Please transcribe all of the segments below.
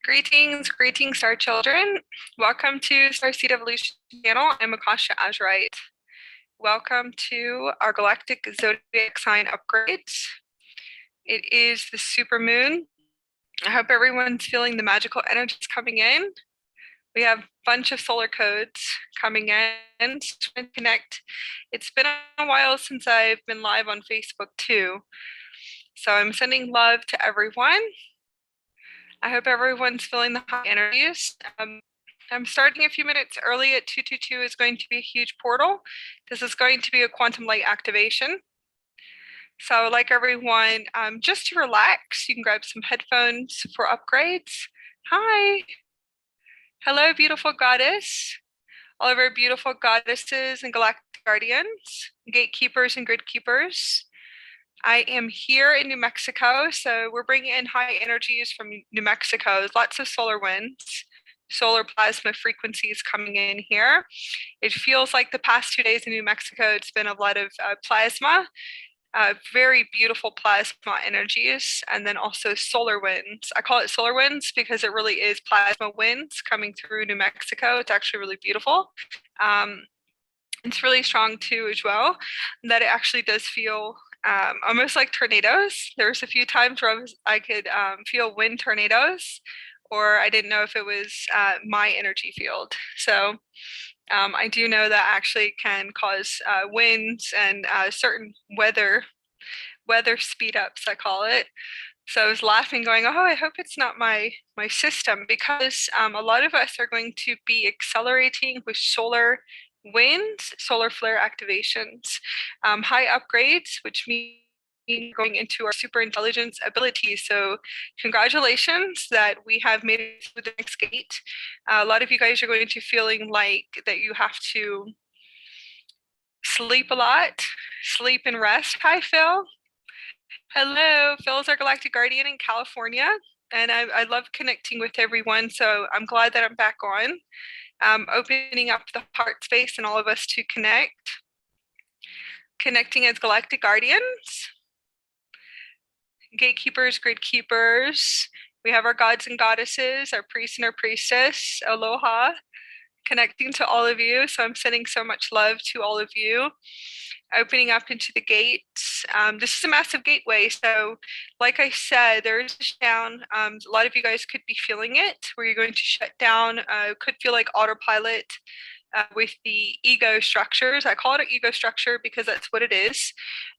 Greetings, greetings, Star Children. Welcome to Starseed Evolution channel. I'm Akasha Azurite. Welcome to our Galactic Zodiac sign upgrades. It is the Supermoon. I hope everyone's feeling the magical energies coming in. We have a bunch of solar codes coming in to connect. It's been a while since I've been live on Facebook too. So I'm sending love to everyone. I hope everyone's feeling the high energies. I'm starting a few minutes early at 222 is going to be a huge portal. This is going to be a quantum light activation. So I would like everyone just to relax. You can grab some headphones for upgrades. Hi. Hello, beautiful goddess. All of our beautiful goddesses and galactic guardians, gatekeepers and grid keepers. I am here in New Mexico, so we're bringing in high energies from New Mexico. There's lots of solar winds, solar plasma frequencies coming in here. It feels like the past 2 days in New Mexico, it's been a lot of plasma, very beautiful plasma energies, and then also solar winds. I call it solar winds because it really is plasma winds coming through New Mexico. It's actually really beautiful. It's really strong too as well, that it actually does feel almost like tornadoes. There's a few times where I could feel wind tornadoes, or I didn't know if it was my energy field. So I do know that actually can cause winds and certain weather speed ups, I call it. So I was laughing, going, "Oh, I hope it's not my system," because a lot of us are going to be accelerating with solar winds, solar flare activations, high upgrades, which means going into our super intelligence abilities. So congratulations that we have made it through the next gate. A lot of you guys are going to feeling like that you have to sleep a lot, sleep and rest. Hi, Phil. Hello, Phil's our galactic guardian in California, and I love connecting with everyone, so I'm glad that I'm back on. Opening up the heart space and all of us to connecting as galactic guardians, gatekeepers, grid keepers. We have our gods and goddesses, our priest and our priestess, aloha, connecting to all of you. So I'm sending so much love to all of you. Opening up into the gates. This is a massive gateway. So like I said, there is a shutdown. A lot of you guys could be feeling it, where you're going to shut down, could feel like autopilot with the ego structures. I call it an ego structure because that's what it is.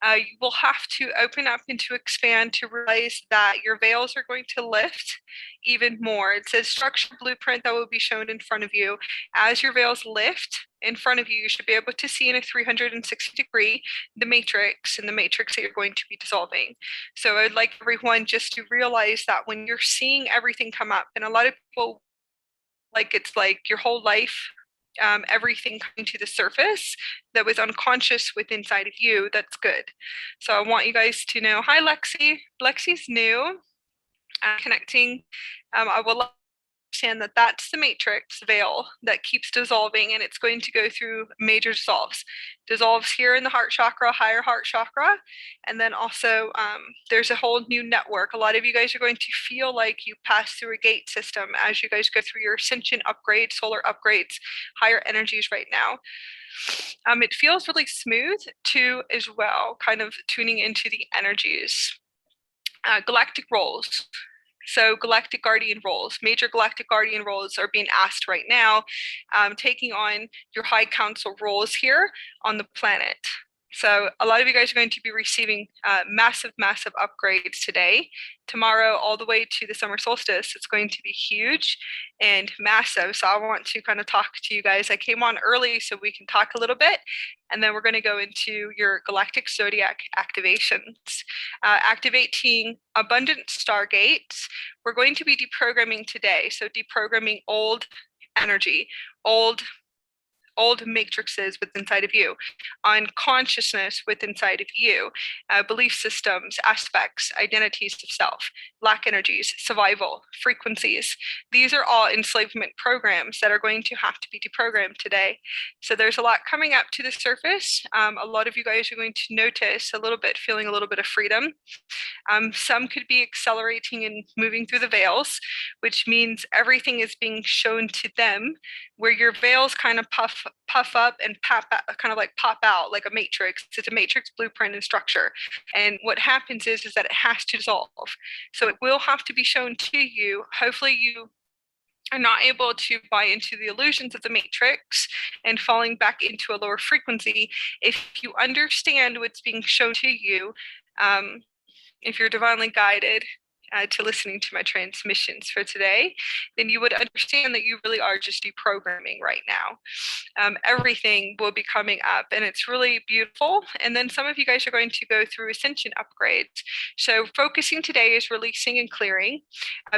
You will have to open up and to expand to realize that your veils are going to lift even more. It says structure blueprint that will be shown in front of you. As your veils lift in front of you, you should be able to see in a 360 degree the matrix and the matrix that you're going to be dissolving. So I'd like everyone just to realize that when you're seeing everything come up, and a lot of people, like it's like your whole life, everything coming to the surface that was unconscious within inside of you, that's good. So I want you guys to know, hi Lexi. Lexi's new, connecting. I will understand that that's the matrix veil that keeps dissolving, and it's going to go through major dissolves here in the heart chakra, higher heart chakra, and then also there's a whole new network. A lot of you guys are going to feel like you pass through a gate system as you guys go through your ascension upgrades, solar upgrades, higher energies right now. It feels really smooth too as well, kind of tuning into the energies. Galactic roles. So galactic guardian roles, major galactic guardian roles are being asked right now, taking on your high council roles here on the planet. So a lot of you guys are going to be receiving massive upgrades today. Tomorrow, all the way to the summer solstice, it's going to be huge and massive. So I want to kind of talk to you guys. I came on early so we can talk a little bit, and then we're going to go into your galactic zodiac activations. Activating abundant stargates. We're going to be deprogramming today. So deprogramming old energy, old old matrices within inside of you, on consciousness within inside of you, belief systems, aspects, identities of self, lack energies, survival, frequencies. These are all enslavement programs that are going to have to be deprogrammed today. So there's a lot coming up to the surface. A lot of you guys are going to notice a little bit, feeling a little bit of freedom. Some could be accelerating and moving through the veils, which means everything is being shown to them, where your veils kind of puff up and pop out, kind of like pop out like a matrix. It's a matrix blueprint and structure. And what happens is that it has to dissolve. So it will have to be shown to you. Hopefully you are not able to buy into the illusions of the matrix and falling back into a lower frequency. If you understand what's being shown to you, if you're divinely guided to listening to my transmissions for today, then you would understand that you really are just deprogramming right now. Everything will be coming up, and it's really beautiful. And then some of you guys are going to go through Ascension upgrades. So focusing today is releasing and clearing,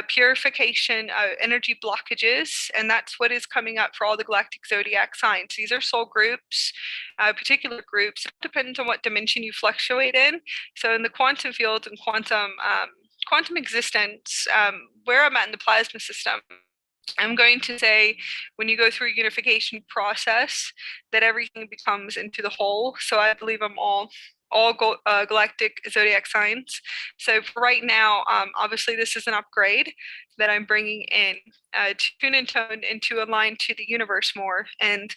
purification, energy blockages, and that's what is coming up for all the Galactic Zodiac signs. These are soul groups, particular groups. It depends on what dimension you fluctuate in. So in the quantum fields and quantum existence, where I'm at in the plasma system, I'm going to say when you go through a unification process, that everything becomes into the whole. So I believe I'm all galactic zodiac signs. So for right now, obviously this is an upgrade that I'm bringing in to tune and tone and to align to the universe more. And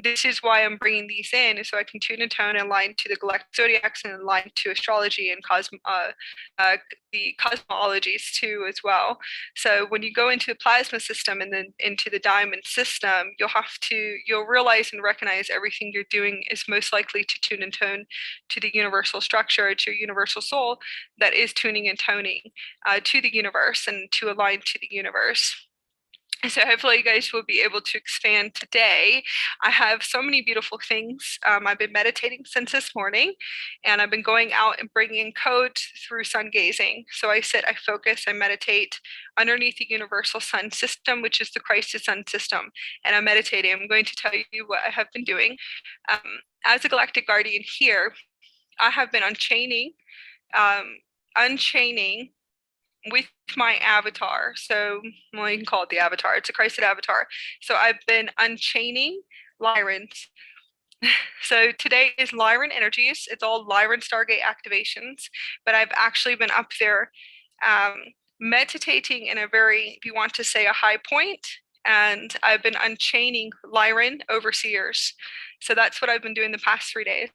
this is why I'm bringing these in, is so I can tune and tone and align to the galactic zodiacs and align to astrology and the cosmologies too as well. So when you go into the plasma system and then into the diamond system, you'll realize and recognize everything you're doing is most likely to tune and tone to the universal structure, to your universal soul that is tuning and toning to the universe and to align to the universe. So hopefully you guys will be able to expand today. I have so many beautiful things. I've been meditating since this morning, and I've been going out and bringing code through sun gazing. So I sit, I focus, I meditate underneath the universal sun system, which is the Christ sun system. And I'm meditating. I'm going to tell you what I have been doing. As a galactic guardian here, I have been unchaining with my avatar. So, well, you can call it the avatar. It's a Christed avatar. So I've been unchaining Lyrans. So today is Lyran energies. It's all Lyran Stargate activations. But I've actually been up there meditating in a very, if you want to say, a high point. And I've been unchaining Lyran overseers. So that's what I've been doing the past 3 days.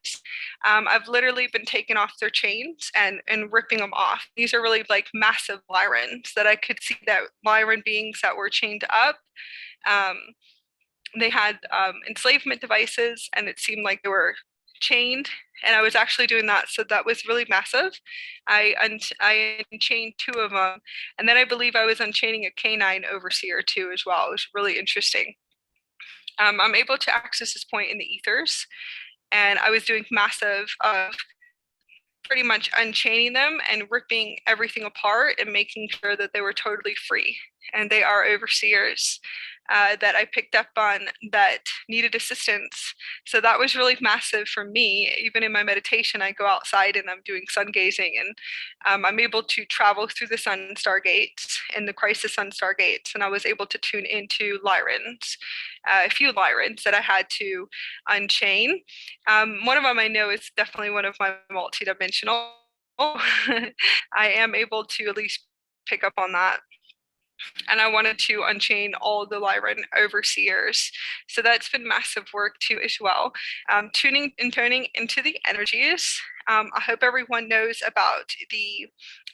I've literally been taking off their chains and ripping them off. These are really like massive Lyrans that I could see, that Lyran beings that were chained up. They had enslavement devices, and it seemed like they were chained, and I was actually doing that. So that was really massive. I unchained 2 of them, and then I believe I was unchaining a canine overseer too as well. It was really interesting. I'm able to access this point in the ethers, and I was doing massive pretty much unchaining them and ripping everything apart and making sure that they were totally free. And they are overseers that I picked up on that needed assistance. So that was really massive for me. Even in my meditation, I go outside and I'm doing sun gazing, and I'm able to travel through the sun stargates and the crisis sun stargates. And I was able to tune into Lyrans, a few Lyrans that I had to unchain. One of them I know is definitely one of my multidimensional. I am able to at least pick up on that. And I wanted to unchain all the Lyran overseers. So that's been massive work too as well. Tuning and toning into the energies. I hope everyone knows about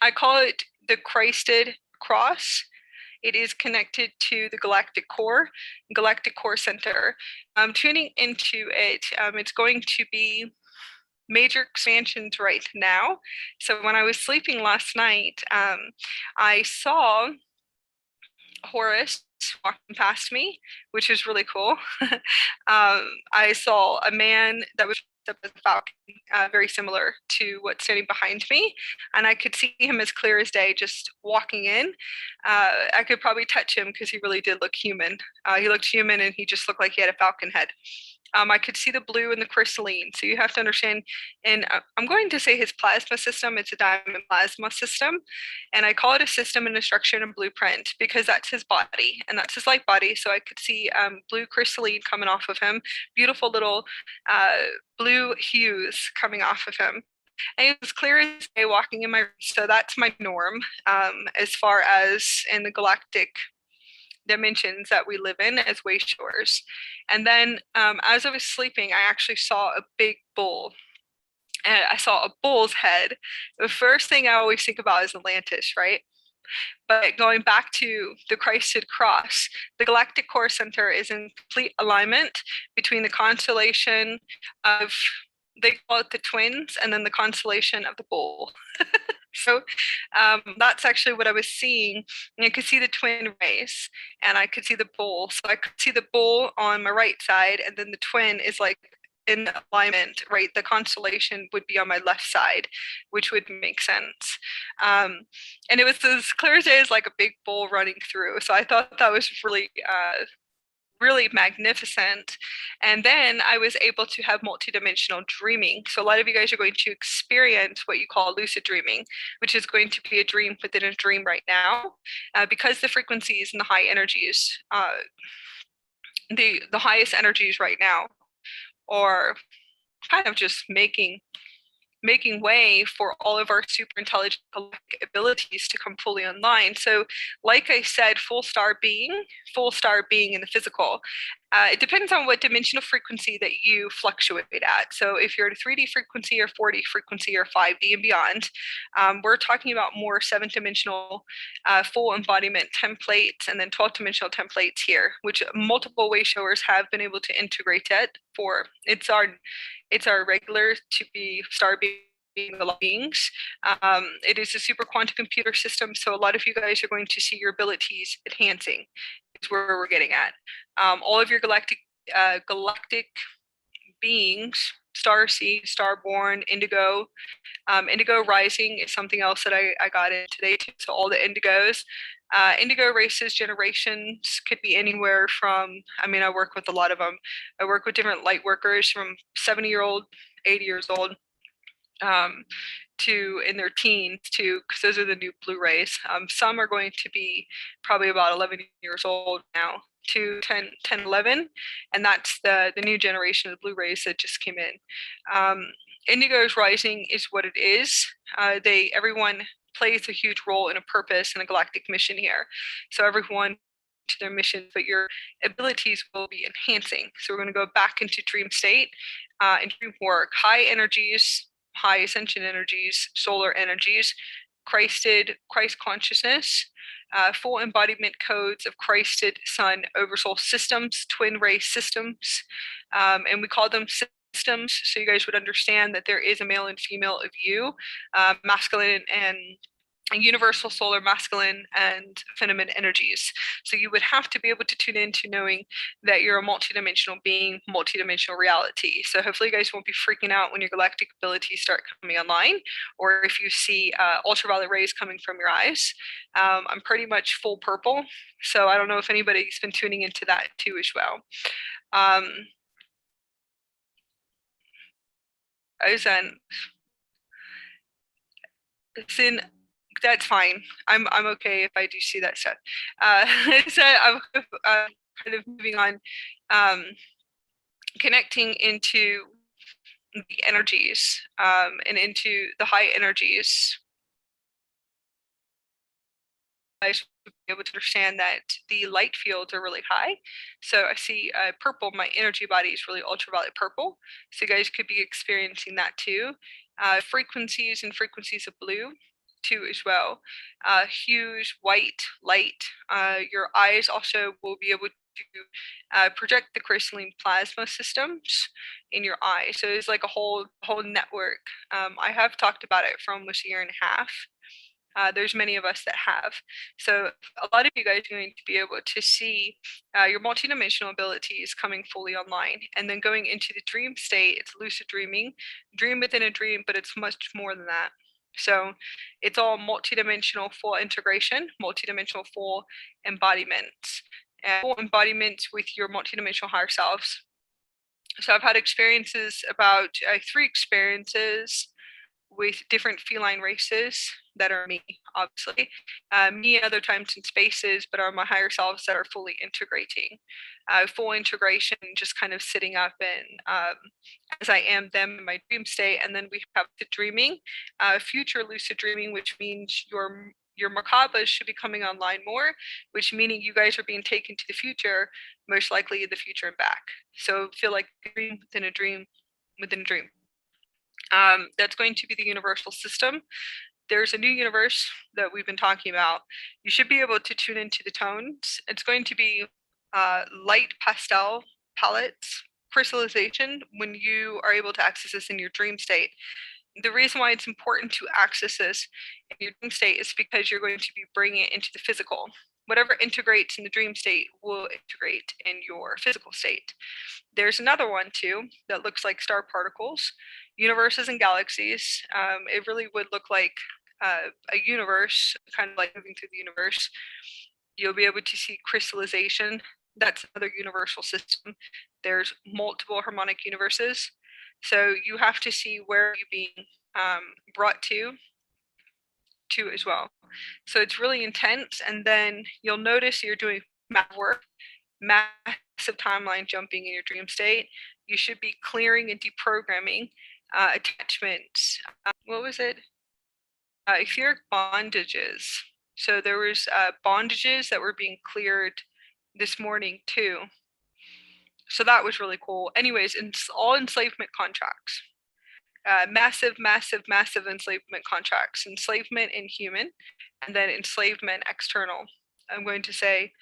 I call it the Christed cross. It is connected to the Galactic Core Center. Tuning into it, it's going to be major expansions right now. So when I was sleeping last night, I saw Horus walking past me, which is really cool. I saw a man that was up as a falcon, very similar to what's standing behind me, and I could see him as clear as day just walking in. I could probably touch him because he really did look human. He looked human, and he just looked like he had a falcon head. I could see the blue and the crystalline. So you have to understand, and I'm going to say his plasma system, it's a diamond plasma system. And I call it a system and a structure and a blueprint because that's his body and that's his light body. So I could see blue crystalline coming off of him, beautiful little blue hues coming off of him. And it was clear as day walking in my room. So that's my norm as far as in the galactic dimensions that we live in as wayshowers. And then as I was sleeping, I actually saw a big bull. And I saw a bull's head. The first thing I always think about is Atlantis, right? But going back to the Christed cross, the Galactic Core Center is in complete alignment between the constellation of, they call it the twins, and then the constellation of the bull. So that's actually what I was seeing. And I could see the twin rays and I could see the bull. So I could see the bull on my right side, and then the twin is like in alignment, right? The constellation would be on my left side, which would make sense. And it was as clear as day as like a big bull running through. So I thought that was really really magnificent. And then I was able to have multidimensional dreaming. So a lot of you guys are going to experience what you call lucid dreaming, which is going to be a dream within a dream right now, because the frequencies and the high energies, the highest energies right now, are kind of just making way for all of our super intelligent abilities to come fully online. So like I said, full star being in the physical, it depends on what dimensional frequency that you fluctuate at. So if you're at a 3D frequency or 4D frequency or 5D and beyond, we're talking about more 7th dimensional full embodiment templates and then 12th dimensional templates here, which multiple wayshowers have been able to integrate it for. It's our regular to be star being beings. It is a super quantum computer system, so a lot of you guys are going to see your abilities enhancing. Is where we're getting at. All of your galactic beings, starseed, starborn, indigo. Indigo rising is something else that I got in today too. So all the indigos. Indigo races, generations could be anywhere from, I mean, I work with a lot of them. I work with different light workers from 70-year-old, 80 years old, to in their teens too, because those are the new Blu-rays. Some are going to be probably about 11 years old now to 10, 11, and that's the new generation of Blu-rays that just came in. Indigo's rising is what it is. Everyone plays a huge role in a purpose and a galactic mission here. So everyone to their mission, but your abilities will be enhancing. So we're going to go back into dream state and dream work. High energies, high ascension energies, solar energies, Christ consciousness, full embodiment codes of Christed sun oversoul systems, twin ray systems, and we call them systems so you guys would understand that there is a male and female of you, masculine and universal solar masculine and feminine energies. So you would have to be able to tune into knowing that you're a multidimensional being, multidimensional reality. So hopefully you guys won't be freaking out when your galactic abilities start coming online, or if you see ultraviolet rays coming from your eyes. I'm pretty much full purple, so I don't know if anybody's been tuning into that too as well. That's fine. I'm okay if I do see that stuff. So I'm kind of moving on, connecting into the energies and into the high energies. I should be able to understand that the light fields are really high. So I see purple, my energy body is really ultraviolet purple. So you guys could be experiencing that too. Frequencies of blue too as well. Huge white light. Your eyes also will be able to project the crystalline plasma systems in your eye. So it's like a whole network. I have talked about it for almost a year and a half. There's many of us that have. So a lot of you guys are going to be able to see your multidimensional abilities coming fully online. And then going into the dream state, it's lucid dreaming, dream within a dream, but it's much more than that. So it's all multidimensional full integration, multidimensional full embodiment, and full embodiment with your multidimensional higher selves. So I've had experiences, about 3 experiences with different feline races that are me, obviously. Me other times in spaces, but are my higher selves that are fully integrating. Full integration, just kind of sitting up and as I am them in my dream state. And then we have the dreaming, future lucid dreaming, which means your Merkabas should be coming online more, which meaning you guys are being taken to the future, most likely in the future and back. So feel like a dream within a dream within a dream. That's going to be the universal system. There's a new universe that we've been talking about. You should be able to tune into the tones. It's going to be light pastel palettes, crystallization, when you are able to access this in your dream state. The reason why it's important to access this in your dream state is because you're going to be bringing it into the physical. Whatever integrates in the dream state will integrate in your physical state. There's another one too that looks like star particles, universes and galaxies. It really would look like a universe, kind of like moving through the universe. You'll be able to see crystallization. That's another universal system. There's multiple harmonic universes. So you have to see where you're being brought to as well. So it's really intense. And then you'll notice you're doing math work, massive timeline jumping in your dream state. You should be clearing and deprogramming attachments. What was it? Etheric bondages. So there was bondages that were being cleared this morning too. So that was really cool. Anyways, it's all enslavement contracts. Massive enslavement contracts. Enslavement in human, and then enslavement external. I'm going to say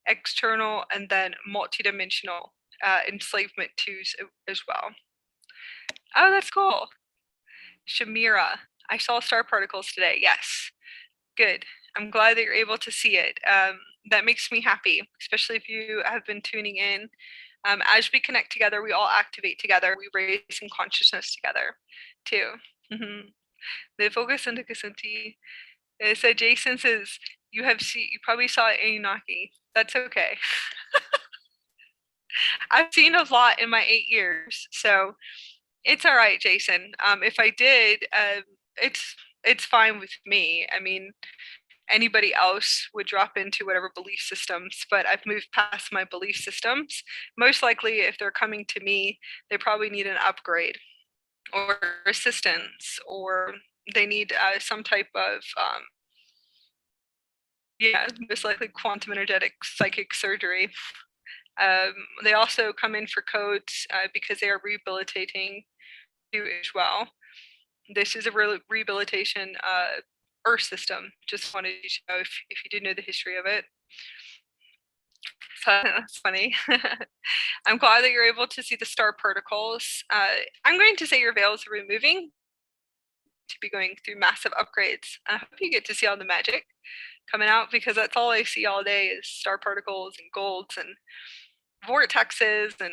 external and then multidimensional enslavement twos as well. Oh, that's cool. Shamira, I saw star particles today. Yes, good. I'm glad that you're able to see it. That makes me happy, especially if you have been tuning in. As we connect together, we all activate together. We raise in consciousness together, too. The focus on the Kasanti. So Jason says you probably saw Anunnaki. That's okay. I've seen a lot in my 8 years, so it's all right, Jason. If I did, it's fine with me. I mean, anybody else would drop into whatever belief systems, but I've moved past my belief systems. Most likely, if they're coming to me, they probably need an upgrade or assistance, or they need some type of most likely quantum energetic psychic surgery. They also come in for codes because they are rehabilitating you as well. This is a rehabilitation Earth system. Just wanted to show if you didn't know the history of it. So that's funny. I'm glad that you're able to see the star particles. I'm going to say your veils are removing to be going through massive upgrades. I hope you get to see all the magic coming out, because that's all I see all day is star particles and golds and vortexes, and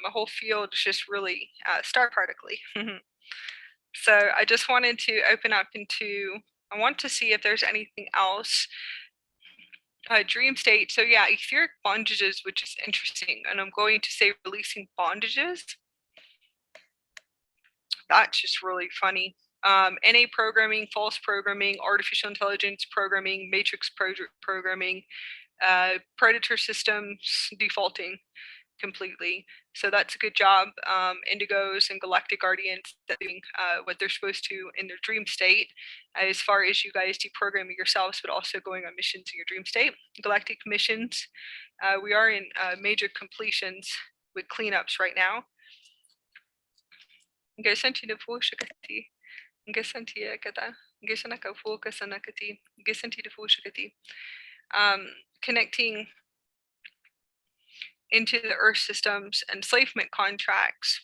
my whole field is just really star particly. So I just wanted to open up into, I want to see if there's anything else. Dream state. So yeah, etheric bondages, which is interesting. And I'm going to say releasing bondages. That's just really funny. NA programming, false programming, artificial intelligence programming, matrix programming, predator systems defaulting completely. So that's a good job. Indigos and galactic guardians doing what they're supposed to in their dream state, as far as you guys deprogramming yourselves, but also going on missions in your dream state. Galactic missions. We are in major completions with cleanups right now. Connecting into the Earth systems, enslavement contracts.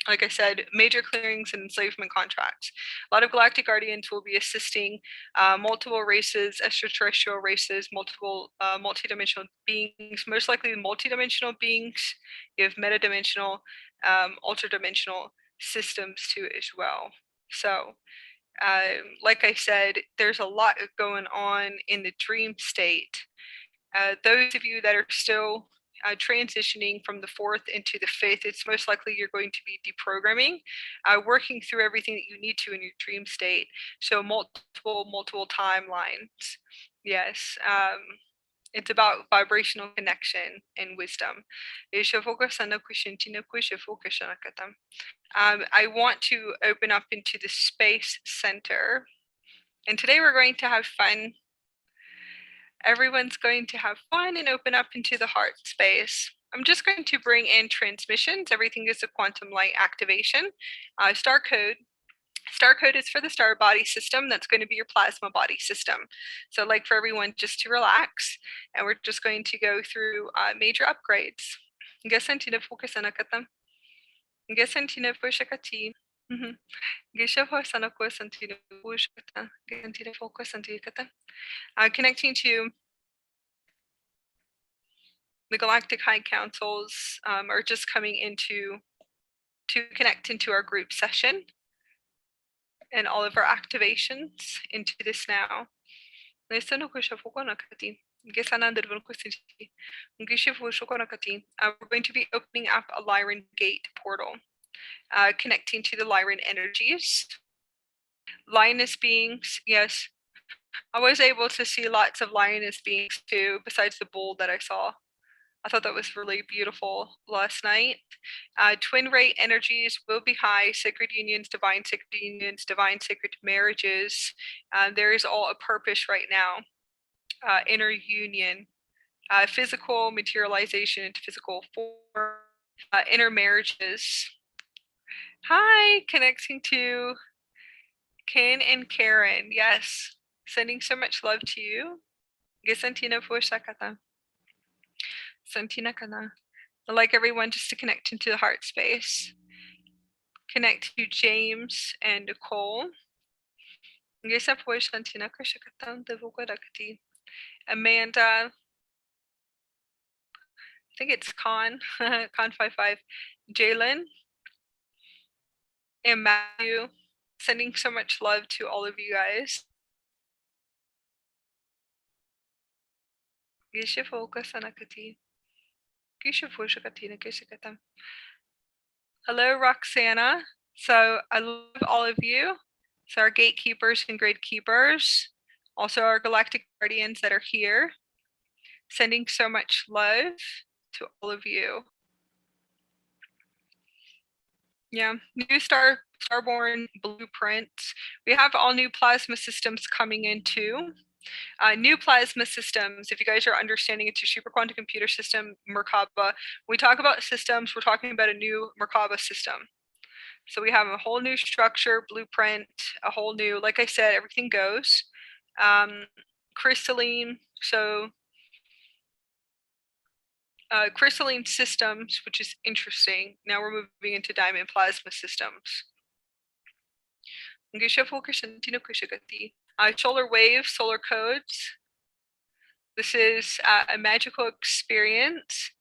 Like I said, major clearings and enslavement contracts. A lot of galactic guardians will be assisting multiple races, extraterrestrial races, multiple multidimensional beings, most likely multidimensional beings. You have metadimensional, ultradimensional systems too as well. So like I said, there's a lot going on in the dream state. Those of you that are still transitioning from the 4th into the 5th. It's most likely you're going to be deprogramming, working through everything that you need to in your dream state. So multiple timelines. Yes. It's about vibrational connection and wisdom. I want to open up into the space center. And today we're going to have fun. Everyone's going to have fun and open up into the heart space. I'm just going to bring in transmissions. Everything is a quantum light activation. Star code. Star code is for the StarBODY system. That's going to be your plasma body system. So I'd like for everyone just to relax. And we're just going to go through major upgrades. Connecting to the Galactic High Councils are just coming into to connect into our group session and all of our activations into this now. We're going to be opening up a Lyran gate portal, connecting to the Lyran energies. Lioness beings, yes. I was able to see lots of lioness beings too, besides the bull that I saw. I thought that was really beautiful last night. Twin ray energies will be high. Sacred unions, divine sacred marriages. There is all a purpose right now. Inner union, physical materialization into physical form, inner marriages. Hi, connecting to Ken and Karen. Yes, sending so much love to you. I'd like everyone just to connect into the heart space. Connect to James and Nicole. Amanda. I think it's Con 55. Jalen. And Matthew. Sending so much love to all of you guys. Hello, Roxana. So I love all of you. So our gatekeepers and gradekeepers, also our galactic guardians that are here, sending so much love to all of you. Yeah, new Starborn blueprints. We have all new plasma systems coming in too. New plasma systems, if you guys are understanding it's your superquantum computer system, Merkaba. When we talk about systems, we're talking about a new Merkaba system. So we have a whole new structure, blueprint, a whole new, like I said, everything goes. Crystalline, so crystalline systems, which is interesting. Now we're moving into diamond plasma systems. Solar waves, solar codes. This is a magical experience.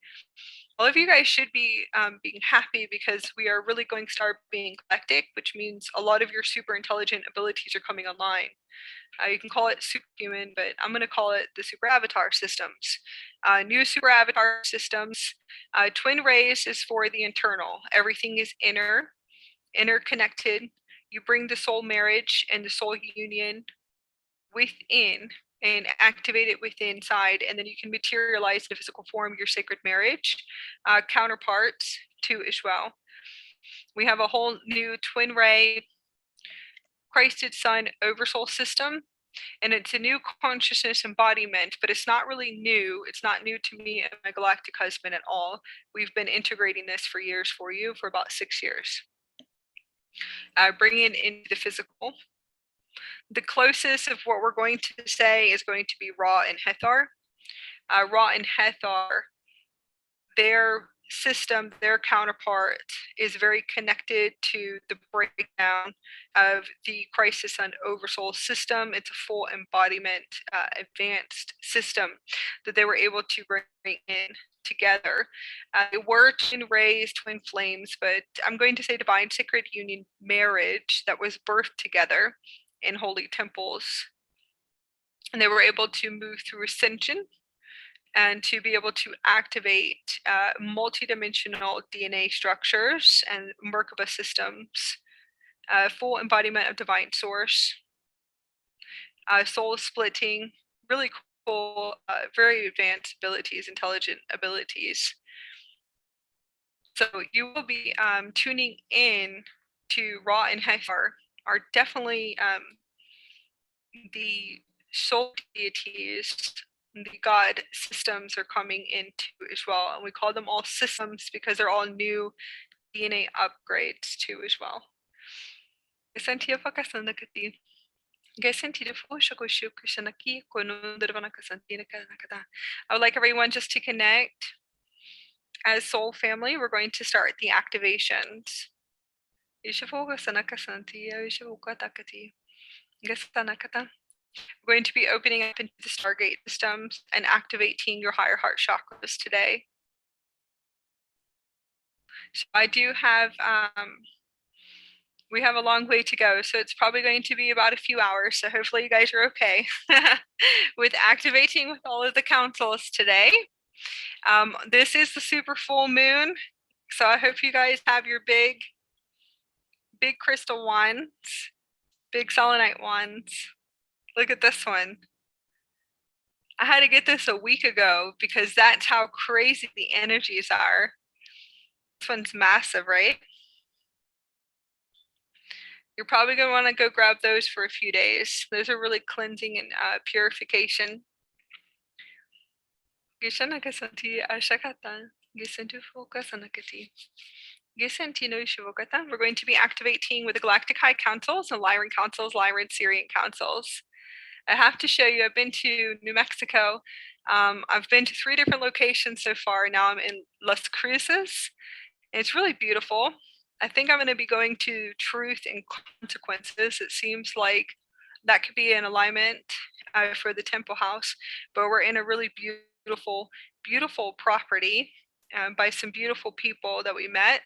All of you guys should be being happy because we are really going to start being galactic, which means a lot of your super intelligent abilities are coming online. You can call it superhuman, but I'm going to call it the super avatar systems. New super avatar systems. Twin rays is for the internal. Everything is interconnected. You bring the soul marriage and the soul union within and activate it within inside, and then you can materialize in a physical form your sacred marriage. Counterparts too as well. We have a whole new twin ray Christed Sun OverSoul system, and it's a new consciousness embodiment, but it's not really new. It's not new to me and my galactic husband at all. We've been integrating this for years for you for about 6 years. Bringing it into the physical. The closest of what we're going to say is going to be Ra and Hethar. Ra and Hethar, their system, their counterpart, is very connected to the breakdown of the Crisis on Oversoul system. It's a full embodiment, advanced system that they were able to bring in together. They were twin rays, twin flames, but I'm going to say divine sacred union marriage that was birthed together in holy temples, and they were able to move through ascension and to be able to activate multidimensional DNA structures and Merkaba systems, full embodiment of divine source, soul splitting, really cool, very advanced abilities, intelligent abilities. So you will be tuning in to Ra and Hefar are definitely the soul deities, the god systems are coming into as well. And we call them all systems because they're all new DNA upgrades too as well. I would like everyone just to connect. As soul family, we're going to start the activations. We're going to be opening up into the Stargate systems and activating your higher heart chakras today. So I do have, we have a long way to go, so it's probably going to be about a few hours, so hopefully you guys are okay with activating with all of the councils today. This is the super full moon, so I hope you guys have your big crystal wands, big selenite wands. Look at this one. I had to get this a week ago because that's how crazy the energies are. This one's massive, right? You're probably going to want to go grab those for a few days. Those are really cleansing and purification. We're going to be activating with the Galactic High Councils and Lyran Councils, Lyran Syrian Councils. I have to show you, I've been to New Mexico. I've been to 3 different locations so far. Now I'm in Las Cruces. It's really beautiful. I think I'm going to be going to Truth and Consequences. It seems like that could be in alignment for the Temple House, but we're in a really beautiful, beautiful property by some beautiful people that we met.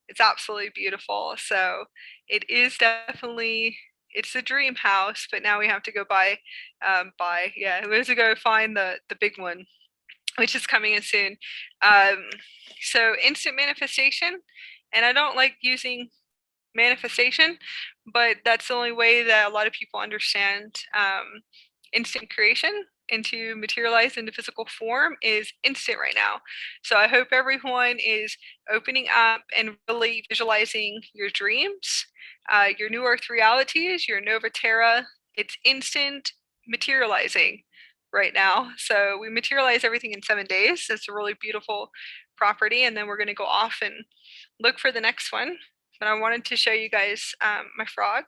It's absolutely beautiful. So it is definitely, it's a dream house, but now we have to go we have to go find the big one, which is coming in soon. So instant manifestation, and I don't like using manifestation, but that's the only way that a lot of people understand instant creation into materialize into physical form is instant right now. So I hope everyone is opening up and really visualizing your dreams, your new earth realities, your Nova Terra. It's instant materializing right now. So we materialize everything in 7 days. It's a really beautiful property, and then we're going to go off and look for the next one. But I wanted to show you guys my frog.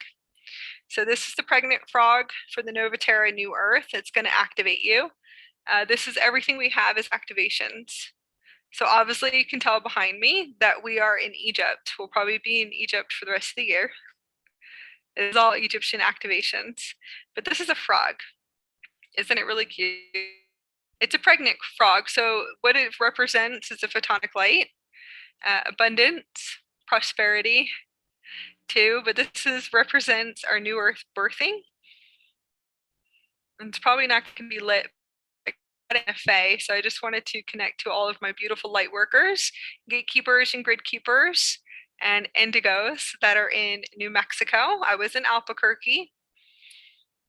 So this is the pregnant frog for the Nova Terra New Earth. It's going to activate you. This is everything we have as activations. So obviously you can tell behind me that we are in Egypt. We'll probably be in Egypt for the rest of the year. It is all Egyptian activations. But this is a frog. Isn't it really cute? It's a pregnant frog. So what it represents is a photonic light, abundance, prosperity too. But this represents our new earth birthing. And it's probably not going to be lit in a Fae, so I just wanted to connect to all of my beautiful light workers, gatekeepers and grid keepers, and indigos that are in New Mexico. I was in Albuquerque.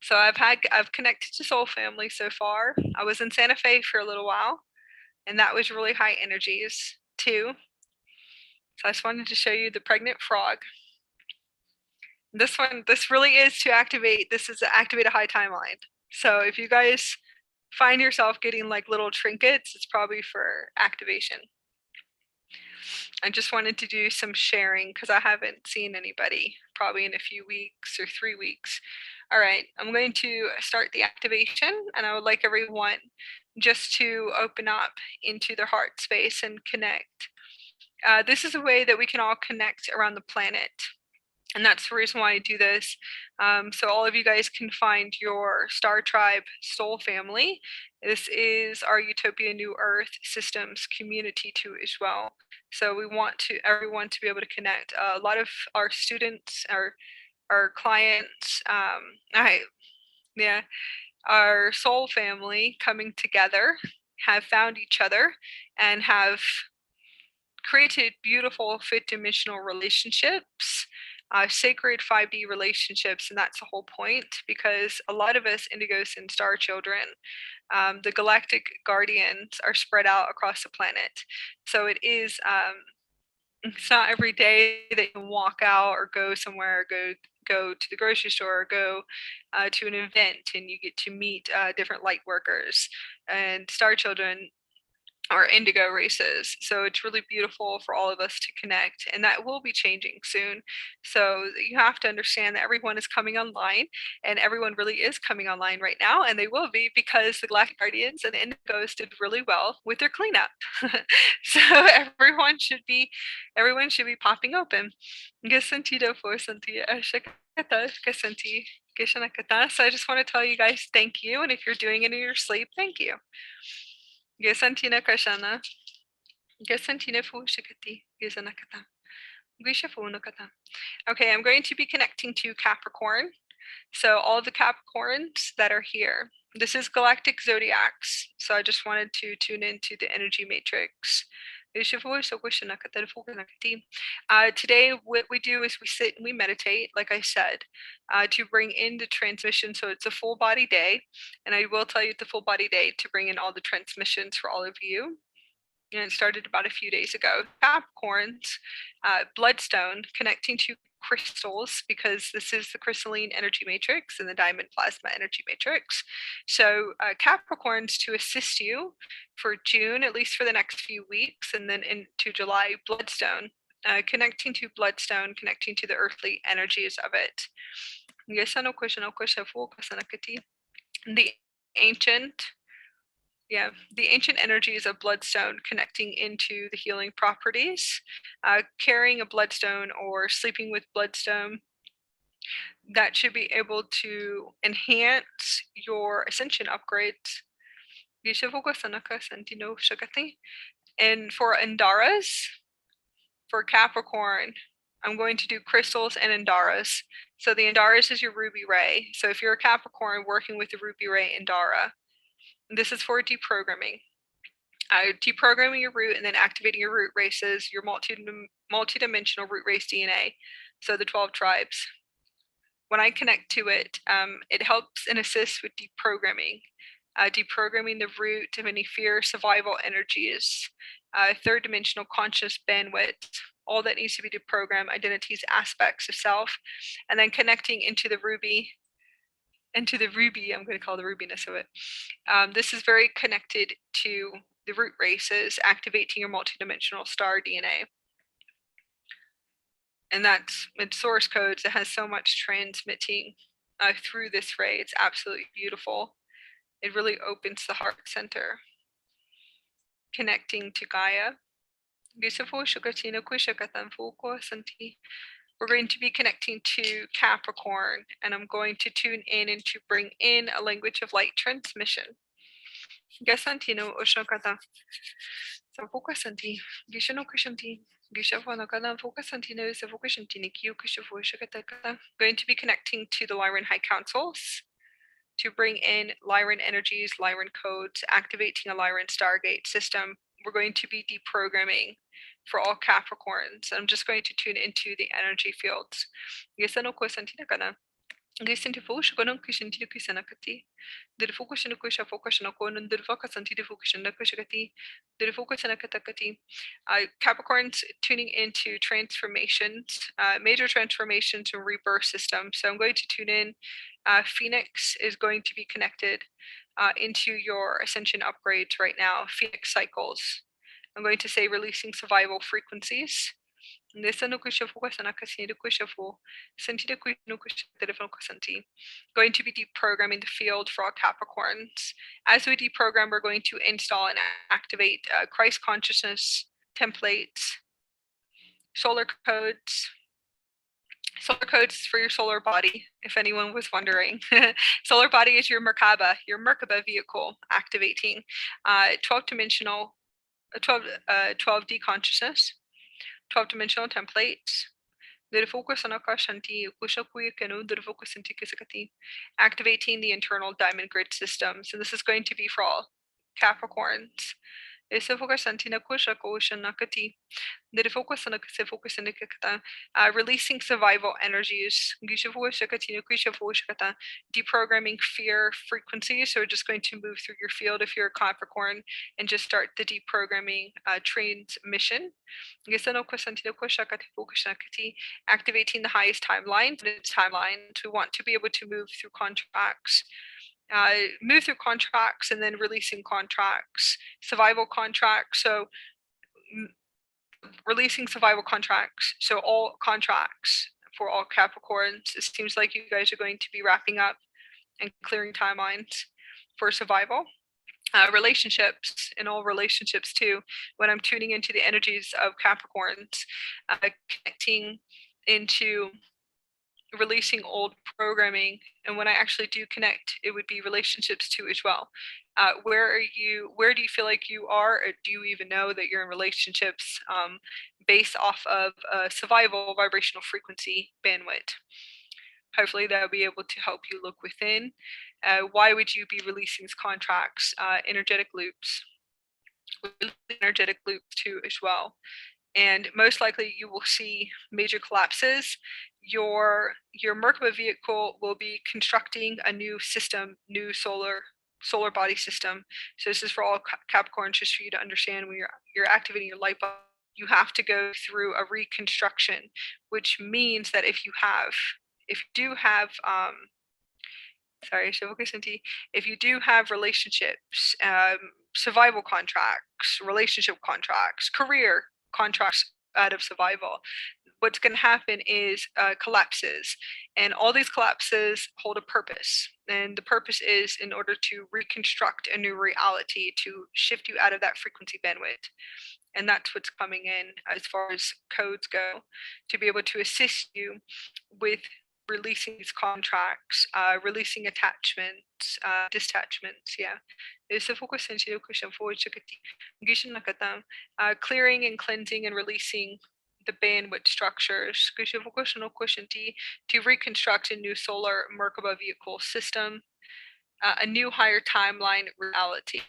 So I've connected to Soul Family so far. I was in Santa Fe for a little while, and that was really high energies too. So I just wanted to show you the pregnant frog. This really is to activate. This is to activate a high timeline. So if you guys find yourself getting like little trinkets, it's probably for activation. I just wanted to do some sharing because I haven't seen anybody probably in a few weeks or 3 weeks. All right, I'm going to start the activation, and I would like everyone just to open up into their heart space and connect. This is a way that we can all connect around the planet. And that's the reason why I do this. So all of you guys can find your Star Tribe soul family. This is our Utopia New Earth systems community too as well. So we want everyone to be able to connect. A lot of our students, our clients, our soul family coming together have found each other and have created beautiful fifth dimensional relationships, sacred 5D relationships, and that's the whole point, because a lot of us indigos and star children, the galactic guardians, are spread out across the planet. So it's not every day that you can walk out or go somewhere, or go to the grocery store, or go to an event, and you get to meet different light workers and star children or indigo races. So it's really beautiful for all of us to connect, and that will be changing soon. So you have to understand that everyone is coming online, and everyone really is coming online right now, and they will be, because the Galactic Guardians and the Indigos did really well with their cleanup. So everyone should be popping open. So I just want to tell you guys thank you, and if you're doing it in your sleep, thank you. Gesantina Kashana. Gesantina Fushikati. Gesanakata. Gishafunakata. Okay, I'm going to be connecting to Capricorn. So all the Capricorns that are here. This is Galactic Zodiacs. So I just wanted to tune into the energy matrix. Today, what we do is we sit and we meditate, like I said, to bring in the transmission. So it's a full body day, and I will tell you it's a full body day to bring in all the transmissions for all of you. And it started about a few days ago. Capricorns, bloodstone, connecting to crystals, because this is the crystalline energy matrix and the diamond plasma energy matrix. So Capricorns, to assist you for June, at least for the next few weeks, and then into July, bloodstone, connecting to bloodstone, connecting to the earthly energies of it. The ancient energies of bloodstone, connecting into the healing properties, carrying a bloodstone or sleeping with bloodstone, that should be able to enhance your ascension upgrades. And for Andaras, for Capricorn, I'm going to do crystals and Andaras. So the Andaras is your ruby ray. So if you're a Capricorn working with the ruby ray Andara, this is for deprogramming. Deprogramming your root and then activating your root races, your multidimensional root race DNA, so the 12 tribes. When I connect to it, it helps and assists with deprogramming. Deprogramming the root of any fear, survival energies, third dimensional conscious bandwidth, all that needs to be deprogrammed, identities, aspects of self, and then connecting into the ruby, I'm going to call the rubiness of it. This is very connected to the root races, activating your multidimensional star DNA. And that's in source codes. It has so much transmitting through this ray. It's absolutely beautiful. It really opens the heart center, connecting to Gaia. We're going to be connecting to Capricorn, and I'm going to tune in and to bring in a language of light transmission. Gasantino Oshokata. Savukasanti, Gishano Kushanti, Gishavanakana, Focusantino, Savukushanti, Kyukushavoshakata. Going to be connecting to the Lyran High Councils to bring in Lyran energies, Lyran codes, activating a Lyran Stargate system. We're going to be deprogramming for all Capricorns. I'm just going to tune into the energy fields. Gisano Kosantinakana. Gisante Foshakonon Kishanti Kisanakati. The Fokushanakusha Fokashanakon and the Fokasanti Fokushanakashakati. The Fokusanakatakati. Capricorns tuning into transformations, major transformations and rebirth system. So I'm going to tune in. Phoenix is going to be connected into your ascension upgrades right now. Phoenix cycles. I'm going to say releasing survival frequencies. Going to be deprogramming the field for all Capricorns. As we deprogram, we're going to install and activate Christ consciousness templates, solar codes. Solar codes for your solar body, if anyone was wondering. Solar body is your Merkaba vehicle, activating 12-dimensional, 12D consciousness, 12-dimensional templates. Activating the internal diamond grid system. So this is going to be for all Capricorns. Releasing survival energies, deprogramming fear frequencies. So we're just going to move through your field if you're a Capricorn and just start the deprogramming transmission. Activating the highest timelines. We want to be able to move through contracts. And then releasing contracts, survival contracts. So releasing survival contracts. So all contracts for all Capricorns. It seems like you guys are going to be wrapping up and clearing timelines for survival. Relationships, and all relationships too. When I'm tuning into the energies of Capricorns, connecting into releasing old programming, and when I actually do connect, it would be relationships too as well. Where do you feel like you are, or do you even know that you're in relationships based off of survival vibrational frequency bandwidth? Hopefully that'll be able to help you look within. Why would you be releasing these contracts? Energetic loops too as well. And most likely you will see major collapses. Your Merkaba vehicle will be constructing a new system, new solar body system. So this is for all Capricorns, just for you to understand when you're activating your light bulb, you have to go through a reconstruction, which means that if you do have relationships, survival contracts, relationship contracts, career contracts out of survival, what's going to happen is collapses, and all these collapses hold a purpose, and the purpose is in order to reconstruct a new reality, to shift you out of that frequency bandwidth. And that's what's coming in as far as codes go, to be able to assist you with releasing these contracts, releasing attachments, detachments. Clearing and cleansing and releasing the bandwidth structures to reconstruct a new solar Merkaba vehicle system, a new higher timeline reality.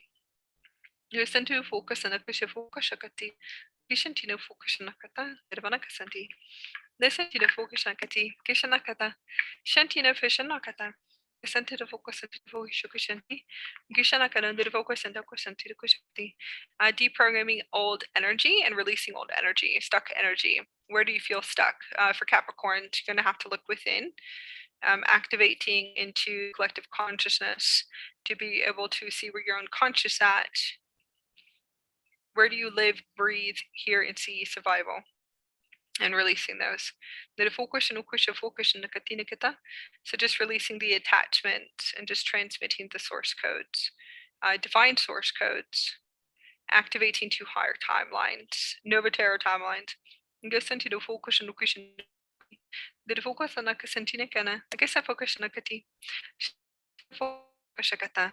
Listen to focus on the Listen to focus nakati, kishanakata, shantina fishanakata, Santa focus on the Shukushanti, Gishanakana, the focus and the Kushanti, deprogramming old energy and releasing old energy, stuck energy. Where do you feel stuck? For Capricorn, you're going to have to look within, activating into collective consciousness to be able to see where you're unconscious at. Where do you live, breathe, hear, and see survival? And releasing those. So just releasing the attachment and just transmitting the source codes, divine source codes, activating to higher timelines, Nova Tarot timelines.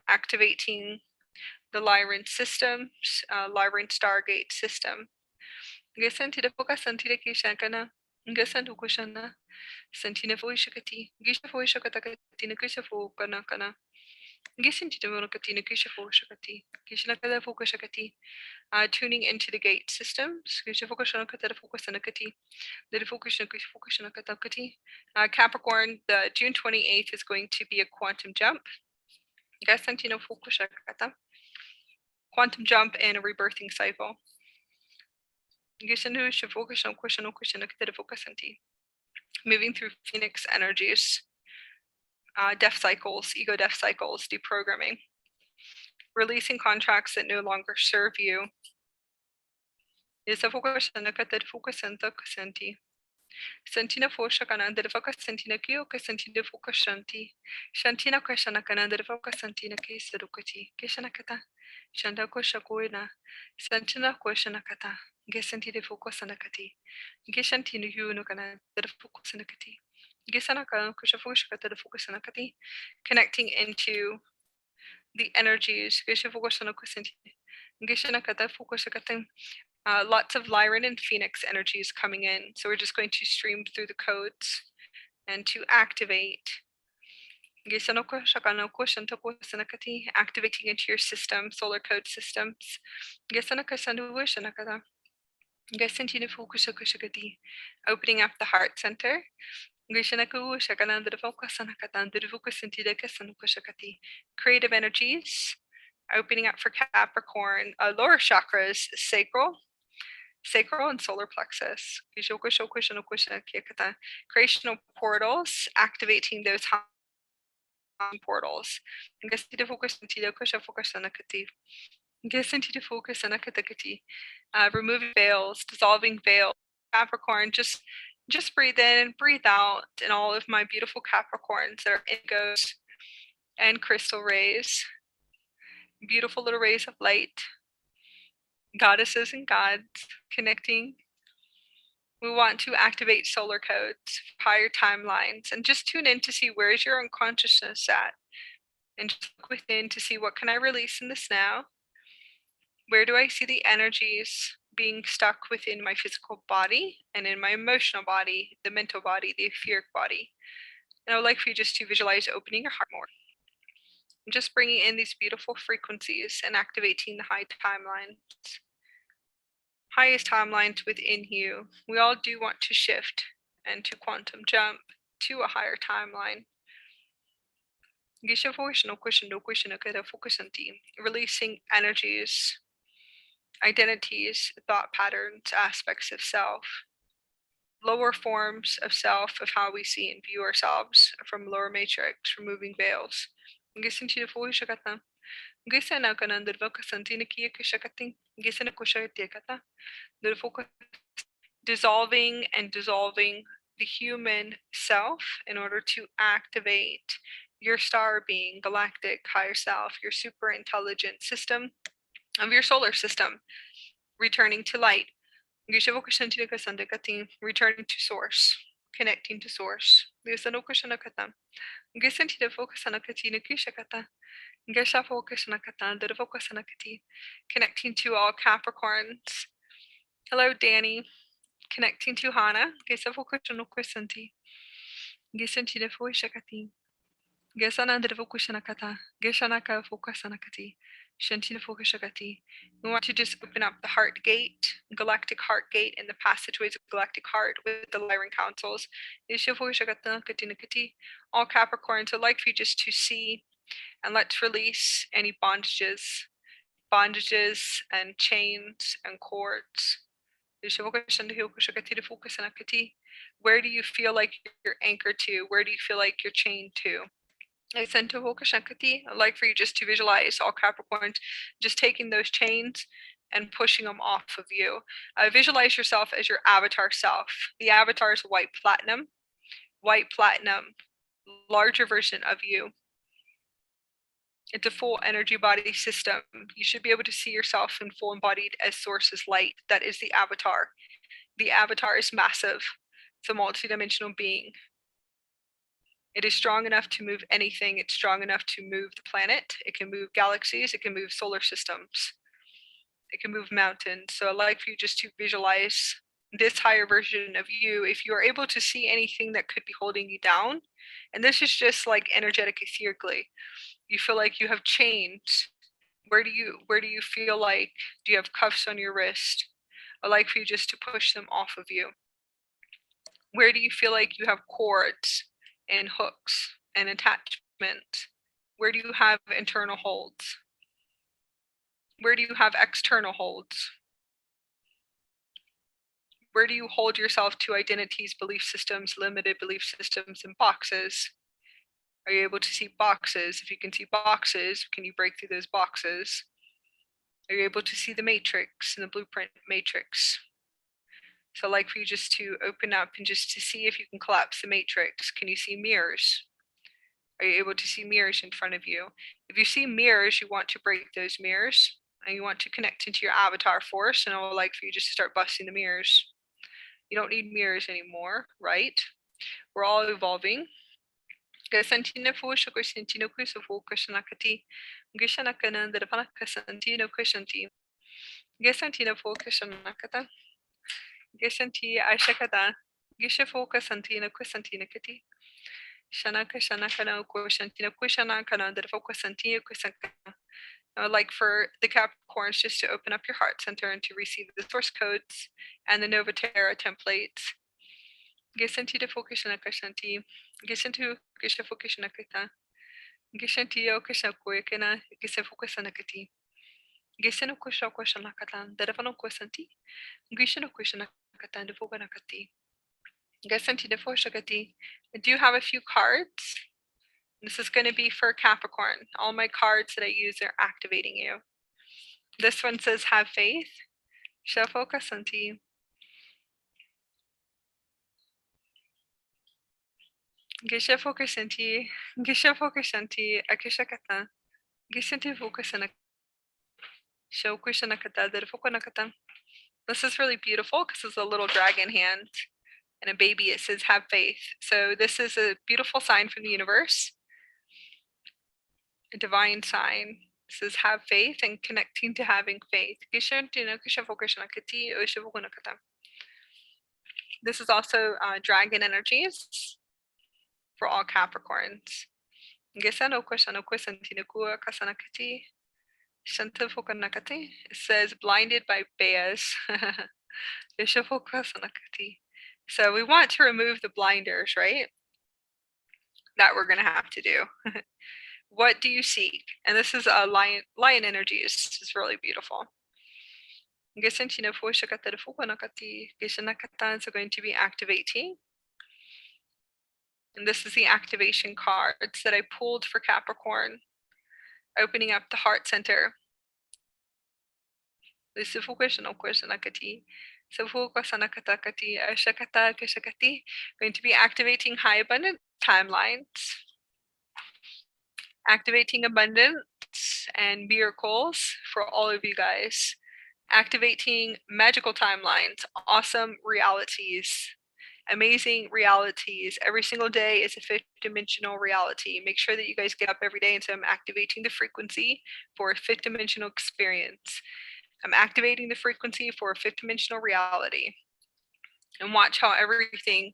Activating the Lyran systems, Lyran Stargate system. Gesantida foka santida kishakana, Gasandu kushana, Santina Voishakati, Gisha Voishakata Katina Kishafu Kanakana, Gisantida Monokatina Kishafu Shakati, Kishanakada Fokashakati, tuning into the gate systems, Gishavokashanakata Fokasanakati, the Fokashanakatakati. Capricorn, the June 28th is going to be a quantum jump. Gasantina Fokashakata, quantum jump and a rebirthing cycle. Moving through Phoenix energies, death cycles, ego death cycles, deprogramming, releasing contracts that no longer serve you. Sentina Foshakana, the Foka Sentina Kyoka Sentina Fokashanti, Shantina Kashanakana, the Foka Santina Kisadukati, Kishanakata, Shandako Shakoina, Sentina Koshanakata, Gesanti de Fokosanakati, Gishantinu Yunukana, the Fokosanakati, Gisanaka, Kushafoshakata, the Fokosanakati, connecting into the energies, Gishafokosanakati, Gishanakata, Fokosakatan. Lots of Lyran and Phoenix energies coming in. So we're just going to stream through the codes and to activate Activating into your system, solar code systems. Opening up the heart center. Creative energies. Opening up for Capricorn, lower chakras, sacral and solar plexus. Creational portals, activating those portals. Removing veils, dissolving veils. Capricorn, just breathe in, breathe out, and all of my beautiful Capricorns that are indigos and crystal rays, beautiful little rays of light, goddesses and gods connecting. We want to activate solar codes, higher timelines, and just tune in to see where is your unconsciousness at, and just look within to see what can I release in this now. Where do I see the energies being stuck within my physical body and in my emotional body, the mental body, the etheric body? And I would like for you just to visualize opening your heart more. And just bringing in these beautiful frequencies and activating the high timelines. Highest timelines within you. We all do want to shift and to quantum jump to a higher timeline. Releasing energies, identities, thought patterns, aspects of self, lower forms of self, of how we see and view ourselves from lower matrix, removing veils. Dissolving and dissolving the human self in order to activate your star being, galactic, higher self, your super intelligent system of your solar system, returning to light. Returning to source, connecting to source. Connecting to all Capricorns. Hello, Danny. Connecting to Hana. We want to just open up the heart gate, galactic heart gate, and the passageways of galactic heart with the Lyran councils. All Capricorns would like for you just to see, and let's release any bondages and chains and cords. Where do you feel like you're anchored to? Where do you feel like you're chained to? I'd like for you just to visualize all Capricorns just taking those chains and pushing them off of you. Visualize yourself as your avatar self. The avatar is white platinum, larger version of you. It's a full energy body system. You should be able to see yourself in full embodied as source's light. That is the avatar. The avatar is massive. It's a multidimensional being. It is strong enough to move anything. It's strong enough to move the planet. It can move galaxies. It can move solar systems. It can move mountains. So I'd like for you just to visualize this higher version of you. If you are able to see anything that could be holding you down, and this is just like energetic etherically, you feel like you have chains. Where do you feel like, do you have cuffs on your wrist? I'd like for you just to push them off of you. Where do you feel like you have cords and hooks and attachment? Where do you have internal holds? Where do you have external holds? Where do you hold yourself to identities, belief systems, limited belief systems, and boxes? Are you able to see boxes? If you can see boxes, can you break through those boxes? Are you able to see the matrix and the blueprint matrix? So I'd like for you just to open up and just to see if you can collapse the matrix. Can you see mirrors? Are you able to see mirrors in front of you? If you see mirrors, you want to break those mirrors and you want to connect into your avatar force, and I would like for you just to start busting the mirrors. You don't need mirrors anymore, right? We're all evolving. I would like for the Capricorns just to open up your heart center and to receive the source codes and the Nova Terra templates. Gesenti de Fokishana Kashanti, Gesentu Gishafokishana Kita, Geshanti Okashakoyakana, Gesefokasanakati, Gesenu Kushakwashanakatan, Derevano Kwasanti, Gishanu Kushanakatan, the Foganakati, Gesenti de Foshakati. I do have a few cards. This is going to be for Capricorn. All my cards that I use are activating you. This one says, have faith. Shafokasanti. Gishafokasanti. Gishafokasanti. Akishakata. Gisanti Fokasana. Shokushanakata. Derfokanakata. This is really beautiful because it's a little dragon hand and a baby. It says, have faith. So this is a beautiful sign from the universe. A divine sign. It says, have faith and connecting to having faith. This is also dragon energies for all Capricorns. It says, blinded by bears. So we want to remove the blinders, right? That we're going to have to do. What do you seek? And this is a lion energies. It's really beautiful. So going to be activating. And this is the activation cards that I pulled for Capricorn. Opening up the heart center. Going to be activating high abundant timelines. Activating abundance and miracles for all of you guys. Activating magical timelines, awesome realities, amazing realities. Every single day is a fifth dimensional reality. Make sure that you guys get up every day and say, I'm activating the frequency for a fifth dimensional experience. I'm activating the frequency for a fifth dimensional reality. And watch how everything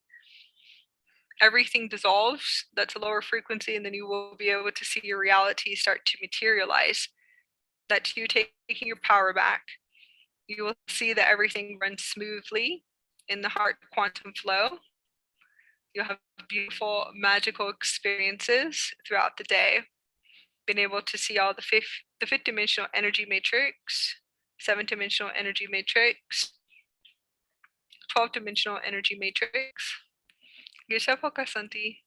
dissolves. That's a lower frequency, and then you will be able to see your reality start to materialize. That's you taking your power back. You will see that everything runs smoothly in the heart quantum flow. You'll have beautiful, magical experiences throughout the day. Being able to see all the fifth dimensional energy matrix, 7th dimensional energy matrix, 12th dimensional energy matrix.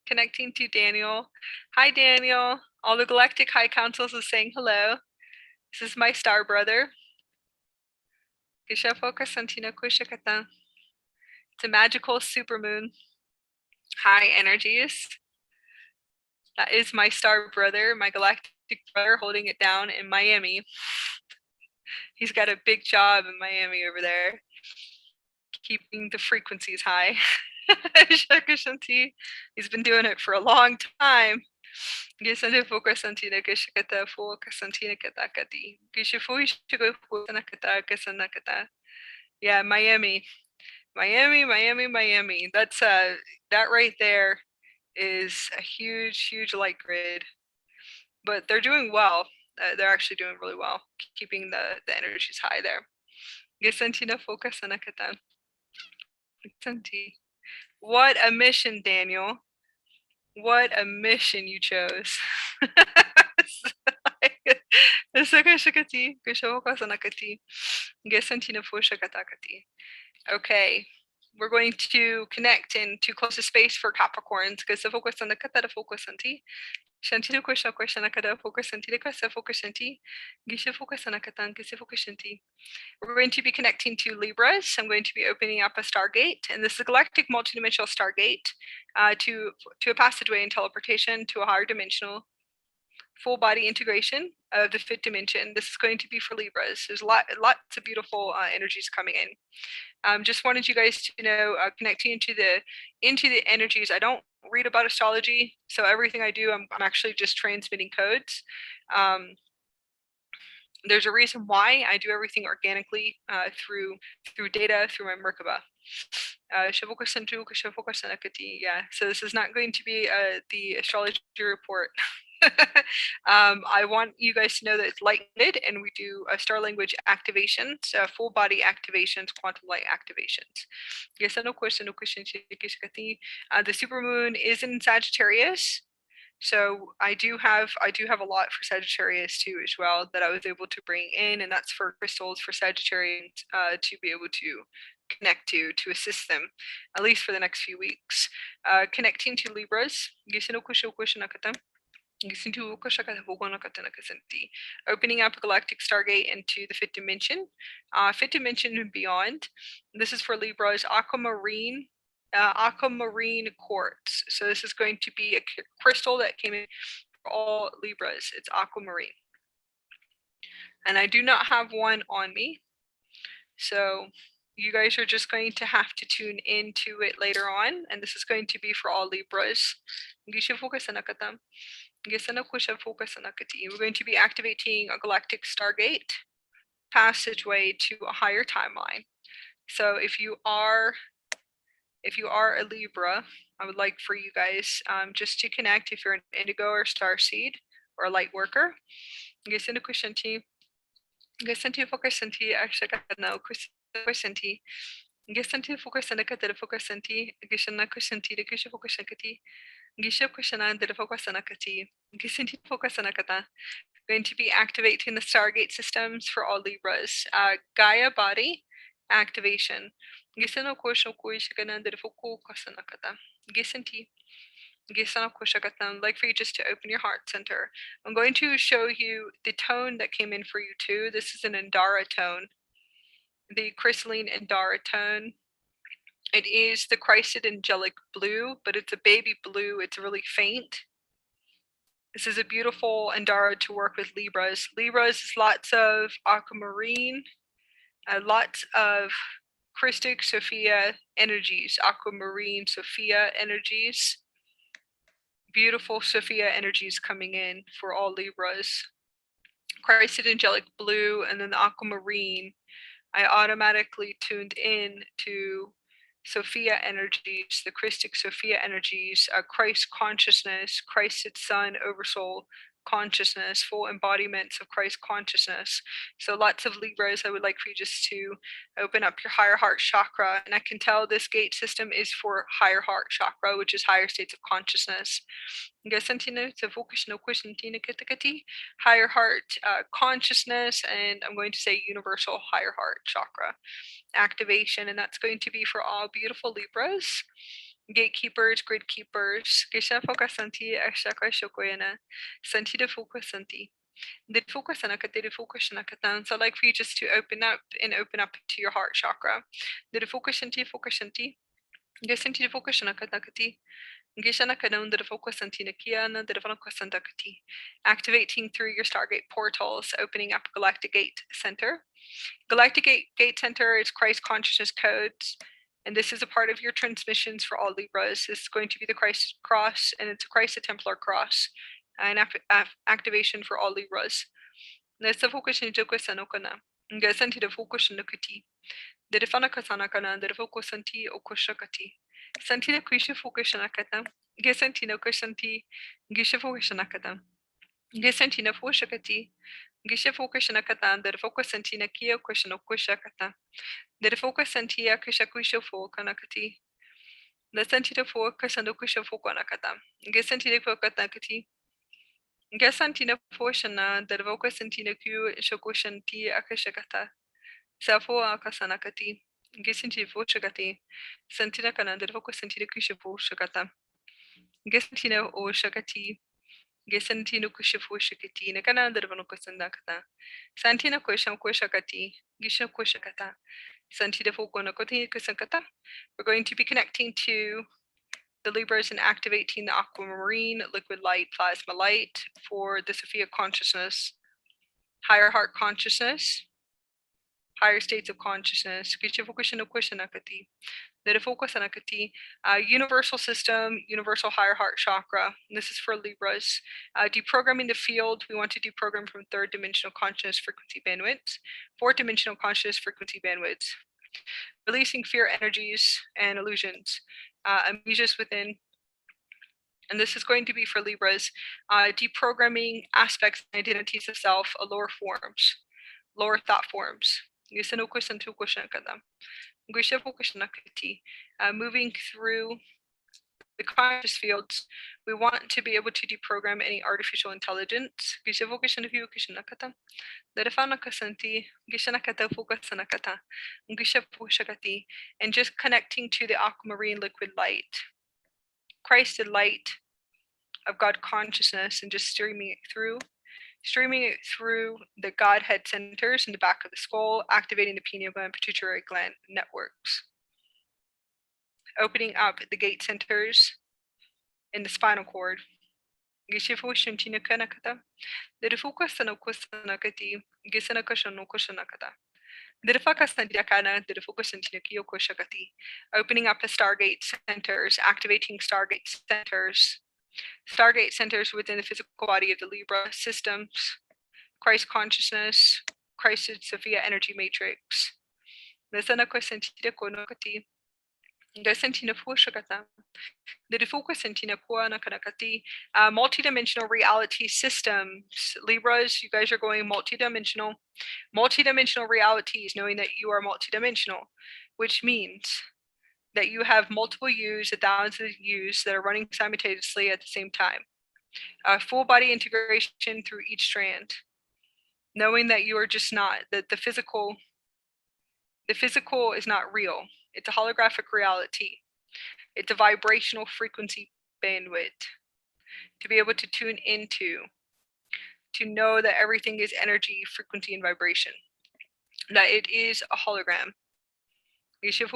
Connecting to Daniel. Hi, Daniel. All the Galactic High Councils is saying hello. This is my star brother. It's a magical supermoon. High energies. That is my star brother, my galactic brother, holding it down in Miami. He's got a big job in Miami over there, keeping the frequencies high. He's been doing it for a long time. Yeah, Miami. That's that right there is a huge light grid, but they're doing well. They're actually doing really well, keeping the energies high there. What a mission, Daniel. What a mission you chose. Okay, we're going to connect into closest space for Capricorns. We're going to be connecting to Libras. I'm going to be opening up a Stargate, and this is a galactic multidimensional Stargate to a passageway and teleportation to a higher dimensional full body integration of the fifth dimension. This is going to be for Libras. There's lots of beautiful energies coming in. Just wanted you guys to know, connecting into the energies. I don't read about astrology, so everything I do, I'm actually just transmitting codes. There's a reason why I do everything organically through data, through my Merkaba. Yeah, so this is not going to be the astrology report. I want you guys to know that it's light-knitted, and we do star language activations, full body activations, quantum light activations. Yes, no question. The supermoon is in Sagittarius. So I do have a lot for Sagittarius too as well that I was able to bring in, and that's for crystals for Sagittarians to be able to connect to assist them, at least for the next few weeks. Connecting to Libras, opening up a galactic stargate into the fifth dimension, and beyond. This is for Libras, aquamarine quartz. So this is going to be a crystal that came in for all Libras. It's aquamarine. And I do not have one on me. So you guys are just going to have to tune into it later on. And this is going to be for all Libras. We're going to be activating a galactic stargate passageway to a higher timeline. So if you are a Libra, I would like for you guys just to connect if you're an indigo or starseed or a light worker. Going to be activating the Stargate systems for all Libras. Gaia body activation. Like for you just to open your heart center. I'm going to show you the tone that came in for you too. This is an Andara tone, the crystalline Andara tone. It is the Christed angelic blue, but it's a baby blue. It's really faint. This is a beautiful Andara to work with Libras. Libras is lots of aquamarine, lots of Christic Sophia energies, aquamarine Sophia energies. Beautiful Sophia energies coming in for all Libras. Christed angelic blue, and then the aquamarine. I automatically tuned in to Sophia energies, the Christic Sophia energies, Christ consciousness, Christ its Son, OverSoul consciousness, full embodiments of Christ consciousness. So lots of Libras, I would like for you just to open up your higher heart chakra. And I can tell this gate system is for higher heart chakra, which is higher states of consciousness. Higher heart consciousness, and I'm going to say universal higher heart chakra activation, and that's going to be for all beautiful Libras, gatekeepers, grid keepers. So I'd like for you just to open up to your heart chakra. Activating through your Stargate portals, opening up Galactic Gate Center. Galactic Gate Center is Christ consciousness codes, and this is a part of your transmissions for all Libras. This is going to be the Christ cross, and it's a Christ the Templar cross, and activation for all Libras. Nesta focusing Jokosanokana, Gasanti the focus Nukuti, the Defanakasanakana, the Fokusanti Okoshakati, Santina Krisha Fokushanakata, Gasantina Kusanti, Gisha Fokushanakata, Gasantina Foshakati. Gisha Fokushanakata, the Fokusantina Kia Kushanokushakata, the Fokusantia Kishakusha Fokanakati, the Santita Fokusanokusha Fokanakata, Gasantina Fokatakati, Gasantina Foshana, the Vokusantina Q Shokushanti Akashakata, Safo Akasanakati, Gisanti Foshakati, Santina Kana, the Vokusantina Kisha Foshakata, Gasantina Oshakati. Gesantino kushifu shikiti nakana dervano kusandakata. Santina kusham kushakati, gisha kushakata. Santida fukona koti kusankata. We're going to be connecting to the Libras and activating the aquamarine, liquid light, plasma light for the Sophia consciousness, higher heart consciousness, higher states of consciousness. Gisha fukushino kushanakati. Universal system, universal higher heart chakra. And this is for Libras. Deprogramming the field. We want to deprogram from third dimensional consciousness frequency bandwidths, fourth dimensional consciousness frequency bandwidths. Releasing fear energies and illusions, amnesias within. And this is going to be for Libras, deprogramming aspects and identities of self, lower forms, lower thought forms. Moving through the conscious fields, we want to be able to deprogram any artificial intelligence. And just connecting to the aquamarine liquid light, Christed light of God consciousness, and just streaming it through the Godhead centers in the back of the skull, activating the pineal gland, pituitary gland networks, opening up the gate centers in the spinal cord. Opening up the Stargate centers, activating Stargate centers within the physical body of the Libra systems, Christ consciousness, Christed Sophia energy matrix. Multidimensional reality systems. Libras, you guys are going multidimensional. Multidimensional realities, knowing that you are multidimensional, which means that you have multiple yous, thousands of yous that are running simultaneously at the same time. Full body integration through each strand. Knowing that you are just not, that the physical is not real. It's a holographic reality. It's a vibrational frequency bandwidth to be able to tune into, to know that everything is energy, frequency, and vibration, that it is a hologram. That you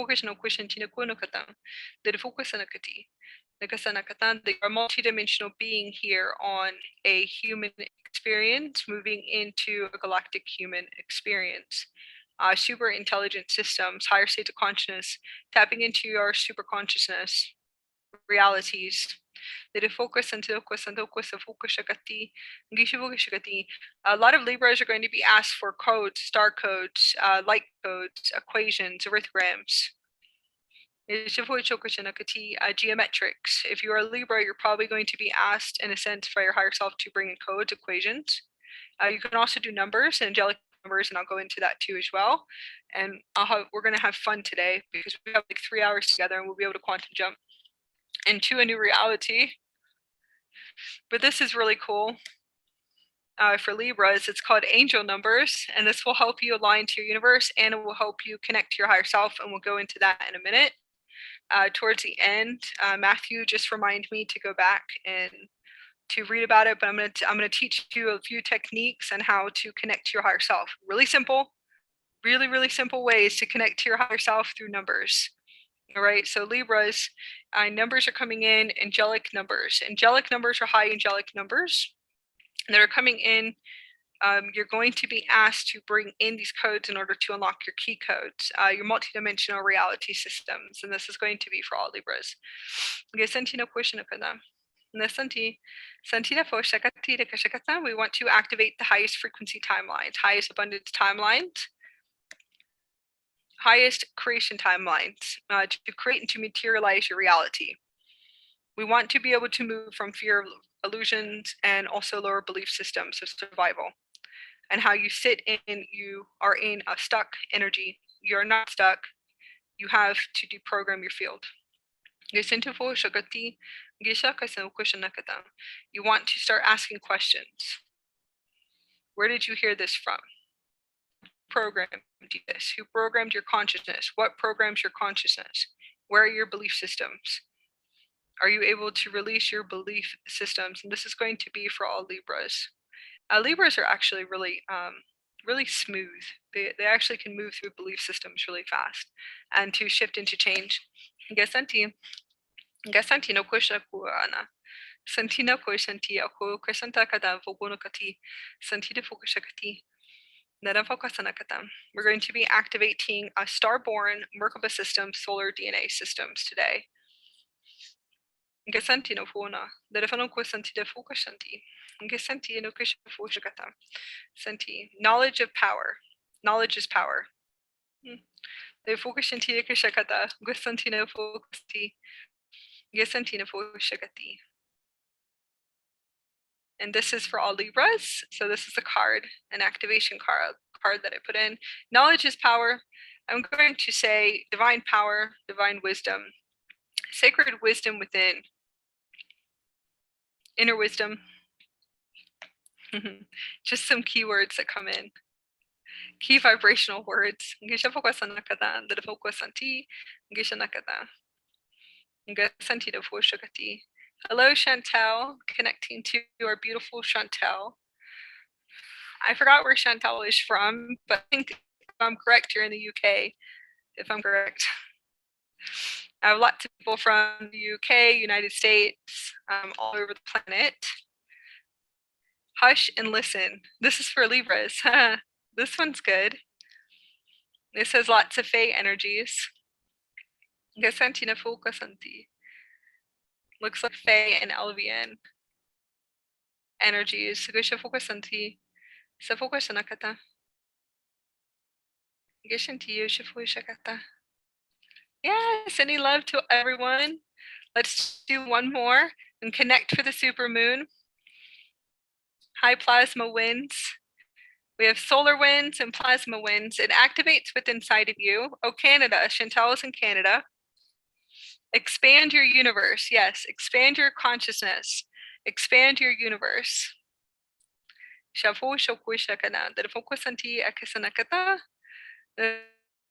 are a multidimensional being here on a human experience, moving into a galactic human experience. Super intelligent systems, higher states of consciousness, tapping into your super consciousness realities. A lot of Libras are going to be asked for codes, star codes, light codes, equations, arithgrams. Geometrics. If you are a Libra, you're probably going to be asked, in a sense, by your higher self to bring in codes, equations. You can also do numbers, angelic numbers, and I'll go into that too as well. And we're going to have fun today because we have like 3 hours together, and we'll be able to quantum jump into a new reality. But this is really cool. For Libras, it's called angel numbers, and this will help you align to your universe, and it will help you connect to your higher self, and we'll go into that in a minute. Towards the end, Matthew just reminded me to go back and to read about it, but I'm gonna teach you a few techniques on how to connect to your higher self. Really simple, really simple ways to connect to your higher self through numbers. All right, so Libras, numbers are coming in, angelic numbers. Angelic numbers are high angelic numbers that are coming in. You're going to be asked to bring in these codes in order to unlock your key codes, your multidimensional reality systems, and this is going to be for all Libras. We want to activate the highest frequency timelines, highest abundance timelines, highest creation timelines, to create and to materialize your reality. We want to be able to move from fear of illusions and also lower belief systems of survival, and how you sit in, you are in a stuck energy. You're not stuck. You have to deprogram your field. You want to start asking questions. Where did you hear this from? Programmed you this? Who programmed your consciousness? What programs your consciousness? Where are your belief systems? Are you able to release your belief systems? And this is going to be for all Libras. Libras are actually really smooth. They actually can move through belief systems really fast and to shift into change. No kusha kuana. Santina ko santi ako kusanta kada vogono kati. Santida fokushakati. We're going to be activating a star-born Merkaba system solar DNA systems today. Knowledge of power. Knowledge is power. And this is for all Libras. So this is a card, an activation card that I put in. Knowledge is power. I'm going to say divine power, divine wisdom, sacred wisdom within, inner wisdom. Just some keywords that come in. Key vibrational words. Hello, Chantel, connecting to our beautiful Chantel. I forgot where Chantel is from, but I think if I'm correct, you're in the UK, if I'm correct. I have lots of people from the UK, United States, all over the planet. Hush and listen. This is for Libras. This one's good. This has lots of Fae energies. Looks like Fae and Elvian energies. Yeah, sending love to everyone. Let's do one more and connect for the supermoon. High plasma winds. We have solar winds and plasma winds. It activates within inside of you. Oh, Canada. Chantal is in Canada. Expand your universe. Yes, expand your consciousness. Expand your universe.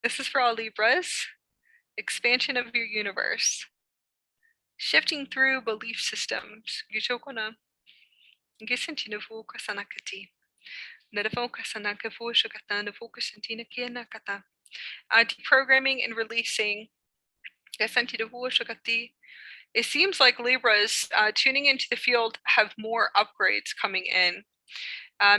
This is for all Libras. Expansion of your universe. Shifting through belief systems. Deprogramming and releasing. It seems like Libras tuning into the field have more upgrades coming in.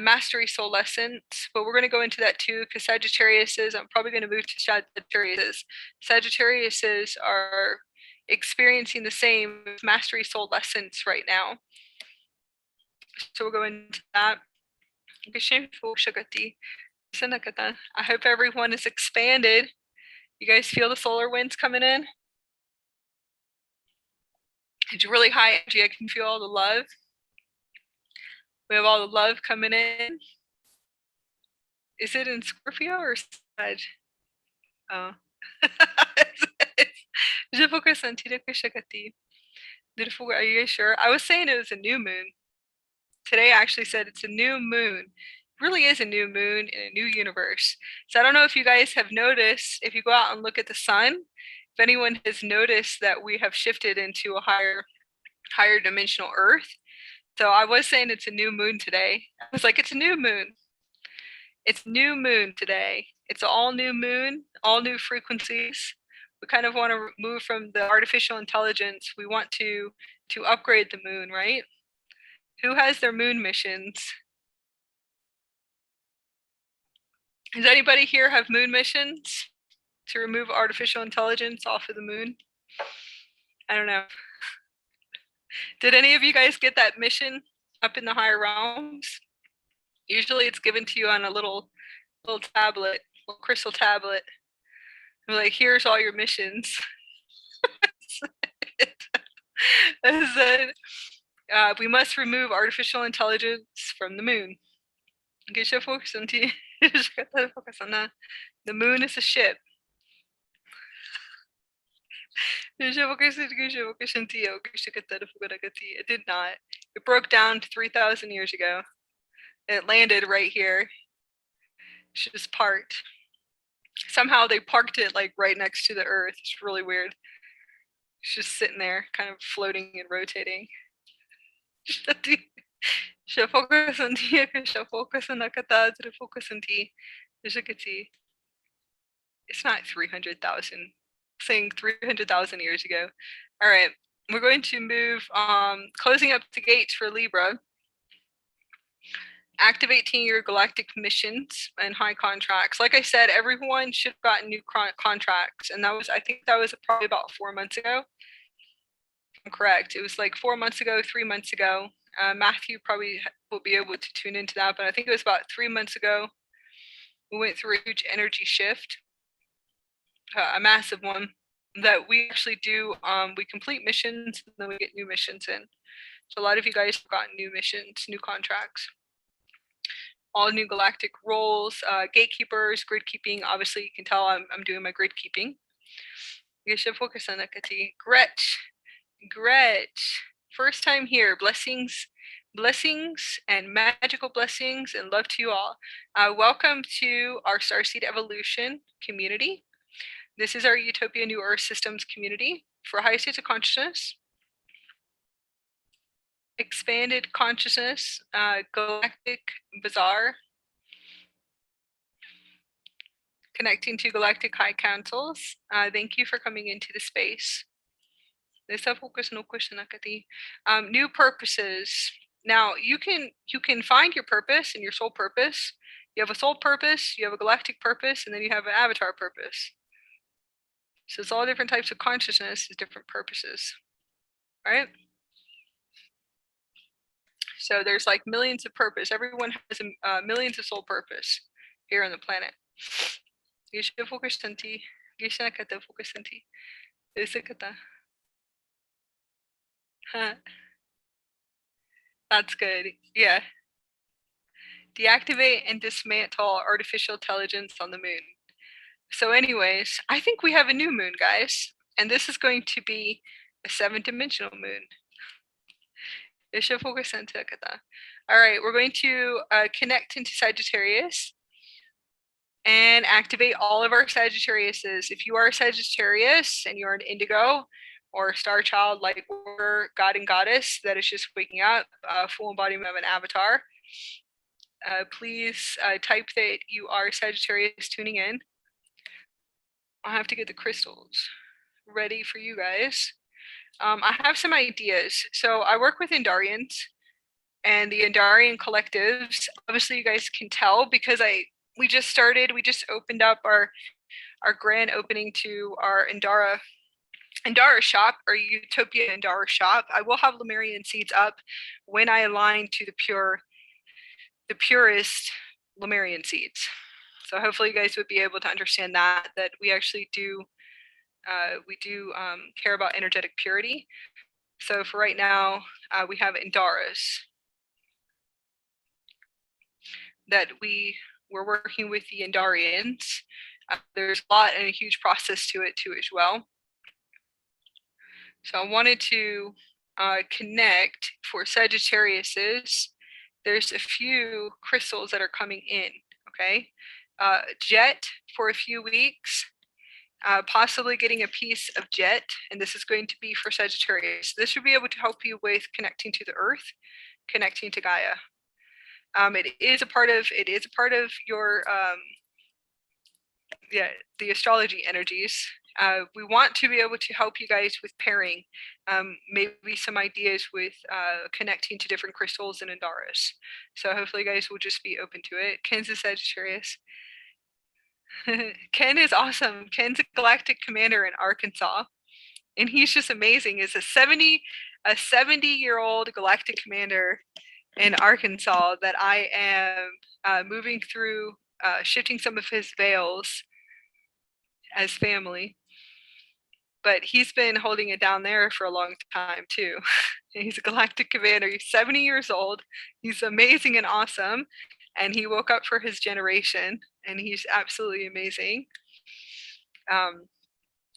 Mastery soul lessons, but we're going to go into that too because Sagittariuses, I'm probably going to move to Sagittariuses. Sagittariuses are experiencing the same mastery soul lessons right now. So we'll go into that. I hope everyone is expanded. You guys feel the solar winds coming in? It's really high energy. I can feel all the love. We have all the love coming in. Is it in Scorpio or Sag? Oh. Are you guys sure? I was saying it was a new moon. Today I actually said it's a new moon. It really is a new moon in a new universe. So I don't know if you guys have noticed, if you go out and look at the sun, if anyone has noticed that we have shifted into a higher dimensional Earth. So I was saying it's a new moon today. I was like, it's a new moon. It's new moon today. It's all new moon, all new frequencies. We kind of want to move from the artificial intelligence. We want to upgrade the moon, right? Who has their moon missions? Does anybody here have moon missions to remove artificial intelligence off of the moon? I don't know. Did any of you guys get that mission up in the higher realms? Usually it's given to you on a little tablet, little crystal tablet. I'm like, here's all your missions. We must remove artificial intelligence from the moon. The moon is a ship. It did not. It broke down 3,000 years ago. It landed right here. It's just parked. Somehow they parked it like right next to the Earth. It's really weird. It's just sitting there, kind of floating and rotating. It's not 300,000. Saying 300,000 years ago. All right, we're going to move, closing up the gates for Libra. activating your galactic missions and high contracts. Like I said, everyone should have gotten new contracts, and I think that was probably about 4 months ago. I'm correct. It was like 4 months ago, 3 months ago. Matthew probably will be able to tune into that, but I think it was about 3 months ago. We went through a huge energy shift, a massive one, that we actually do. We complete missions, and then we get new missions in. So a lot of you guys have gotten new missions, new contracts, all new galactic roles, gatekeepers, grid keeping. Obviously, you can tell I'm doing my grid keeping. You should focus on that, Gretch, first time here. Blessings and magical blessings and love to you all. Welcome to our Starseed Evolution community. This is our Utopia New Earth Systems community for high states of consciousness, expanded consciousness, galactic bazaar, connecting to galactic high councils. Thank you for coming into the space. New purposes. Now you can find your purpose and your soul purpose. You have a soul purpose, you have a galactic purpose, and then you have an avatar purpose. So it's all different types of consciousness, different purposes, right? So there's like millions of purpose. Everyone has millions of soul purpose here on the planet. That's good. Yeah. Deactivate and dismantle artificial intelligence on the moon. So anyways, I think we have a new moon, guys. And this is going to be a 7-dimensional moon. All right, we're going to connect into Sagittarius and activate all of our Sagittariuses. If you are a Sagittarius and you're an indigo or a star child, like we're god and goddess that is just waking up, full embodiment of an avatar, please type that you are Sagittarius tuning in. I'll have to get the crystals ready for you guys. I have some ideas. So I work with Indarians and the Indarian collectives. Obviously, you guys can tell because we just opened up our grand opening to our Indara shop, our Utopia Indara shop. I will have Lemurian seeds up when I align to the purest Lemurian seeds. So hopefully you guys would be able to understand that we actually do care about energetic purity. So for right now, we have Indaras that we're working with the Indarians. There's a lot and a huge process to it too as well. So I wanted to connect for Sagittariuses. There's a few crystals that are coming in, okay? Jet for a few weeks, possibly getting a piece of jet, and this is going to be for Sagittarius. This should be able to help you with connecting to the earth, connecting to Gaia. It is a part of your the astrology energies. We want to be able to help you guys with pairing, maybe some ideas with connecting to different crystals and Indaras. So hopefully you guys will just be open to it. Ken's a Sagittarius. Ken is awesome. Ken's a galactic commander in Arkansas, and he's just amazing. Is a 70-year-old galactic commander in Arkansas that I am moving through, shifting some of his veils as family. But he's been holding it down there for a long time too. He's a galactic commander. He's 70 years old. He's amazing and awesome. And he woke up for his generation, and he's absolutely amazing.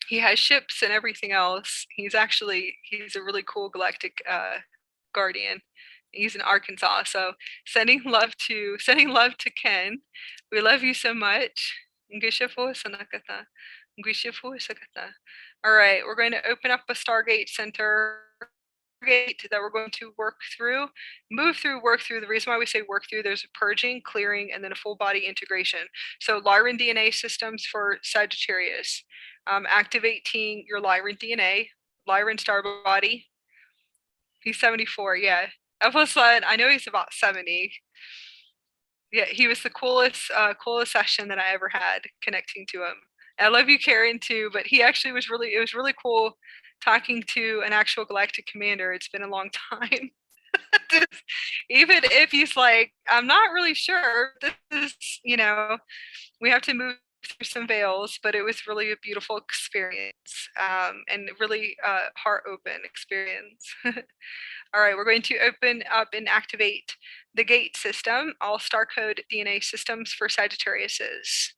He has ships and everything else. He's a really cool galactic guardian. He's in Arkansas. So sending love to Ken. We love you so much. All right, we're going to open up a Stargate Center that we're going to work through. The reason why we say work through, there's a purging, clearing, and then a full body integration. So Lyran DNA systems for Sagittarius. Activating your Lyran DNA, Lyran StarBODY. He's 74, yeah. Evelyn, I know he's about 70. Yeah, he was the coolest session that I ever had connecting to him. I love you, Karen, too, but he actually was it was really cool talking to an actual galactic commander. It's been a long time. Even if he's like, I'm not really sure. This is, we have to move through some veils, but it was really a beautiful experience, and really heart open experience. All right, we're going to open up and activate the gate system, all star code DNA systems for Sagittariuses.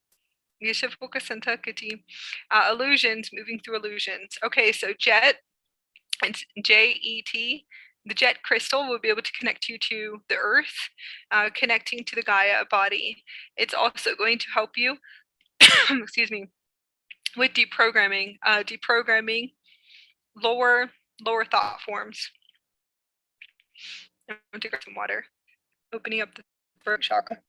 Illusions, moving through illusions. Okay, so Jet, it's Jet. The Jet crystal will be able to connect you to the earth, connecting to the Gaia body. It's also going to help you, excuse me, with deprogramming, lower thought forms. I'm going to grab some water, opening up the throat chakra.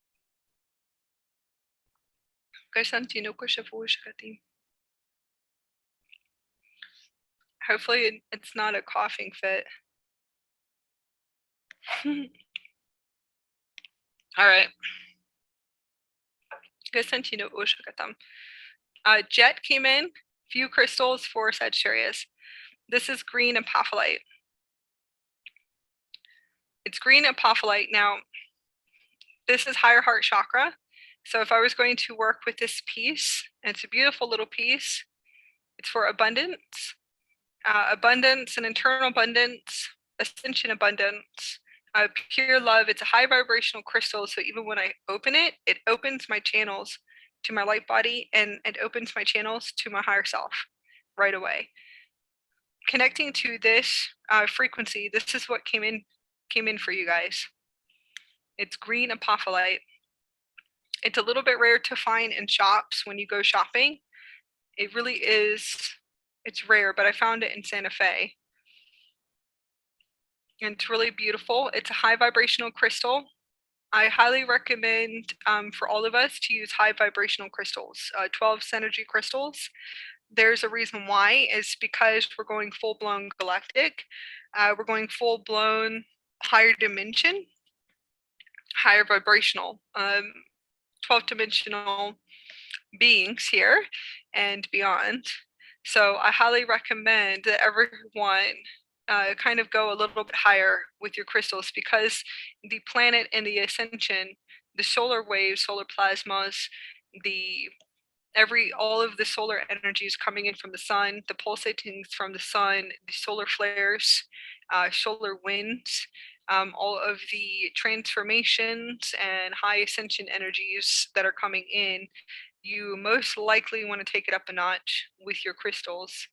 Hopefully it's not a coughing fit. All right. Jet came in, few crystals for Sagittarius. This is green apophyllite. It's green apophyllite. Now, this is higher heart chakra. So if I was going to work with this piece, and it's a beautiful little piece, it's for abundance, abundance and internal abundance, ascension abundance, pure love. It's a high vibrational crystal, so even when I open it, it opens my channels to my light body, and it opens my channels to my higher self right away. Connecting to this frequency, this is what came in for you guys. It's green apophyllite. It's a little bit rare to find in shops when you go shopping. It really is, it's rare, but I found it in Santa Fe. And it's really beautiful. It's a high vibrational crystal. I highly recommend for all of us to use high vibrational crystals, 12 synergy crystals. There's a reason why, is because we're going full-blown galactic. We're going full-blown higher dimension, higher vibrational, 12th dimensional beings here and beyond. So I highly recommend that everyone kind of go a little bit higher with your crystals, because the planet and the ascension, the solar waves, solar plasmas, all of the solar energies coming in from the sun, the pulsatings from the sun, the solar flares, solar winds, all of the transformations and high ascension energies that are coming in, you most likely want to take it up a notch with your crystals.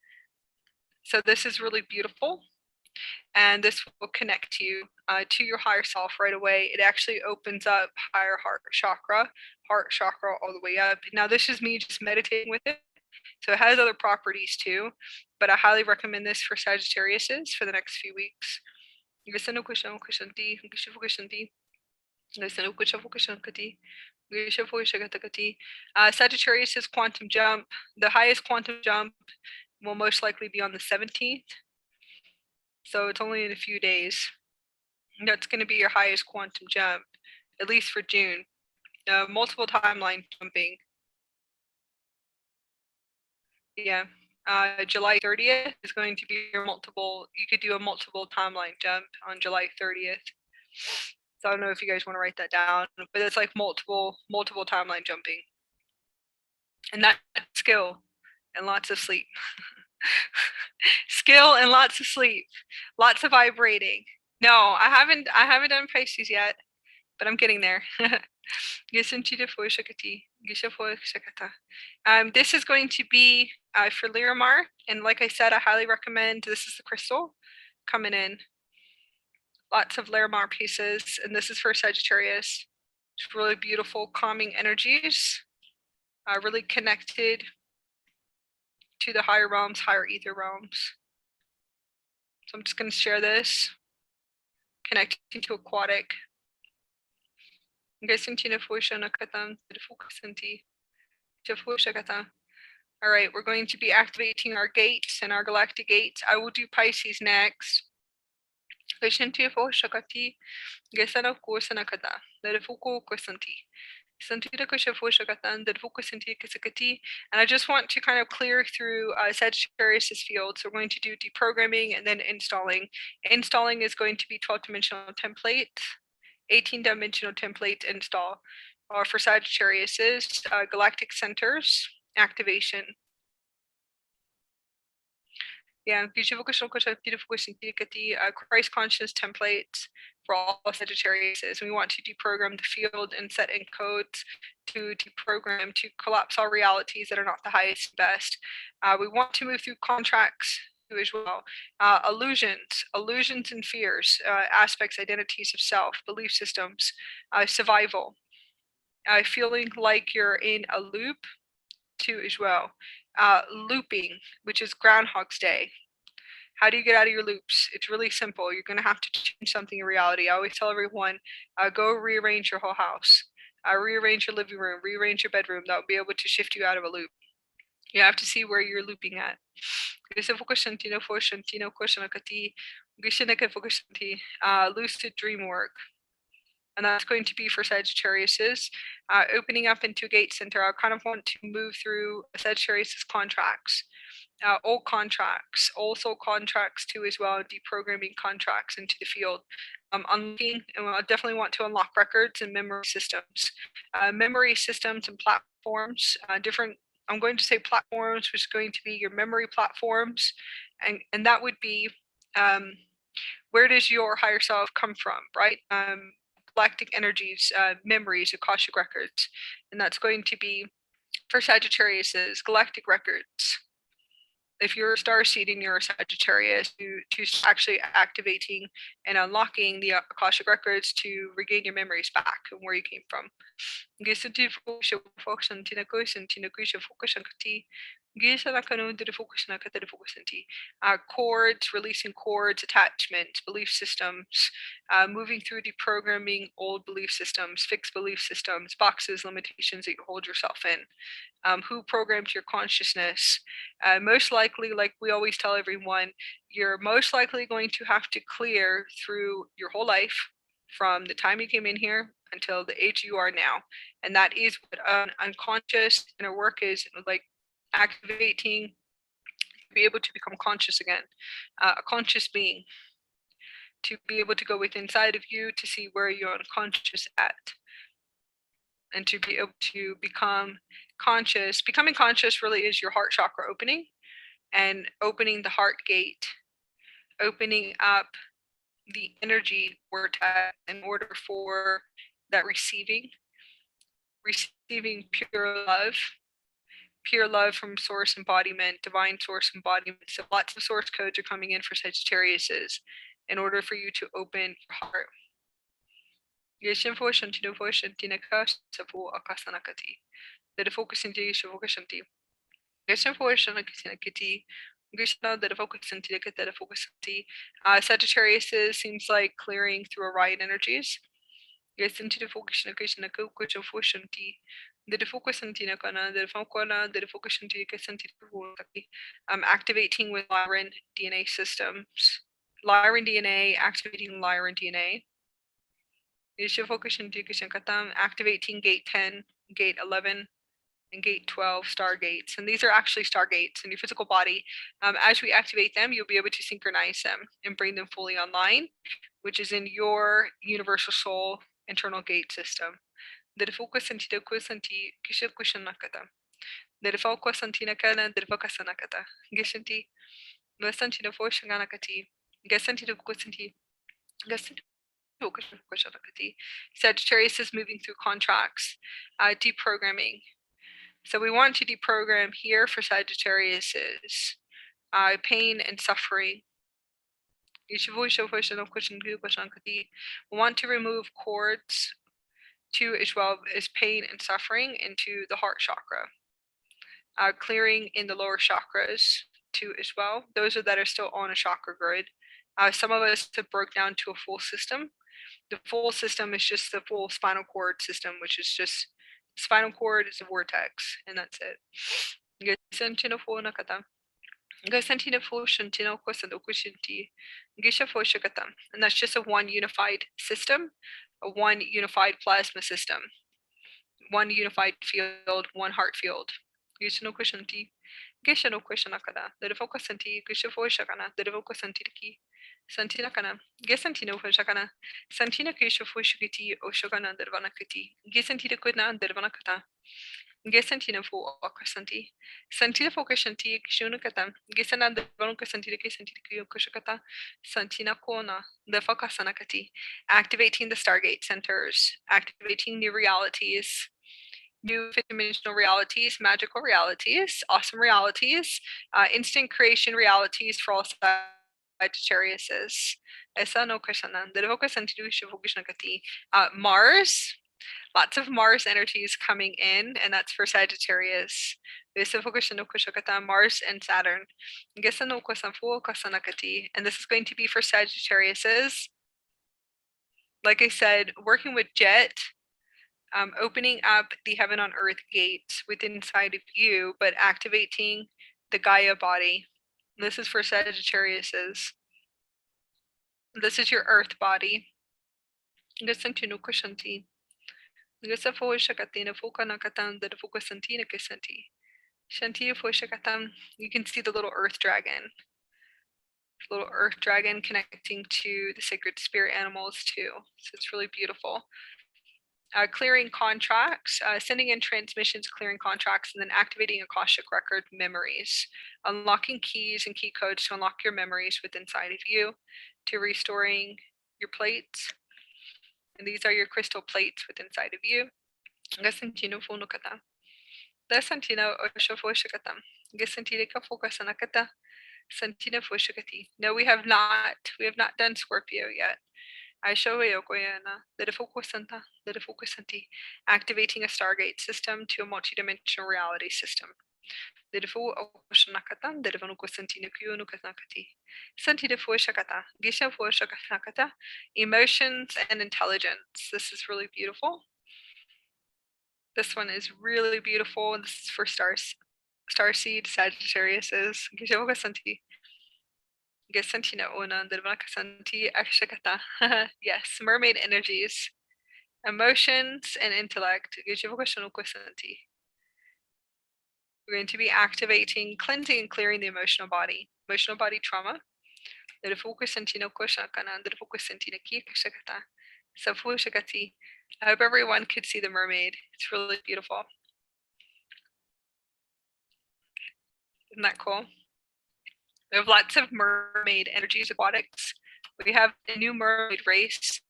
So this is really beautiful, and this will connect you to your higher self right away. It actually opens up higher heart chakra all the way up. Now this is me just meditating with it, so it has other properties too, but I highly recommend this for Sagittariuses for the next few weeks. Sagittarius' quantum jump, the highest quantum jump will most likely be on the 17th. So it's only in a few days. That's going to be your highest quantum jump, at least for June. Multiple timeline jumping. Yeah. July 30th is going to be your multiple. You could do a multiple timeline jump on July 30th. So I don't know if you guys want to write that down, but it's like multiple timeline jumping. And that skill and lots of sleep. Skill and lots of sleep, lots of vibrating. No, I haven't done Pisces yet, but I'm getting there. This is going to be for Liramar, and like I said, I highly recommend. This is the crystal coming in. Lots of Liramar pieces, and this is for Sagittarius. It's really beautiful, calming energies. Really connected to the higher realms, higher ether realms. So I'm just going to share this, connecting to aquatic. All right, we're going to be activating our gates and our galactic gates. I will do Pisces next. Geshinti fo shakati, gesana kusanakata, Lefuku kusanti. Santita kushafu shakatan, Lefuku santi kisakati. And I just want to kind of clear through Sagittarius's field. So we're going to do deprogramming and then installing. Installing is going to be 12-dimensional template, 18-dimensional template install. For Sagittarius's galactic centers activation. Yeah, Christ conscious templates for all Sagittariuses. We want to deprogram the field and set encodes to deprogram, to collapse all realities that are not the highest and best. We want to move through contracts as well. Illusions and fears, aspects, identities of self, belief systems, survival. Feeling like you're in a loop too as well. Looping, which is Groundhog's Day. How do you get out of your loops? It's really simple. You're going to have to change something in reality. I always tell everyone, go rearrange your whole house. Rearrange your living room, rearrange your bedroom. That will be able to shift you out of a loop. You have to see where you're looping at. Lucid dream work. And that's going to be for Sagittarius's. Opening up into Gate Center, I kind of want to move through Sagittarius's contracts. Old contracts, also contracts too as well, deprogramming contracts into the field. Unlocking, and I definitely want to unlock records and memory systems. Memory systems and platforms, different, I'm going to say platforms, which is going to be your memory platforms. And that would be, where does your higher self come from, right? Galactic energies, memories, Akashic records. And that's going to be, for Sagittarius's, galactic records. If you're a starseed and you're a Sagittarius, to actually activating and unlocking the Akashic records to regain your memories back and where you came from. Cords, releasing cords, attachments, belief systems, moving through deprogramming old belief systems, fixed belief systems, boxes, limitations that you hold yourself in. Who programmed your consciousness? Most likely, like we always tell everyone, you're most likely going to have to clear through your whole life from the time you came in here until the age you are now. And that is what unconscious inner work is, like activating to be able to become conscious again, a conscious being, to be able to go within inside of you to see where you're unconscious at, and to be able to become conscious. Becoming conscious really is your heart chakra opening, and opening the heart gate, opening up the energy vortex in order for that receiving pure love from source embodiment, divine source embodiment. So lots of source codes are coming in for Sagittarius's in order for you to open your heart. Sagittarius seems like clearing through Orion energies. Activating with Lyran DNA systems. Lyran DNA, activating Lyran DNA. Activating gate 10, gate 11, and gate 12 stargates. And these are actually stargates in your physical body. As we activate them, you'll be able to synchronize them and bring them fully online, which is in your universal soul internal gate system. Sagittarius is moving through contracts, deprogramming. So we want to deprogram here for Sagittarius is pain and suffering. We want to remove cords to as well as pain and suffering into the heart chakra. Clearing in the lower chakras too as well. Those that are still on a chakra grid. Some of us have broke down to a full system. The full system is just the full spinal cord system, which is just spinal cord is a vortex, and that's it. Gasantina Foshantina Kosandokushinti, Gisha Foshakatam. And that's just a one unified system, a one unified plasma system, one unified field, one heart field. Gishano Kushanti, Gishano Kushanakada, the Devokasanti, Gisha Foshakana, the Devokasanti, Santina Kana, Gesantino Foshakana, Santina Kisha Foshakiti, Oshogana, the Vanakati, Gisantita Kudna, the Vanakata. Gesantina fu okasanti. Santina fokashanti kishunukata. Gesana the vanukasantira kisanti kushakata. Santina kona. The fokasanakati. Activating the Stargate centers. Activating new realities. New fifth dimensional realities, magical realities, awesome realities, instant creation realities for all Sagittariuses. Esa no kashanan. The fokasantiru shivokishnakati. Mars. Lots of Mars energies coming in, and that's for Sagittarius. Mars and Saturn. And this is going to be for Sagittariuses. Like I said, working with Jet, opening up the heaven on earth gate within inside of you, but activating the Gaia body. This is for Sagittariuses. This is your earth body. Gasa fo shakatina fokana katan the fokasantina kisanti. Shanti fo shakatam. You can see the little earth dragon. Little earth dragon connecting to the sacred spirit animals too. So it's really beautiful. Clearing contracts, sending in transmissions, clearing contracts, and then activating Akashic record memories. Unlocking keys and key codes to unlock your memories within inside of you, to restoring your plates. And these are your crystal plates within inside of you. Gasantino funukata. Dasantino oshofoshakatam. Gasantine kafokasanakata. Santina foshakati. No, we have not done Scorpio yet. I show Yokoyana, the Defocusanta, the Defocusanti, activating a Stargate system to a multidimensional reality system. The Defo Oshanakata, the Devanukusanti Nukunukasakati. Santi Defo Shakata, Gisha for Shakasakata, emotions and intelligence. This is really beautiful. This one is really beautiful. This is for Starseed, Sagittariuses, Gisha Vokasanti. Gesantina Ona, the Devakasanti Akshakata. Yes, mermaid energies, emotions, and intellect. We're going to be activating, cleansing, and clearing the emotional body trauma. I hope everyone could see the mermaid. It's really beautiful. Isn't that cool? We have lots of mermaid energies, aquatics. We have a new mermaid race,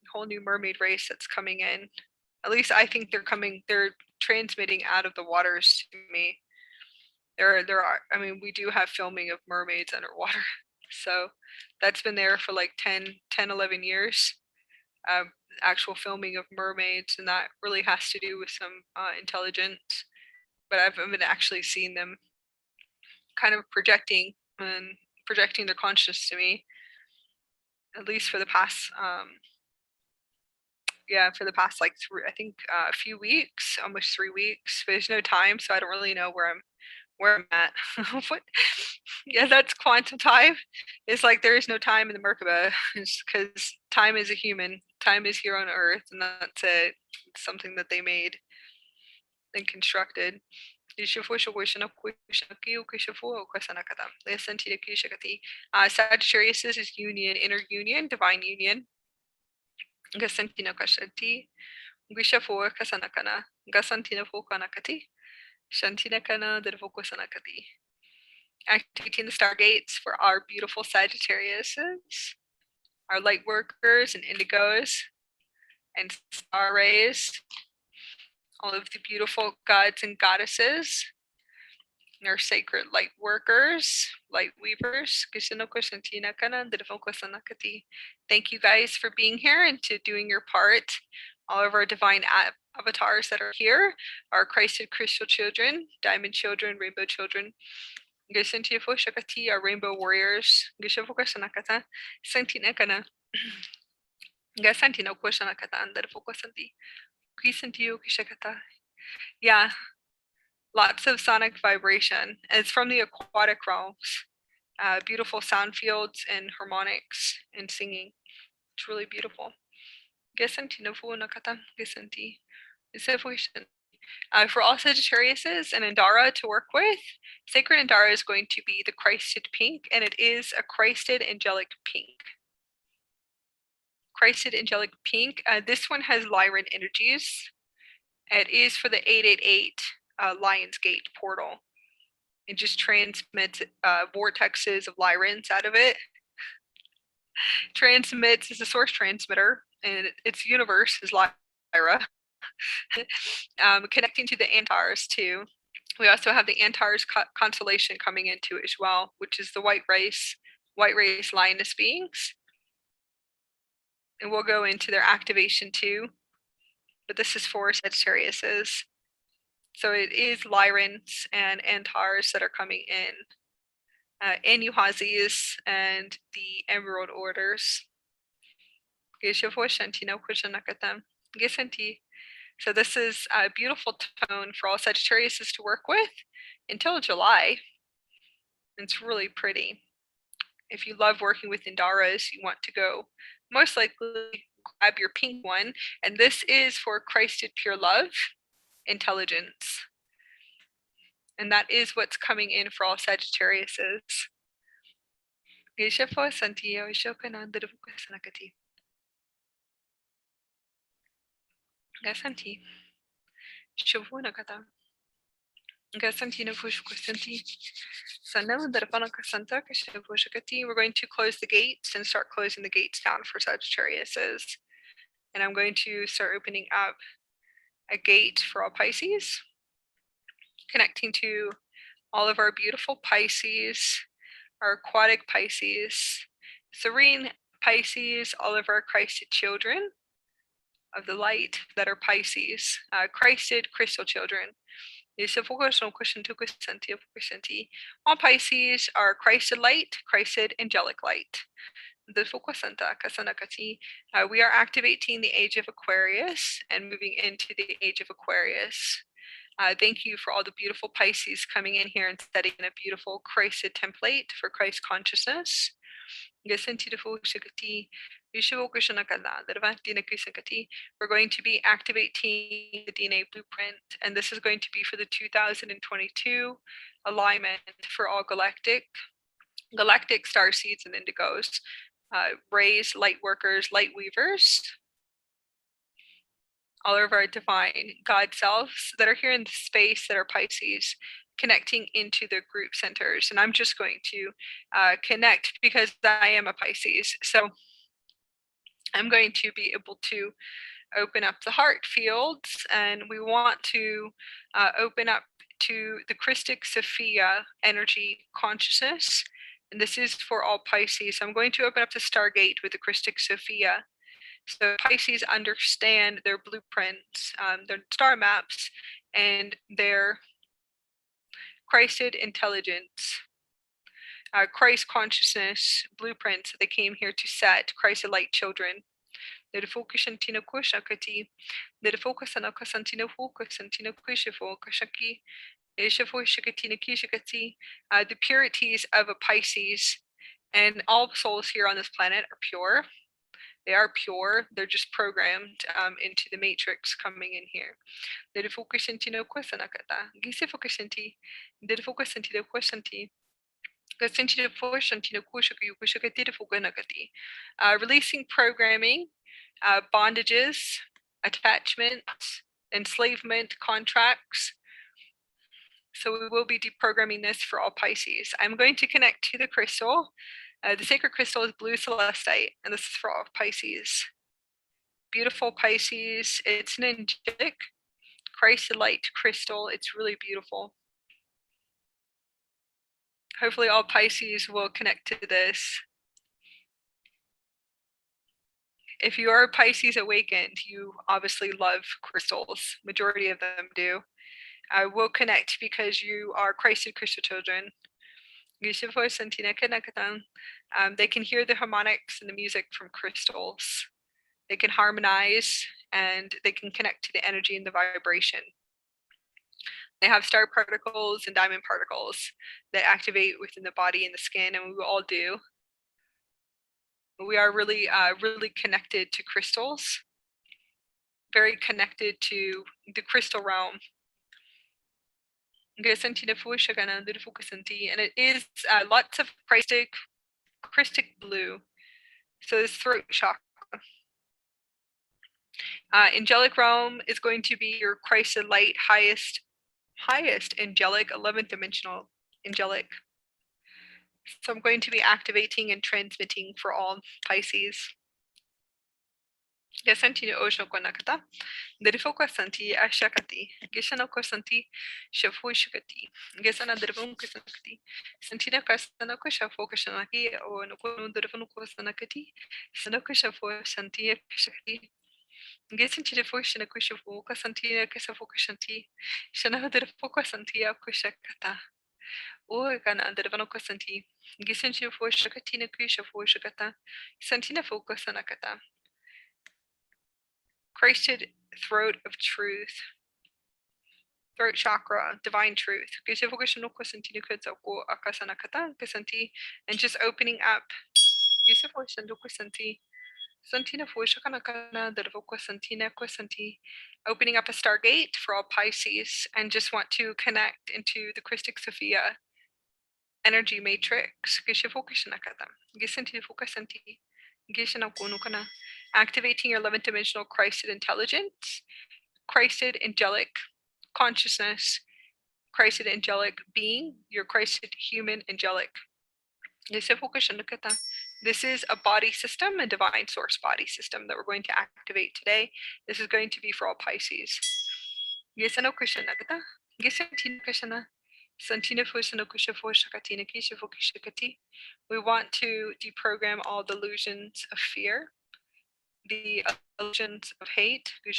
a whole new mermaid race that's coming in. At least I think they're transmitting out of the waters to me. There are, I mean, we do have filming of mermaids underwater. So that's been there for like 10, 11 years. Actual filming of mermaids, and that really has to do with some intelligence. But I've been actually seeing them kind of projecting their consciousness to me, at least for the past like I think a few weeks, almost 3 weeks. But there's no time, so I don't really know where I'm at. What? Yeah, that's quantum time. It's like there is no time in the Merkaba, because time is a human. Time is here on Earth, and that's it. It's something that they made and constructed. Sagittarius is union, inner union, divine union. Gasantino Kashati, Gishafor Kasanakana, Gasantino Fokanakati, Shantinakana, the Vokosanakati. Activating the stargates for our beautiful Sagittariuses, our light workers and indigos and star rays, all of the beautiful gods and goddesses, our sacred light workers, light weavers. Thank you guys for being here and to doing your part. All of our divine avatars that are here, our Christed Krystal children, diamond children, rainbow children. Our rainbow warriors. Yeah, Lots of sonic vibration. It's from the aquatic realms. Beautiful sound fields and harmonics and singing. It's really beautiful. For all Sagittariuses and Indara to work with, Sacred Indara is going to be the Christed pink, and it is a Christed angelic pink. Christed angelic pink. This one has Lyran energies. It is for the 888 Lionsgate portal. It just transmits vortexes of Lyrans out of it. Transmits is a source transmitter, and its universe is Lyra. Connecting to the Antars too. We also have the Antars constellation coming into it as well, which is the white race lioness beings. And we'll go into their activation too. But this is for Sagittariuses. So it is Lyrans and Antars that are coming in. Anuhazis and the Emerald Orders. So this is a beautiful tone for all Sagittariuses to work with until July. It's really pretty. If you love working with Indaras, you want to go most likely grab your pink one. And this is for Christed Pure Love, Intelligence. And that is what's coming in for all Sagittariuses. Gasanti. Shavuna kata. Gasanti no Fushkusanti. We're going to close the gates and start closing the gates down for Sagittariuses. And I'm going to start opening up a gate for all Pisces, connecting to all of our beautiful Pisces, our aquatic Pisces, serene Pisces, all of our Christed children of the light that are Pisces, Christed crystal children. All Pisces are Christed light, Christed angelic light. We are activating the age of Aquarius and moving into the age of Aquarius. Thank you for all the beautiful Pisces coming in here and setting a beautiful Christed template for Christ consciousness. We're going to be activating the DNA blueprint, and this is going to be for the 2022 alignment for all galactic star seeds and indigos, rays, light workers, light weavers, all of our divine God selves that are here in the space that are Pisces, connecting into the group centers. And I'm just going to connect because I am a Pisces. So I'm going to be able to open up the heart fields, and we want to open up to the Christic Sophia energy consciousness. And this is for all Pisces. So I'm going to open up the Stargate with the Christic Sophia. So Pisces understand their blueprints, their star maps, and their Christed intelligence, Christ consciousness blueprints that they came here to set, Christed light children. The purities of a Pisces, and all souls here on this planet are pure. They are pure. They're just programmed into the matrix coming in here. Releasing programming, bondages, attachments, enslavement, contracts. So we will be deprogramming this for all Pisces. I'm going to connect to the crystal. The sacred crystal is blue celestite, and this is for all Pisces. Beautiful Pisces. It's an angelic chrysolite crystal. It's really beautiful. Hopefully all Pisces will connect to this. If you are Pisces awakened, you obviously love crystals. Majority of them do. Will connect because you are Christed crystal children. They can hear the harmonics and the music from crystals. They can harmonize and they can connect to the energy and the vibration. They have star particles and diamond particles that activate within the body and the skin, and we all do. We are really, really connected to crystals, very connected to the crystal realm. And it is lots of crystal blue. So this throat chakra. Angelic realm is going to be your Christ light, highest angelic, 11th dimensional angelic. So I'm going to be activating and transmitting for all Pisces. Yasanti Osho Konakata, Derifoko Santi Ashakati, Gishanoko Santi, Shafu Shakati, Gesana Derivum Kasanakati, Santina Kasanoko Shafo Kashanaki, or Nokunu Derivanuko Sanakati, Sanoko Shafo Santi Kashakati. Gesanti the Fushina Kushafu, Kasantina Kasafo Kashanti, Shana Derifoko Santia Kushakata. O Gana Derivanoka Santi, Gisanti for Shakatina Kusha for Shakata, Santina Focus Sanakata. Christed throat of truth, throat chakra, divine truth. And just opening up. Opening up a stargate for all Pisces and just want to connect into the Christic Sophia energy matrix. Activating your 11th dimensional Christed intelligence, Christed angelic consciousness, Christed angelic being, your Christed human angelic. This is a body system, a divine source body system that we're going to activate today. This is going to be for all Pisces. We want to deprogram all delusions of fear, the illusions of hate, the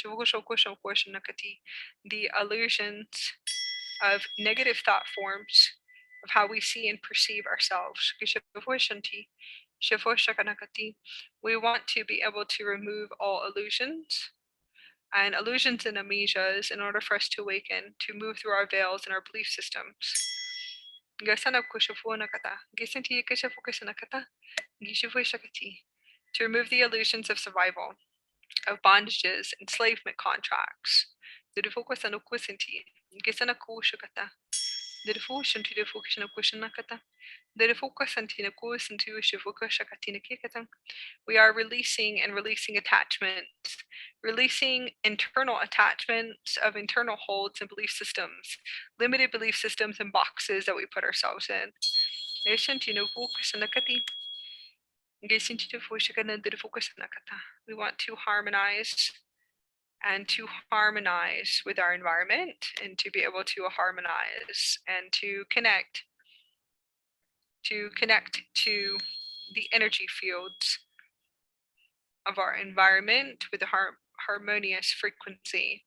illusions of negative thought forms of how we see and perceive ourselves. We want to be able to remove all illusions and amnesias in order for us to awaken, to move through our veils and our belief systems. To remove the illusions of survival, of bondages, enslavement contracts. We are releasing attachments, releasing internal attachments of internal holds and belief systems, limited belief systems and boxes that we put ourselves in. We want to harmonize with our environment and to be able to harmonize and to connect to the energy fields of our environment with a harmonious frequency,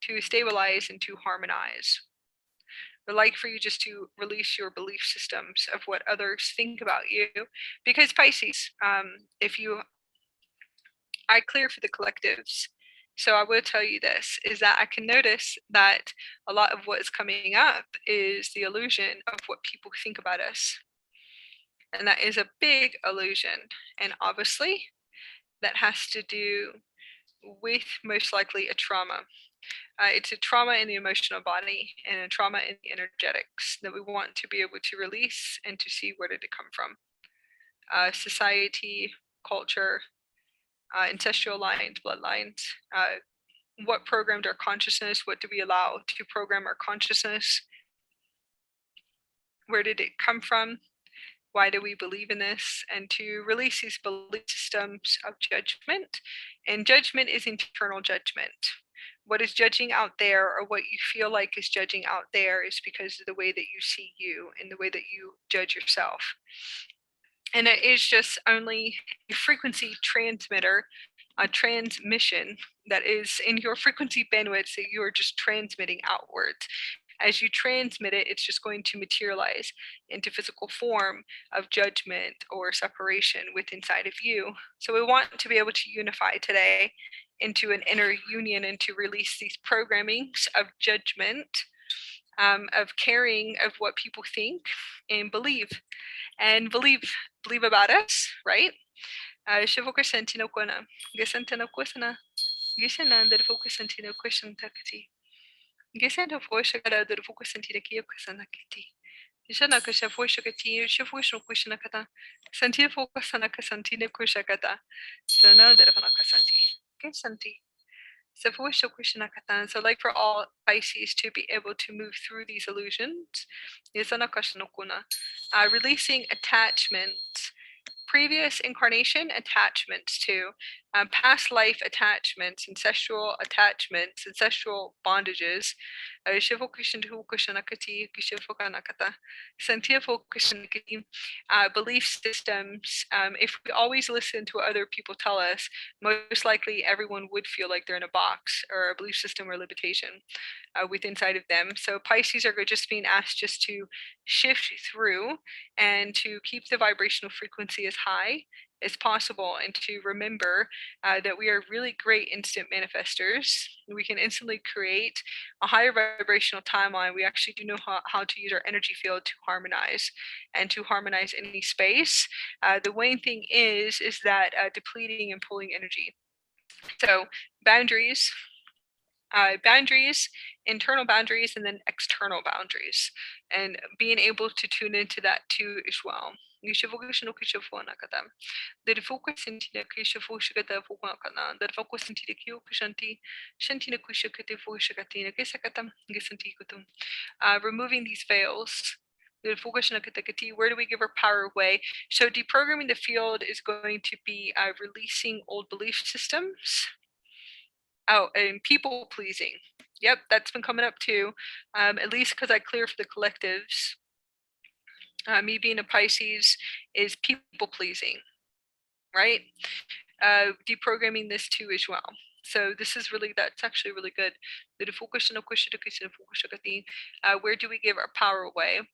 to stabilize and to harmonize. I'd like for you just to release your belief systems of what others think about you, because Pisces, I clear for the collectives. So I will tell you this, is that I can notice that a lot of what is coming up is the illusion of what people think about us. And that is a big illusion. And obviously that has to do with most likely a trauma. It's a trauma in the emotional body and a trauma in the energetics that we want to be able to release and to see where did it come from. Society, culture, ancestral lines, bloodlines, what programmed our consciousness, what do we allow to program our consciousness, where did it come from, why do we believe in this, and to release these belief systems of judgment. And judgment is internal judgment. What is judging out there, or what you feel like is judging out there, is because of the way that you see you and the way that you judge yourself. And it is just only a frequency transmitter, a transmission that is in your frequency bandwidth that you are just transmitting outwards. As you transmit it, it's just going to materialize into physical form of judgment or separation within inside of you. So we want to be able to unify today into an inner union and to release these programmings of judgment of caring of what people think and believe about us, right? Shivoka Santino Kona, Gesantana Kwasana, Gisana, the Focus Santino question takati. Gesanta Foshagada, the Focus Santina Kyokasanakiti. Jana Kasha Foshakati, Shifush Kushanakata, Santia Fokasanaka Santina Kushakata, Sana, the Vanakasanti. Gesanti. So like for all Pisces to be able to move through these illusions, releasing attachment, previous incarnation attachments to past life attachments, ancestral attachments, ancestral bondages, belief systems. If we always listen to what other people tell us, most likely everyone would feel like they're in a box or a belief system or limitation with inside of them. So Pisces are just being asked just to shift through and to keep the vibrational frequency as high as possible, and to remember that we are really great instant manifestors. We can instantly create a higher vibrational timeline. We actually do know how to use our energy field to harmonize and to harmonize any space. The main thing is that depleting and pulling energy. So boundaries, internal boundaries, and then external boundaries, and being able to tune into that too as well. Removing these veils. Where do we give our power away? So deprogramming the field is going to be releasing old belief systems. Oh, and people pleasing. Yep, that's been coming up too. At least because I clear for the collectives. Me being a Pisces is people pleasing, right? Deprogramming this too as well. So this is really, that's actually really good. Where do we give our power away?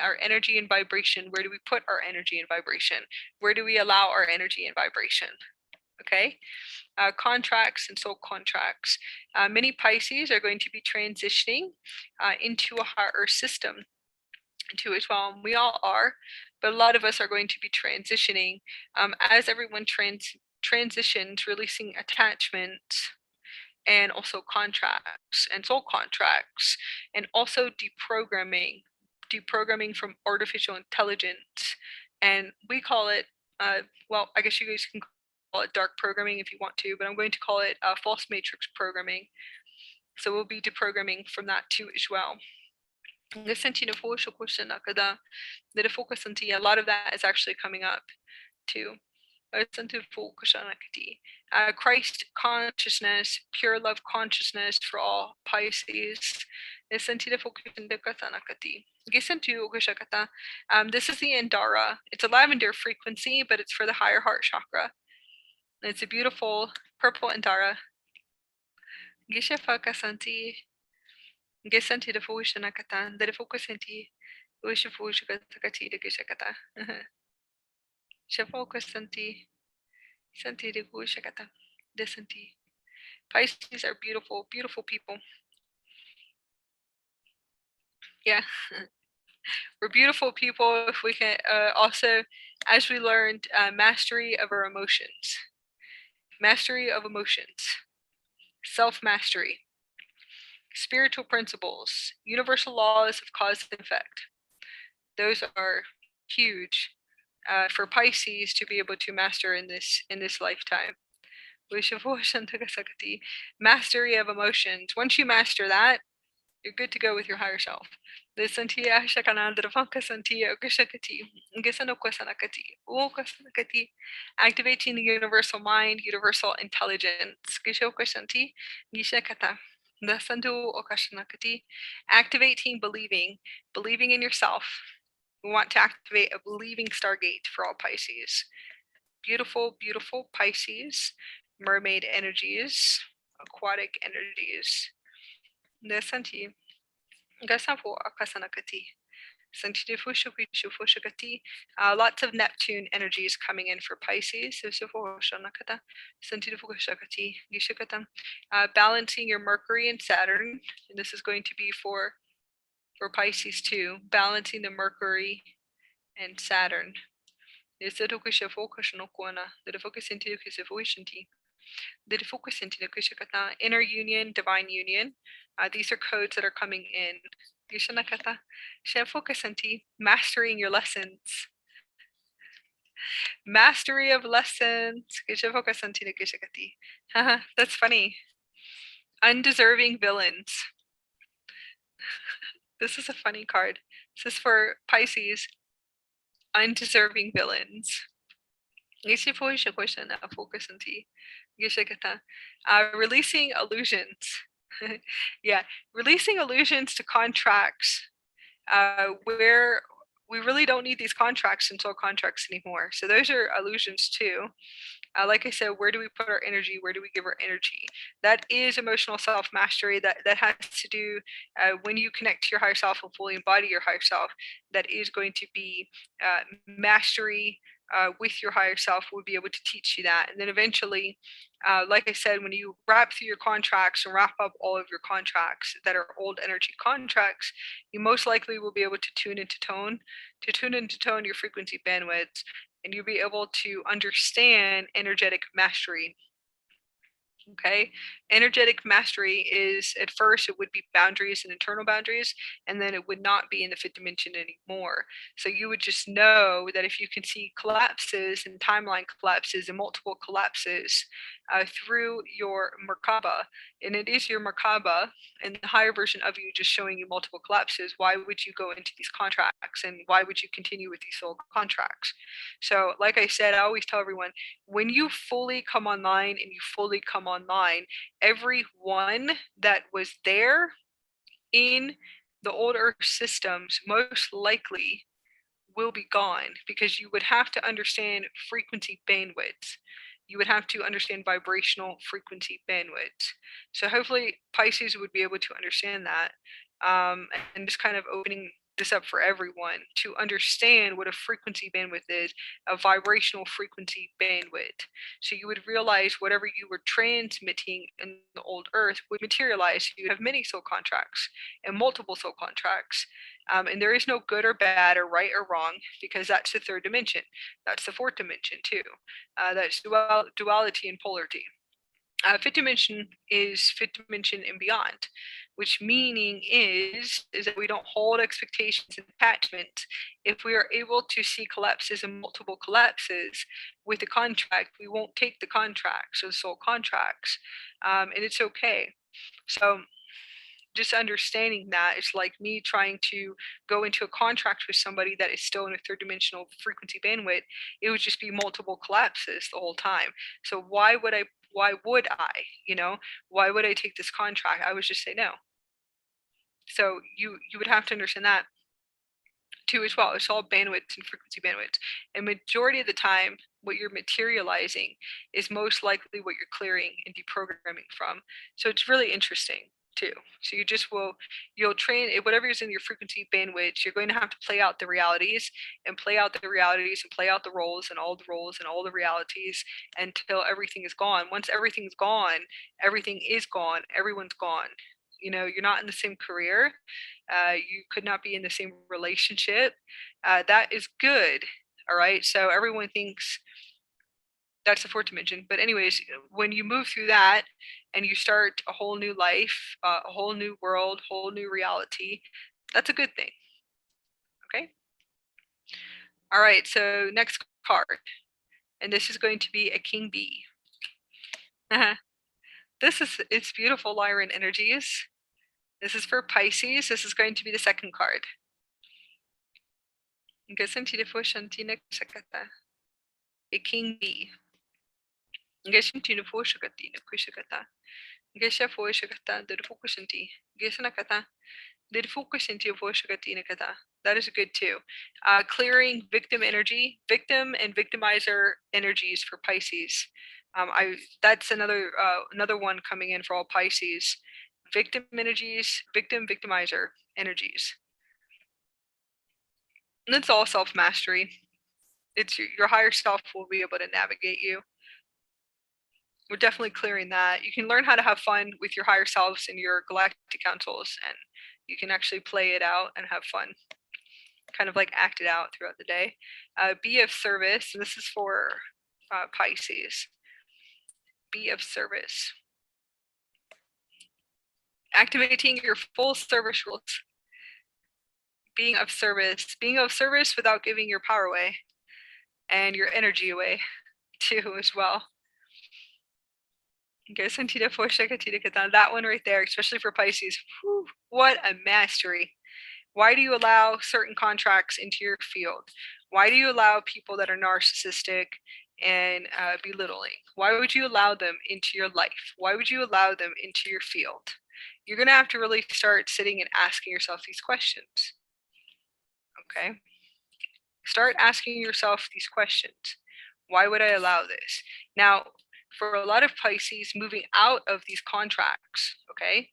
Our energy and vibration. Where do we put our energy and vibration? Where do we allow our energy and vibration? Okay. Contracts and soul contracts. Many Pisces are going to be transitioning into a higher system too as well. We all are, but a lot of us are going to be transitioning as everyone transitions, releasing attachment and also contracts and soul contracts, and also deprogramming from artificial intelligence. And we call it, well, I guess you guys can call it dark programming if you want to, but I'm going to call it false matrix programming. So we'll be deprogramming from that too as well. A lot of that is actually coming up too. Christ consciousness, pure love consciousness for all Pisces. This is the Andara. It's a lavender frequency, but it's for the higher heart chakra. And it's a beautiful purple Andara. Pisces are beautiful, beautiful people. Yeah. We're beautiful people if we can also, as we learned, mastery of our emotions. Mastery of emotions. Self-mastery. Spiritual principles. Universal laws of cause and effect. Those are huge for Pisces to be able to master in this lifetime. Mastery of emotions. Once you master that, you're good to go with your higher self. Activating the universal mind, universal intelligence. Activating believing in yourself. We want to activate a believing stargate for all Pisces. Beautiful, beautiful Pisces, mermaid energies, aquatic energies. Lots of Neptune energies coming in for Pisces. Balancing your Mercury and Saturn. And this is going to be for Pisces too. Balancing the Mercury and Saturn. Inner union, divine union. These are codes that are coming in. Mastering your lessons. Mastery of lessons. That's funny. Undeserving villains. This is a funny card. This is for Pisces. Undeserving villains. Releasing illusions. Yeah, releasing illusions to contracts where we really don't need these contracts and soul contracts anymore. So those are illusions too. Like I said, where do we put our energy? Where do we give our energy? That is emotional self-mastery. That has to do when you connect to your higher self and fully embody your higher self. That is going to be mastery with your higher self. Will be able to teach you that. And then eventually, like I said, when you wrap through your contracts and wrap up all of your contracts that are old energy contracts, you most likely will be able to tune into tone your frequency bandwidths, and you'll be able to understand energetic mastery. Okay, energetic mastery is, at first it would be boundaries and internal boundaries, and then it would not be in the fifth dimension anymore. So you would just know that if you can see collapses and timeline collapses and multiple collapses through your Merkaba, and it is your Merkaba and the higher version of you just showing you multiple collapses, why would you go into these contracts, and why would you continue with these soul contracts? So like I said, I always tell everyone, when you fully come online and you fully come online, everyone that was there in the old earth systems most likely will be gone, because you would have to understand frequency bandwidths. You would have to understand vibrational frequency bandwidths. So hopefully Pisces would be able to understand that, and just kind of opening this up for everyone to understand what a frequency bandwidth is, a vibrational frequency bandwidth. So you would realize whatever you were transmitting in the old earth would materialize. You have many soul contracts and multiple soul contracts. And there is no good or bad or right or wrong, because that's the third dimension. That's the fourth dimension too. That's duality and polarity. Fifth dimension is fifth dimension and beyond, which meaning is that we don't hold expectations and attachments. If we are able to see collapses and multiple collapses with a contract, we won't take the contracts or the soul contracts, and it's okay. So just understanding that, it's like me trying to go into a contract with somebody that is still in a third dimensional frequency bandwidth. It would just be multiple collapses the whole time. So why would I, why would I take this contract? I would just say no. So you would have to understand that too as well. It's all bandwidths and frequency bandwidths. And majority of the time, what you're materializing is most likely what you're clearing and deprogramming from. So it's really interesting too. So you'll train whatever is in your frequency bandwidth. You're going to have to play out the realities and play out the roles and all the roles and all the realities until everything is gone. Once everything's gone, everything is gone. Everyone's gone. You're not in the same career. You could not be in the same relationship. That is good. All right. So everyone thinks that's the fourth dimension. But anyways, when you move through that and you start a whole new life, a whole new world, whole new reality, that's a good thing. Okay. All right. So next card. And this is going to be a King Bee. It's beautiful Lyran energies. This is for Pisces. This is going to be the second card. A King Bee. That is good too. Clearing victim energy, victim and victimizer energies for Pisces. That's another one coming in for all Pisces. Victim energies, victim victimizer energies. And it's all self-mastery. It's your higher self will be able to navigate you. We're definitely clearing that. You can learn how to have fun with your higher selves in your galactic councils, and you can actually play it out and have fun. Kind of like act it out throughout the day. Be of service, and this is for Pisces. Be of service. Activating your full service rules. Being of service without giving your power away and your energy away too as well. That one right there, especially for Pisces, whew, what a mastery. Why do you allow certain contracts into your field? Why do you allow people that are narcissistic and belittling? Why would you allow them into your life? Why would you allow them into your field? You're going to have to really start sitting and asking yourself these questions. Okay? Start asking yourself these questions. Why would I allow this? Now, for a lot of Pisces, moving out of these contracts, okay,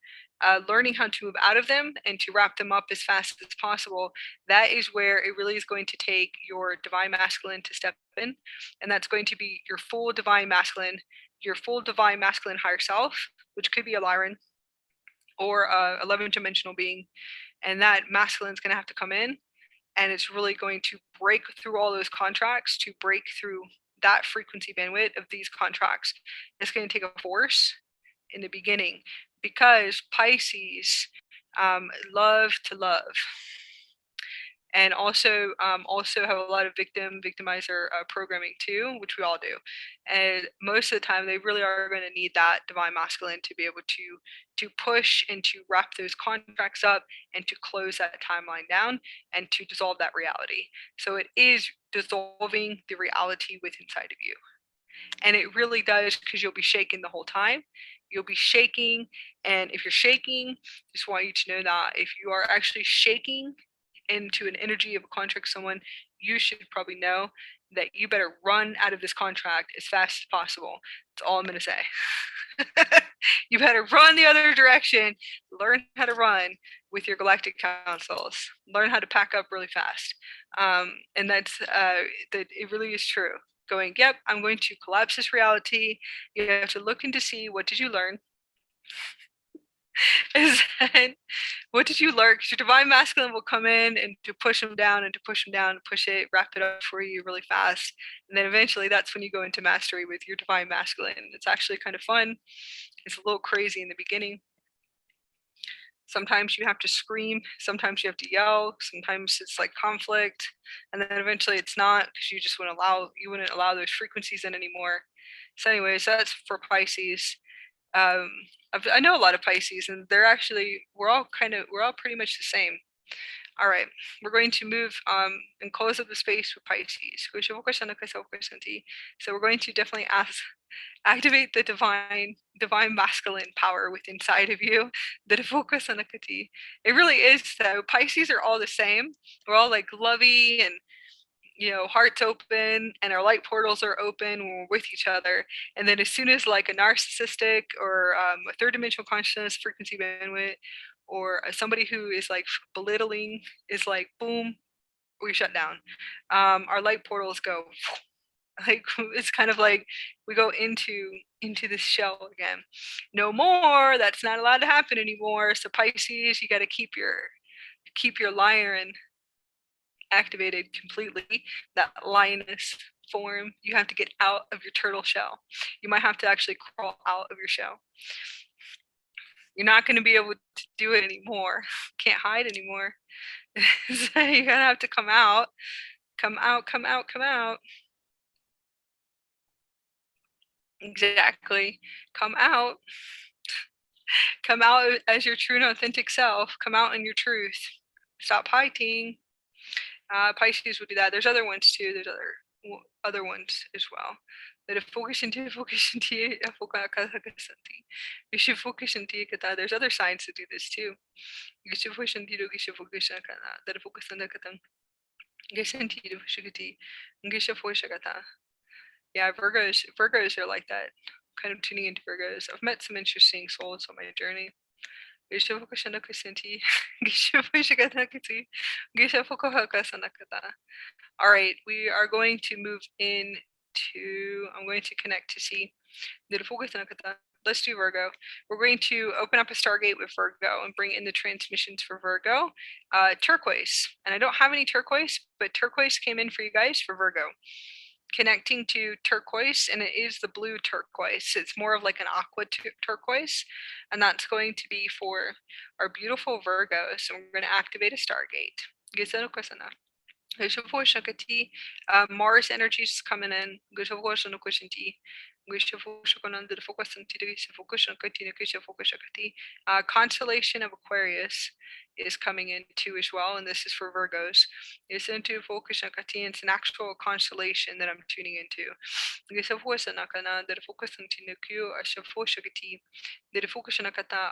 learning how to move out of them and to wrap them up as fast as possible, that is where it really is going to take your divine masculine to step in. And that's going to be your full divine masculine higher self, which could be a Lyran or a 11-dimensional being. And that masculine is going to have to come in, and it's really going to break through all those contracts, to break through that frequency bandwidth of these contracts. It's going to take a force in the beginning, because Pisces love to love, and also have a lot of victimizer programming too, which we all do. And most of the time, they really are going to need that divine masculine to be able to push and to wrap those contracts up and to close that timeline down and to dissolve that reality. So it is dissolving the reality within inside of you. And it really does, because you'll be shaking the whole time. You'll be shaking, and if you're shaking, just want you to know that if you are actually shaking into an energy of a contract with someone, you should probably know that you better run out of this contract as fast as possible. That's all I'm going to say. You better run the other direction. Learn how to run with your galactic councils. Learn how to pack up really fast. And that's that. It really is true. Going, yep, I'm going to collapse this reality. You have to look in to see, what did you learn? Is that, what did you learn? Because your divine masculine will come in and to push them down and to push them down, push it, wrap it up for you really fast. And then eventually that's when you go into mastery with your divine masculine. It's actually kind of fun. It's a little crazy in the beginning. Sometimes you have to scream, sometimes you have to yell, sometimes it's like conflict, and then eventually it's not, because you just wouldn't allow those frequencies in anymore. So anyways, that's for Pisces. I know a lot of Pisces, and we're all pretty much the same. All right, we're going to move and close up the space with Pisces. So we're going to definitely activate the divine masculine power within inside of you. It really is so. Pisces are all the same. We're all like lovey and, hearts open, and our light portals are open when we're with each other. And then as soon as like a narcissistic or a third dimensional consciousness frequency bandwidth, or somebody who is like belittling is like, boom, we shut down. Our light portals go, like, it's kind of like we go into this shell again. No more. That's not allowed to happen anymore. So Pisces, you got to keep your lion activated completely. That lioness form. You have to get out of your turtle shell. You might have to actually crawl out of your shell. You're not going to be able to do it anymore. Can't hide anymore. So you're going to have to come out. Come out, come out, come out. Exactly. Come out. Come out as your true and authentic self. Come out in your truth. Stop hiding. Pisces would do that. There's other ones too. There's other ones as well. That if focus into, we should focus into. There's other signs to do this too. Yeah, Virgos are like that. Kind of tuning into Virgos. I've met some interesting souls on my journey. All right, we are going to move into, I'm going to connect to see. Let's do Virgo. We're going to open up a Stargate with Virgo and bring in the transmissions for Virgo. Turquoise, and I don't have any turquoise, but turquoise came in for you guys for Virgo. Connecting to turquoise, and it is the blue turquoise. It's more of like an aqua turquoise, and that's going to be for our beautiful Virgos. So we're going to activate a Stargate. Mars energy is coming in. Constellation of Aquarius is coming in too as well, and this is for Virgos. It's into focus. It's an actual constellation that I'm tuning into.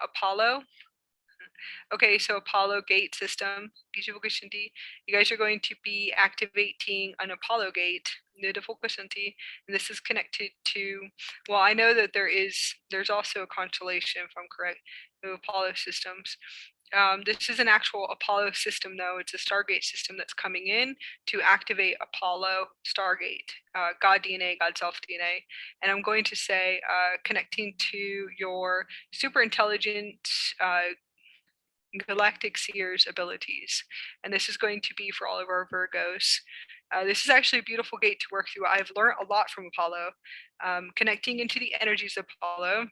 Apollo. Okay, so Apollo gate system. You guys are going to be activating an Apollo gate. And this is connected to, well, I know that there's also a constellation, if I'm correct, of Apollo systems. This is an actual Apollo system, though. It's a Stargate system that's coming in to activate Apollo Stargate, God DNA, God Self DNA. And I'm going to say connecting to your super intelligent Galactic Seer's abilities. And this is going to be for all of our Virgos. This is actually a beautiful gate to work through. I've learned a lot from Apollo, connecting into the energies of Apollo,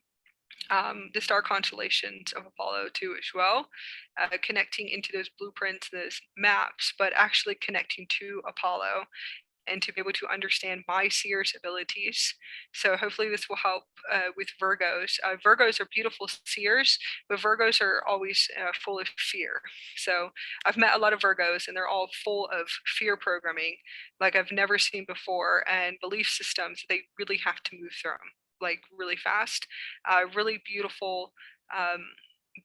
the star constellations of Apollo too as well, connecting into those blueprints, those maps, but actually connecting to Apollo and to be able to understand my seer's abilities. So hopefully this will help with Virgos. Virgos are beautiful seers, but Virgos are always full of fear. So I've met a lot of Virgos, and they're all full of fear programming like I've never seen before, and belief systems that they really have to move through them, like really fast. Really beautiful,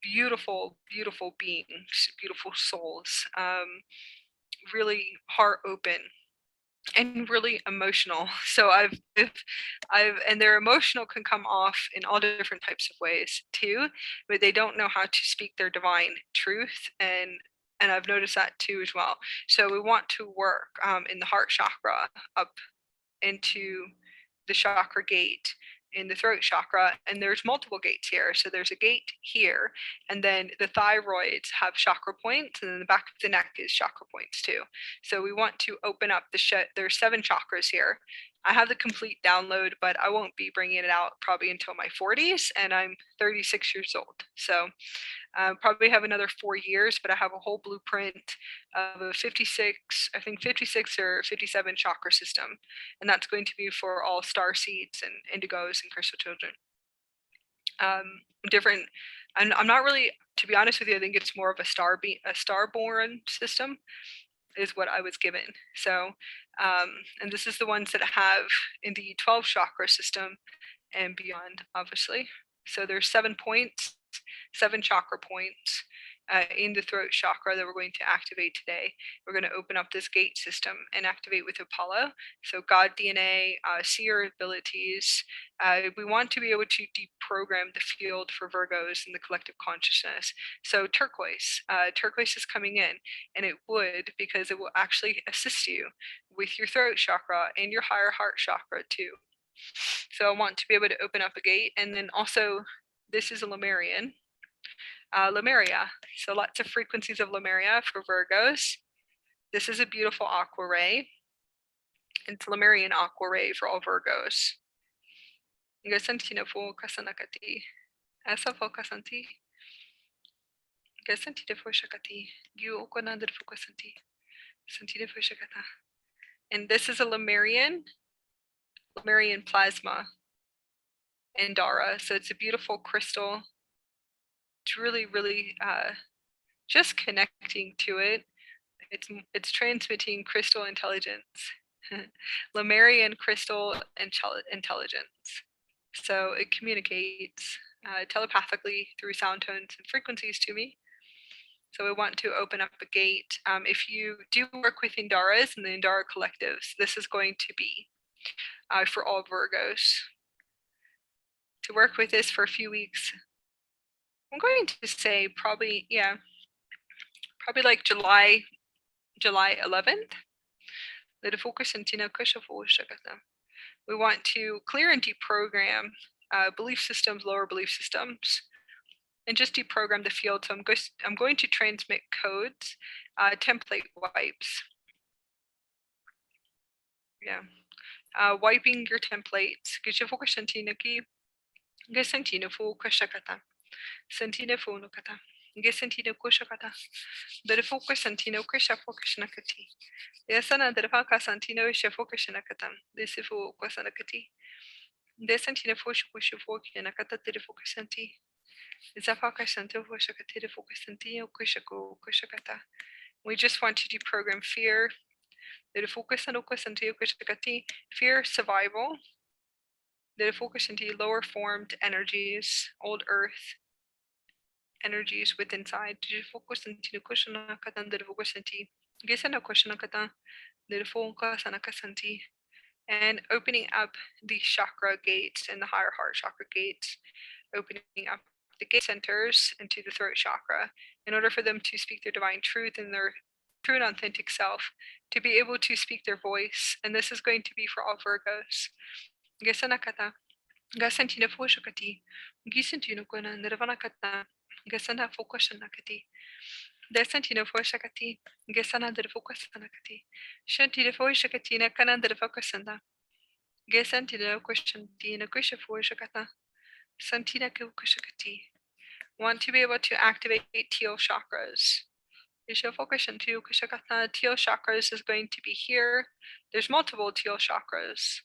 beautiful beings, beautiful souls, really heart open and really emotional. So and their emotional can come off in all different types of ways too, but they don't know how to speak their divine truth, and I've noticed that too as well. So we want to work in the heart chakra up into the chakra gate in the throat chakra, and there's multiple gates here. So there's a gate here, and then the thyroids have chakra points, and then the back of the neck is chakra points too. So we want to open up there's 7 chakras here. I have the complete download, but I won't be bringing it out probably until my 40s, and I'm 36 years old. So probably have another 4 years, but I have a whole blueprint of a 56, I think 56 or 57 chakra system. And that's going to be for all star seeds and indigos and crystal children. Different, and I'm not really, to be honest with you, I think it's more of a starborn system is what I was given. So, and this is the ones that have in the 12 chakra system and beyond, obviously. So there's 7 points, 7 chakra points in the throat chakra that we're going to activate today. We're going to open up this gate system and activate with Apollo. So God DNA, seer abilities. We want to be able to deprogram the field for Virgos in the collective consciousness. So turquoise, turquoise is coming in, and it would, because it will actually assist you with your throat chakra and your higher heart chakra too. So I want to be able to open up a gate, and then also this is a Lemurian. Lemuria, so lots of frequencies of Lemuria for Virgos. This is a beautiful aqua ray. It's Lemurian aqua ray for all Virgos. And this is a Lemurian plasma Andara. So it's a beautiful crystal. It's really just connecting to it. It's transmitting crystal intelligence, Lemurian crystal intelligence. So it communicates telepathically through sound tones and frequencies to me. So we want to open up a gate. If you do work with Indaras and the Indara collectives, this is going to be for all Virgos. To work with this for a few weeks I'm going to say probably, yeah, probably like July 11th. We want to clear and deprogram belief systems, lower belief systems, and just deprogram the field. So I'm going to transmit codes, template wipes. Yeah. Wiping your templates. Santino fono kata. Gesantino kosha kata. The focus santino krisha focus nakati. Yasana the faka santino shafocus nakata. This is for Kwasanakati. Desantino foshu foki nakata the focus santi. Zafaka santo foshakati the focus santino kushako kushakata. We just want to deprogram fear. The focus on Okasantio kushakati. Fear, survival. The focus into lower formed energies, old earth energies within inside. Focus into kushana katan the focus into Gisana kushana katan the focus sanakasanti and opening up the chakra gates and the higher heart chakra gates, opening up the gate centers into the throat chakra in order for them to speak their divine truth and their true and authentic self, to be able to speak their voice. And this is going to be for all Virgos. Gisana kata. Gasantina Foshakati, Gisantino Gona, Nirvanakata, Gasana Fokoshanakati, Desantina Foshakati, Gesana de Fokasanakati, Shanti de Foshakatina, Kanan de Fokasanda, Gesantina Kushantina Kusha Foshakata, Santina Kushakati. Want to be able to activate teal chakras. Teal chakras is going to be here. There's multiple teal chakras.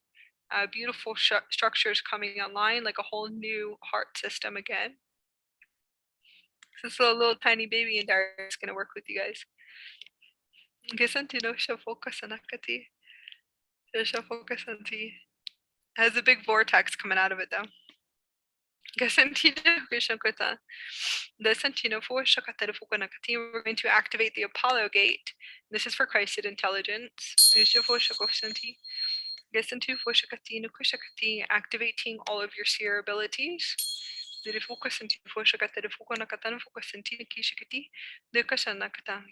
Beautiful structures coming online, like a whole new heart system again. This little tiny baby in there is going to work with you guys. Has a big vortex coming out of it though. We're going to activate the Apollo gate. This is for Christed intelligence. Activating all of your seer abilities.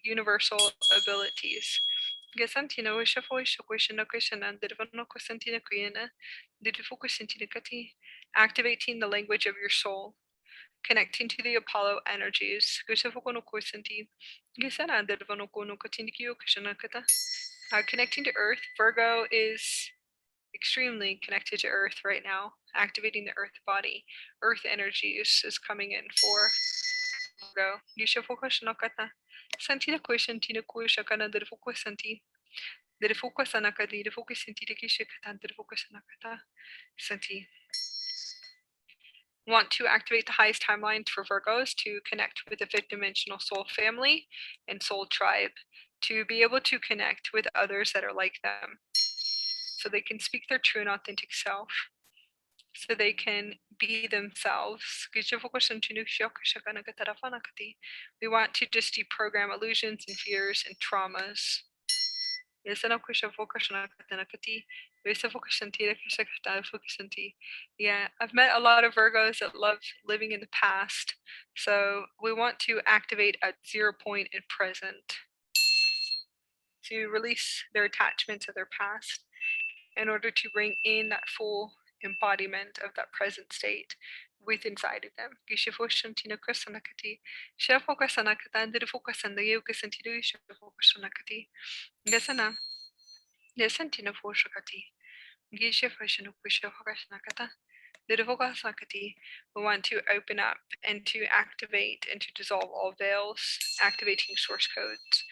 Universal abilities. Activating the language of your soul, connecting to the Apollo energies. Connecting to Earth. Virgo is extremely connected to Earth right now, activating the Earth body. Earth energies is coming in for Virgo. Santina Santina Kushakana de Fukusanti. The Fukusanakadi, the Fukusanti, the Kishakatan, the Fukusanakata, Santi. Want to activate the highest timelines for Virgos to connect with the fifth dimensional soul family and soul tribe, to be able to connect with others that are like them, so they can speak their true and authentic self, so they can be themselves. We want to just deprogram illusions and fears and traumas. Yeah, I've met a lot of Virgos that love living in the past, so we want to activate at 0 point in present to release their attachment to their past in order to bring in that full embodiment of that present state with inside of them. We want to open up and to activate and to dissolve all veils, activating source codes.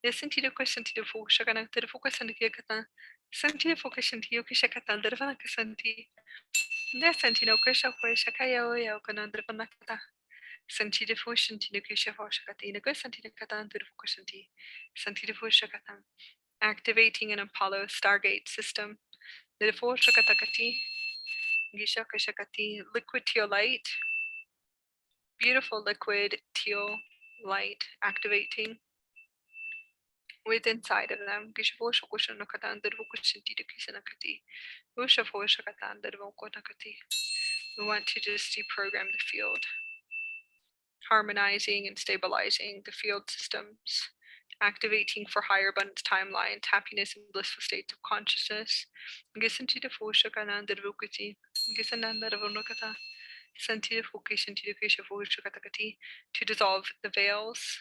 Sentido que sentido fogo chegando ter fogo sentido que tá sentido fogo sentido que chega tá der vana que senti de sentido que chega foi chega eu que não der vana que tá sentido fogo sentido que chega foi chega tá que sentido que tá der fogo sentido fogo chega tá activating an Apollo Stargate system. Der fogo chega tá kati gisha que chega tá liquid teal light, beautiful liquid teal light activating with inside of them. We want to just deprogram the field. harmonizing and stabilizing the field systems, activating for higher abundance timelines, happiness and blissful states of consciousness. To dissolve the veils.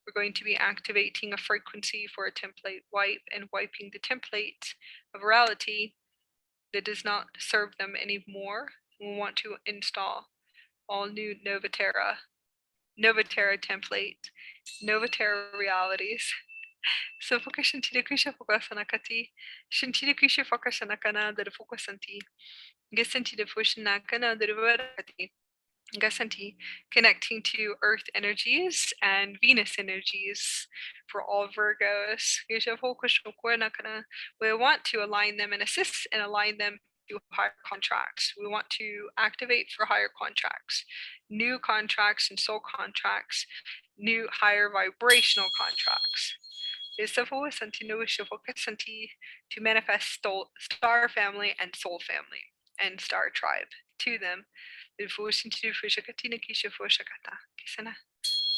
We're going to be activating a frequency for a template wipe and wiping the template of reality that does not serve them anymore. We want to install all new Novaterra template, Novaterra realities. So focus shantirisha fokasanakati, shantirisha fokasanakana, the fokasanti, gesanti the fushanakana, the revarakati. Gasanti, connecting to Earth energies and Venus energies for all Virgos. We want to align them and assist and align them to higher contracts. We want to activate for higher contracts, new contracts and soul contracts, new higher vibrational contracts. To manifest star family and soul family and star tribe to them.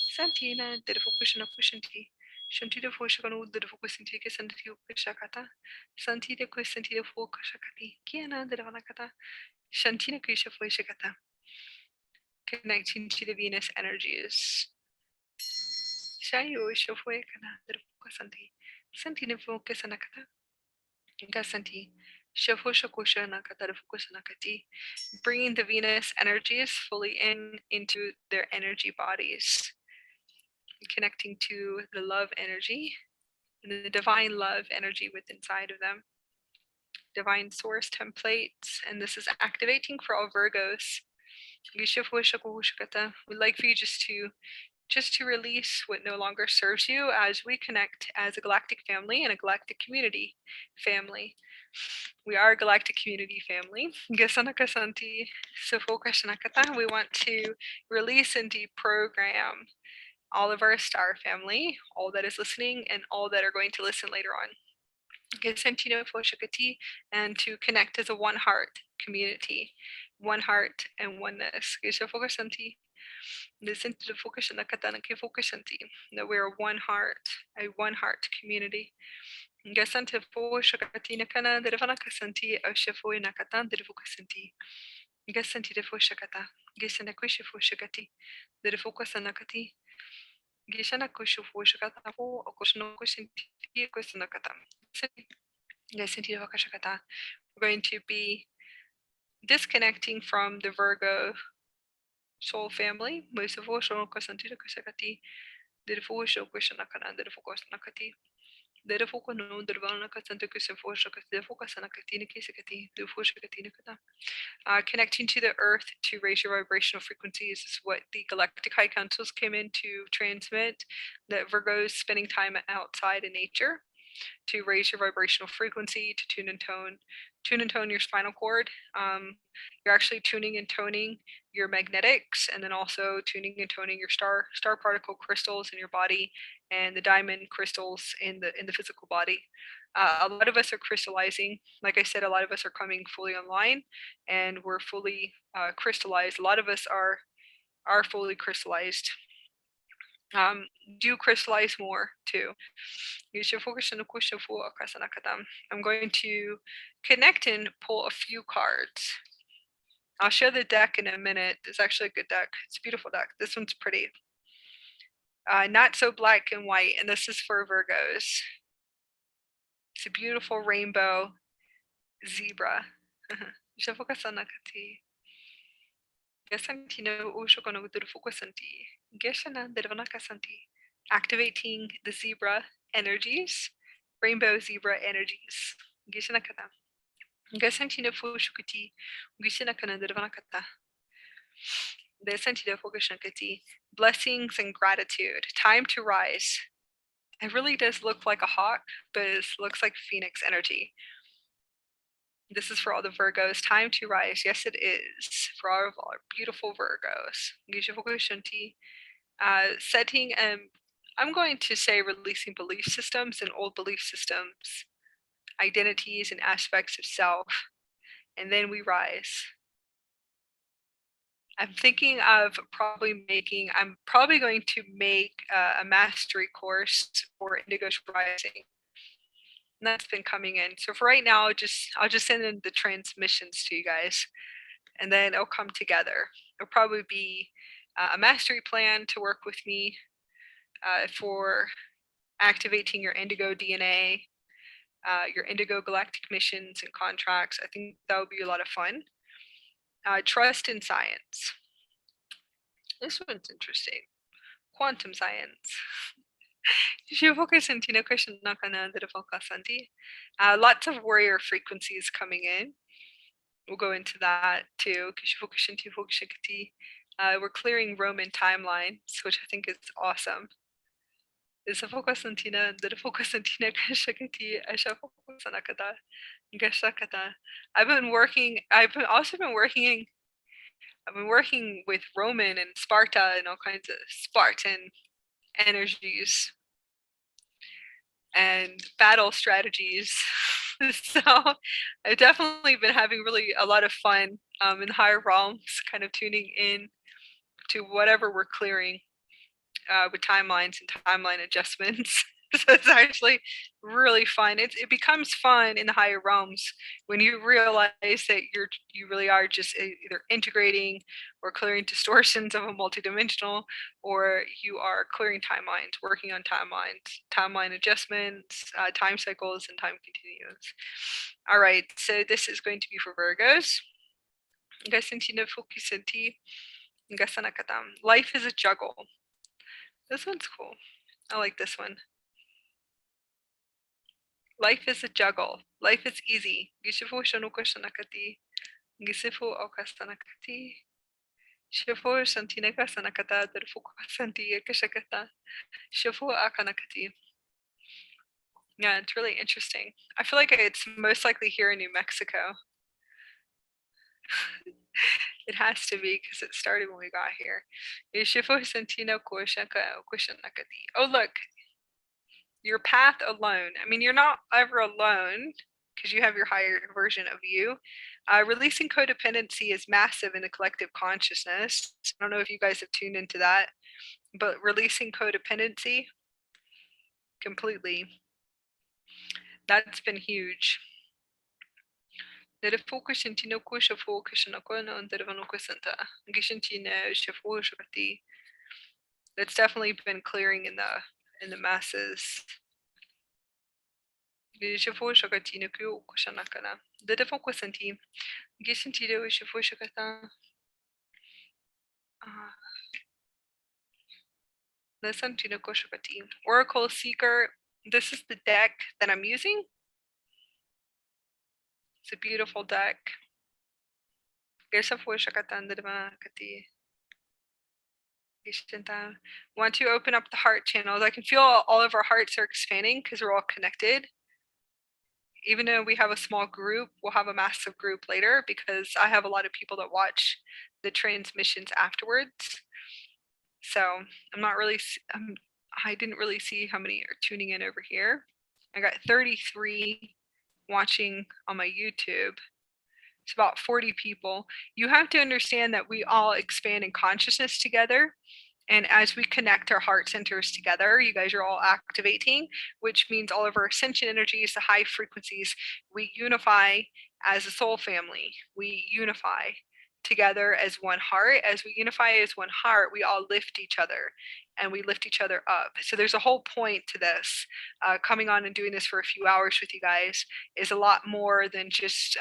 Santina, did focus on pushanti. Shanti the Fushakanu, the Fukusinti, Santi Kushakata, Santi the Kusanti the Fukashakati, Kiana, the Vanakata, Shantina Kusha Fushakata, connecting to the Venus energies. Shayo Shofuekana, the Fukasanti, Santina Fukasanakata, Gasanti. Shafushakusha Nakata Fukusanakati, bringing the Venus energies fully into their energy bodies, connecting to the love energy and the divine love energy within inside of them. Divine source templates, and this is activating for all Virgos. We'd like for you just to release what no longer serves you as we connect as a galactic family and a galactic community family. We are a galactic community family. We want to release and deprogram all of our star family, all that is listening and all that are going to listen later on. And to connect as a one heart community, one heart and oneness. That we are one heart, a one heart community. Gasante fo shakati nakana derevana kasanti ashafo nakatan derevukasanti. Gasanti defo shakata. Gisana kushifo shakati. Derevukasanakati. Gishana kushifo shakata fo okoshno kushinti kusanakata. Gasanti defakashakata. We're going to be disconnecting from the Virgo soul family. Moisavo shono kasanti kusakati. Derefo shokushanakana derevukasanakati. Connecting to the earth to raise your vibrational frequencies is what the Galactic High Councils came in to transmit, that Virgos spending time outside in nature to raise your vibrational frequency, to tune and tone your spinal cord. You're actually tuning and toning your magnetics, and then also tuning and toning your star particle crystals in your body and the diamond crystals in the physical body. A lot of us are crystallizing. Like I said, a lot of us are coming fully online, and we're fully crystallized. A lot of us are fully crystallized. Do crystallize more too. I'm going to connect and pull a few cards. I'll show the deck in a minute. It's actually a good deck. It's a beautiful deck. This one's pretty. Not so black and white, and this is for Virgos. It's a beautiful rainbow zebra. Activating the zebra energies, rainbow zebra energies. Blessings and gratitude. Time to rise. It really does look like a hawk, but it looks like phoenix energy. This is for all the Virgos. Time to rise. Yes, it is for all of our beautiful Virgos. Setting I'm going to say releasing belief systems and old belief systems, identities and aspects of self, and then we rise. I'm thinking of I'm probably going to make a mastery course for Indigo Rising. And that's been coming in. So for right now, I'll just send in the transmissions to you guys, and then it'll come together. It'll probably be a mastery plan to work with me for activating your Indigo DNA, your Indigo Galactic missions and contracts. I think that would be a lot of fun. Trust in science. This one's interesting. Quantum science. Lots of warrior frequencies coming in. We'll go into that too. We're clearing Roman timelines, which I think is awesome. I've been working with Roman and Sparta and all kinds of Spartan energies and battle strategies. So I've definitely been having really a lot of fun in higher realms, kind of tuning in to whatever we're clearing with timelines and timeline adjustments. So it's actually really fun. It becomes fun in the higher realms when you realize that you really are just either integrating or clearing distortions of a multidimensional, or you are clearing timelines, working on timelines, timeline adjustments, time cycles, and time continuums. All right, so this is going to be for Virgos. Life is a juggle. This one's cool. I like this one. Life is a juggle. Life is easy. Gishifu shanuka Gisifu okasanakati. Shifu shantineka sanakata derfuka santi kashakata. Shifu akanakati. Yeah, it's really interesting. I feel like it's most likely here in New Mexico. It has to be because it started when we got here. Oh, look, your path alone. I mean, you're not ever alone because you have your higher version of you. Releasing codependency is massive in the collective consciousness. I don't know if you guys have tuned into that, but releasing codependency completely, that's been huge. That's definitely been clearing in the masses. Oracle Seeker, this is the deck that I'm using. It's a beautiful deck. Want to open up the heart channels. I can feel all of our hearts are expanding because we're all connected. Even though we have a small group, we'll have a massive group later because I have a lot of people that watch the transmissions afterwards. So I didn't really see how many are tuning in over here. I got 33 watching on my YouTube. It's about 40 people. You have to understand that we all expand in consciousness together. And as we connect our heart centers together, you guys are all activating, which means all of our ascension energies, the high frequencies, we unify as a soul family. We unify together as one heart. As we unify as one heart, we all lift each other and we lift each other up. So there's a whole point to this. Coming on and doing this for a few hours with you guys is a lot more than just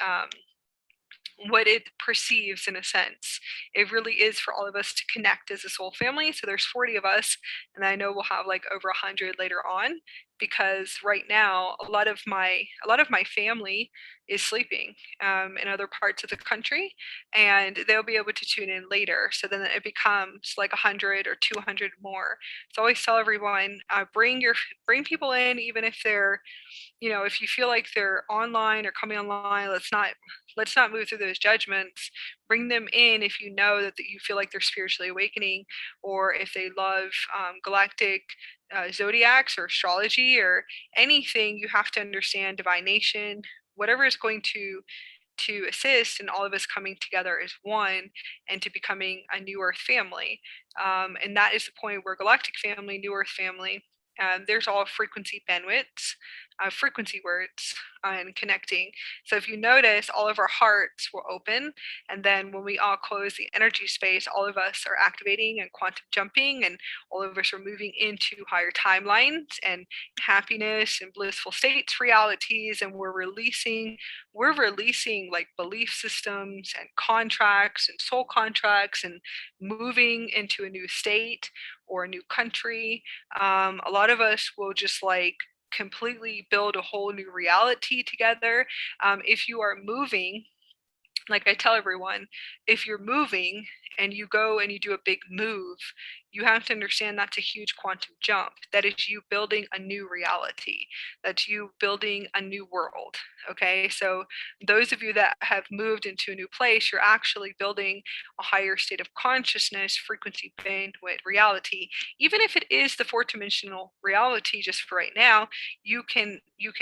what it perceives in a sense. It really is for all of us to connect as a soul family. So there's 40 of us, and I know we'll have like over 100 later on, because right now a lot of my family is sleeping in other parts of the country, and they'll be able to tune in later. So then it becomes like 100 or 200 more. So I always tell everyone, bring people in, even if they're, if you feel like they're online or coming online, let's not move through those judgments. Bring them in if you know that you feel like they're spiritually awakening, or if they love galactic zodiacs or astrology or anything. You have to understand divination, whatever is going to to assist in all of us coming together as one and to becoming a new Earth family. And that is the point where Galactic family, New Earth family, there's all frequency bandwidths, frequency words, and connecting. So if you notice, all of our hearts will open, and then when we all close the energy space, all of us are activating and quantum jumping, and all of us are moving into higher timelines and happiness and blissful states, realities, and we're releasing like belief systems and contracts and soul contracts and moving into a new state or a new country. A lot of us will just like completely build a whole new reality together. If you are moving, like I tell everyone, if you're moving and you go and you do a big move, you have to understand that's a huge quantum jump. That is you building a new reality. That's you building a new world. Okay, so those of you that have moved into a new place, you're actually building a higher state of consciousness, frequency, bandwidth, reality. Even if it is the fourth dimensional reality, just for right now, you can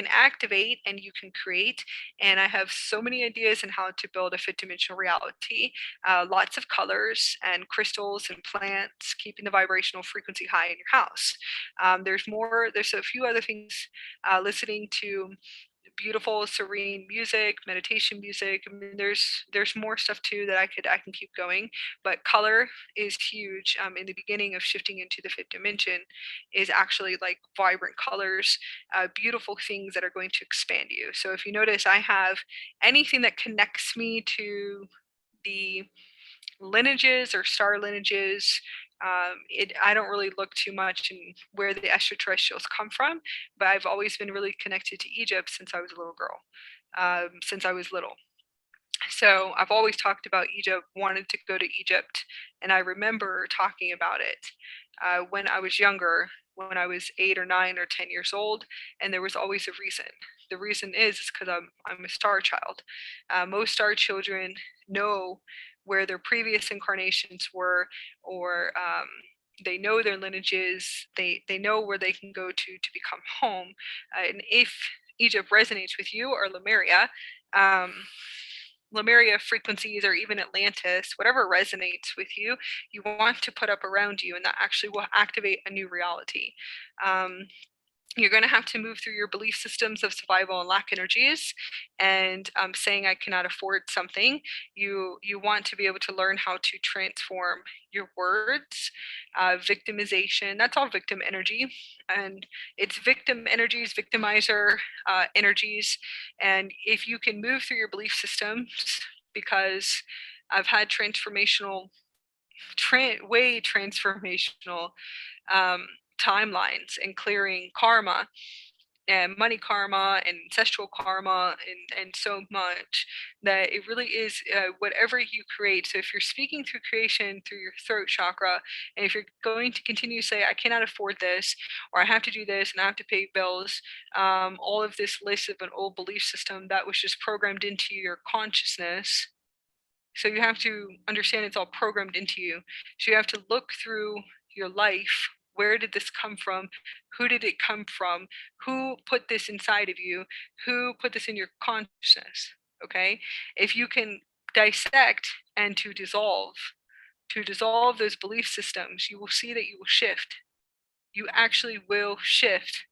activate and you can create. And I have so many ideas on how to build a fifth dimensional reality. Lots of colors and crystals and plants, keeping the vibrational frequency high in your house. There's a few other things, listening to beautiful, serene music, meditation music. I mean, there's more stuff too that I can keep going. But color is huge. In the beginning of shifting into the fifth dimension, is actually like vibrant colors, beautiful things that are going to expand you. So if you notice, I have anything that connects me to the lineages or star lineages. I don't really look too much in where the extraterrestrials come from, but I've always been really connected to Egypt since I was a little girl, since I was little. So I've always talked about Egypt, wanted to go to Egypt, and I remember talking about it when I was younger, when I was 8 or 9 or 10 years old, and there was always a reason. The reason is because I'm a star child. Most star children know where their previous incarnations were, or they know their lineages. They know where they can go to become home. And if Egypt resonates with you, or Lemuria frequencies, or even Atlantis, whatever resonates with you, you want to put up around you, and that actually will activate a new reality. You're going to have to move through your belief systems of survival and lack energies, and saying I cannot afford something. You want to be able to learn how to transform your words. Victimization, that's all victim energy, and it's victim energies, victimizer energies. And if you can move through your belief systems, because I've had way transformational timelines and clearing karma and money karma and ancestral karma, and so much that it really is whatever you create. So if you're speaking through creation through your throat chakra, and if you're going to continue to say I cannot afford this, or I have to do this and I have to pay bills, all of this list of an old belief system that was just programmed into your consciousness. So you have to understand it's all programmed into you. So you have to look through your life. Where did this come from? Who did it come from? Who put this inside of you? Who put this in your consciousness? Okay? If you can dissect and to dissolve those belief systems, you will see that you will shift. You actually will shift.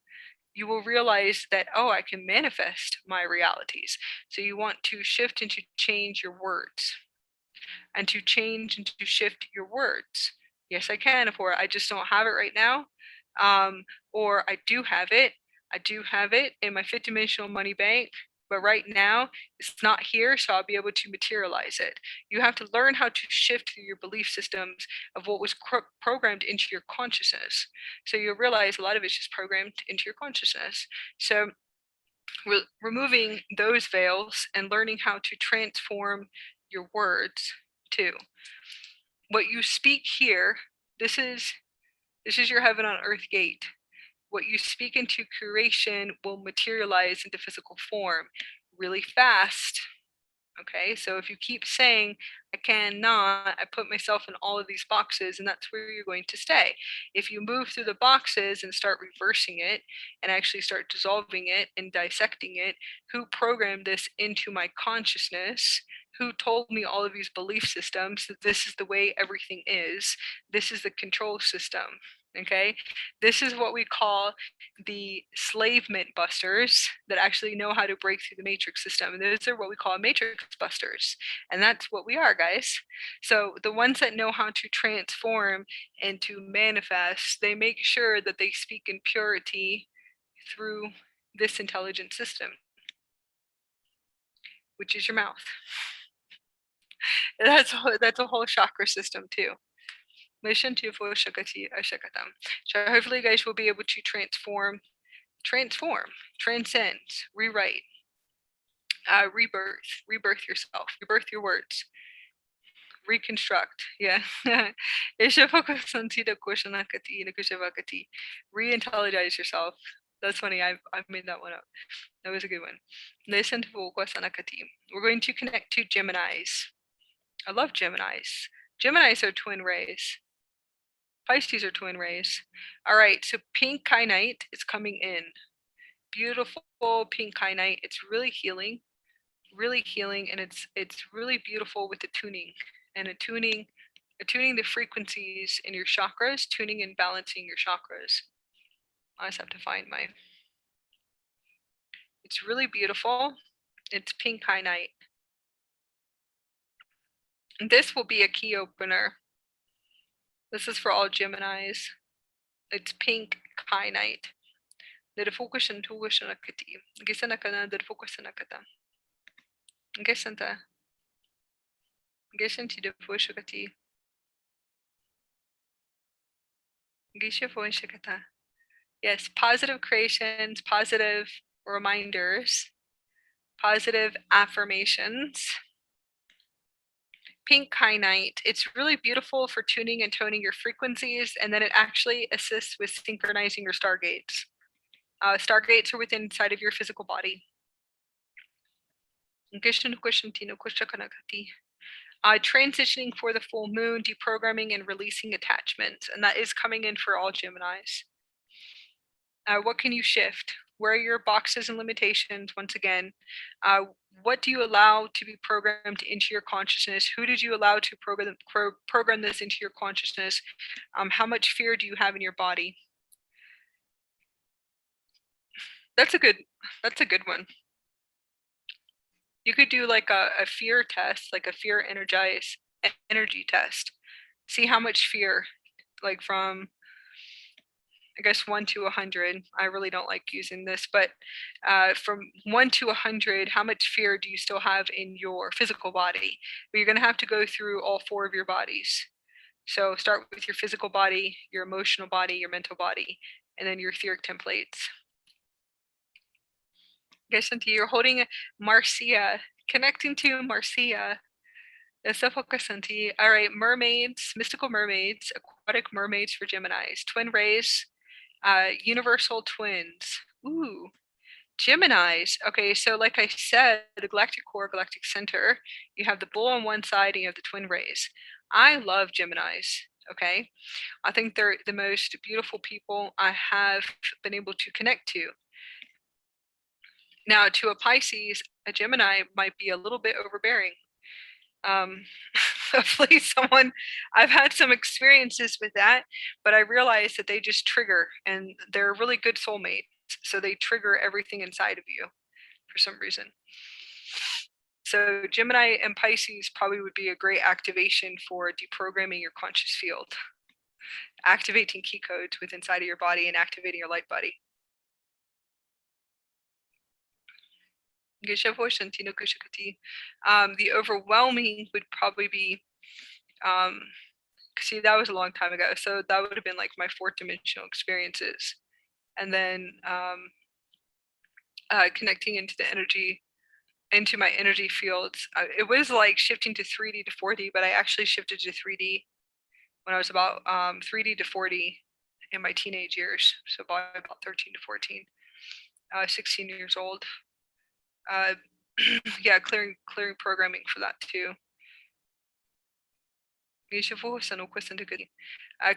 You will realize that, oh, I can manifest my realities. So you want to shift and to change your words, and to change and to shift your words. Yes, I can afford it. I just don't have it right now. Or I do have it. I do have it in my fifth dimensional money bank, but right now it's not here, so I'll be able to materialize it. You have to learn how to shift through your belief systems of what was programmed into your consciousness. So you'll realize a lot of it's just programmed into your consciousness. So removing those veils and learning how to transform your words too. What you speak here, this is your heaven on earth gate. What you speak into creation will materialize into physical form really fast. Okay, so if you keep saying, I cannot, I put myself in all of these boxes, and that's where you're going to stay. If you move through the boxes and start reversing it and actually start dissolving it and dissecting it, who programmed this into my consciousness? Who told me all of these belief systems that this is the way everything is? This is the control system. Okay, this is what we call the slavement busters that actually know how to break through the matrix system. And those are what we call matrix busters. And that's what we are, guys. So the ones that know how to transform and to manifest, they make sure that they speak in purity through this intelligent system, which is your mouth. That's a whole chakra system too. Mission to Shakati Ashakatam. So hopefully you guys will be able to transform, transcend, rewrite, rebirth yourself, rebirth your words, reconstruct. Yeah. Re-intelligize yourself. That's funny. I've made that one up. That was a good one. Listen to We're going to connect to Geminis. I love Geminis. Geminis are twin rays. Pisces are twin rays. All right, so pink kyanite is coming in. Beautiful pink kyanite. It's really healing, and it's really beautiful with the tuning and attuning the frequencies in your chakras, tuning and balancing your chakras. I just have to find my. It's really beautiful. It's pink kyanite. And this will be a key opener. This is for all Geminis. It's pink kyanite. Derfokusen tugusanakati. Gisanakana derfokusanakata. Gesanta. Gesanti derfoshakati. Gishafoshakata. Yes, positive creations, positive reminders, positive affirmations. Pink kyanite, it's really beautiful for tuning and toning your frequencies, and then it actually assists with synchronizing your stargates. Stargates are within inside of your physical body. Transitioning for the full moon, deprogramming and releasing attachments, and that is coming in for all Geminis. What can you shift? Where are your boxes and limitations? Once again, what do you allow to be programmed into your consciousness? Who did you allow to program this into your consciousness? How much fear do you have in your body? That's a good one. You could do like a fear test, like a fear energy test. See how much fear, like from, I guess, 1 to 100. I really don't like using this, but from 1 to 100, how much fear do you still have in your physical body? But you're going to have to go through all 4 of your bodies. So start with your physical body, your emotional body, your mental body, and then your etheric templates. You're holding Marcia, connecting to Marcia. All right, mermaids, mystical mermaids, aquatic mermaids for Geminis, twin rays, universal twins. Ooh, Geminis. Okay, so like I said, the galactic core, galactic center, you have the bull on one side and you have the twin rays. I love Geminis. Okay, I think they're the most beautiful people I have been able to connect to. Now, to a Pisces, a Gemini might be a little bit overbearing. Hopefully someone, I've had some experiences with that, but I realize that they just trigger, and they're really good soulmates. So they trigger everything inside of you for some reason. So Gemini and Pisces probably would be a great activation for deprogramming your conscious field, activating key codes within inside of your body and activating your light body. The overwhelming would probably be, see, that was a long time ago, so that would have been like my 4th dimensional experiences, and then connecting into the energy, into my energy fields. It was like shifting to 3D to 4D, but I actually shifted to 3D when I was about 3D to 4D in my teenage years, so about 13 to 14, 16 years old. Yeah, clearing programming for that too.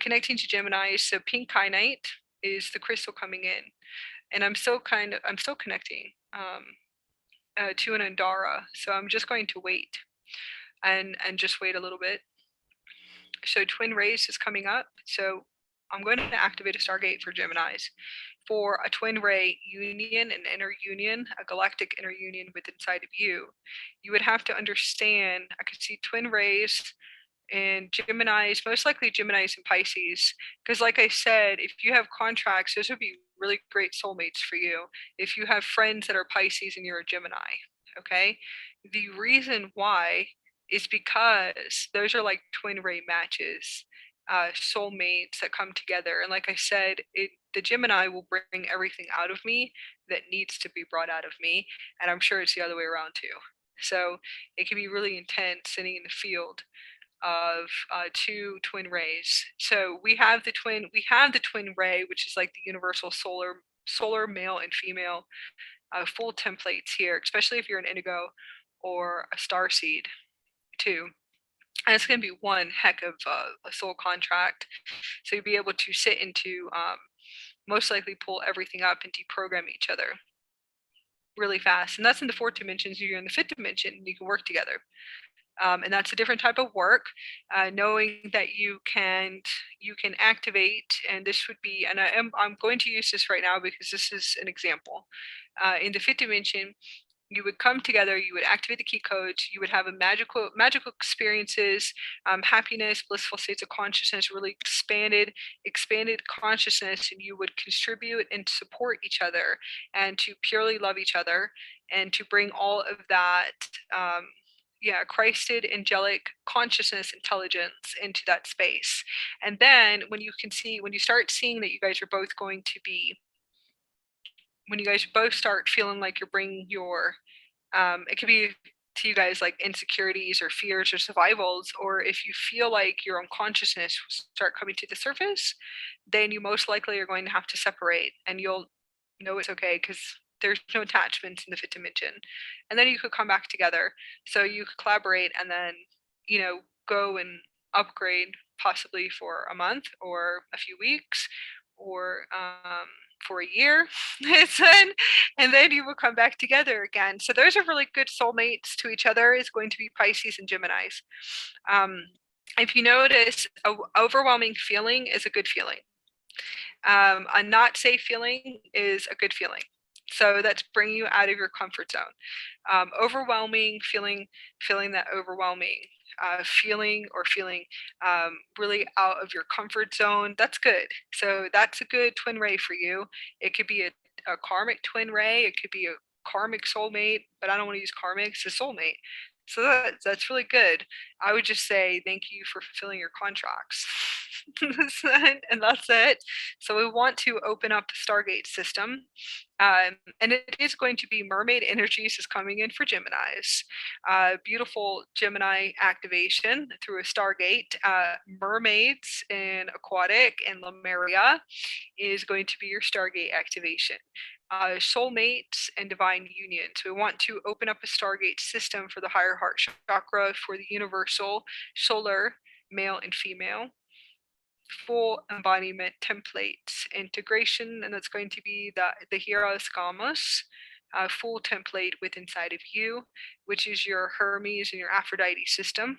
Connecting to Gemini, so pink kyanite is the crystal coming in, and I'm still connecting to an Andara, so I'm just going to wait and just wait a little bit. So twin rays is coming up, so I'm going to activate a Stargate for Geminis for a twin ray union, an inner union, a galactic inner union with inside of you. You would have to understand, I could see twin rays and Geminis, most likely Geminis and Pisces, because like I said, if you have contracts, those would be really great soulmates for you. If you have friends that are Pisces and you're a Gemini, okay? The reason why is because those are like twin ray matches, soulmates that come together. And like I said, the Gemini will bring everything out of me that needs to be brought out of me. And I'm sure it's the other way around too. So it can be really intense sitting in the field of two twin rays. So we have the twin ray, which is like the universal solar male and female full templates here, especially if you're an indigo or a star seed too. And it's going to be one heck of a soul contract. So you'll be able to sit into most likely pull everything up and deprogram each other really fast. And that's in the fourth dimensions. You're in the fifth dimension and you can work together. And that's a different type of work, knowing that you can activate, and this would be, and I'm going to use this right now because this is an example. In the fifth dimension, you would come together, you would activate the key codes, you would have a magical experiences, happiness, blissful states of consciousness, really expanded consciousness, and you would contribute and support each other and to purely love each other and to bring all of that Christed angelic consciousness intelligence into that space. And then when you start seeing that you guys are both going to be, when you guys both start feeling like you're bringing your it could be to you guys like insecurities or fears or survivals, or if you feel like your own consciousness start coming to the surface, then you most likely are going to have to separate, and you'll know it's okay because there's no attachments in the fifth dimension. And then you could come back together, so you could collaborate and then go and upgrade possibly for a month or a few weeks or for a year. and then you will come back together again. So those are really good soulmates to each other, is going to be Pisces and Geminis. If you notice, a overwhelming feeling is a good feeling. A not safe feeling is a good feeling. So that's bringing you out of your comfort zone. Overwhelming feeling that overwhelming feeling really out of your comfort zone, that's good. So that's a good twin ray for you. It could be a karmic twin ray, it could be a karmic soulmate, but I don't want to use karmic, it's a soulmate. So that's really good. I would just say thank you for fulfilling your contracts. And that's it. So we want to open up the Stargate system. And it is going to be mermaid energies is coming in for Geminis. Beautiful Gemini activation through a Stargate. Mermaids in aquatic and Lemuria is going to be your Stargate activation. Soulmates and divine union. So we want to open up a Stargate system for the higher heart chakra, for the universal solar male and female, full embodiment templates integration, and that's going to be the Hieros Gamos full template with inside of you, which is your Hermes and your Aphrodite system.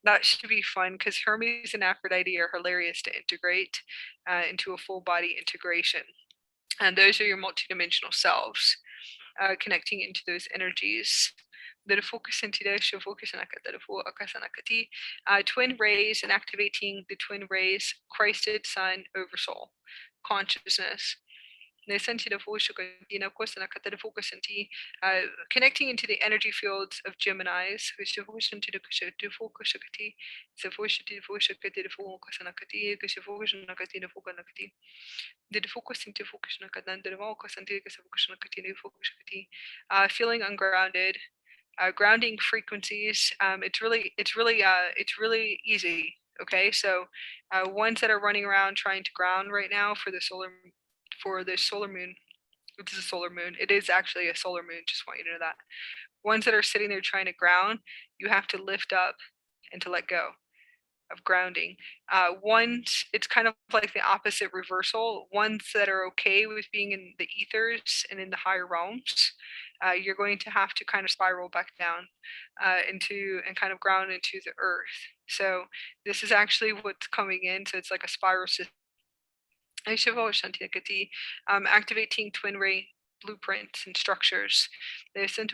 That should be fun because Hermes and Aphrodite are hilarious to integrate into a full body integration. And those are your multidimensional selves connecting into those energies. Twin rays and activating the twin rays, Christed Sun, Oversoul, consciousness. Connecting into the energy fields of Geminis. Feeling ungrounded, grounding frequencies. It's really easy. Okay, so ones that are running around trying to ground right now for the solar moon. Which is a solar moon. It is actually a solar moon. Just want you to know that. Ones that are sitting there trying to ground, you have to lift up and to let go of grounding. Ones, it's kind of like the opposite reversal. Ones that are okay with being in the ethers and in the higher realms, you're going to have to kind of spiral back down into and kind of ground into the earth. So this is actually what's coming in. So it's like a spiral system. Activating twin ray blueprints and structures. That's going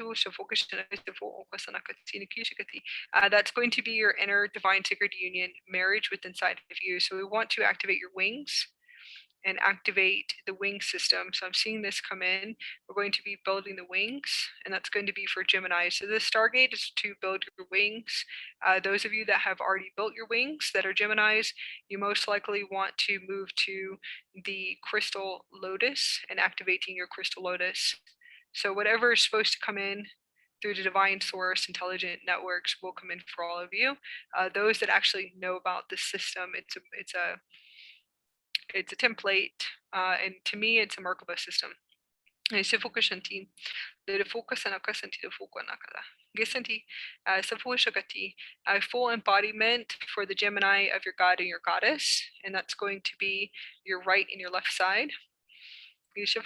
to be your inner divine sacred union marriage with inside of you. So we want to activate your wings and activate the wing system. So I'm seeing this come in. We're going to be building the wings, and that's going to be for Gemini. So this Stargate is to build your wings. Those of you that have already built your wings that are Geminis, you most likely want to move to the Krystal Lotus and activating your Krystal Lotus. So whatever is supposed to come in through the divine source intelligent networks will come in for all of you. Those that actually know about this system, it's a template, and to me, it's a Merkaba system. Full embodiment for the Gemini of your god and your goddess, and that's going to be your right and your left side. There's a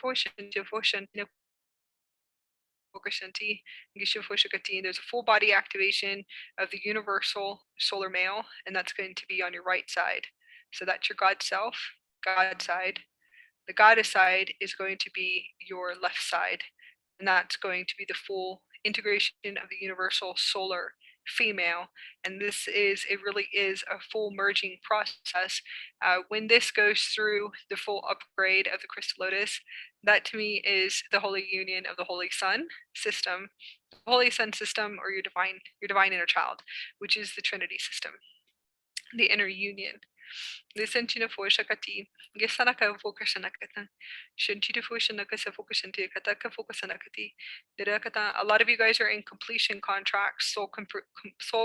full body activation of the universal solar male, and that's going to be on your right side. So that's your God self, God side. The goddess side is going to be your left side, and that's going to be the full integration of the universal solar female. And it really is a full merging process. When this goes through the full upgrade of the Krystal Lotus, that to me is the holy union of the Holy Sun system, the Holy Sun system, or your divine inner child, which is the Trinity system, the inner union. Lisentina fosha kati, gesanaka fokashanakata, shintita foshanaka safokashanti kataka fokasanakati, dirakata. A lot of you guys are in completion contracts, soul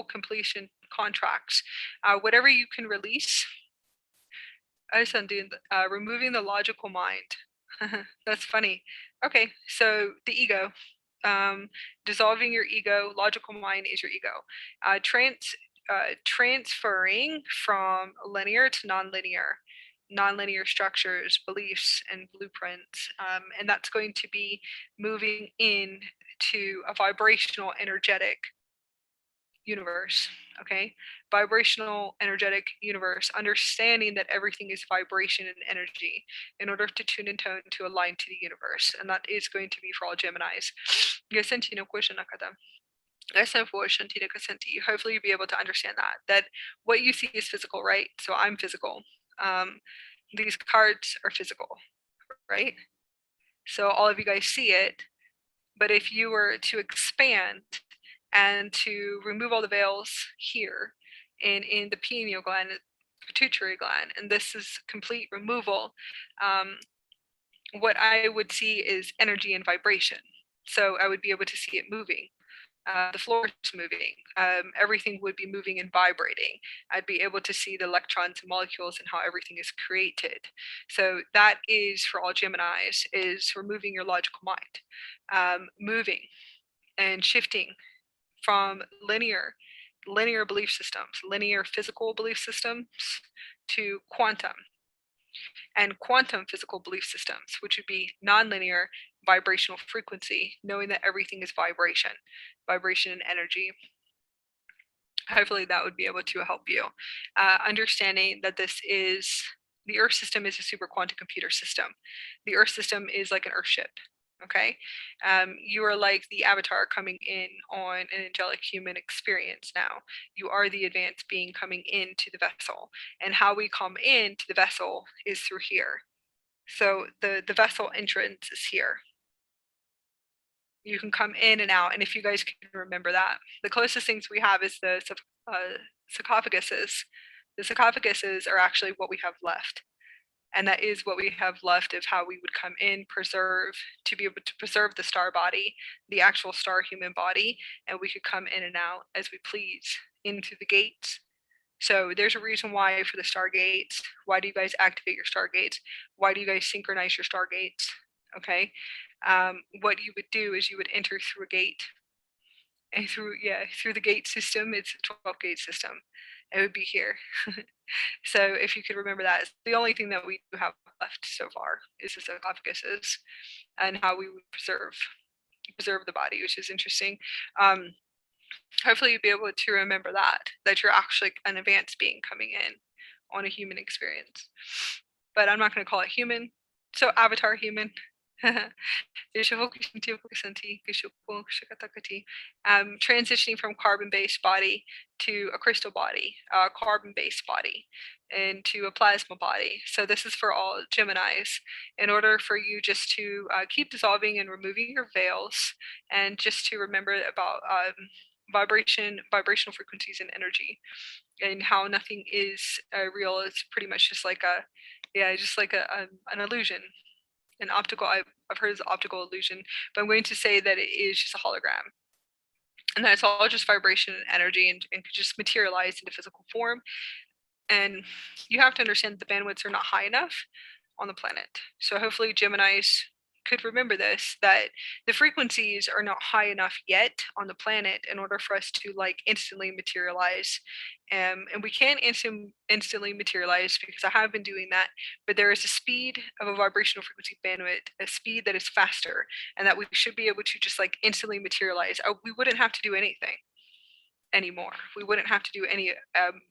completion contracts. Whatever you can release, removing the logical mind. That's funny. Okay, so the ego. Dissolving your ego, logical mind is your ego. Transferring from linear to nonlinear structures, beliefs, and blueprints. And that's going to be moving into a vibrational, energetic universe. Okay, vibrational, energetic universe, understanding that everything is vibration and energy in order to tune and tone to align to the universe. And that is going to be for all Geminis. Hopefully you'll be able to understand that what you see is physical, right? So I'm physical. These cards are physical, right? So all of you guys see it, but if you were to expand and to remove all the veils here and in the pineal gland, pituitary gland, and this is complete removal, what I would see is energy and vibration. So I would be able to see it moving. The floor is moving. Everything would be moving and vibrating. I'd be able to see the electrons and molecules and how everything is created. So that is for all Geminis, is removing your logical mind, moving and shifting from linear belief systems, linear physical belief systems, to quantum and quantum physical belief systems, which would be nonlinear vibrational frequency, knowing that everything is vibration and energy. Hopefully that would be able to help you. Understanding that the Earth system is a super quantum computer system. The Earth system is like an Earthship. Okay, you are like the avatar coming in on an angelic human experience now. You are the advanced being coming into the vessel, and how we come into the vessel is through here. So the vessel entrance is here. You can come in and out, and if you guys can remember that, the closest things we have is the sarcophaguses. The sarcophaguses are actually what we have left. And that is what we have left of how we would come in, to be able to preserve the star body, the actual star human body, and we could come in and out as we please into the gates. So there's a reason why for the stargates. Why do you guys activate your stargates? Why do you guys synchronize your stargates? Okay. What you would do is you would enter through a gate. And through the gate system, it's a 12-gate system. It would be here. So if you could remember that, it's the only thing that we do have left so far is the sarcophaguses and how we would preserve the body, which is interesting. Hopefully you'll be able to remember that you're actually an advanced being coming in on a human experience. But I'm not going to call it human. So avatar human. Transitioning from carbon-based body to a crystal body, a carbon-based body, and to a plasma body. So this is for all Geminis, in order for you just to keep dissolving and removing your veils, and just to remember about vibrational frequencies and energy, and how nothing is real. It's pretty much just like an illusion. An optical, I've heard it's optical illusion, but I'm going to say that it is just a hologram. And that it's all just vibration and energy, and could just materialize into physical form. And you have to understand that the bandwidths are not high enough on the planet. So hopefully Geminis could remember this, that the frequencies are not high enough yet on the planet in order for us to like instantly materialize. And we can instantly materialize, because I have been doing that, but there is a speed of a vibrational frequency bandwidth, a speed that is faster, and that we should be able to just like instantly materialize. We wouldn't have to do anything anymore. We wouldn't have to do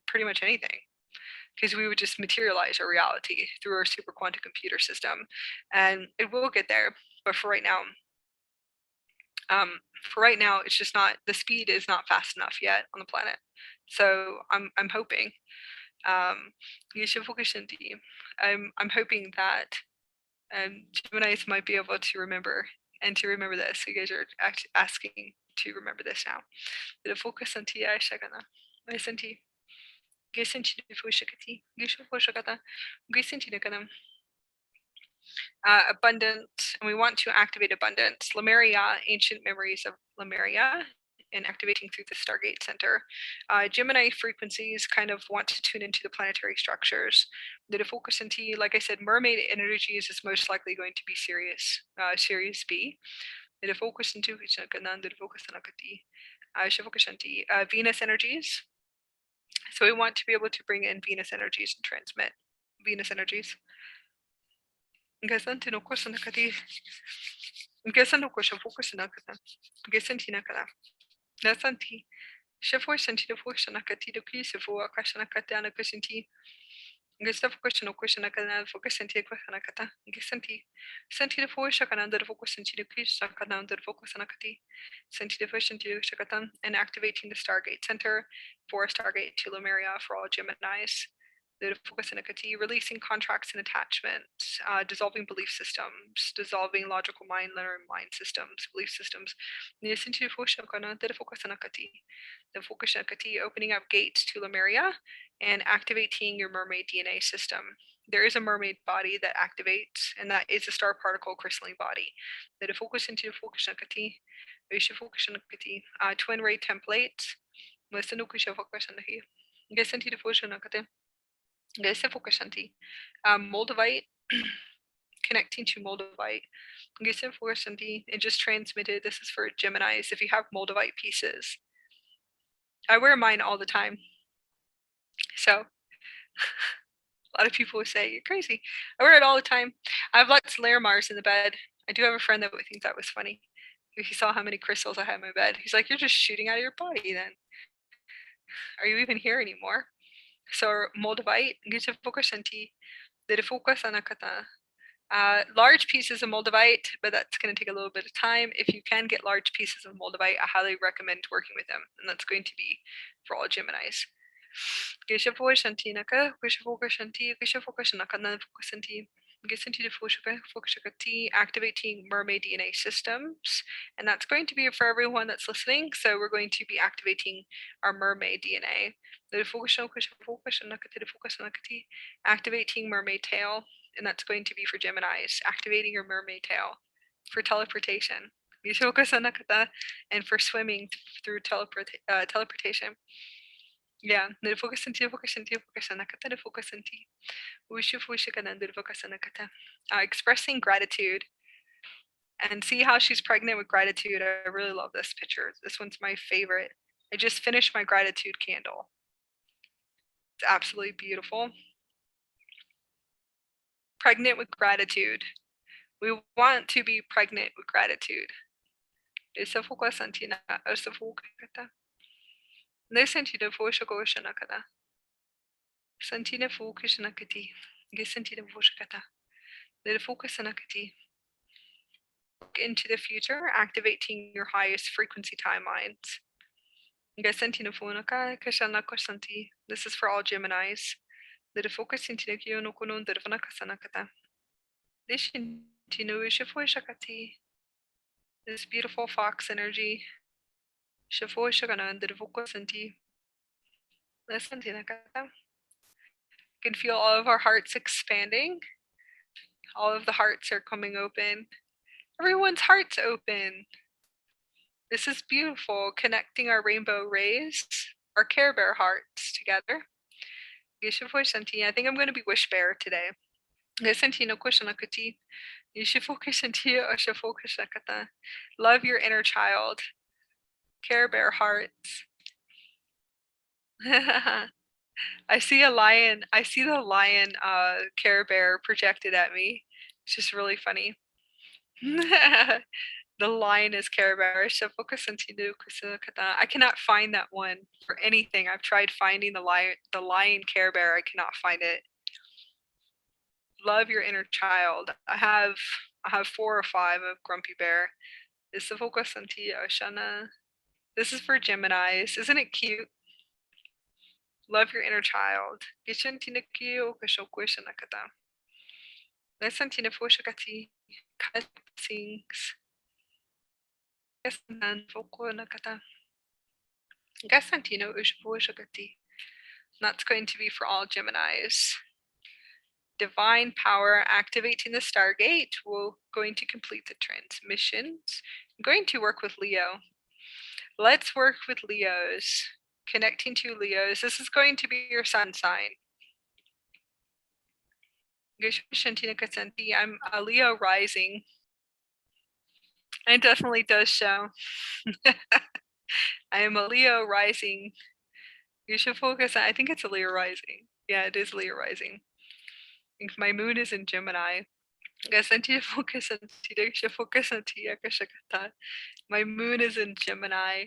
pretty much anything, because we would just materialize our reality through our super quantum computer system, and it will get there. But for right now, it's just not, the speed is not fast enough yet on the planet. So I'm hoping, I'm hoping that Geminis might be able to remember this. You guys are asking to remember this now. Abundance, and we want to activate abundance. Lemuria, ancient memories of Lemuria, and activating through the Stargate Center. Gemini frequencies kind of want to tune into the planetary structures. The focus into, like I said, mermaid energies is most likely going to be Sirius B. The focus into Venus energies. So we want to be able to bring in Venus energies and transmit Venus energies. Gasanti no kosa nakati. Gasano kosha focus nakata. Gasanti nakata. Gasanti. Shafo santi the focus nakati the key for Kashanakata Kasinti. Gustaf question no question nakana focus santi nakata. Gasanti. Santi the four shakananda the focus santi the key shakananda the focus nakati. Santi the first into Shakatan, and activating the Stargate Center for Stargate to Lemuria for all Geminis. The focus in Akati, releasing contracts and attachments, dissolving belief systems, dissolving logical mind, linear mind systems, belief systems. The focus in Akati, opening up gates to Lemuria and activating your mermaid DNA system. There is a mermaid body that activates, and that is a star particle crystalline body. The focus into focus in Akati, twin ray templates. Listen to focus in the Get into the focus in Akati. Moldavite, connecting to Moldavite, and just transmitted. This is for Geminis. If you have Moldavite pieces, I wear mine all the time. So a lot of people would say, you're crazy. I wear it all the time. I have lots of layer Mars in the bed. I do have a friend that would think that was funny. If he saw how many crystals I had in my bed, he's like, you're just shooting out of your body then. Are you even here anymore? So Moldavite, large pieces of Moldavite, but that's going to take a little bit of time. If you can get large pieces of Moldavite, I highly recommend working with them, and that's going to be for all Geminis. Activating mermaid DNA systems, and that's going to be for everyone that's listening. So we're going to be activating our mermaid DNA. Activating mermaid tail, and that's going to be for Geminis. Activating your mermaid tail for teleportation. And for swimming through teleportation. Yeah, expressing gratitude. And see how she's pregnant with gratitude. I really love this picture. This one's my favorite. I just finished my gratitude candle. It's absolutely beautiful. Pregnant with gratitude. We want to be pregnant with gratitude. Look into the future, activating your highest frequency timelines. This is for all Geminis. This beautiful fox energy. You can feel all of our hearts expanding. All of the hearts are coming open. Everyone's heart's open. This is beautiful, connecting our rainbow rays, our Care Bear hearts together. I think I'm going to be Wish Bear today. Love your inner child. Care Bear hearts. I see a lion. I see the lion Care Bear projected at me. It's just really funny. The lion is Care Bear. I cannot find that one for anything. I've tried finding the lion Care Bear. I cannot find it. Love your inner child. I have 4 or 5 of Grumpy Bear. This is for Geminis. Isn't it cute? Love your inner child. That's going to be for all Geminis. Divine power activating the Stargate. We're going to complete the transmissions. I'm going to work with Leo. Let's work with Leos. Connecting to Leos. This is going to be your sun sign. I'm a Leo rising. It definitely does show. I am a Leo rising. You should focus on, I think it's a Leo rising. Yeah, it is Leo rising. I think my moon is in Gemini. My moon is in Gemini.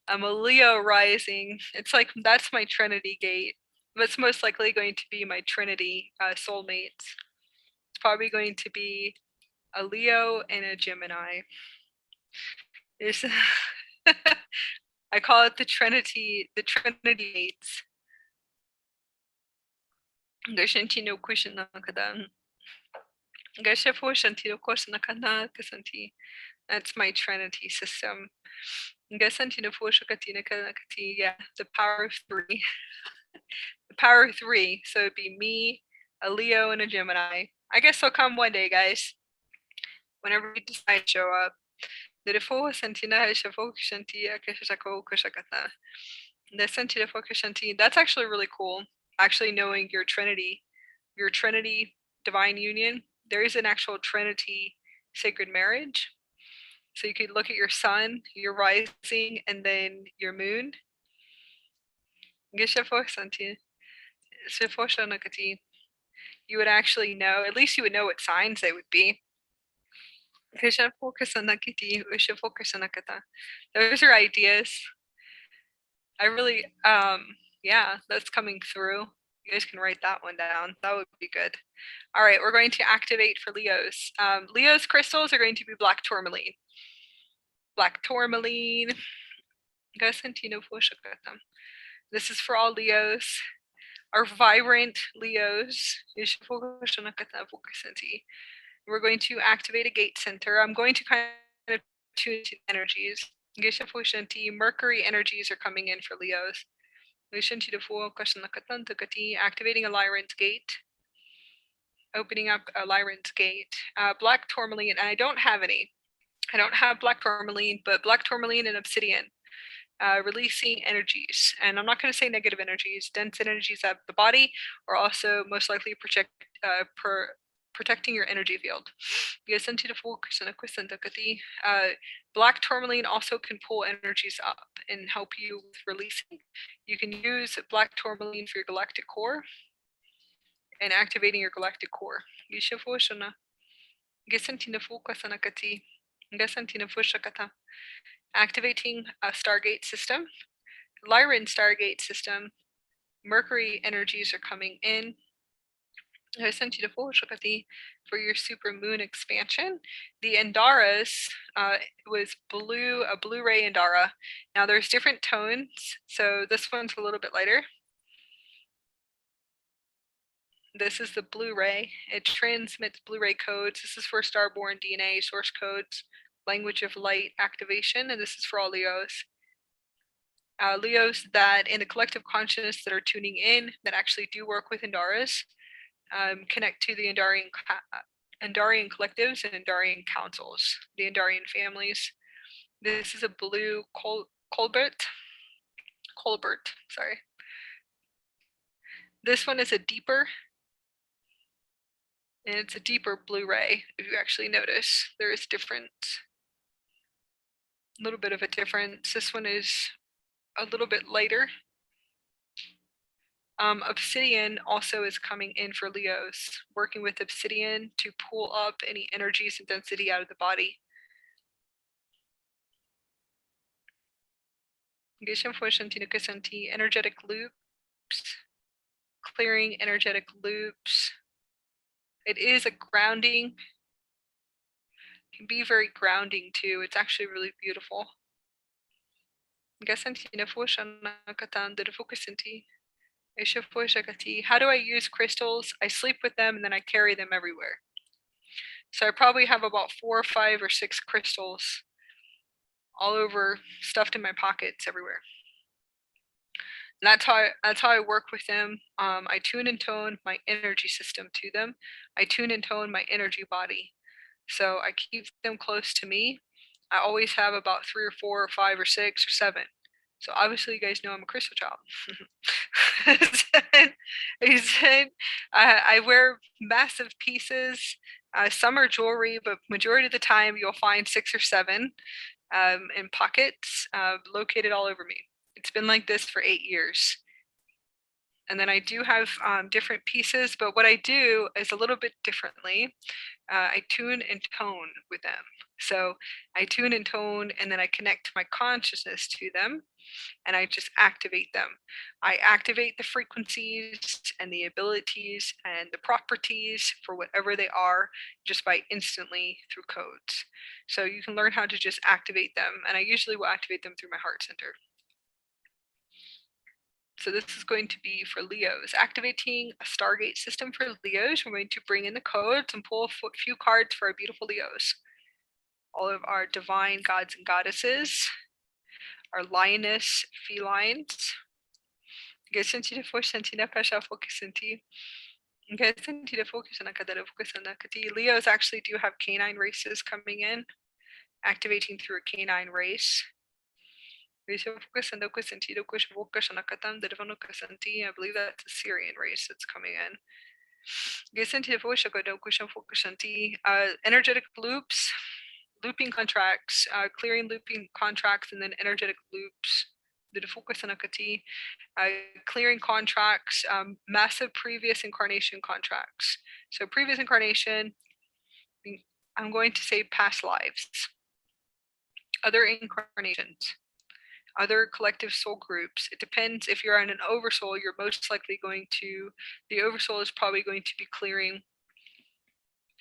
I'm a Leo rising. It's like, that's my Trinity gate. That's most likely going to be my Trinity soulmates. It's probably going to be a Leo and a Gemini. I call it the Trinity gates. That's my Trinity system. Yeah, the power of 3. The power of 3. So it'd be me, a Leo, and a Gemini. I guess they'll come one day, guys. Whenever you decide to show up. That's actually really cool. Actually knowing your Trinity divine union. There is an actual Trinity sacred marriage. So you could look at your sun, your rising, and then your moon. You would actually know, at least you would know what signs they would be. Those are ideas. I really, yeah, that's coming through. You guys can write that one down. That would be good. All right, we're going to activate for Leos. Leo's crystals are going to be black tourmaline. Black tourmaline. This is for all Leos. Our vibrant Leos. We're going to activate a gate center. I'm going to kind of tune to energies. Mercury energies are coming in for Leos. Activating a Lyran's gate. Opening up a Lyran's gate. Black tourmaline, and I don't have any. I don't have black tourmaline, but black tourmaline and obsidian. Releasing energies, and I'm not going to say negative energies. Dense energies of the body are also most likely protecting your energy field. Black tourmaline also can pull energies up and help you with releasing. You can use black tourmaline for your galactic core and activating your galactic core. Activating a Stargate system, Lyran Stargate system. Mercury energies are coming in. For your Supermoon expansion. The Andaras was blue, a Blu-ray Andara. Now there's different tones, so this one's a little bit lighter. This is the Blu-ray. It transmits Blu-ray codes. This is for Starborn DNA source codes, language of light activation, and this is for all Leos. Leos that in the collective consciousness that are tuning in that actually do work with Andaras. Connect to the Andarian collectives and Andarian councils, the Andarian families. This is a blue Colbert, sorry. This one is a deeper, and it's a deeper Blu-ray. If you actually notice, there is different, a little bit of a difference. This one is a little bit lighter. Obsidian also is coming in for Leos, working with obsidian to pull up any energies and density out of the body. Energetic loops, clearing energetic loops. It is a grounding, can be very grounding too. It's actually really beautiful. How do I use crystals? I sleep with them and then I carry them everywhere. So I probably have about 4 or 5 or 6 crystals all over, stuffed in my pockets everywhere. And that's how I work with them. I tune and tone my energy system to them. I tune and tone my energy body. So I keep them close to me. I always have about 3 or 4 or 5 or 6 or 7. So obviously you guys know I'm a crystal child. I wear massive pieces. Some are jewelry, but majority of the time you'll find 6 or 7 in pockets located all over me. It's been like this for 8 years. And then I do have different pieces, but what I do is a little bit differently. I tune and tone with them. So I tune and tone, and then I connect my consciousness to them, and I just activate them. I activate the frequencies and the abilities and the properties for whatever they are just by instantly through codes. So you can learn how to just activate them, and I usually will activate them through my heart center. So this is going to be for Leos. Activating a Stargate system for Leos. We're going to bring in the codes and pull a few cards for our beautiful Leos. All of our divine gods and goddesses, our lioness felines. Leos actually do have canine races coming in, activating through a canine race. I believe that's a Syrian race that's coming in. Energetic loops, looping contracts, clearing looping contracts, and then energetic loops. Clearing contracts, massive previous incarnation contracts. So previous incarnation, I'm going to say past lives, other incarnations, other collective soul groups. It depends. If you're on an OverSoul, you're most likely going to, the OverSoul is probably going to be clearing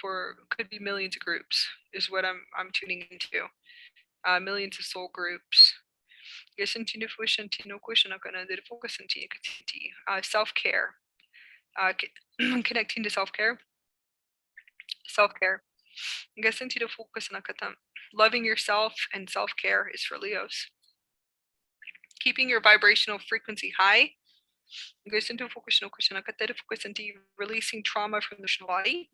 for, could be millions of groups, is what I'm tuning into. Millions of soul groups. Self-care. Connecting to self-care. Self-care. Loving yourself and self-care is for Leos. Keeping your vibrational frequency high. Releasing trauma from the body.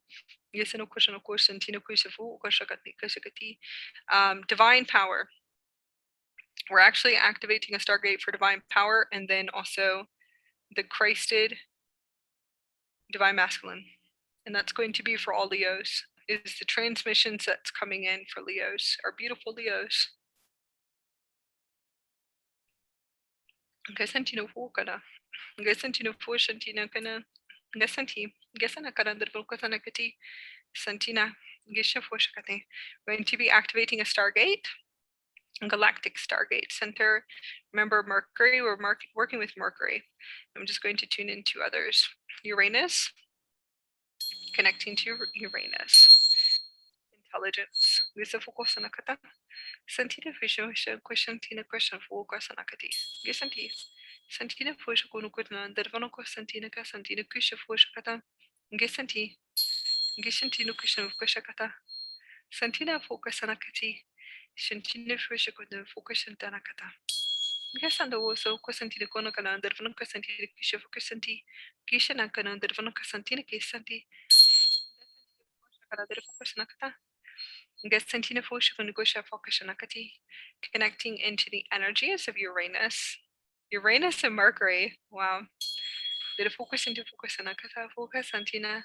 Divine power. We're actually activating a Stargate for divine power, and then also the Krystal divine masculine. And that's going to be for all Leos, is the transmissions that's coming in for Leos, our beautiful Leos. Gasantina Fokana. Gasantina Foshantina Kana. Gasanti. Gasana Karandarbokasanakati. Santina. Gisha Foshakati. We're going to be activating a Stargate. Galactic Stargate Center. Remember Mercury, we're working with Mercury. I'm just going to tune into others. Uranus, connecting to Uranus. Intelligence. Wisafoko-sanakata. Santina Fisha Queshantina Question Foka Sanakati. Gisanti. Santina Fusha Kunukutna, Dervanoko Santina Santina Kusha Fushakata. Gisanti. Gisantino Kushan Kushakata. Santina Foka Sanakati. Shantina Fusha Kudu Fokashantanakata. Gasanda also Quesantino Konakana, Dervanoko Santina Kisha Fokasanti. Gishanakana, Dervanoko Santina Kisanti. Gasantina Fushakunugusha Fokashanakati, connecting into the energies of Uranus. Uranus and Mercury. Wow. Did a focus into Fokasanakata, Fokasantina,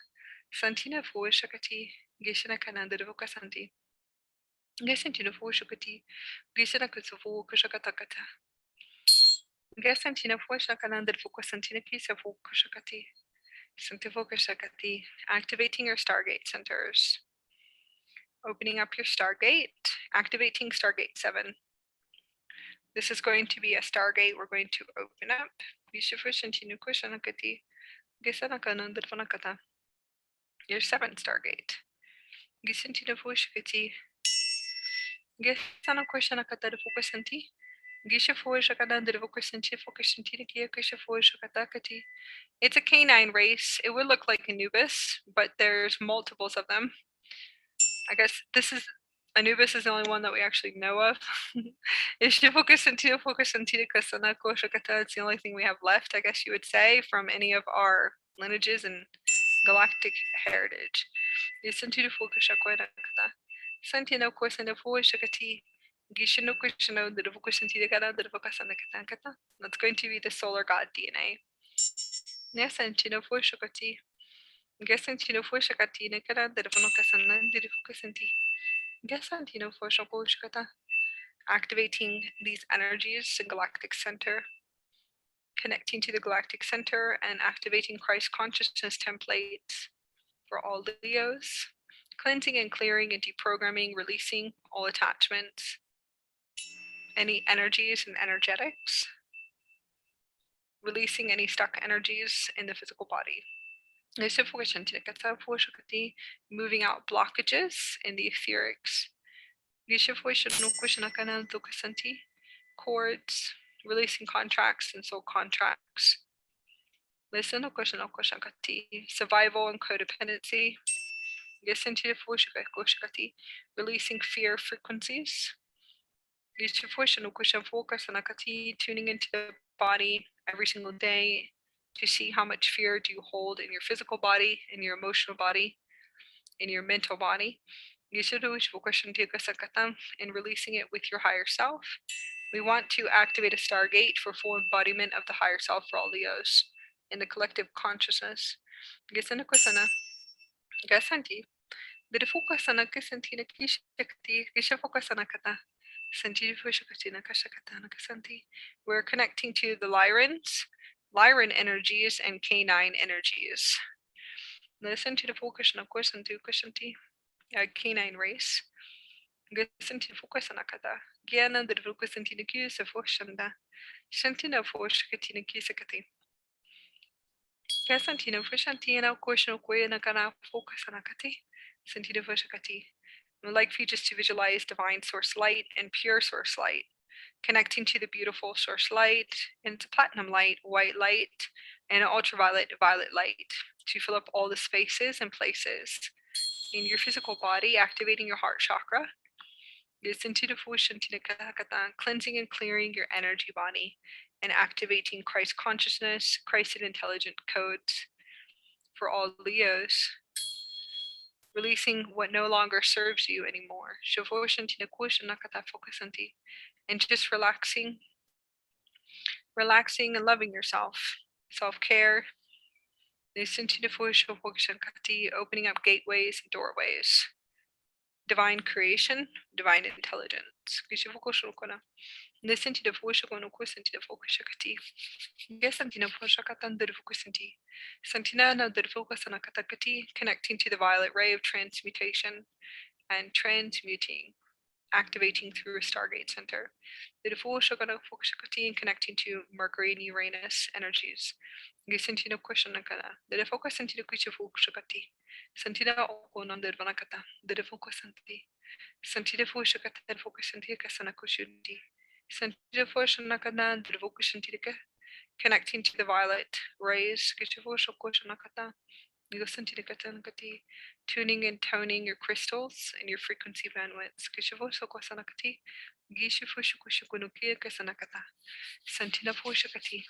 Santina Fushakati, Gishanakana, the Vokasanti. Gasantina Fushakati, Gishanakasu Kushakatakata. Gasantina Fushakana, the Fokasantina Kisa Fukushakati. Santifokashakati, activating your Stargate centers. Opening up your Stargate, activating Stargate 7. This is going to be a Stargate we're going to open up. Your 7th Stargate. It's a canine race. It would look like Anubis, but there's multiples of them. I guess Anubis is the only one that we actually know of. It's the only thing we have left, I guess you would say, from any of our lineages and galactic heritage. That's going to be the solar god DNA. Gasantino Fushakatina Kara, the Vonokasan, the Fukasanti. Gasantino Fushakoshkata. Activating these energies in Galactic Center, connecting to the Galactic Center and activating Christ consciousness templates for all Leos, cleansing and clearing and deprogramming, releasing all attachments, any energies and energetics, releasing any stuck energies in the physical body. Moving out blockages in the etherics. Cords, releasing contracts and soul contracts. Survival and codependency. Releasing fear frequencies. Tuning into the body every single day to see how much fear do you hold in your physical body, in your emotional body, in your mental body. And releasing it with your higher self. We want to activate a Stargate for full embodiment of the higher self for all Leos in the collective consciousness. Gasanti. The Fokasana Kisantina Kishakti, Kishafokasana Kata. We're connecting to the Lyran energies and canine energies. Listen to the focus of Kushanti, canine race. Gasanti Fokasana Kata. Giana the Vokasantina Kisa Foshanda. Shantina Foshkatina Kisakati. Gasantina Foshantina Koshno Koyana Kana Fokasana Kati. Santita Foshakati. I'd like for you just to visualize divine source light and pure source light, connecting to the beautiful source light, and it's platinum light, white light, and ultraviolet violet light to fill up all the spaces and places in your physical body, activating your heart chakra. Cleansing and clearing your energy body and activating Christ consciousness, Christ and intelligent codes for all Leos. Releasing what no longer serves you anymore. And just relaxing and loving yourself. Self-care, Listen to the Fushokati, opening up gateways and doorways. Divine creation, divine intelligence. Listen to the Fushokati. Yes, Santina Fushakatan Dirfukusanti. Santina no Dirfukasanakatakati, connecting to the violet ray of transmutation and transmuting, activating through a Stargate center. The Fushakati and connecting to Mercury and Uranus energies. Gisentina Kushanakana, the Fokusanti Kushakati. Santina Okonon Dirvanakata, the Fokusanti. Santida Fushakata Fokusanti Kasanakushundi. Santida Fushanakana, the Vokushantika, connecting to the violet rays, Gishavoshokoshanakata, Nigosantikatankati, tuning and toning your crystals and your frequency bandwidths, Gishavosokosanakati, Gishifushukushukunukia Kasanakata, Santina Fushakati,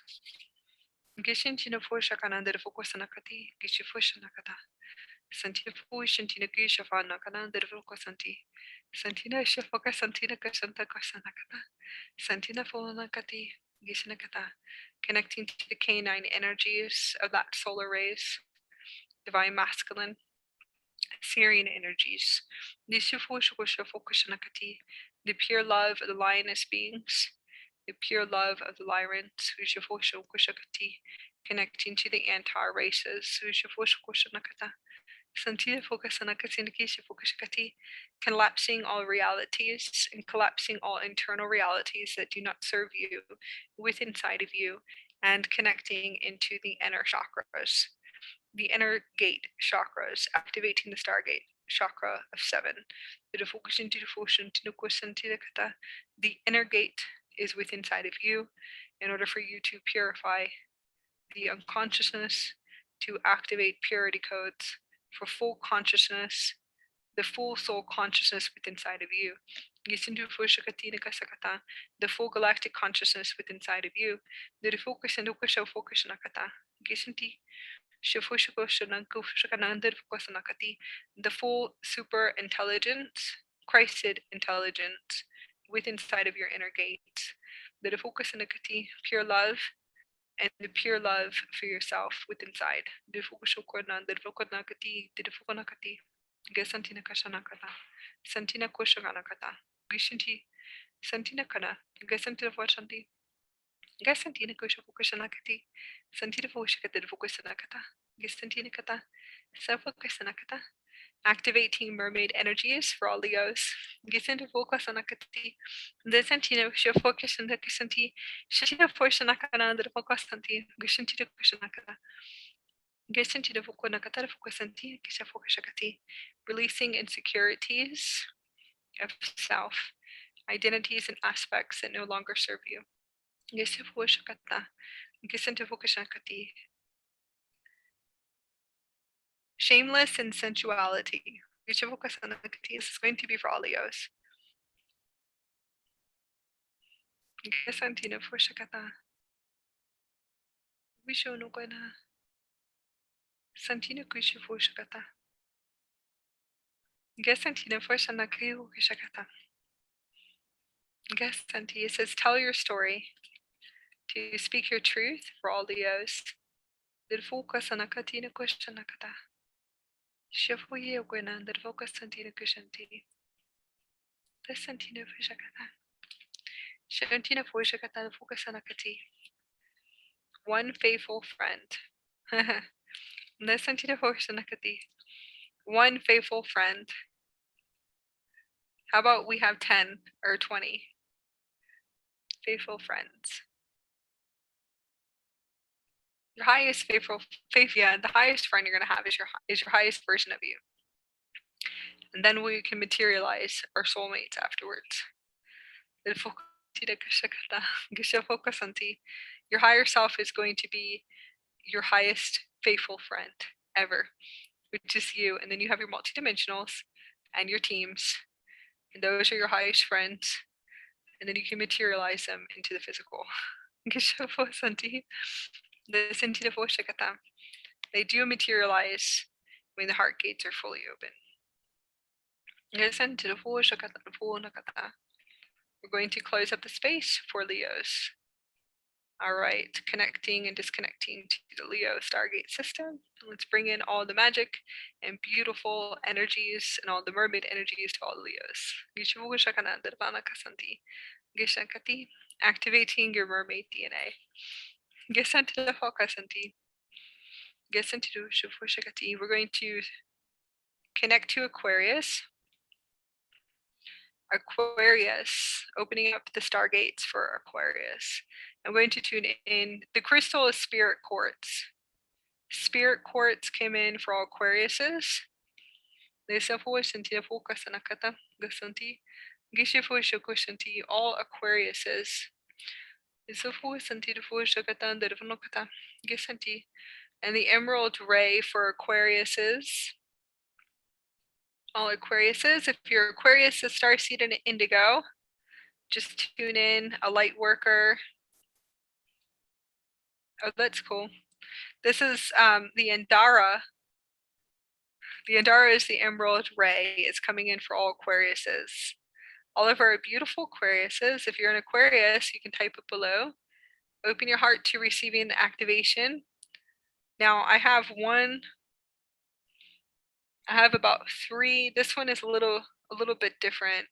Gishintina Fushakananda Fokosanakati, Gishifushanakata. Santina Fushantina Gishafanakana, the Vokosanti, Santina Shafoka Santina Kasanta Kasanakata, Santina Fulanakati, Gishanakata, connecting to the canine energies of that solar rays, divine masculine, Syrian energies, the pure love of the lioness beings, the pure love of the Lyrans, connecting to the antar races, collapsing all realities and collapsing all internal realities that do not serve you with inside of you, and connecting into the inner chakras, the inner gate chakras, activating the Stargate chakra of 7. The inner gate is within inside of you in order for you to purify the unconsciousness, to activate purity codes for full consciousness, the full soul consciousness within inside of you. The full galactic consciousness within inside of you. The full super intelligence, Christed intelligence within inside of your inner gate. The pure love, and the pure love for yourself within inside. Santina Kashanakata, Santina Koshaganakata, Gishinti, Santina Kana, Gasantina Vashanti, Gasantina Koshakushanakati, Santina Voshakata Vokusanakata, Gisantina Kata, Safokasanakata, activating mermaid energies for all Leos, Gisanti Vokasanakati, the Santina Shafokashanakasanti, Shashina Forshanakana, the Vokasanti, Gishinti Kushanakata. Releasing insecurities of self, identities and aspects that no longer serve you. Shameless in sensuality. This is going to be for all Leos. Santina Kushifu Shakata. Gesantina Forsanaku Shakata. Gesanti, it says, tell your story, to speak your truth for all Leos. Dirfuka Sanakatina Kushanakata. Shafuye Gwena, Dirfuka Santina Kushanti. The Santina Fushakata. Shantina Fushakata, Fuka Sanakati. One faithful friend. The Santina Fushanakati. One faithful friend. How about we have 10 or 20 faithful friends? Your highest the highest friend you're gonna have is your highest version of you. And then we can materialize our soulmates afterwards. Your higher self is going to be your highest faithful friend ever, which is you. And then you have your multidimensionals and your teams, and those are your highest friends. And then you can materialize them into the physical. They do materialize when the heart gates are fully open. We're going to close up the space for Leos. All right, connecting and disconnecting to the Leo Stargate system. Let's bring in all the magic and beautiful energies and all the mermaid energies to all the Leos. Activating your mermaid DNA. We're going to connect to Aquarius. Aquarius, opening up the stargates for Aquarius. I'm going to tune in. The crystal is spirit quartz. Spirit quartz came in for all Aquariuses. All Aquariuses. And the emerald ray for Aquariuses. All Aquariuses. If your Aquarius is starseed and indigo, just tune in. A light worker. Oh, that's cool. This is the Andara. The Andara is the emerald ray. It's coming in for all Aquariuses. All of our beautiful Aquariuses. If you're an Aquarius, you can type it below. Open your heart to receiving the activation. Now I have about 3. This one is a little bit different.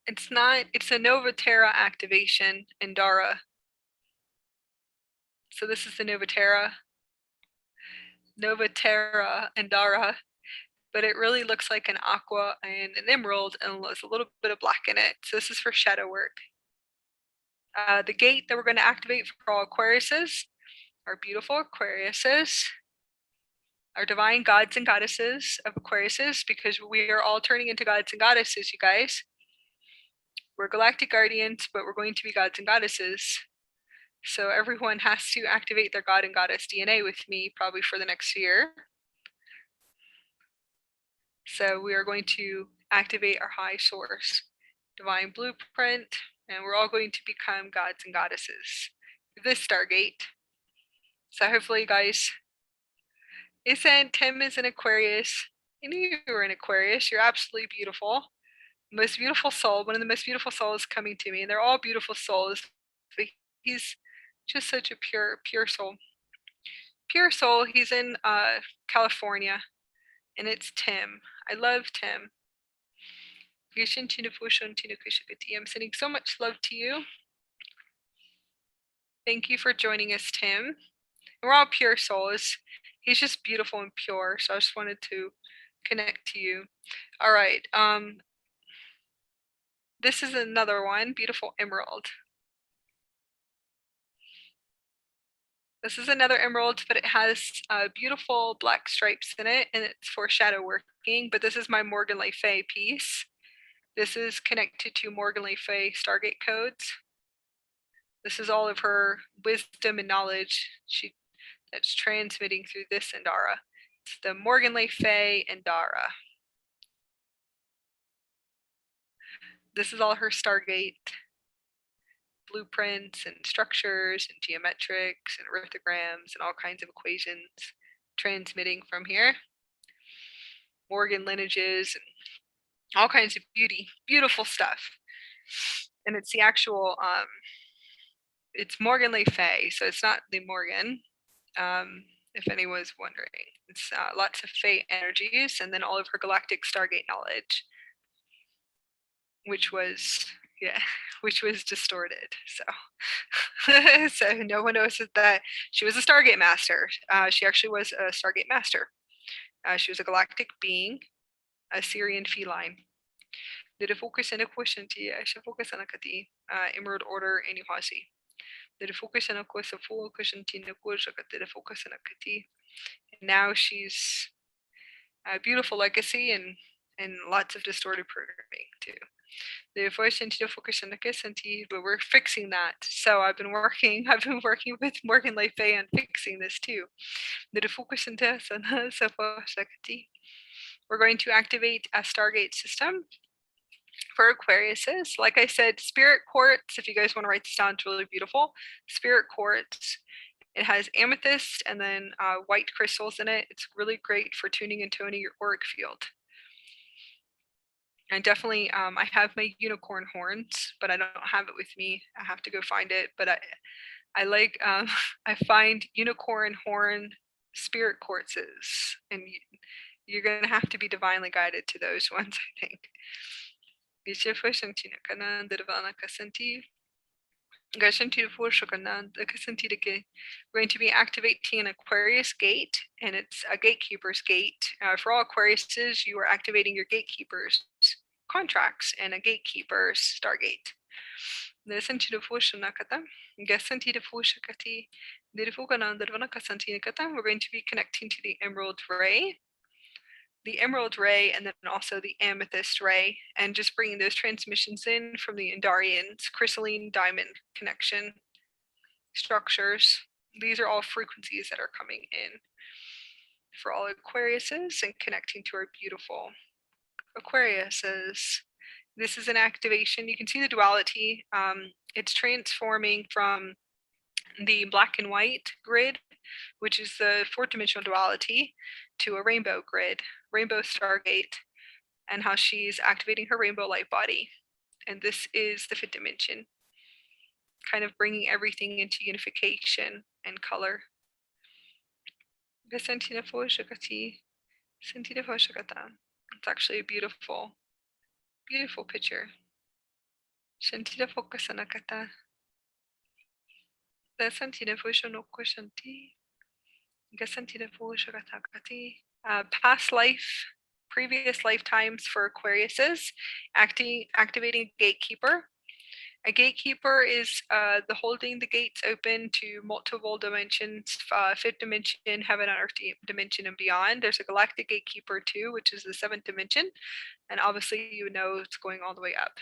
It's a Novatera activation, Andara. So this is the Novatera Andara, but it really looks like an aqua and an emerald, and there's a little bit of black in it. So this is for shadow work. The gate that we're going to activate for all Aquariuses, our beautiful Aquariuses, our divine gods and goddesses of Aquariuses, because we are all turning into gods and goddesses, you guys. We're galactic guardians, but we're going to be gods and goddesses. So everyone has to activate their god and goddess DNA with me probably for the next year. So we are going to activate our high source, divine blueprint, and we're all going to become gods and goddesses through this Stargate. So hopefully, you guys, Tim is an Aquarius. I knew you were an Aquarius. You're absolutely beautiful. Most beautiful soul, one of the most beautiful souls coming to me, and they're all beautiful souls. But he's just such a pure soul. Pure soul. He's in California, and it's Tim. I love Tim. I'm sending so much love to you. Thank you for joining us, Tim. We're all pure souls. He's just beautiful and pure, so I just wanted to connect to you. All right. This is another one, beautiful emerald. This is another emerald, but it has beautiful black stripes in it, and it's for shadow working, but this is my Morgan Le Fay piece. This is connected to Morgan Le Fay Stargate codes. This is all of her wisdom and knowledge that's transmitting through this Andara. It's the Morgan Le Fay Andara. This is all her Stargate blueprints and structures and geometrics and orthograms and all kinds of equations transmitting from here. Morgan lineages and all kinds of beautiful stuff. And it's the actual, it's Morgan Le Fay, so it's not the Morgan, if anyone's wondering. It's lots of Fey energies, and then all of her galactic Stargate knowledge, which was distorted. So, so no one knows that she was a Stargate master. She actually was a Stargate master. She was a galactic being, a Syrian feline. Did it focus in a question to focus on a emerald order in Yuhasi? Did it focus on a question full question to did it focus on a kati? Now she's a beautiful legacy and lots of distorted programming too. The voice into the focus on the kiss, but we're fixing that. So I've been working with Morgan Le Fay on fixing this too. The focus into we're going to activate a Stargate system for Aquariuses. Like I said, spirit quartz, if you guys want to write this down, it's really beautiful. Spirit quartz. It has amethyst and then white crystals in it. It's really great for tuning and toning your auric field. I definitely, I have my unicorn horns, but I don't have it with me. I have to go find it. But I like, I find unicorn horn spirit quartzes, and you're gonna have to be divinely guided to those ones, I think. We're going to be activating an Aquarius gate, and it's a gatekeeper's gate. For all Aquariuses, you are activating your gatekeeper's contracts and a gatekeeper's stargate. We're going to be connecting to the emerald ray, and then also the amethyst ray, and just bringing those transmissions in from the Indarian's crystalline diamond connection structures. These are all frequencies that are coming in for all Aquariuses and connecting to our beautiful Aquariuses. This is an activation. You can see the duality. It's transforming from the black and white grid, which is the 4th-dimensional duality, to a rainbow grid, rainbow stargate, and how she's activating her rainbow light body. And this is the 5th dimension, kind of bringing everything into unification and color. It's actually a beautiful, beautiful picture. Past life, previous lifetimes for Aquariuses, activating a gatekeeper. A gatekeeper is the holding the gates open to multiple dimensions, 5th dimension, heaven and earth dimension, and beyond. There's a galactic gatekeeper too, which is the 7th dimension, and obviously you know it's going all the way up.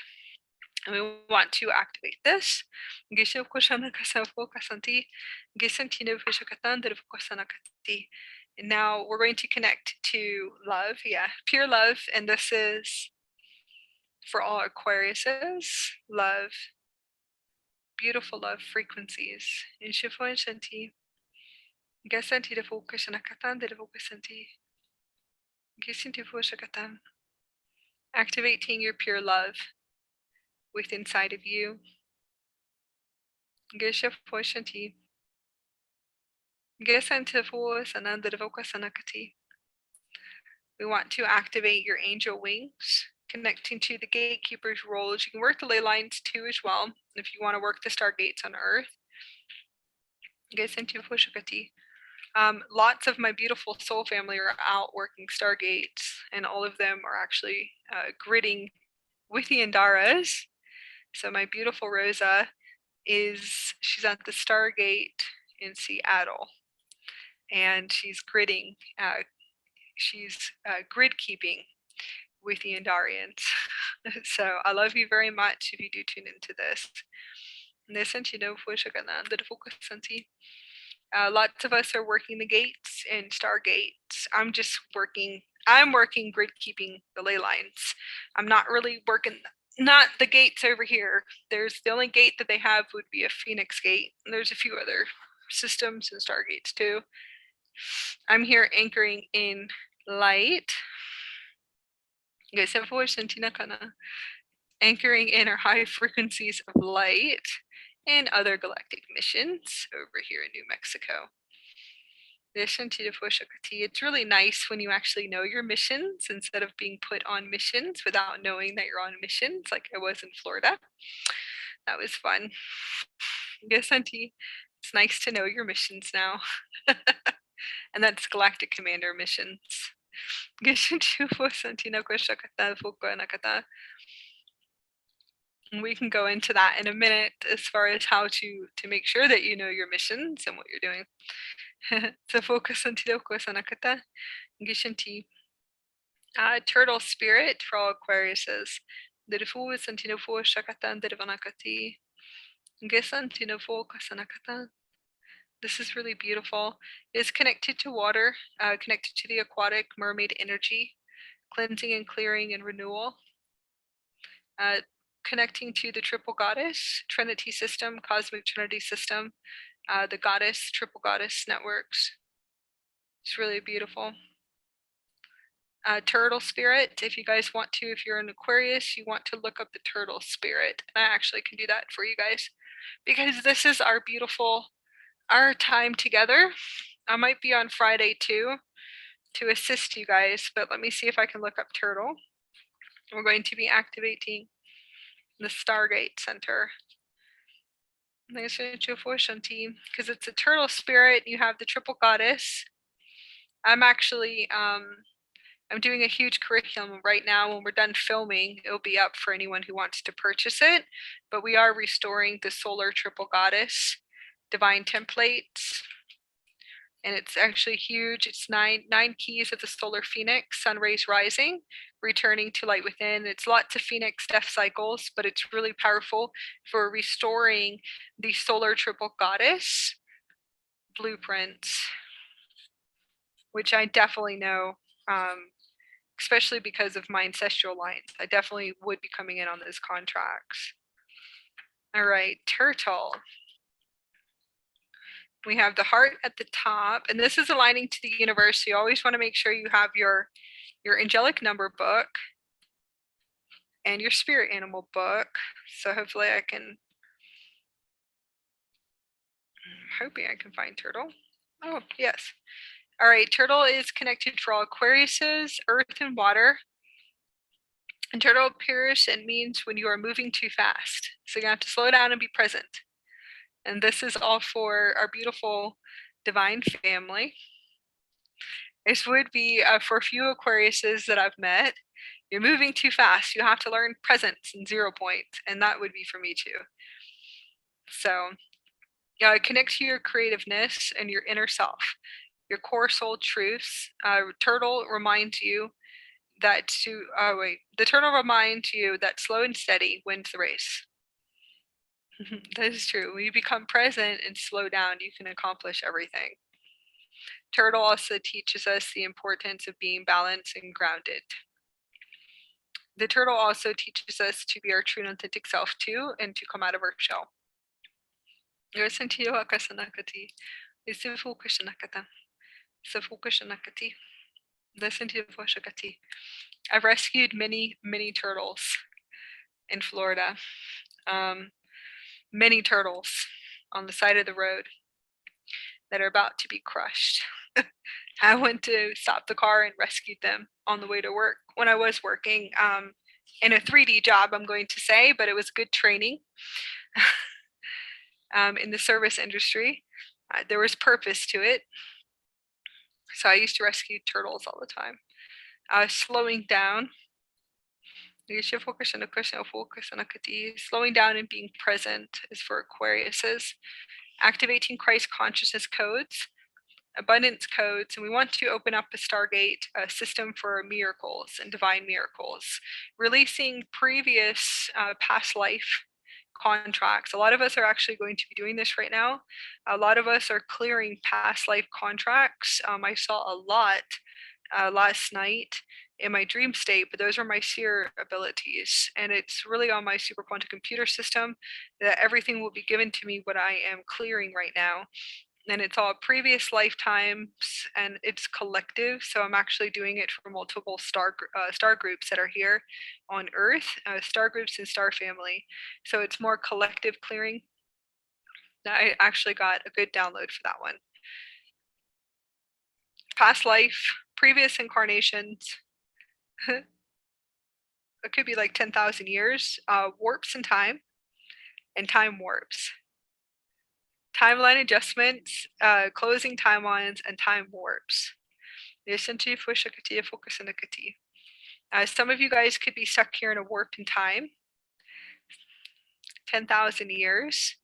And we want to activate this. And now we're going to connect to love, pure love, and this is for all Aquariuses, love, beautiful love frequencies. Activating your pure love within inside of you. We want to activate your angel wings, connecting to the gatekeeper's roles. You can work the ley lines too as well, if you want to work the stargates on Earth. Lots of my beautiful soul family are out working stargates, and all of them are actually gridding with the Andaras. So my beautiful Rosa she's at the Stargate in Seattle, and she's gridding. She's grid keeping with the Andarians. So I love you very much if you do tune into this. Lots of us are working the gates and stargates. I'm working grid keeping the ley lines. I'm not really working, not the gates over here. There's the only gate that they have would be a Phoenix gate. And there's a few other systems and stargates too. I'm here anchoring in light. Anchoring in our high frequencies of light and other galactic missions over here in New Mexico. It's really nice when you actually know your missions instead of being put on missions without knowing that you're on missions, like I was in Florida. That was fun. It's nice to know your missions now. And that's Galactic Commander missions. We can go into that in a minute as far as how to make sure that you know your missions and what you're doing. So focus on Tidokosanakata, Gishanti. Turtle spirit for all Aquariuses. Dirifu Santinofu Shakatan Derivanakati. Gisantinofu Kasanakata. This is really beautiful. It's connected to water, connected to the aquatic mermaid energy, cleansing and clearing and renewal. Connecting to the triple goddess, Trinity system, cosmic Trinity system, the goddess, triple goddess networks. It's really beautiful. turtle spirit. If you guys want to, if you're an Aquarius, you want to look up the turtle spirit. And I actually can do that for you guys because this is our time together. I might be on Friday too to assist you guys, but let me see if I can look up turtle. We're going to be activating the Stargate Center. Because it's a turtle spirit. You have the triple goddess. I'm actually I'm doing a huge curriculum right now. When we're done filming, it'll be up for anyone who wants to purchase it. But we are restoring the solar triple goddess divine templates. And it's actually huge. It's nine keys of the solar phoenix, sun rays rising, returning to light within. It's lots of phoenix death cycles, but it's really powerful for restoring the solar triple goddess blueprints, which I definitely know, especially because of my ancestral lines. I definitely would be coming in on those contracts. All right, turtle. We have the heart at the top, and this is aligning to the universe. So you always want to make sure you have your angelic number book and your spirit animal book. So hopefully I'm hoping I can find turtle. Oh, yes. All right, turtle is connected for all Aquariuses, earth and water. And turtle appears and means when you are moving too fast. So you have to slow down and be present. And this is all for our beautiful divine family. This would be for a few Aquariuses that I've met. You're moving too fast. You have to learn presence and 0 point. And that would be for me too. So connect to your creativeness and your inner self, your core soul truths. Turtle reminds you that the turtle reminds you that slow and steady wins the race. That is true. When you become present and slow down, you can accomplish everything. Turtle also teaches us the importance of being balanced and grounded. The turtle also teaches us to be our true and authentic self too, and to come out of our shell. I've rescued many turtles in Florida. Many turtles on the side of the road that are about to be crushed. I went to stop the car and rescued them on the way to work when I was working in a 3D job, I'm going to say, but it was good training in the service industry. There was purpose to it. So I used to rescue turtles all the time. Slowing down. Slowing down and being present is for Aquariuses. Activating Christ consciousness codes, abundance codes, and we want to open up a Stargate system for miracles and divine miracles, releasing previous past life contracts. A lot of us are actually going to be doing this right now. A lot of us are clearing past life contracts. I saw a lot last night in my dream state, but those are my seer abilities, and it's really on my super quantum computer system that everything will be given to me what I am clearing right now. And it's all previous lifetimes, and it's collective. So I'm actually doing it for multiple star groups that are here on Earth, star groups and star family. So it's more collective clearing. I actually got a good download for that one. Past life, previous incarnations. It could be like 10,000 years. Warps in time and time warps. Timeline adjustments, closing timelines, and time warps. Some of you guys could be stuck here in a warp in time. 10,000 years.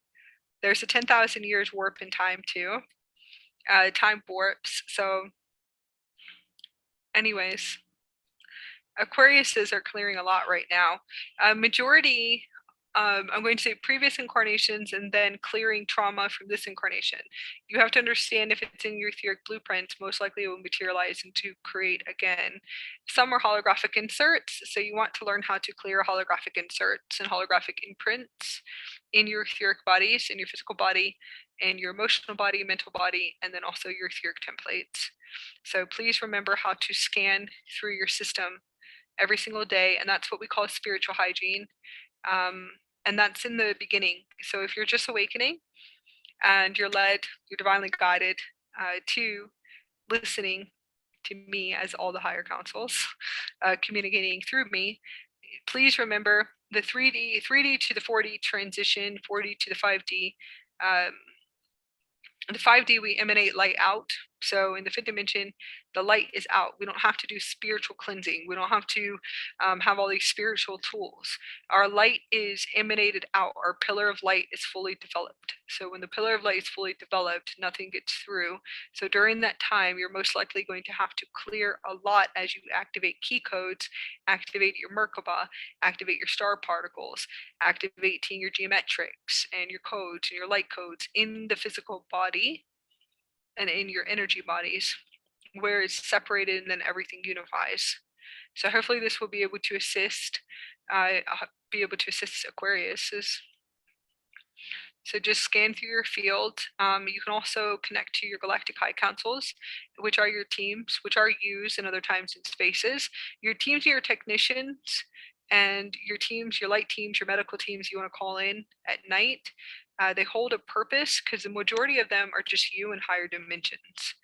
There's a 10,000 years warp in time too. Time warps. So anyways, Aquariuses are clearing a lot right now. Majority, I'm going to say previous incarnations and then clearing trauma from this incarnation. You have to understand if it's in your etheric blueprint, most likely it will materialize into create again. Some are holographic inserts, so you want to learn how to clear holographic inserts and holographic imprints in your etheric bodies, in your physical body, and your emotional body, mental body, and then also your etheric templates. So please remember how to scan through your system every single day, and that's what we call spiritual hygiene. And that's in the beginning. So if you're just awakening and you're divinely guided to listening to me as all the higher councils communicating through me, please remember the 3D to the 4D transition, 4D to the 5D. In the 5D, we emanate light out. So in the fifth dimension, the light is out. We don't have to do spiritual cleansing. We don't have to have all these spiritual tools. Our light is emanated out. Our pillar of light is fully developed. So when the pillar of light is fully developed, nothing gets through. So during that time, you're most likely going to have to clear a lot as you activate key codes, activate your Merkaba, activate your star particles, activating your geometrics and your codes and your light codes in the physical body and in your energy bodies, where it's separated and then everything unifies. So hopefully this will be able to assist Aquariuses. So just scan through your field. You can also connect to your galactic high councils, which are your teams, which are used in other times and spaces. Your teams are your technicians, and your teams, your light teams, your medical teams you want to call in at night. They hold a purpose because the majority of them are just you in higher dimensions,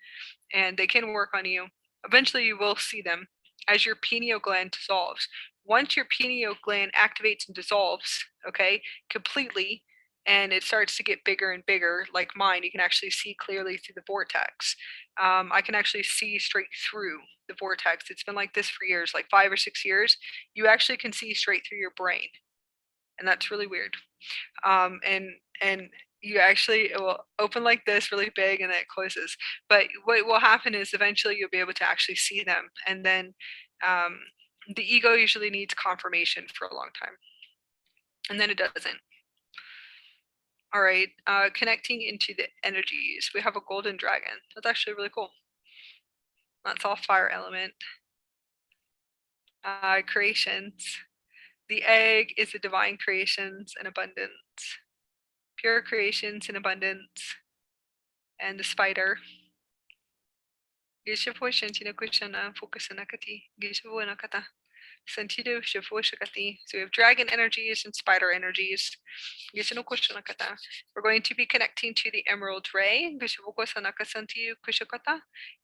and they can work on you. Eventually you will see them as your pineal gland dissolves. Once your pineal gland activates and dissolves, okay, completely, and it starts to get bigger and bigger, like mine, you can actually see clearly through the vortex. I can actually see straight through the vortex. It's been like this for years, like 5 or 6 years. You actually can see straight through your brain, and that's really weird. And you actually, it will open like this really big and then it closes. But what will happen is eventually you'll be able to actually see them, and then the ego usually needs confirmation for a long time, and then it doesn't. All right, connecting into the energies. We have a golden dragon. That's actually really cool. That's all fire element. Creations. The egg is the divine creations and abundance. Pure creations and abundance. And the spider. So we have dragon energies and spider energies. We're going to be connecting to the emerald ray.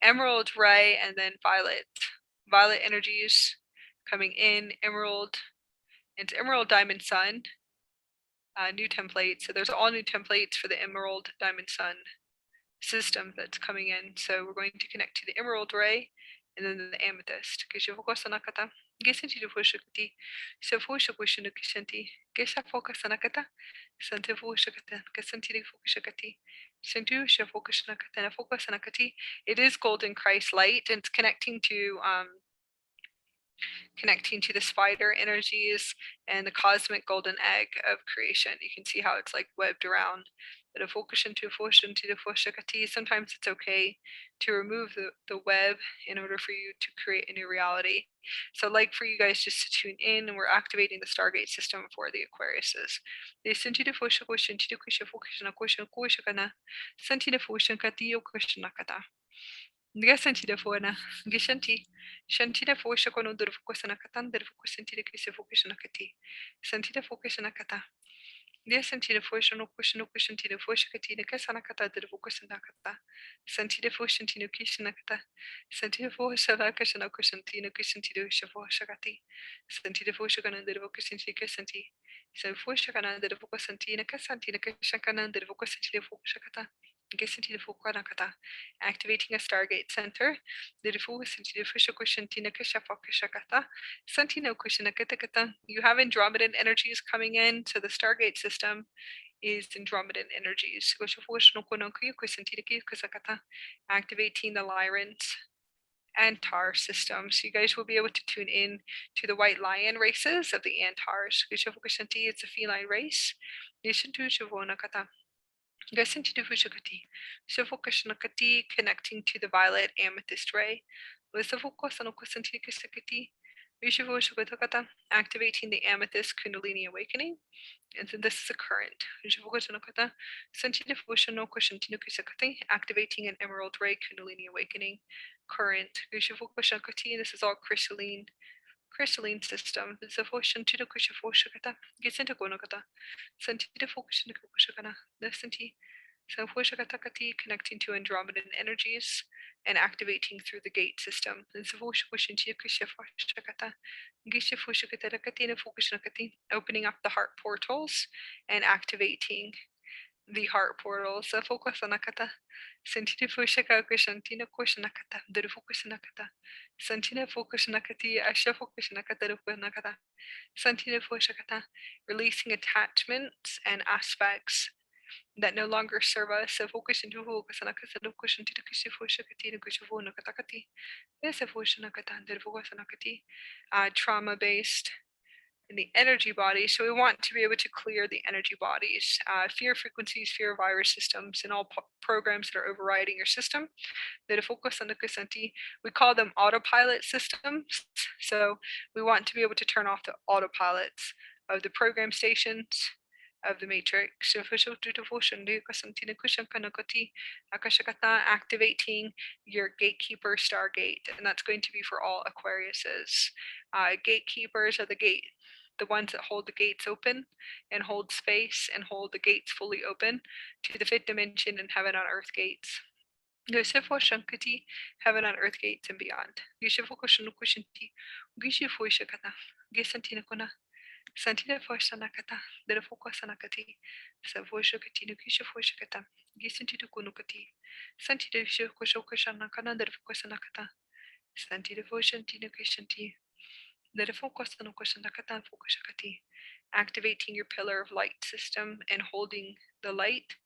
Emerald ray and then violet energies coming in, emerald, into emerald diamond sun. New template. So there's all new templates for the emerald diamond sun system that's coming in. So we're going to connect to the emerald ray and then the amethyst. It is golden Christ light, and it's connecting to the spider energies and the cosmic golden egg of creation. You can see how it's like webbed around. Sometimes it's okay to remove the web in order for you to create a new reality. So like for you guys just to tune in, and we're activating the Stargate system for the Aquariuses. Shanti focus on the focus on Katan, focus into the kiss of focus on Kati. Santita focus on Kata. Yes, Santita focus on question of question to the focus Katina Kasanakata, the focus on Nakata. Santita focus into the kiss on Nakata. Santita focus on Akasana Kusantina Kusantido Shavo Shakati. Santita focus on the focus into the Kasanti. So focus on the focus Santina Kasantina Kashakana, the focus into the focus Shakata. Activating a Stargate center. You have Andromedan energies coming in, so the Stargate system is Andromedan energies. Activating the Lyrans and Tar system. So you guys will be able to tune in to the white lion races of the Antars. It's a feline race. Connecting to the violet amethyst ray. activating the amethyst Kundalini awakening. And then this is a current. Activating an emerald ray Kundalini awakening current. This is all crystalline system. Connecting to Andromedan energies and activating through the gate system. Opening up the heart portals and activating the heart portals. Sentina Fushaka Kushantina Kushanakata, Durufukushanakata, Santina Fukushanakati, Ashafukushanakata, Rukunakata, Santina Fushakata, releasing attachments and aspects that no longer serve us. Trauma based in the energy body. So we want to be able to clear the energy bodies, fear frequencies, fear virus systems, and all programs that are overriding your system. We call them autopilot systems. So we want to be able to turn off the autopilots of the program stations of the matrix. Activating your gatekeeper stargate, and that's going to be for all Aquariuses. Gatekeepers are the ones that hold the gates open and hold space and hold the gates fully open to the fifth dimension and heaven on earth gates. Heaven on earth gates and beyond. Santina Foshanakata, the Fokosanakati, Savoshakati, Nukisha Gisanti to Kunukati, Santi de Shokoshanakana, the Fokosanakata, Santi devotion Tinukishanti, the Fokosanakoshanakata, Fokoshakati, activating your pillar of light system and holding the light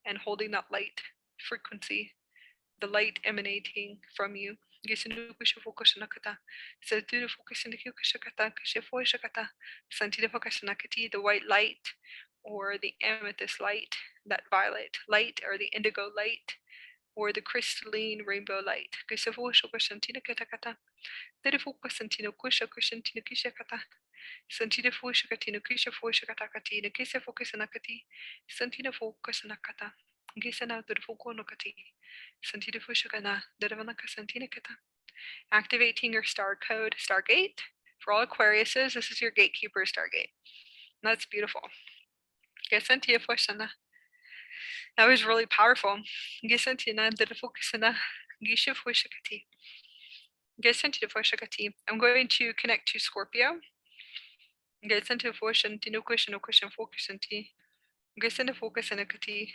and holding that light frequency, the light emanating from you. The white light or the amethyst light, that violet light or the indigo light or the crystalline rainbow light. Santida Fushakatino Kisha Fushakatakati, the Kisa Fokusanakati, Santina Fokusanakata, Gisana the Fokonokati, Santida Fushakana, the Ravanaka Santina Kata. Activating your star code, Stargate. For all Aquariuses, this is your gatekeeper Stargate. That's beautiful. Gesantia Fushana. That was really powerful. Gesantina the Fokusana, Gisha Fushakati. Gesantia Fushakati. I'm going to connect to Scorpio. Gesante Foshan Tino question focus and tea. Gesante focus and a kati.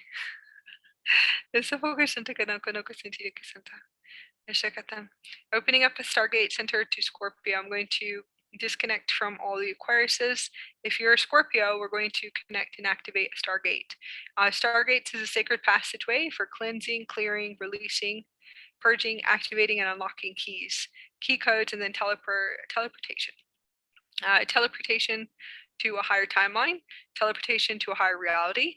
It's a focus and take another Kisanta. Shakatan. Opening up the Stargate Center to Scorpio. I'm going to disconnect from all the Aquariuses. If you're a Scorpio, we're going to connect and activate a Stargate. Stargates is a sacred passageway for cleansing, clearing, releasing, purging, activating, and unlocking keys, key codes, and then teleportation. Teleportation to a higher timeline, teleportation to a higher reality,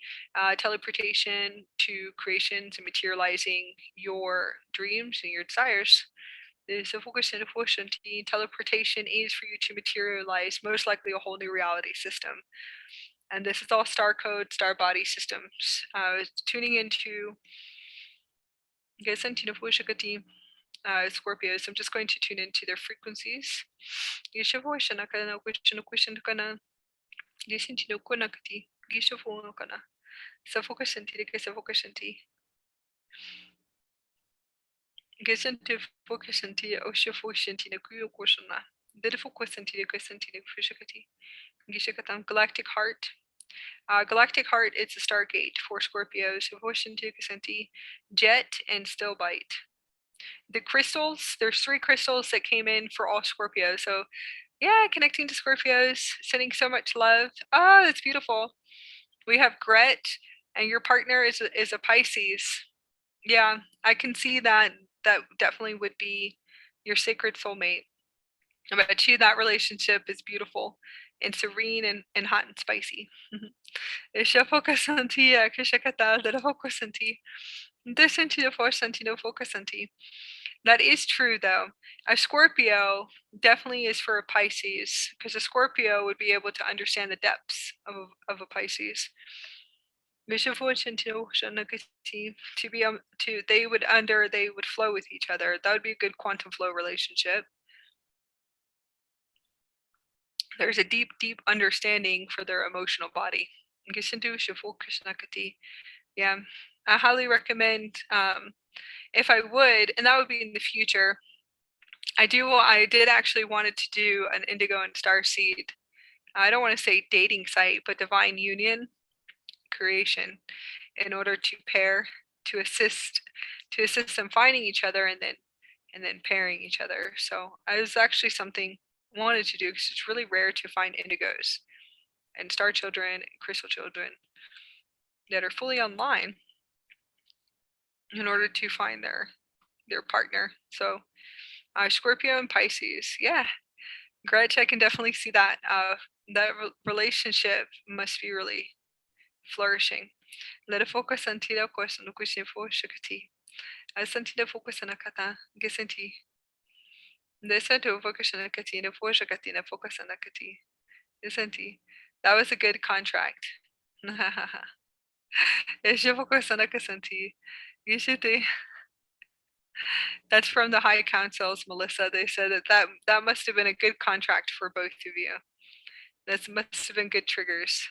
teleportation to creations and materializing your dreams and your desires. Teleportation is for you to materialize most likely a whole new reality system. And this is all star code, StarBODY systems. Tuning into Scorpios, I'm just going to tune into their frequencies. Galactic Heart. Galactic Heart is a stargate for Scorpios, Jet, and Stillbite. The crystals, there's 3 crystals that came in for all Scorpios. So yeah, connecting to Scorpios, sending so much love. Oh, that's beautiful. We have Gret, and your partner is a Pisces. Yeah, I can see that definitely would be your sacred soulmate. But that relationship is beautiful and serene and hot and spicy. That is true, though. A Scorpio definitely is for a Pisces, because a Scorpio would be able to understand the depths of a Pisces. To be to they would flow with each other. That would be a good quantum flow relationship. There's a deep, deep understanding for their emotional body. Yeah, I highly recommend. If I would, and that would be in the future. I did actually wanted to do an Indigo and Starseed. I don't want to say dating site, but divine union creation, in order to pair, to assist them finding each other, and then pairing each other. So I was actually something I wanted to do, because it's really rare to find indigos and star children and crystal children that are fully online in order to find their partner. So Scorpio and Pisces, yeah. Gretch, I can definitely see that. That relationship must be really flourishing. Let it focus on tida question no question for shakati. I sent the focus on a kata, gesenti. They said to focus on a katina for shakati, and focus on a kati. Gesenti. That was a good contract. Je focus on a kasanti. You should. That's from the High Councils, Melissa. They said that must have been a good contract for both of you. That must have been good triggers.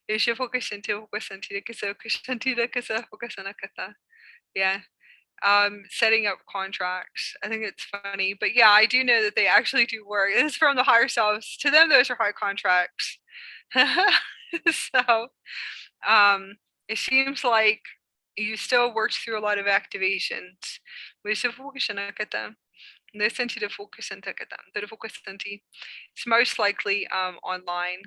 Yeah. Setting up contracts. I think it's funny, but yeah, I do know that they actually do work. It's from the higher selves. To them, those are high contracts. So, it seems like you still worked through a lot of activations. It's most likely online.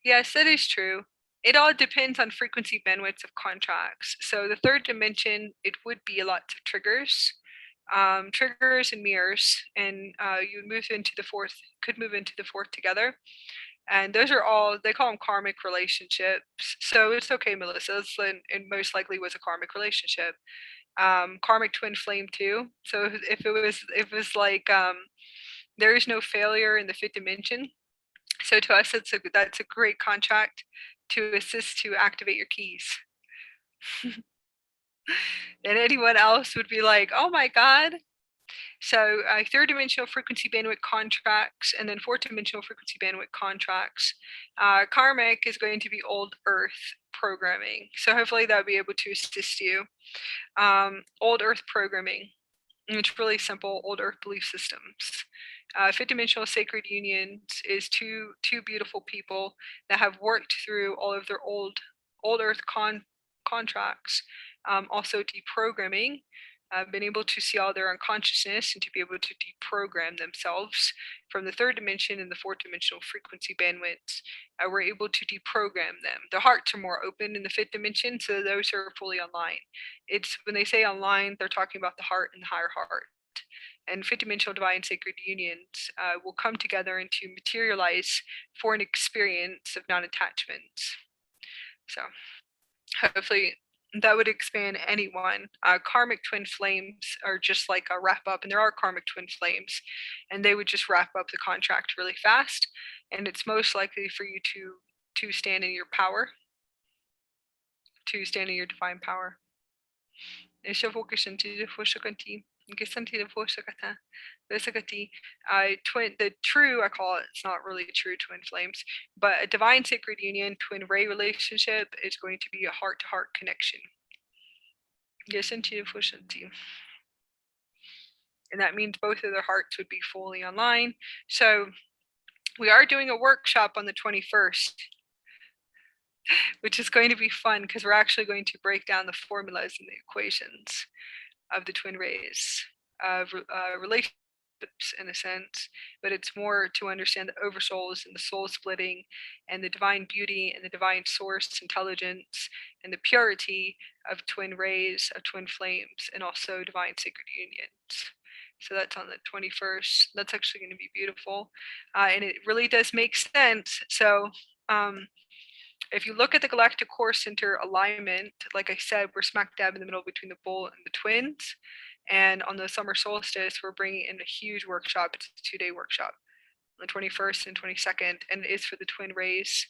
Yes, that is true. It all depends on frequency bandwidths of contracts. So the third dimension, it would be lots of triggers, triggers and mirrors, and you move into the fourth, could move into the fourth together. And those are all, they call them karmic relationships. So it's okay, Melissa. It most likely was a karmic relationship. Karmic twin flame too. So if it was like, there is no failure in the fifth dimension. So to us, that's a great contract to assist to activate your keys. And anyone else would be like, oh my God. So third dimensional frequency bandwidth contracts, and then fourth dimensional frequency bandwidth contracts. Karmic is going to be old earth programming. So hopefully that'll be able to assist you. Old earth programming. It's really simple, old earth belief systems. Fifth dimensional sacred unions is two beautiful people that have worked through all of their old earth contracts, also deprogramming, been able to see all their unconsciousness and to be able to deprogram themselves from the third dimension and the fourth dimensional frequency bandwidths. We're able to deprogram them. The hearts are more open in the fifth dimension, so those are fully online. It's when they say online, they're talking about the heart and the higher heart. And fifth dimensional divine sacred unions will come together and to materialize for an experience of non-attachment. So hopefully that would expand anyone. Karmic twin flames are just like a wrap up, and there are karmic twin flames, and they would just wrap up the contract really fast. And it's most likely for you to stand in your power, to stand in your divine power. The true, I call it, it's not really true twin flames, but a divine sacred union, twin ray relationship is going to be a heart to heart connection. And that means both of their hearts would be fully online. So we are doing a workshop on the 21st, which is going to be fun because we're actually going to break down the formulas and the equations of the twin rays of relationships in a sense, but it's more to understand the oversouls and the soul splitting and the divine beauty and the divine source intelligence and the purity of twin rays, of twin flames, and also divine sacred unions. So that's on the 21st. That's actually going to be beautiful. And it really does make sense. So if you look at the Galactic Core Center alignment, like I said, we're smack dab in the middle between the bull and the twins. And on the summer solstice, we're bringing in a huge workshop. It's a 2-day workshop on the 21st and 22nd, and it is for the twin rays,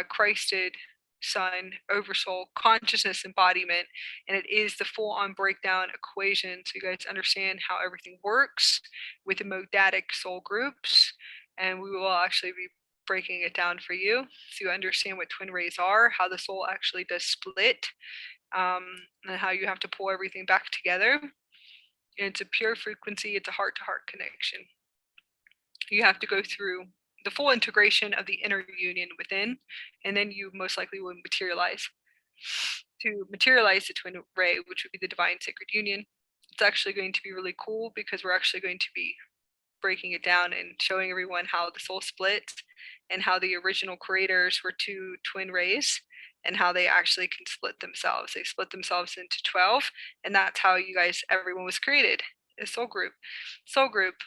Christed, Sun, Oversoul, consciousness, embodiment, and it is the full-on breakdown equation, so you guys understand how everything works with the modadic soul groups, and we will actually be breaking it down for you so you understand what twin rays are, how the soul actually does split, and how you have to pull everything back together. It's a pure frequency, it's a heart-to-heart connection. You have to go through the full integration of the inner union within, and then you most likely will materialize. To materialize the twin ray, which would be the divine sacred union, it's actually going to be really cool because we're actually going to be breaking it down and showing everyone how the soul splits and how the original creators were 2 twin rays and how they actually can split themselves. They split themselves into 12, and that's how you guys, everyone was created. A soul group,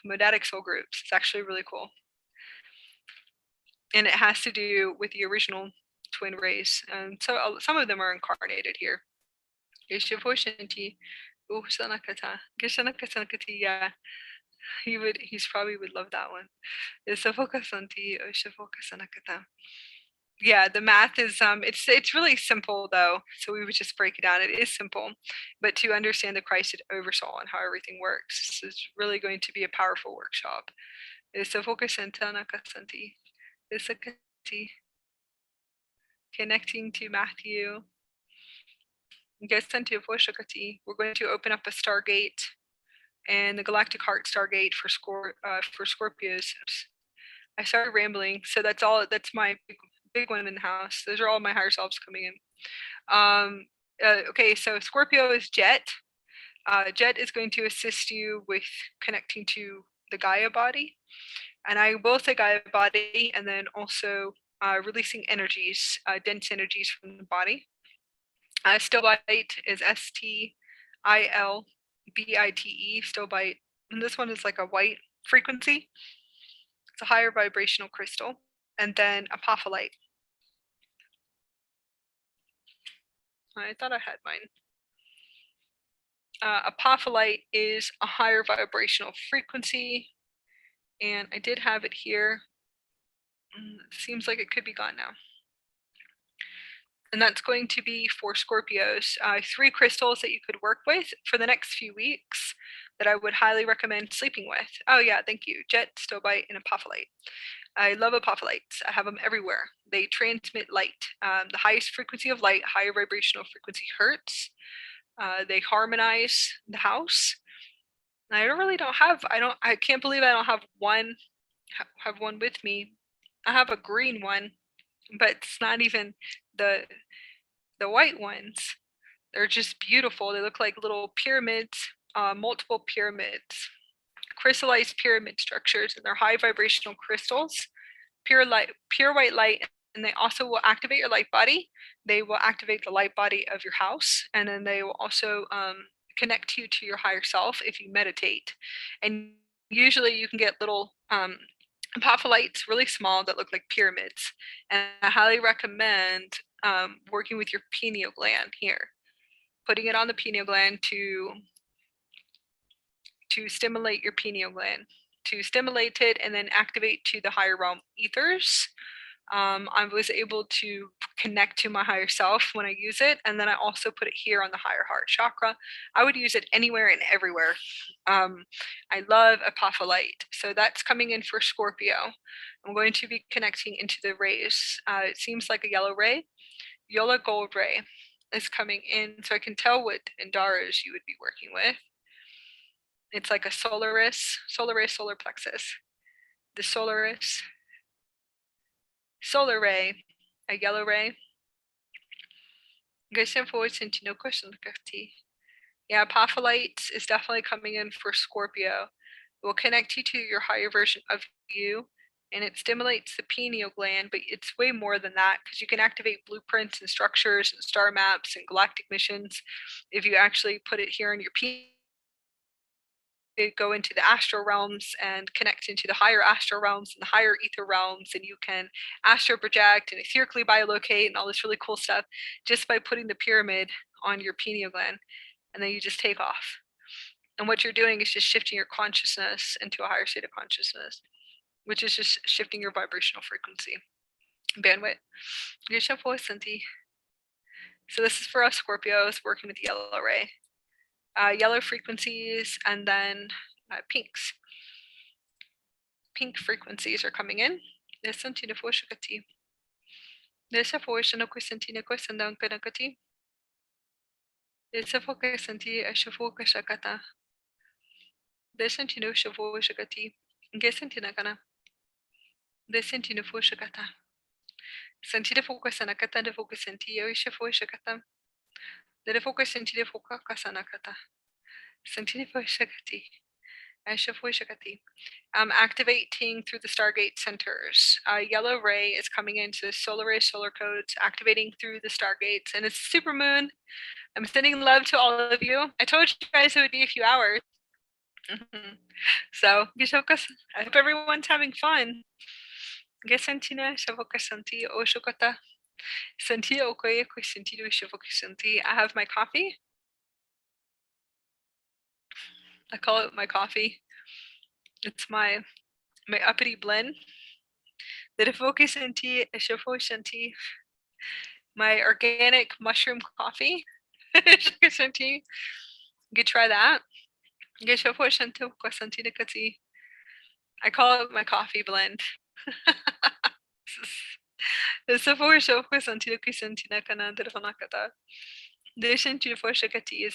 modadic soul groups. It's actually really cool. And it has to do with the original twin rays. And so some of them are incarnated here. Yeah, he's probably would love that one. Yeah, the math is it's really simple though. So we would just break it down. It is simple, but to understand the Christed oversoul and how everything works, this is really going to be a powerful workshop. Connecting to Matthew. We're going to open up a Stargate and the Galactic Heart Stargate for Scorpios. I started rambling, so that's all. That's my big one in the house. Those are all my higher selves coming in. Okay, so Scorpio is Jet. Jet is going to assist you with connecting to the Gaia body. And I will say Gaia body, and then also releasing energies, dense energies from the body. Stilbite is STILBITE, Stilbite. And this one is like a white frequency. It's a higher vibrational crystal. And then apophyllite. I thought I had mine. Apophyllite is a higher vibrational frequency. And I did have it here. Seems like it could be gone now. And that's going to be for Scorpios. 3 crystals that you could work with for the next few weeks that I would highly recommend sleeping with. Oh yeah, thank you. Jet, Stilbite, and apophyllite. I love apophylites. I have them everywhere. They transmit light. The highest frequency of light, higher vibrational frequency hertz. They harmonize the house. And I can't believe I don't have one with me. I have a green one, but it's not even the white ones. They're just beautiful. They look like little pyramids, multiple pyramids, crystallized pyramid structures, and they're high vibrational crystals, pure white light, and they also will activate your light body. They will activate the light body of your house, and then they will also connect you to your higher self if you meditate. And usually you can get little apophylites, really small, that look like pyramids. And I highly recommend working with your pineal gland here, putting it on the pineal gland to stimulate your pineal gland, to stimulate it and then activate to the higher realm ethers. I was able to connect to my higher self when I use it, and then I also put it here on the higher heart chakra. I would use it anywhere and everywhere. I love apophyllite, so that's coming in for Scorpio. I'm going to be connecting into the rays. It seems like a yellow ray. Yola gold ray is coming in, so I can tell what Indaras you would be working with. It's like a solar plexus. The solar ray, a yellow ray. Yeah, apophyllite is definitely coming in for Scorpio. It will connect you to your higher version of you, and it stimulates the pineal gland, but it's way more than that because you can activate blueprints and structures and star maps and galactic missions if you actually put it here in your pineal go into the astral realms and connect into the higher astral realms and the higher ether realms, and you can astral project and etherically biolocate and all this really cool stuff just by putting the pyramid on your pineal gland, and then you just take off. And what you're doing is just shifting your consciousness into a higher state of consciousness, which is just shifting your vibrational frequency bandwidth. So this is for us Scorpios working with yellow ray. Yellow frequencies, and then pinks. Pink frequencies are coming in. Listen to the Foshakati. Listen for Shanokusantina Kosandankanakati. Listen for Kasanti Ashafokashakata. Listen to no Shavoshakati. Gesantinakana. Listen to the Foshakata. Sentire Fokasanakata, the Fokasanti, Oshafoshakata. The Fokasanti, the Fokasanakata. Sentire Foshakati. Activating through the Stargate centers. Yellow ray is coming into solar ray, solar codes, activating through the Stargates, and it's Supermoon. I'm sending love to all of you. I told you guys it would be a few hours. So, I hope everyone's having fun. I have my coffee. I call it my coffee. It's my uppity blend. My organic mushroom coffee. You could try that. I call it my coffee blend. It's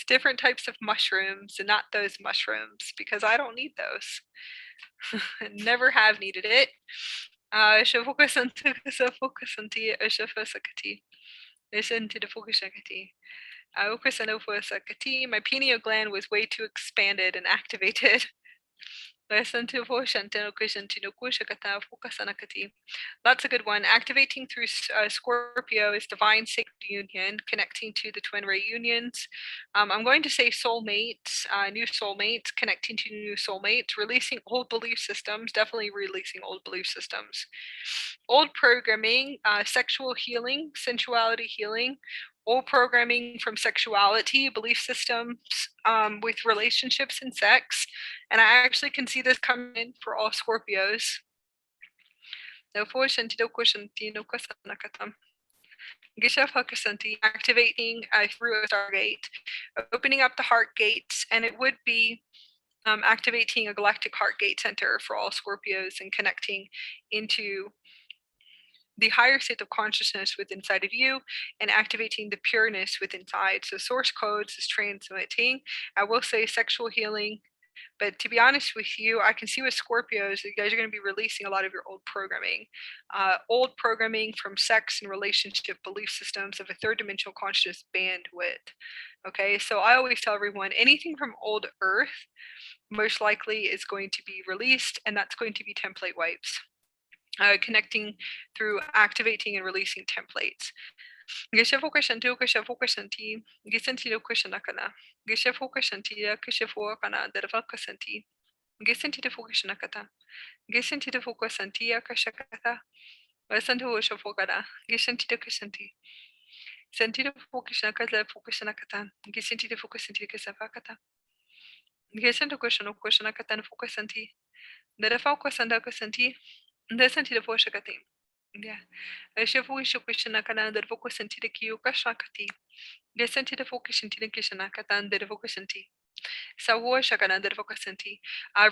different types of mushrooms and not those mushrooms, because I don't need those. Never have needed it. My pineal gland was way too expanded and activated. That's a good one. Activating through Scorpio is divine sacred union, connecting to the twin ray unions. I'm going to say soulmates, new soulmates, connecting to new soulmates, releasing old belief systems, definitely releasing old belief systems. Old programming, sexual healing, sensuality healing, old programming from sexuality, belief systems with relationships and sex. And I actually can see this coming in for all Scorpios. Activating through a Stargate, opening up the heart gates, and it would be activating a galactic heart gate center for all Scorpios and connecting into the higher state of consciousness within inside of you and activating the pureness within inside. So source codes is transmitting. I will say sexual healing, but to be honest with you, I can see with Scorpios, you guys are going to be releasing a lot of your old programming from sex and relationship belief systems of a third dimensional consciousness bandwidth. Okay, so I always tell everyone anything from old earth most likely is going to be released, and that's going to be template wipes. Connecting through activating and releasing templates. Yeah. Shavu Shukushana Kana, the Vokusanti the Kyuka Shakati. The Senti the Vokushanti the Kishanakatan, the Vokusanti. Sawo Shakana, the Vokusanti.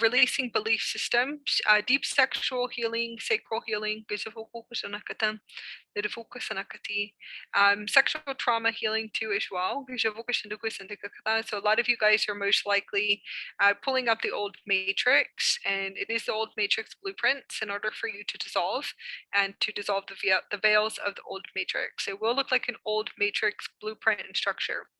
Releasing belief systems, deep sexual healing, sacral healing, Gizavukushanakatan, the Vokusanakati. Sexual trauma healing too as well. So a lot of you guys are most likely pulling up the old matrix, and it is the old matrix blueprints in order for you to dissolve and to dissolve the veils of the old matrix. It will look like an old matrix blueprint and structure,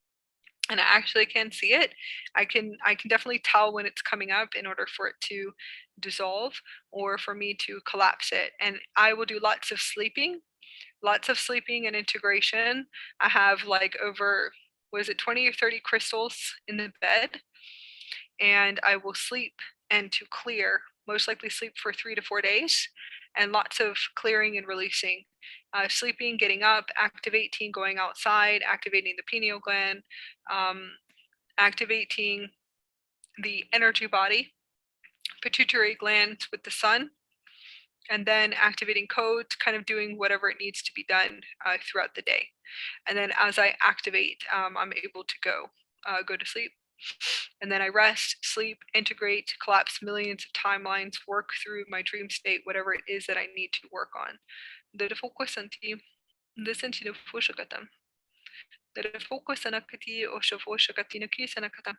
and I actually can see it. I can definitely tell when it's coming up in order for it to dissolve or for me to collapse it. And I will do lots of sleeping and integration. I have like over, was it 20 or 30 crystals in the bed, and I will sleep and to clear, most likely sleep for 3 to 4 days, and lots of clearing and releasing. Sleeping, getting up, activating, going outside, activating the pineal gland, activating the energy body, pituitary glands with the sun, and then activating codes, kind of doing whatever it needs to be done throughout the day. And then as I activate, I'm able to go to sleep. And then I rest, sleep, integrate, collapse millions of timelines, work through my dream state, whatever it is that I need to work on. The focus on team. The sentido fushakatam. The focus on akati o shavoshakati nakisanakata.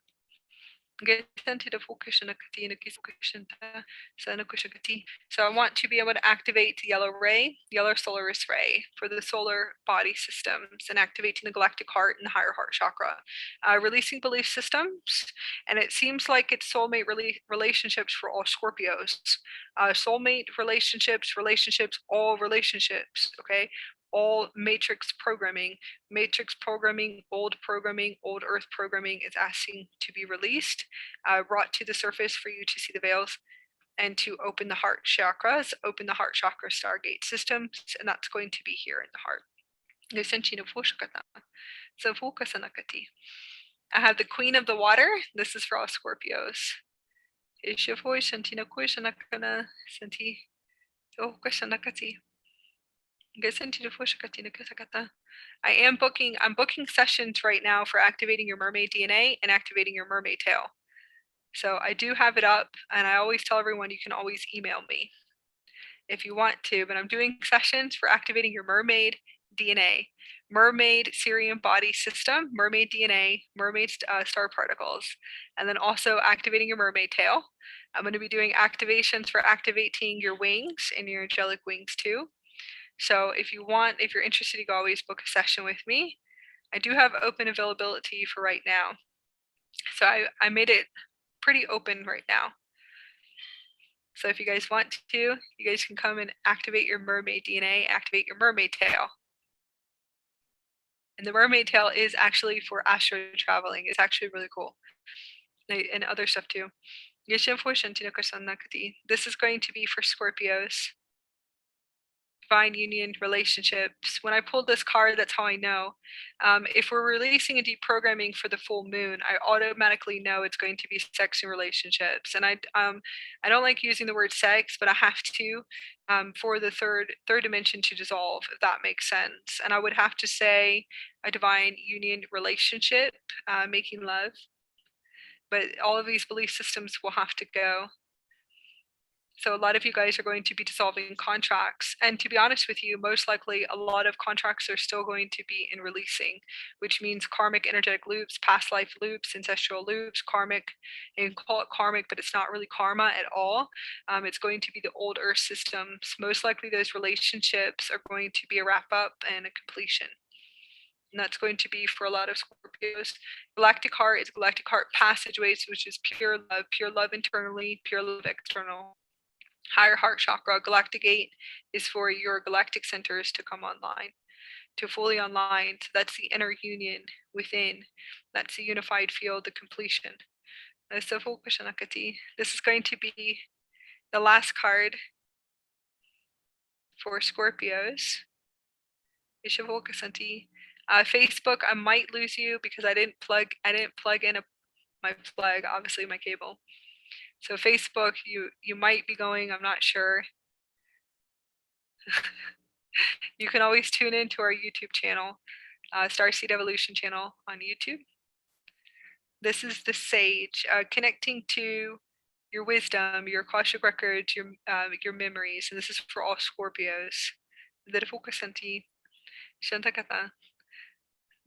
So I want to be able to activate the yellow ray, yellow solaris ray for the solar body systems and activating the galactic heart and the higher heart chakra, releasing belief systems. And it seems like it's soulmate relationships for all Scorpios, soulmate relationships, all relationships, okay? All matrix programming, old earth programming is asking to be released, brought to the surface for you to see the veils and to open the heart chakras, open the heart chakra stargate systems, and that's going to be here in the heart. I have the Queen of the Water. This is for all Scorpios. I'm booking sessions right now for activating your mermaid DNA and activating your mermaid tail. So I do have it up, and I always tell everyone you can always email me if you want to, but I'm doing sessions for activating your mermaid DNA, mermaid Syrian body system, mermaid DNA, mermaid star particles, and then also activating your mermaid tail. I'm going to be doing activations for activating your wings and your angelic wings too. So if you're interested, you can always book a session with me. I do have open availability for right now. So I made it pretty open right now. So if you guys want to, you guys can come and activate your mermaid DNA, activate your mermaid tail. And the mermaid tail is actually for astro traveling. It's actually really cool. And other stuff too. This is going to be for Scorpios. Divine union relationships. When I pulled this card, that's how I know. If we're releasing a deprogramming for the full moon, I automatically know it's going to be sex and relationships. And I don't like using the word sex, but I have to for the third dimension to dissolve, if that makes sense. And I would have to say a divine union relationship, making love. But all of these belief systems will have to go. So a lot of you guys are going to be dissolving contracts. And to be honest with you, most likely a lot of contracts are still going to be in releasing, which means karmic energetic loops, past life loops, ancestral loops, karmic, and you can call it karmic, but it's not really karma at all. It's going to be the old earth systems. Most likely those relationships are going to be a wrap up and a completion. And that's going to be for a lot of Scorpios. Galactic heart is galactic heart passageways, which is pure love internally, pure love external. Higher heart chakra, galactic 8, is for your galactic centers to come online, to fully online. So that's the inner union within. That's the unified field, the completion. This is going to be the last card for Scorpios. Facebook, I might lose you because I didn't plug in my plug, obviously my cable. So Facebook, you might be going, I'm not sure. You can always tune into our YouTube channel, Starseed Evolution channel on YouTube. This is the Sage, connecting to your wisdom, your Akashic records, your memories, and this is for all Scorpios.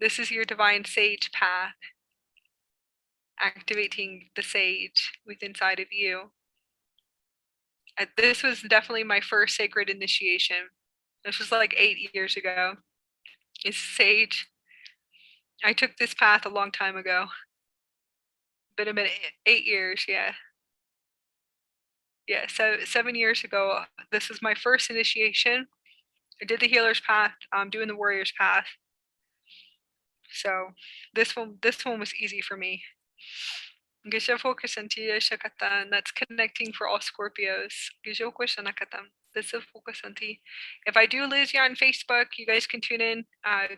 This is your divine sage path, activating the sage within inside of you. This was definitely my first sacred initiation. This was like 8 years ago. It's sage. I took this path a long time ago. Been a minute, 8 years, yeah. Yeah, so 7 years ago, this was my first initiation. I did the healer's path. I'm doing the warrior's path. So this one was easy for me. That's connecting for all Scorpios. If I do lose you on Facebook, you guys can tune in.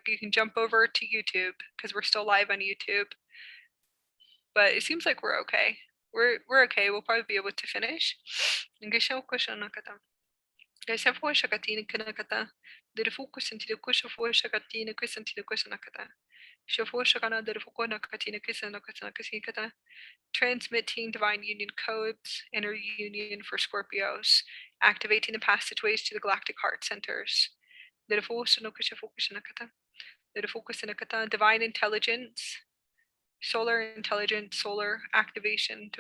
You can jump over to YouTube because we're still live on YouTube. But it seems like we're okay. We're okay. We'll probably be able to finish. Transmitting divine union codes, inner union for Scorpios, activating the passageways to the galactic heart centers. Divine intelligence, solar intelligence, solar activation.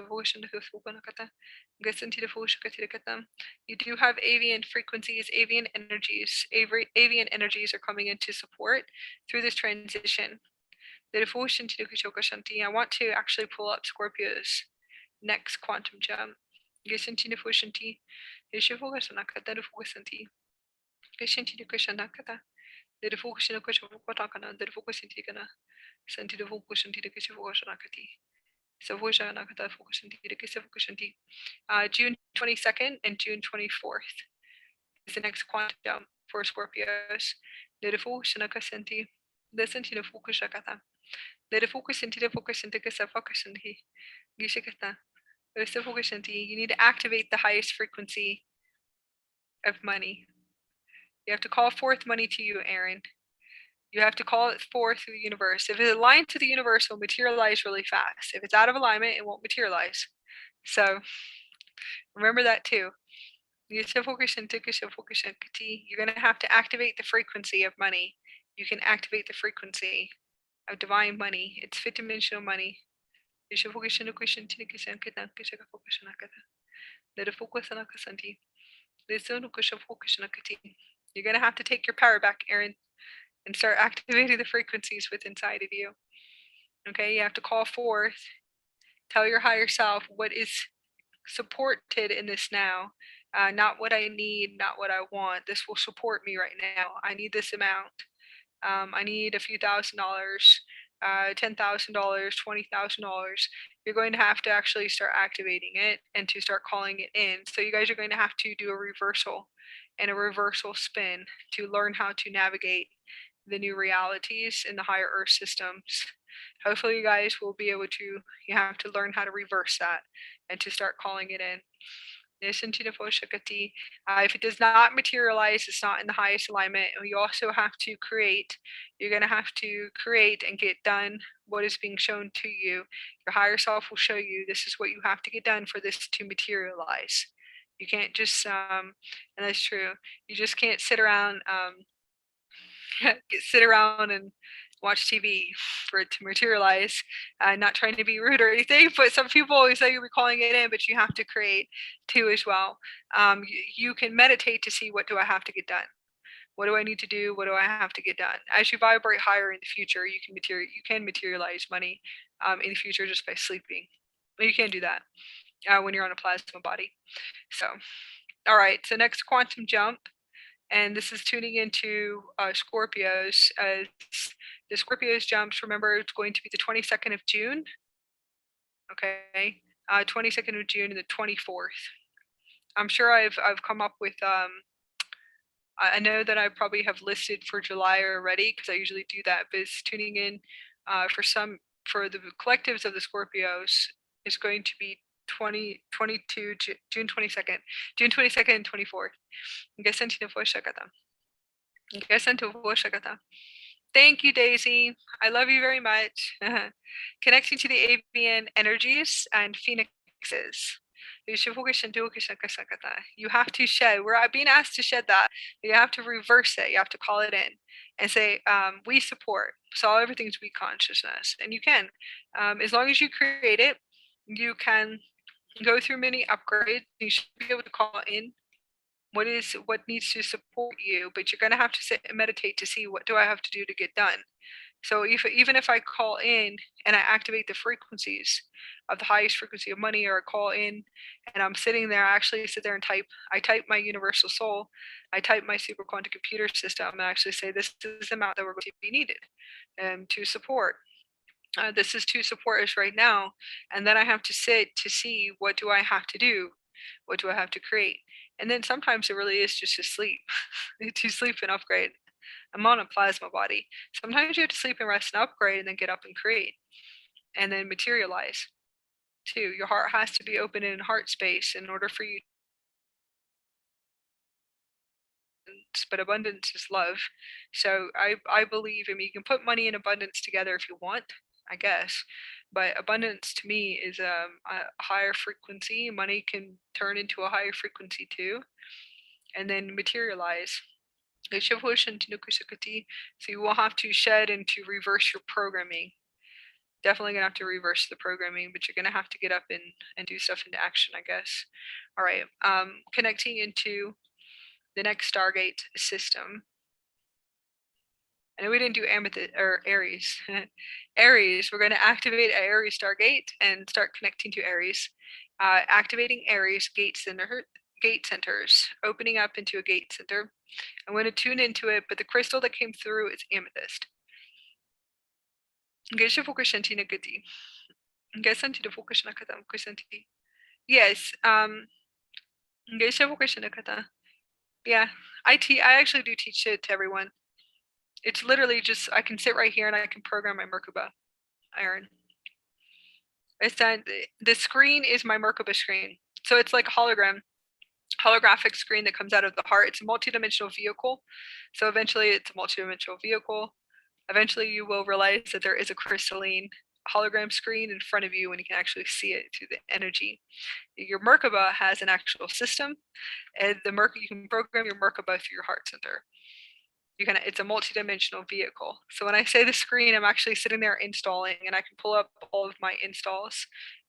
You do have avian frequencies, avian energies. Avian energies are coming in to support through this transition. I want to actually pull up Scorpio's next quantum jump. June 22nd and June 24th is the next quantum jump for Scorpios. You need to activate the highest frequency of money. You have to call forth money to you, Aaron. You have to call it forth through the universe. If it's aligned to the universe, it will materialize really fast. If it's out of alignment, it won't materialize. So remember that too. You're going to have to activate the frequency of money. You can activate the frequency of divine money. It's fifth dimensional money. You're going to have to take your power back, Aaron, and start activating the frequencies within inside of you. Okay, you have to call forth, tell your higher self what is supported in this now, not what I need, not what I want. This will support me right now. I need this amount. I need a few $1,000s, $10,000, $20,000. You're going to have to actually start activating it and to start calling it in. So you guys are going to have to do a reversal and a reversal spin to learn how to navigate the new realities in the higher earth systems. Hopefully you guys will be able to, you have to learn how to reverse that and to start calling it in. If it does not materialize, it's not in the highest alignment. You also have to create, you're going to have to create and get done what is being shown to you. Your higher self will show you this is what you have to get done for this to materialize. You can't just, and that's true, you just can't sit around and watch TV for it to materialize. Not trying to be rude or anything, but some people always say you'll be calling it in, but you have to create too as well. You can meditate to see, what do I have to get done? What do I need to do? What do I have to get done? As you vibrate higher in the future, you can materialize money in the future just by sleeping. But you can do that when you're on a plasma body. So, all right. So next quantum jump. And this is tuning into Scorpios. The Scorpios jumps, remember, it's going to be the 22nd of June. Okay, 22nd of June and the 24th. I'm sure I've come up with, I know that I probably have listed for July already, because I usually do that, but it's tuning in for the collectives of the Scorpios is going to be June 22nd and 24th. Thank you, Daisy. I love you very much. Connecting to the avian energies and phoenixes. You have to shed. We're being asked to shed that. You have to reverse it. You have to call it in and say, we support. So everything's we consciousness. And you can. As long as you create it, you can go through many upgrades. You should be able to call in what needs to support you, but you're going to have to sit and meditate to see, what do I have to do to get done. So even if I call in and I activate the frequencies of the highest frequency of money, or I call in and I'm sitting there, I actually sit there and I type my universal soul, I type my super quantum computer system, and I actually say, this is the amount that we're going to be needed to support. this is too supportish right now. And then I have to sit to see, what do I have to do? What do I have to create? And then sometimes it really is just to sleep, to sleep and upgrade. I'm on a plasma body. Sometimes you have to sleep and rest and upgrade and then get up and create and then materialize too. Your heart has to be open in heart space in order for you. But abundance is love. So I believe, I mean, you can put money and abundance together if you want, I guess. But abundance to me is a higher frequency. Money can turn into a higher frequency too, and then materialize. So you will have to shed and to reverse your programming. Definitely gonna have to reverse the programming, but you're gonna have to get up and do stuff into action, I guess. All right, connecting into the next Stargate system. I know we didn't do Amethyst or Aries. Aries, we're going to activate a Aries Stargate and start connecting to Aries. Activating Aries gate centers, opening up into a gate center. I'm going to tune into it, but the crystal that came through is Amethyst. Yes. Yeah, I actually do teach it to everyone. It's literally just, I can sit right here and I can program my Merkaba iron. It's done. The screen is my Merkaba screen. So it's like a holographic screen that comes out of the heart. It's a multidimensional vehicle. So eventually it's a multidimensional vehicle. Eventually you will realize that there is a crystalline hologram screen in front of you and you can actually see it through the energy. Your Merkaba has an actual system, and you can program your Merkaba through your heart center. It's a multi-dimensional vehicle. So when I say the screen, I'm actually sitting there installing, and I can pull up all of my installs,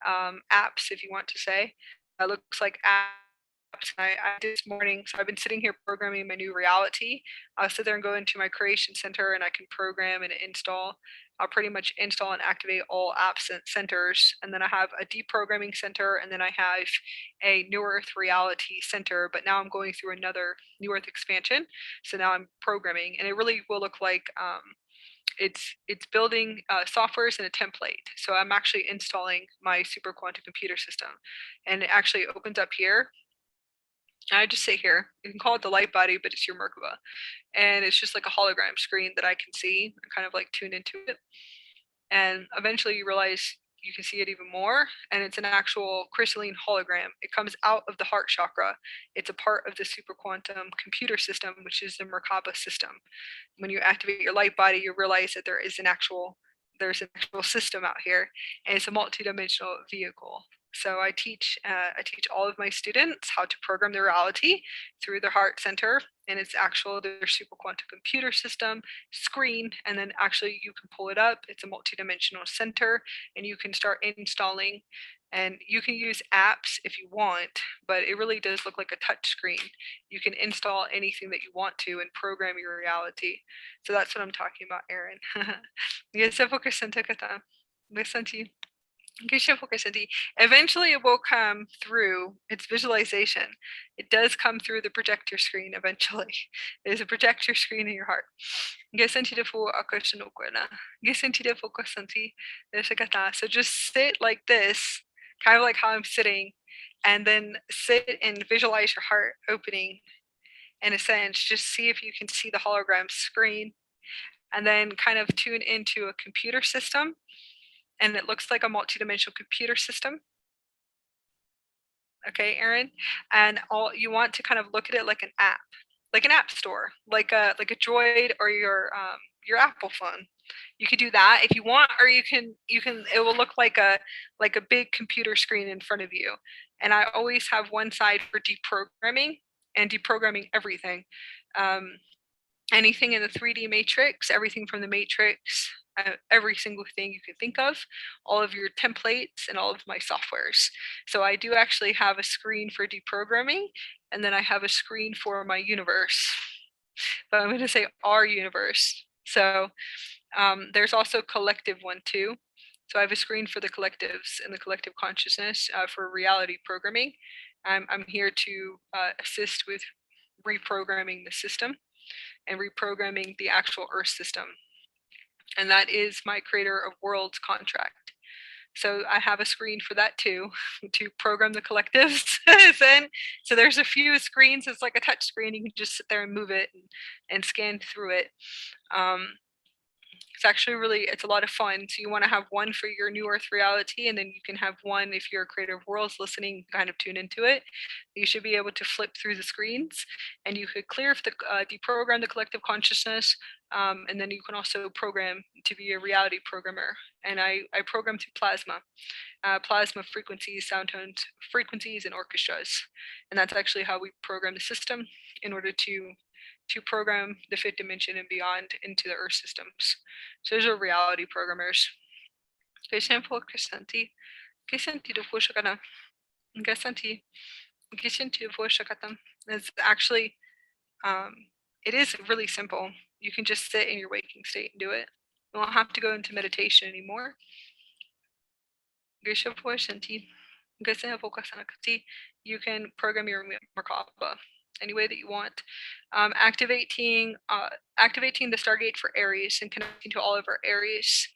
apps, if you want to say. It looks like apps. I did this morning, so I've been sitting here programming my new reality. I'll sit there and go into my creation center, and I can program and install. I'll pretty much install and activate all apps and centers, and then I have a deprogramming center, and then I have a New Earth reality center. But now I'm going through another New Earth expansion, so now I'm programming, and it really will look like it's building softwares in a template. So I'm actually installing my super quantum computer system, and it actually opens up here. I just sit here. You can call it the light body, but it's your Merkaba. And it's just like a hologram screen that I can see and kind of like tune into it. And eventually you realize you can see it even more, and it's an actual crystalline hologram. It comes out of the heart chakra. It's a part of the super quantum computer system, which is the Merkaba system. When you activate your light body, you realize that there's an actual system out here, and it's a multidimensional vehicle. So I teach all of my students how to program their reality through their heart center, and it's actual their super quantum computer system screen, and then actually you can pull it up. It's a multidimensional center, and you can start installing, and you can use apps if you want, but it really does look like a touch screen. You can install anything that you want to and program your reality. So that's what I'm talking about, Erin. Eventually it will come through its visualization. It does come through the projector screen eventually. There's a projector screen in your heart. So just sit like this, kind of like how I'm sitting, and then sit and visualize your heart opening. In a sense, just see if you can see the hologram screen, and then kind of tune into a computer system, and it looks like a multidimensional computer system. Okay, Erin, and all you want to kind of look at it like an app store, like a Droid or your Apple phone. You could do that if you want, or you can it will look like a big computer screen in front of you. And I always have one side for deprogramming and deprogramming everything. Anything in the 3D matrix, everything from the matrix, every single thing you can think of, all of your templates and all of my softwares. So I do actually have a screen for deprogramming, and then I have a screen for my universe. But I'm going to say our universe. So there's also collective one too. So I have a screen for the collectives and the collective consciousness for reality programming. I'm here to assist with reprogramming the system and reprogramming the actual Earth system. and that is my Creator of Worlds contract. So I have a screen for that too, to program the collectives in. So there's a few screens. It's like a touch screen. You can just sit there and move it and scan through it. It's actually it's a lot of fun. So you want to have one for your new earth reality, and then you can have one if you're a Creator of Worlds listening, kind of tune into it. You should be able to flip through the screens, and you could clear deprogram the collective consciousness, and then you can also program to be a reality programmer. And I program through plasma frequencies, sound tones, frequencies, and orchestras. And that's actually how we program the system in order to program the fifth dimension and beyond into the earth systems. So those are reality programmers. It's actually, it is really simple. You can just sit in your waking state and do it. You won't have to go into meditation anymore. You can program your Merkaba any way that you want. Activating the Stargate for Aries and connecting to all of our Aries.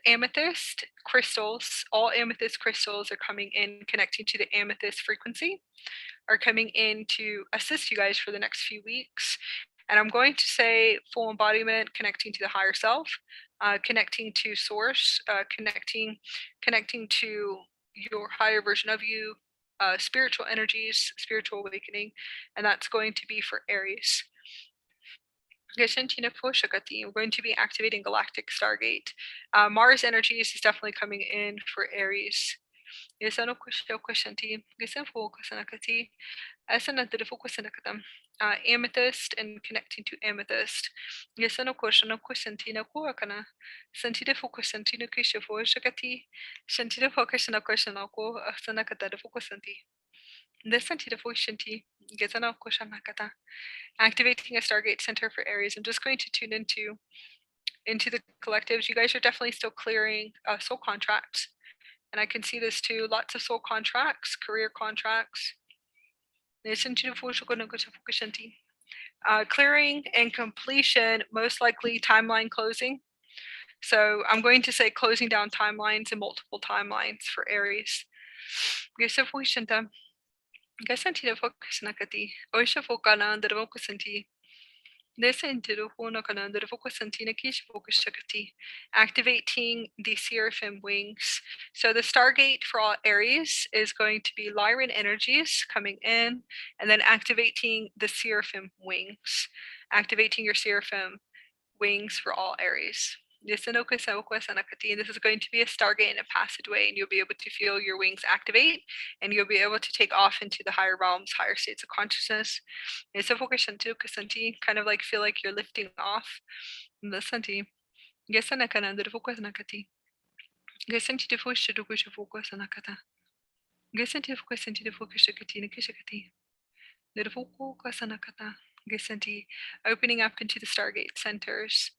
Amethyst crystals, all amethyst crystals are coming in, connecting to the amethyst frequency, are coming in to assist you guys for the next few weeks. And I'm going to say full embodiment, connecting to the higher self, connecting to source, connecting to your higher version of you, spiritual energies, spiritual awakening, and that's going to be for Aries. We're going to be activating Galactic Stargate. Mars energies is definitely coming in for Aries. Amethyst and connecting to amethyst. Activating a Stargate center for Aries. I'm just going to tune into the collectives. You guys are definitely still clearing soul contracts, and I can see this too. Lots of soul contracts, career contracts. Clearing and completion, most likely timeline closing. So I'm going to say closing down timelines and multiple timelines for Aries. Activating the seraphim wings. So the Stargate for all Aries is going to be Lyran energies coming in, and then activating the seraphim wings. Activating your seraphim wings for all Aries. This is going to be a Stargate and a passageway, and you'll be able to feel your wings activate, and you'll be able to take off into the higher realms, higher states of consciousness. Kind of like feel like you're lifting off. Opening up into the Stargate centers.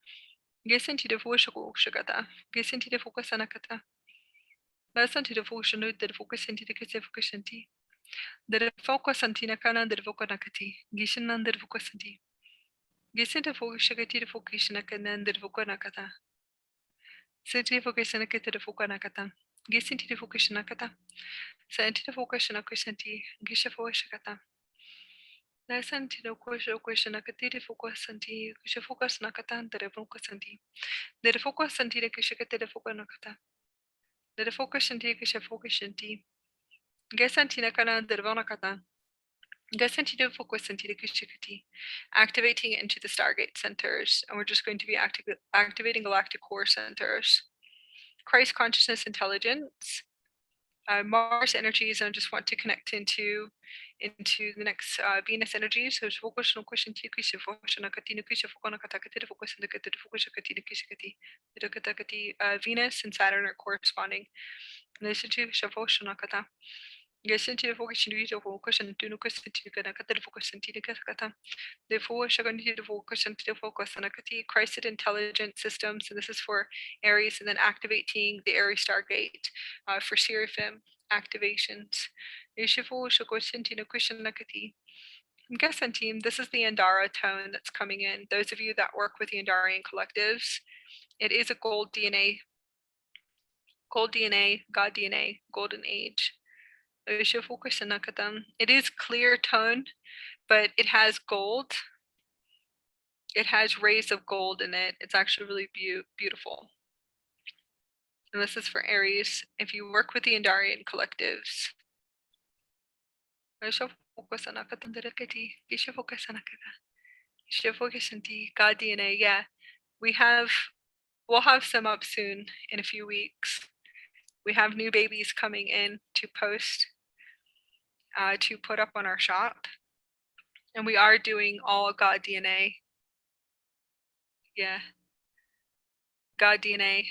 Activating into the Stargate centers, and we're just going to be activating galactic core centers. Christ consciousness intelligence, Mars energies, and I just want to connect into the next Venus energies. So Venus and Saturn are corresponding. Christed intelligent systems, and this is for Aries, and then activating the Aries Stargate for Seraphim activations. Team, this is the Andara tone that's coming in. Those of you that work with the Andarian collectives, It is a gold DNA, God DNA, golden age. It is clear tone, but it has gold. It has rays of gold in it. It's actually really beautiful. And this is for Aries. If you work with the Andarian collectives, God DNA, yeah. We'll have some up soon in a few weeks. We have new babies coming in to post, to put up on our shop. And we are doing all God DNA. Yeah. God DNA.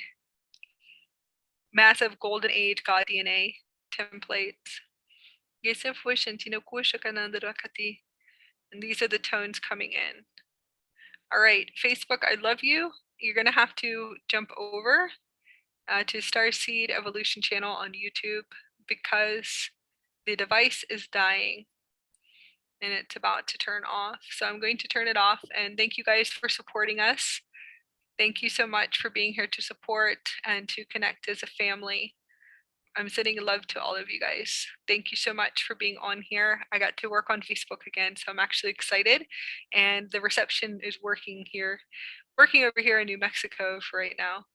Massive golden age God DNA templates. And these are the tones coming in. All right, Facebook, I love you. You're going to have to jump over to Starseed Evolution channel on YouTube because the device is dying and it's about to turn off. So I'm going to turn it off, and thank you guys for supporting us. Thank you so much for being here to support and to connect as a family. I'm sending love to all of you guys. Thank you so much for being on here. I got to work on Facebook again, so I'm actually excited. And the reception is working over here in New Mexico for right now.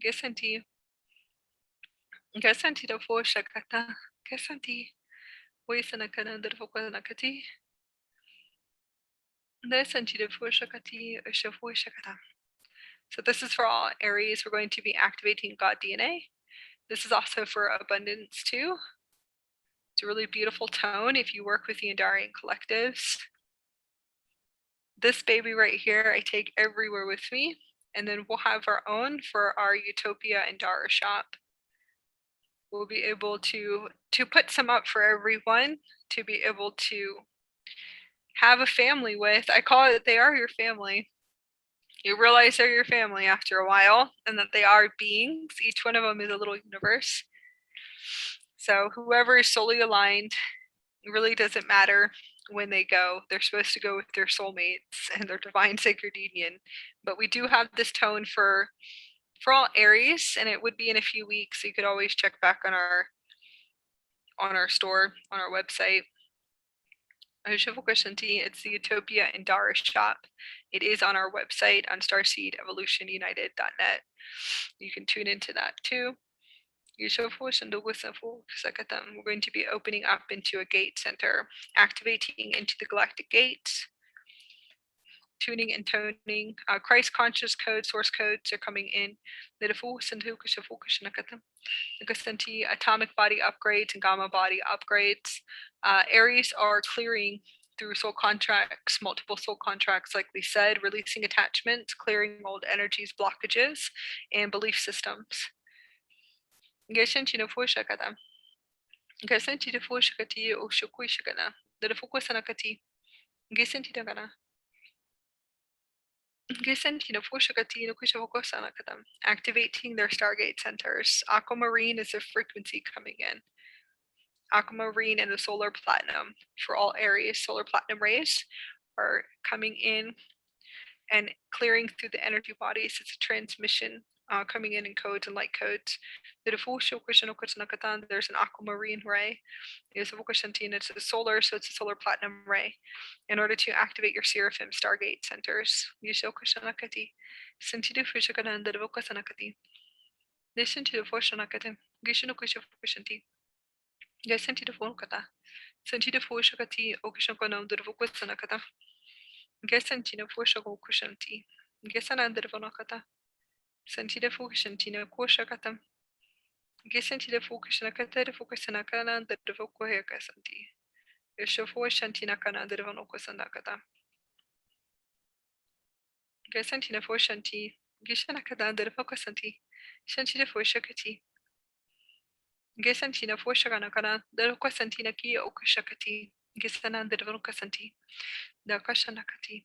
Gesanti. Gesanti da fo shakata. Gesanti. Wesanakana da fo nakati. Gesanti da fo shakati. Shafo shakata. So this is for all Aries. We're going to be activating God DNA. This is also for abundance too. It's a really beautiful tone if you work with the Andarian collectives. This baby right here, I take everywhere with me. And then we'll have our own for our Utopia and Dara shop. We'll be able to put some up for everyone to be able to have a family with. I call it, they are your family. You realize they're your family after a while, and that they are beings. Each one of them is a little universe. So whoever is solely aligned, it really doesn't matter when they go. They're supposed to go with their soulmates and their divine sacred union. But we do have this tone for all Aries, and it would be in a few weeks. So you could always check back on our store, on our website. It's the Utopia and Dara shop. It is on our website on starseedevolutionunited.net. You can tune into that too. We're going to be opening up into a gate center, activating into the galactic gates, tuning and toning. Christ conscious codes, source codes are coming in. Atomic body upgrades and gamma body upgrades. Aries are clearing through soul contracts, multiple soul contracts, like we said, releasing attachments, clearing old energies, blockages, and belief systems. Geshen fushakata. Geshen fushakati o shukuishakana. The fukusanakati. Geshen tidagana. Activating their Stargate centers. Aquamarine is a frequency coming in. Aquamarine and the solar platinum for all Aries. Solar platinum rays are coming in and clearing through the energy bodies. It's a transmission coming in codes and light codes. There's an aquamarine ray. It's a solar, so it's a solar platinum ray. In order to activate your Seraphim Stargate centers. Listen to the Foshanakati. Gishanukushafukushanti. Gesenti the Fokata. Senti the Foshakati, Okishakonam the Vokusanakata. Gesenti the Foshakushanti. Gesanan the Vonakata. Senti the Fokishantina Koshakata. Gesenti the Fokishanakata, the Fokusanakana, the Vokohekasanti. Yeshofo Shantinakana, the Vonokosanakata. Gesentina Foshanti. Gishanakada, the Vokasanti. Shanti the Foshakati. Gesantina Foshakanakana, the Vokasantina Ki Okashakati. Gesanan the Vonokasanti. The Kashanakati.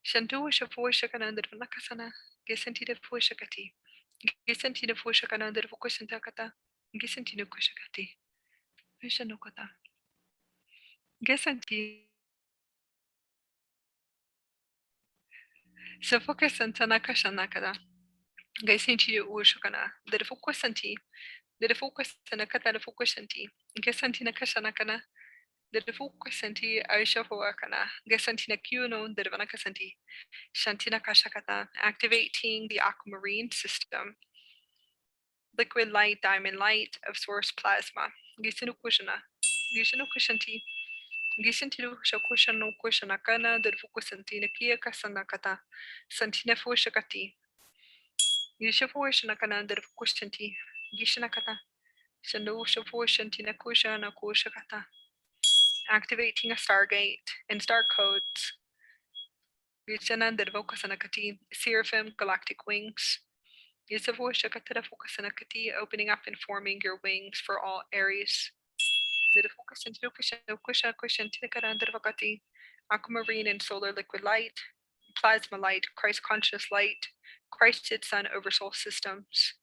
Shantu Shafoshakan the Vanakasana, Gesentida Foshakati, Gesentida Foshakan the Vokosantakata, Gesentina Koshakati, Vishanokata, Gesenti So focus on Tanakashanakada. Gaisinti Ushukana. The focus anti. The focus Tanakata the focus anti. Gasantina Kashanakana. The focus anti Aisha Hoakana. Gasantina Kuno, the Vanakasanti. Shantina Kashakata. Activating the aquamarine system. Liquid light, diamond light of source plasma. Gisinu Kushana. Gishinu Kushanti. Gishintilu Shakushano Kushanakana, the Fukusantina Kia Kasanakata. Santina Fushakati. Yushafuashanakana, the Fukushanti. Gishanakata. Shando Shafuashantina Kushana Kushakata. Activating a stargate and star codes. Yusana, the Vokasanakati. Seraphim Galactic wings. Yusafuashakata Fukusanakati, opening up and forming your wings for all Aries. Aquamarine and solar liquid light, plasma light, Christ conscious light, Christed Sun OverSoul systems.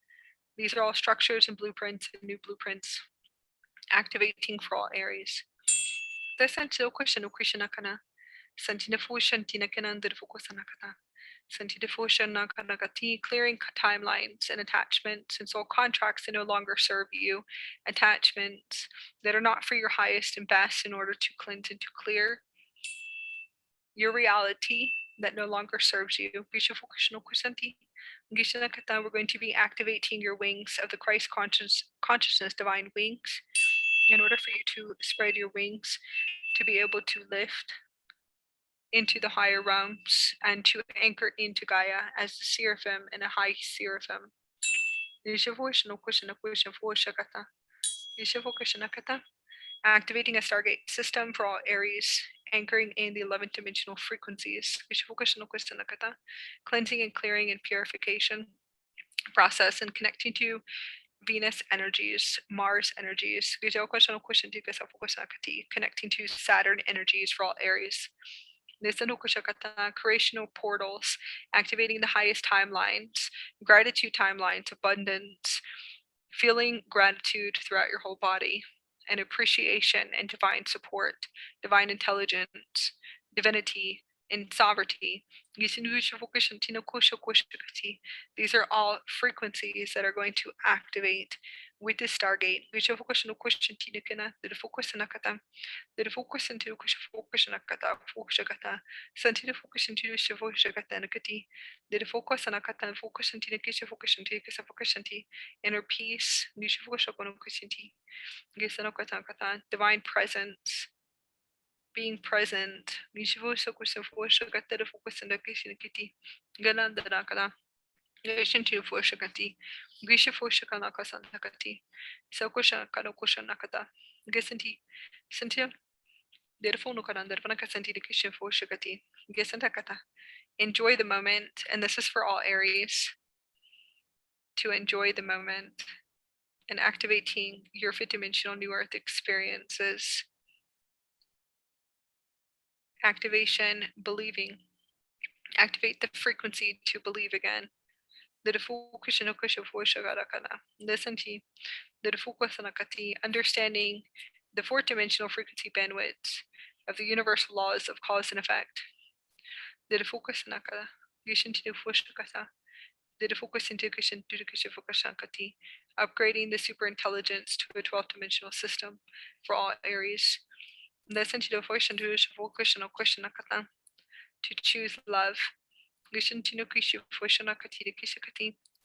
These are all structures and blueprints and new blueprints, activating for all Aries. Clearing timelines and attachments and soul contracts that no longer serve you, attachments that are not for your highest and best, in order to cleanse and to clear your reality that no longer serves you. We're going to be activating your wings of the Christ consciousness, divine wings, in order for you to spread your wings to be able to lift into the higher realms and to anchor into Gaia as the seraphim and a high seraphim. Activating a stargate system for all Aries, anchoring in the 11th dimensional frequencies. Cleansing and clearing and purification process and connecting to Venus energies, Mars energies, connecting to Saturn energies for all Aries. Creational portals, activating the highest timelines, gratitude timelines, abundance, feeling gratitude throughout your whole body, and appreciation and divine support, divine intelligence, divinity, and sovereignty. These are all frequencies that are going to activate with this stargate. The focus into focus nakata fokushakata santida focus into shivoshakata nakati the focus anakata focus into the kisha focus into kisa focus into inner peace nishivoshakano kusinti gisanokata kata divine presence, being present nishivoshakata the focus in the kisha kiti galanda nakata Shintu Fushakati, Grisha Fushakanaka Santakati, Sakusha Kanokosha Nakata, Gisanti, Santia. Enjoy the moment, and this is for all Aries, to enjoy the moment and activating your fifth dimensional new earth experiences. Activation, believing. Activate the frequency to believe again. Understanding the fourth dimensional frequency bandwidth of the universal laws of cause and effect. Upgrading the super intelligence to a 12th dimensional system for all Aries. To choose love.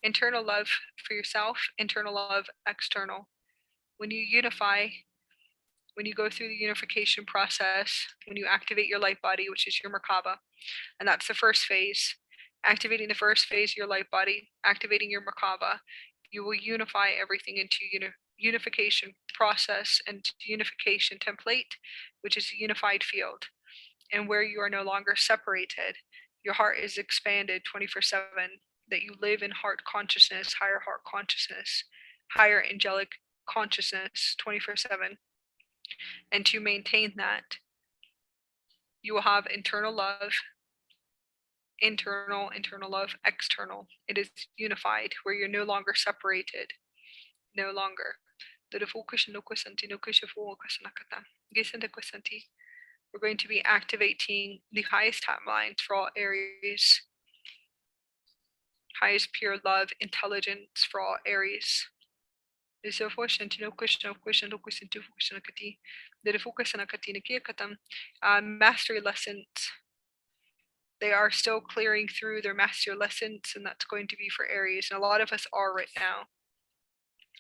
Internal love for yourself, internal love external. When you unify, when you go through the unification process, when you activate your light body, which is your Merkaba, and that's the first phase, activating the first phase of your light body, activating your Merkaba, you will unify everything into unification process and unification template, which is a unified field, and where you are no longer separated. Your heart is expanded 24/7, that you live in heart consciousness, higher heart consciousness, higher angelic consciousness 24/7. And to maintain that, you will have internal love, internal love, external. It is unified, where you're no longer separated. No longer. We're going to be activating the highest timelines for all Aries highest pure love, intelligence for all Aries. Mastery lessons. They are still clearing through their master lessons, and that's going to be for Aries, and a lot of us are right now.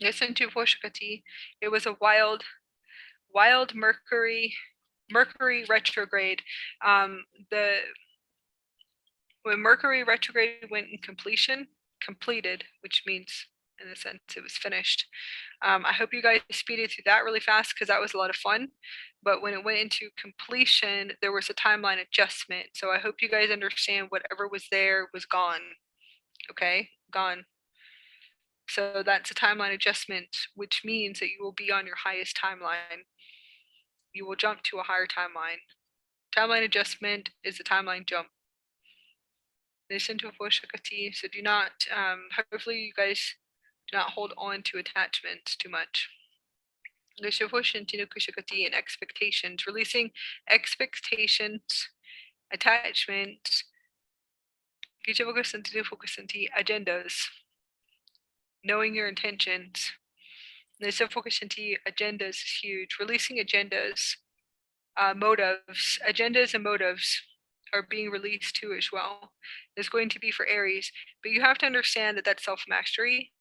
Listen to Voshakati. It was a wild Mercury retrograde. When Mercury retrograde went in completed, which means in a sense it was finished. I hope you guys speeded through that really fast because that was a lot of fun. But when it went into completion, there was a timeline adjustment. So I hope you guys understand whatever was there was gone. Okay, gone. So that's a timeline adjustment, which means that you will be on your highest timeline. You will jump to a higher timeline. Timeline adjustment is a timeline jump. Listen to Voshakati. So do not, hopefully you guys do not hold on to attachments too much. And expectations, releasing expectations, attachments, agendas, knowing your intentions. Agendas is huge. Releasing agendas, motives, agendas and motives are being released too as well. It's going to be for Aries, but you have to understand that that's self-mastery.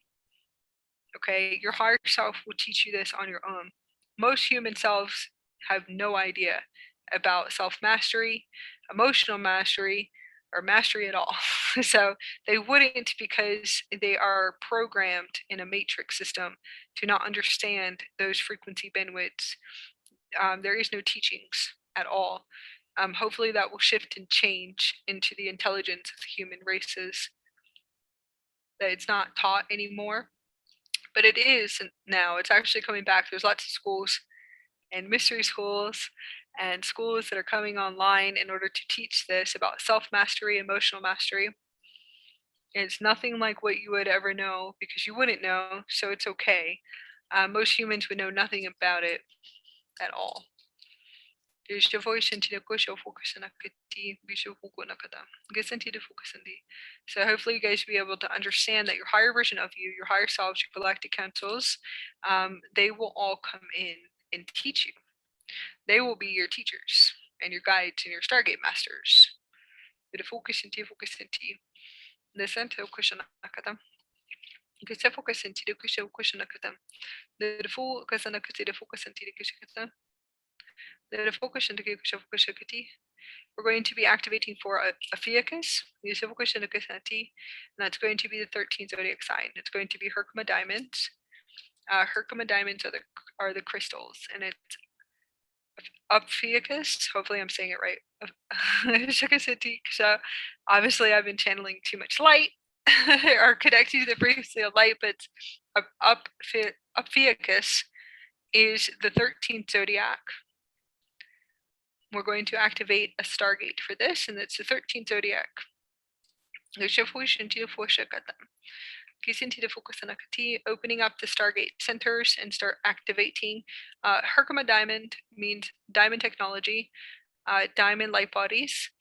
Okay, your higher self will teach you this on your own. Most human selves have no idea about self-mastery, emotional mastery, or mastery at all. So they wouldn't, because they are programmed in a matrix system to not understand those frequency bandwidths. There is no teachings at all. Hopefully that will shift and change into the intelligence of the human races, that it's not taught anymore. But it is now. It's actually coming back. There's lots of schools and mystery schools and schools that are coming online in order to teach this about self-mastery, emotional mastery. It's nothing like what you would ever know, because you wouldn't know, so it's okay. Most humans would know nothing about it at all. So hopefully you guys will be able to understand that your higher version of you, your higher selves, your galactic councils, they will all come in and teach you. They will be your teachers and your guides and your Stargate masters. We're going to be activating for Ophiuchus, and that's going to be the 13th zodiac sign. It's going to be Herkimer diamonds. Herkimer diamonds are the crystals, and it's Ophiuchus. Hopefully I'm saying it right. So obviously I've been channeling too much light or connecting to the frequency of light, but Ophiuchus is the 13th zodiac. We're going to activate a Stargate for this, and it's the 13th zodiac. Opening up the Stargate centers and start activating. Herkimer diamond means diamond technology, diamond light bodies.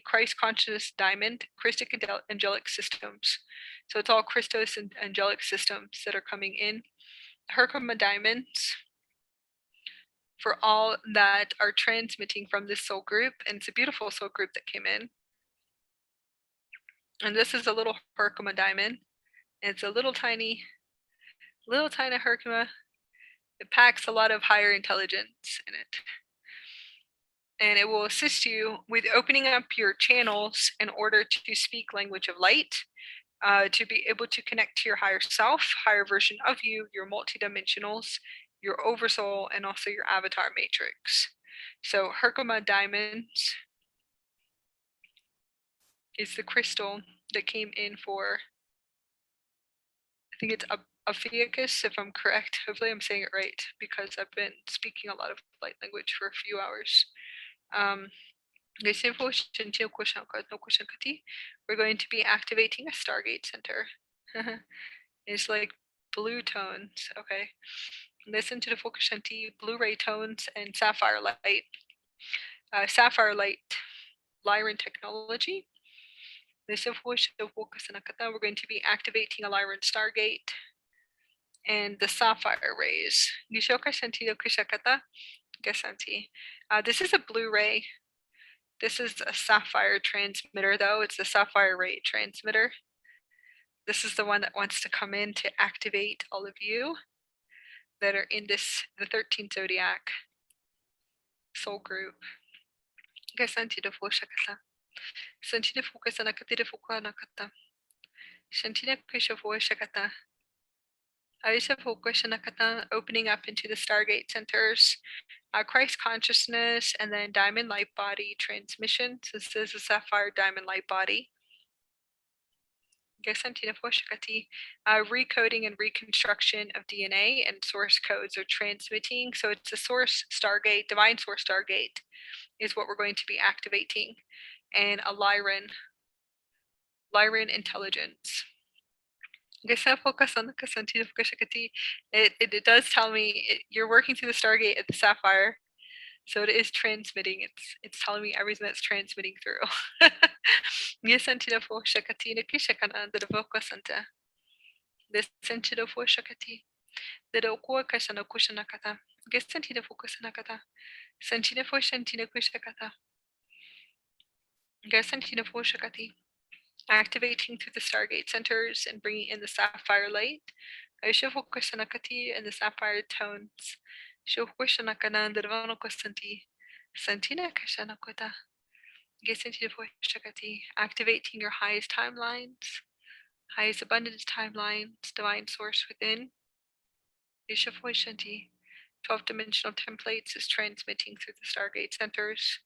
Christ consciousness diamond, Christic angelic systems. So it's all Christos and angelic systems that are coming in. Herkimer diamonds for all that are transmitting from this soul group, and it's a beautiful soul group that came in. And this is a little Herkimer diamond. It's a little tiny Herkimer. It packs a lot of higher intelligence in it. And it will assist you with opening up your channels in order to speak language of light, to be able to connect to your higher self, higher version of you, your multidimensionals, your oversoul, and also your avatar matrix. So Herkimer diamonds is the crystal that came in for, I think it's Ophiuchus, if I'm correct. Hopefully I'm saying it right, because I've been speaking a lot of light language for a few hours. We're going to be activating a Stargate center. It's like blue tones. Okay. Listen to the Focushanti, Blu-ray tones, and sapphire light. Sapphire light, Lyran technology. We're going to be activating a Lyran Stargate and the Sapphire rays. This is a blue ray. This is a sapphire transmitter, though. It's the sapphire ray transmitter. This is the one that wants to come in to activate all of you that are in the 13th Zodiac soul group. Opening up into the Stargate centers, Christ consciousness, and then diamond light body transmission. So this is a sapphire diamond light body. Recoding and reconstruction of DNA and source codes are transmitting. So it's a source Stargate, divine source Stargate is what we're going to be activating, and a Lyran intelligence. It does tell me you're working through the Stargate at the Sapphire, so it is transmitting. It's telling me everything that's transmitting through. Activating through the Stargate centers and bringing in the sapphire light. And the sapphire tones. Activating your highest timelines, highest abundance timelines, divine source within. 12-dimensional templates is transmitting through the Stargate centers.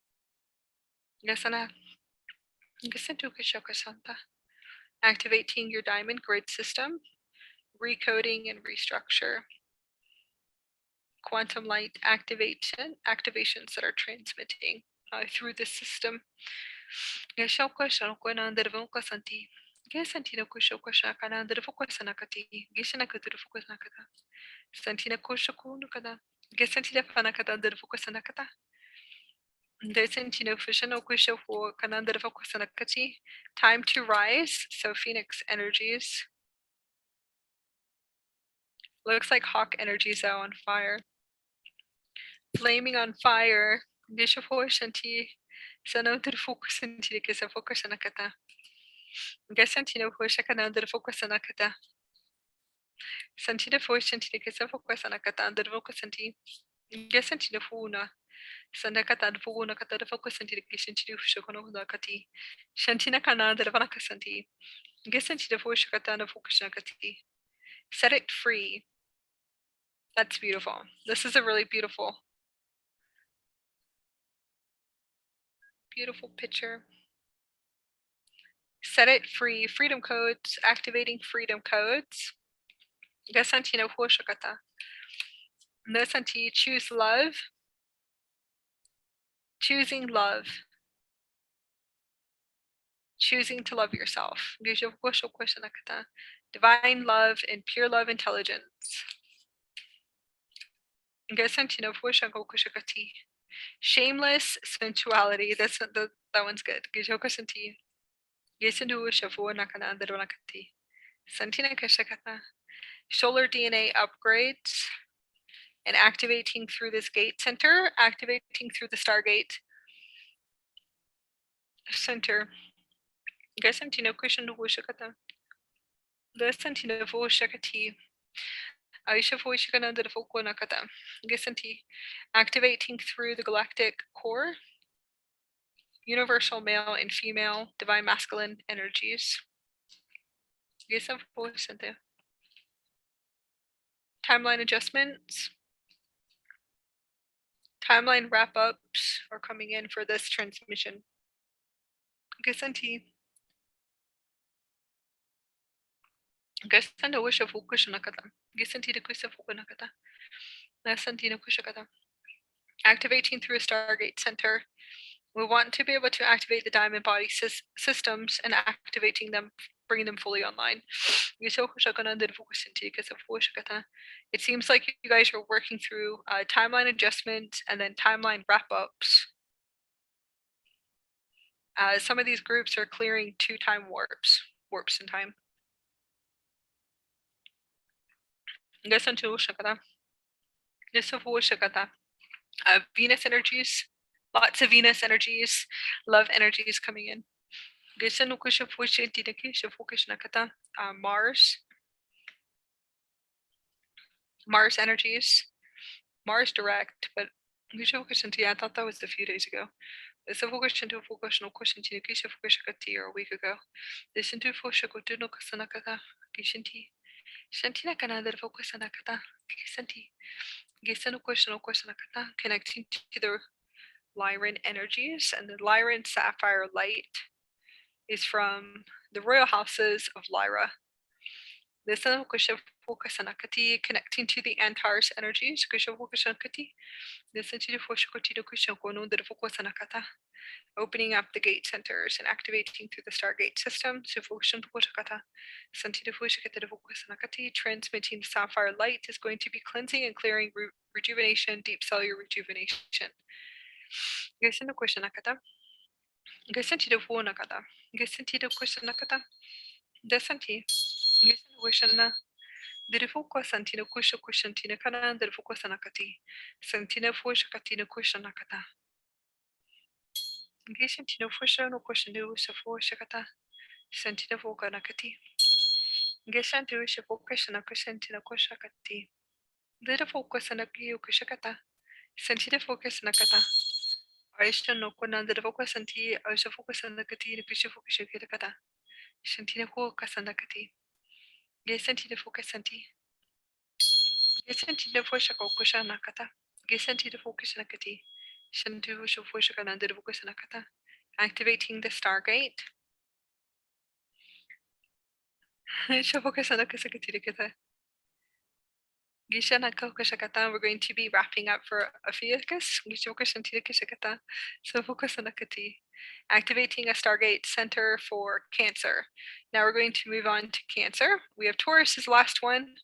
Activating your diamond grid system, recoding and restructure. Quantum light activations that are transmitting through the system. Time to rise, so Phoenix energies. Looks like Hawk energies though on fire. Flaming on fire. Set it free. That's beautiful. This is a really beautiful picture. Set it free. Freedom codes. Activating freedom codes. Choose love. Choosing love. Choosing to love yourself. Divine love and pure love intelligence. Shameless sensuality. That one's good. Solar DNA upgrades and activating through this gate center, activating through the Stargate center. Activating through the galactic core, universal male and female, divine masculine energies. Timeline adjustments. Timeline wrap-ups are coming in for this transmission. Activating through a Stargate center. We want to be able to activate the diamond body systems and activating them, bringing them fully online. It seems like you guys are working through timeline adjustments and then timeline wrap-ups. Some of these groups are clearing 2-time warps in time. Venus energies, lots of Venus energies, love energies coming in. Mars energies, Mars direct, but I thought that was a few days ago. Or a week ago. Connecting to the Lyran energies, and the Lyran sapphire light is from the royal houses of Lyra. Connecting to the Antares energies, opening up the gate centers and activating through the Stargate system. Transmitting the sapphire light is going to be cleansing and clearing rejuvenation, deep cellular rejuvenation. Dirifuko Santino Kusha Kushantina Kana, Dirifuko Sanakati, Santina Fusha Katina Kushanakata. Gisantino Fusha no Kushanu Safo Shakata, Santina Foka Nakati. Gisantu Shafoka Shanaka Santina Kushakati. Dirifuko Sanaki Kushakata, Santina Focus Nakata. Aisha no Kuna, Dirifuko Santi, Aishafoka Sanakati, Kushafuka Shakata, Santina Foka Sanakati. Gisantina Foka Santi. Gisantina Fusha Kushanakata. Gisantina Focus Nakati. Shantu Shofushakananda Vukusanakata. Activating the Stargate. Shofukasanakasakatirikata. Gishanakokashakata. We're going to be wrapping up for Ophiuchus. Gishokushantirikashakata. Sofukasanakati. Activating a Stargate center for Cancer. Now we're going to move on to Cancer. We have Taurus as the last one.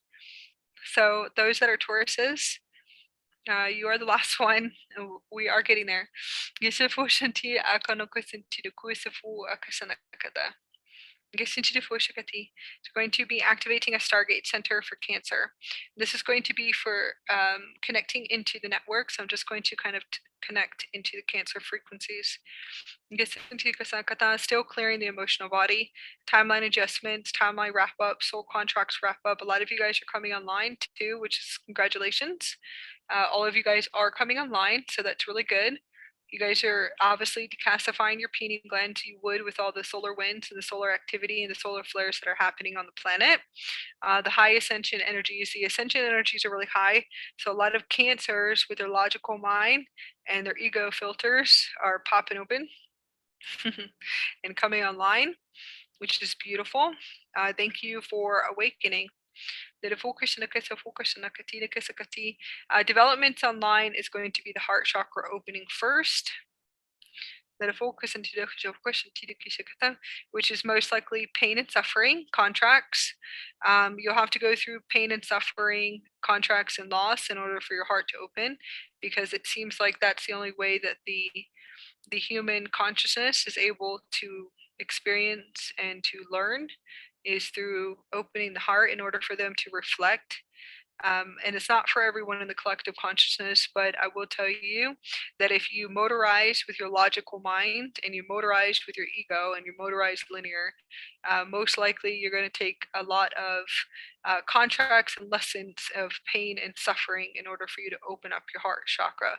So those that are Tauruses, you are the last one. We are getting there. It's going to be activating a Stargate center for Cancer. This is going to be for connecting into the network. So I'm just going to kind of connect into the Cancer frequencies. Still clearing the emotional body, timeline adjustments, timeline wrap up, soul contracts wrap up. A lot of you guys are coming online too, which is congratulations. All of you guys are coming online, so that's really good. You guys are obviously decalcifying your pineal gland, you would with all the solar winds and the solar activity and the solar flares that are happening on the planet. The high ascension energies, the ascension energies are really high. So a lot of Cancers with their logical mind and their ego filters are popping open and coming online, which is beautiful. Thank you for awakening. Development online is going to be the heart chakra opening first. Which is most likely pain and suffering contracts. You'll have to go through pain and suffering contracts and loss in order for your heart to open, because it seems like that's the only way that the human consciousness is able to experience and to learn, is through opening the heart in order for them to reflect. And it's not for everyone in the collective consciousness, but I will tell you that if you motorize with your logical mind and you motorize with your ego and you motorize linear, most likely you're going to take a lot of contracts and lessons of pain and suffering in order for you to open up your heart chakra.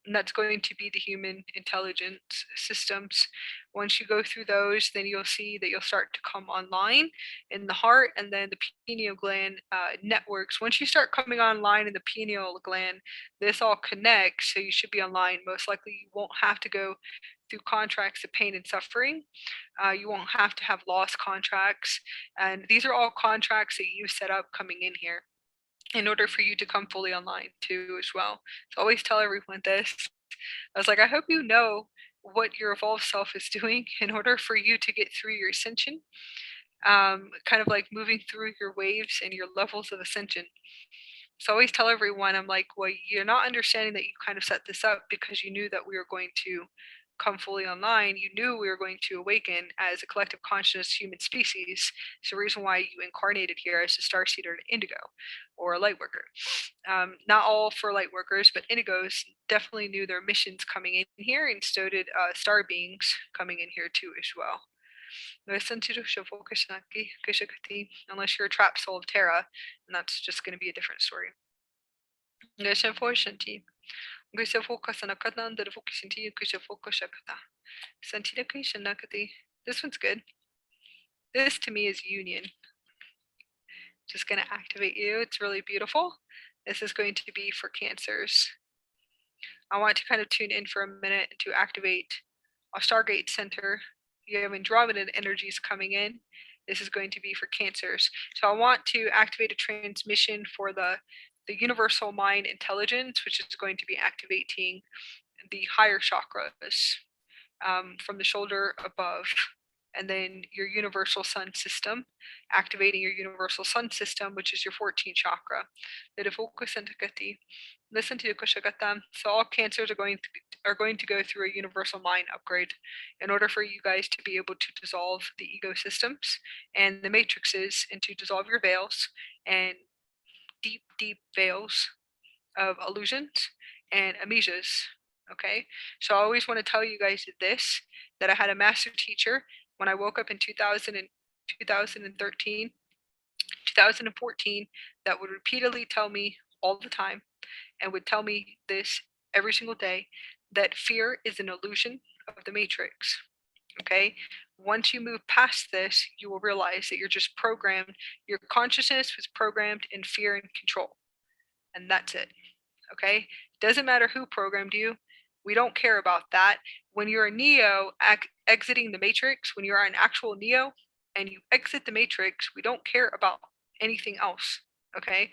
And that's going to be the human intelligence systems. Once you go through those, then you'll see that you'll start to come online in the heart, and then the pineal gland networks. Once you start coming online in the pineal gland, this all connects, so you should be online. Most likely you won't have to go through contracts of pain and suffering. You won't have to have lost contracts, and these are all contracts that you set up coming in here in order for you to come fully online too as well. So always tell everyone this. I was like, I hope you know what your evolved self is doing in order for you to get through your ascension, kind of like moving through your waves and your levels of ascension. So I always tell everyone, I'm like, well, you're not understanding that you kind of set this up because you knew that we were going to come fully online, you knew we were going to awaken as a collective consciousness human species. It's the reason why you incarnated here as a starseed or an indigo or a light worker. Not all for light workers, but indigos definitely knew their missions coming in here, and so did star beings coming in here too as well. Unless you're a trapped soul of Terra, and that's just going to be a different story. This one's good. This to me is union. Just going to activate you. It's really beautiful. This is going to be for Cancers. I want to kind of tune in for a minute to activate a Stargate Center. You have Andromedan energies coming in. This is going to be for Cancers. So I want to activate a transmission for the universal mind intelligence, which is going to be activating the higher chakras from the shoulder above. And then your universal sun system, activating your universal sun system, which is your 14th chakra. Listen to Kushagatam. So all Cancers are going to go through a universal mind upgrade in order for you guys to be able to dissolve the ego systems and the matrices, and to dissolve your veils and deep, deep veils of illusions and amnesias. Okay, so I always want to tell you guys this, that I had a master teacher when I woke up in 2013, 2014, that would repeatedly tell me all the time, and would tell me this every single day, that fear is an illusion of the matrix. Okay, once you move past this, you will realize that you're just programmed. Your consciousness was programmed in fear and control, and that's it. Okay, doesn't matter who programmed you. We don't care about that. When you're a Neo exiting the matrix, when you're an actual Neo and you exit the matrix, we don't care about anything else. Okay,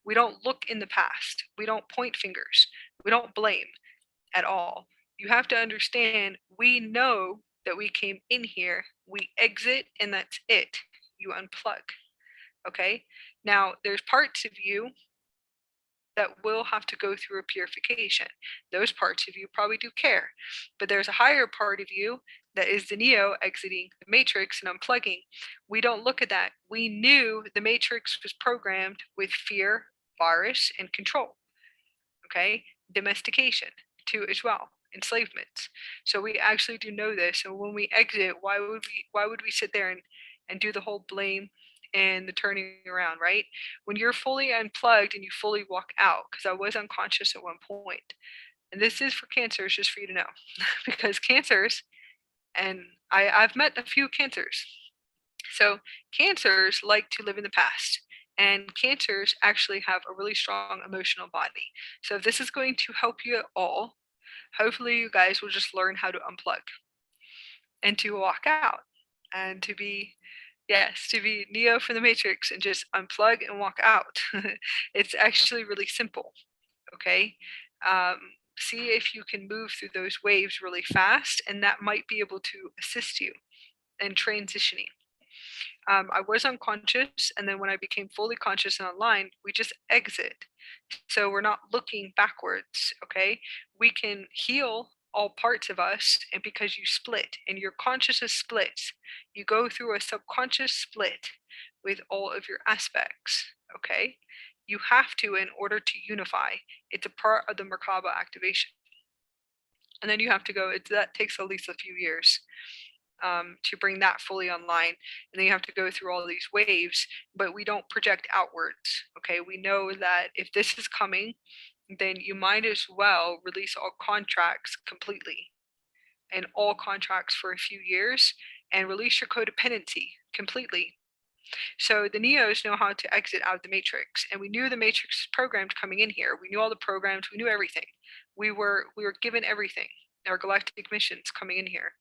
we don't look in the past. We don't point fingers. We don't blame at all. You have to understand, we know that we came in here, we exit, and that's it. You unplug. Okay, now there's parts of you that will have to go through a purification. Those parts of you probably do care, but there's a higher part of you that is the Neo exiting the matrix and unplugging. We don't look at that. We knew the matrix was programmed with fear, virus, and control. Okay, domestication too as well, enslavement. So we actually do know this. So when we exit, why would we sit there and do the whole blame and the turning around, right? When you're fully unplugged and you fully walk out, because I was unconscious at one point, and this is for Cancers, just for you to know, because Cancers, and I've met a few Cancers. So Cancers like to live in the past, and Cancers actually have a really strong emotional body. So if this is going to help you at all, hopefully you guys will just learn how to unplug and to walk out, and to be Neo from the Matrix and just unplug and walk out. It's actually really simple. Okay, see if you can move through those waves really fast, and that might be able to assist you in transitioning. I was unconscious, and then when I became fully conscious and online, we just exit. So we're not looking backwards. Okay, we can heal all parts of us, and because you split and your consciousness splits, you go through a subconscious split with all of your aspects. Okay, you have to, in order to unify. It's a part of the Merkaba activation, and then you have to go. That takes at least a few years to bring that fully online, and then you have to go through all these waves. But we don't project outwards. Okay, we know that if this is coming, then you might as well release all contracts completely, and all contracts for a few years, and release your codependency completely. So the Neos know how to exit out of the matrix, and we knew the matrix was programmed coming in here. We knew all the programs, we knew everything. We were given everything. Our galactic missions coming in here.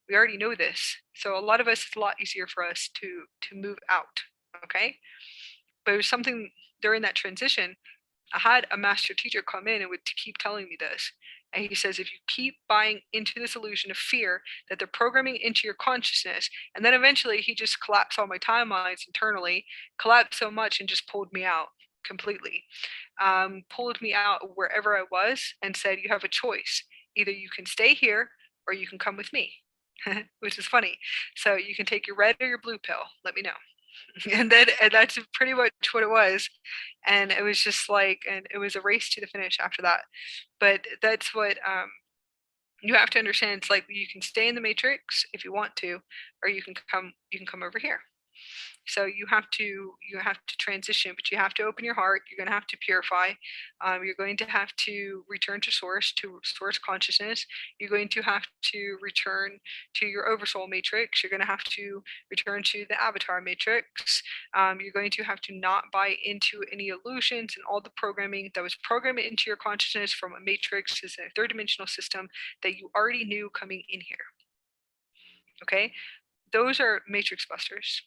We already know this. So a lot of us, it's a lot easier for us to move out. Okay? But it was something during that transition. I had a master teacher come in and would keep telling me this. And he says, if you keep buying into this illusion of fear that they're programming into your consciousness, and then eventually he just collapsed all my timelines internally, collapsed so much and just pulled me out completely. Pulled me out wherever I was and said, you have a choice. Either you can stay here or you can come with me, which is funny. So you can take your red or your blue pill. Let me know. And that's pretty much what it was. And it was just like, and it was a race to the finish after that. But that's what you have to understand. It's like you can stay in the matrix if you want to, or you can come over here. So you have to transition, but you have to open your heart. You're going to have to purify. You're going to have to return to source consciousness. You're going to have to return to your oversoul matrix. You're going to have to return to the avatar matrix. You're going to have to not buy into any illusions and all the programming that was programmed into your consciousness from a matrix, is a third dimensional system that you already knew coming in here. Okay, those are matrix busters.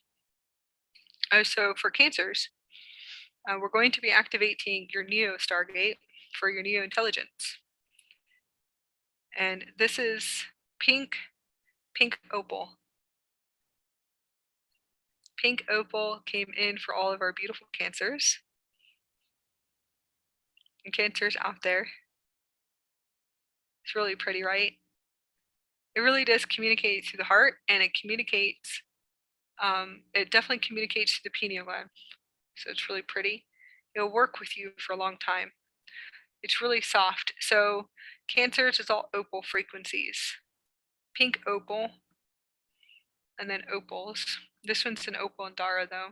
So for cancers, we're going to be activating your Neo Stargate for your Neo Intelligence. And this is pink opal. Pink opal came in for all of our beautiful cancers. And cancers out there. It's really pretty, right? It really does communicate through the heart, and it communicates, it definitely communicates through the pineal gland. So it's really pretty. It'll work with you for a long time. It's really soft. So cancers is all opal frequencies. Pink opal, and then opals. This one's an opal and Dara though.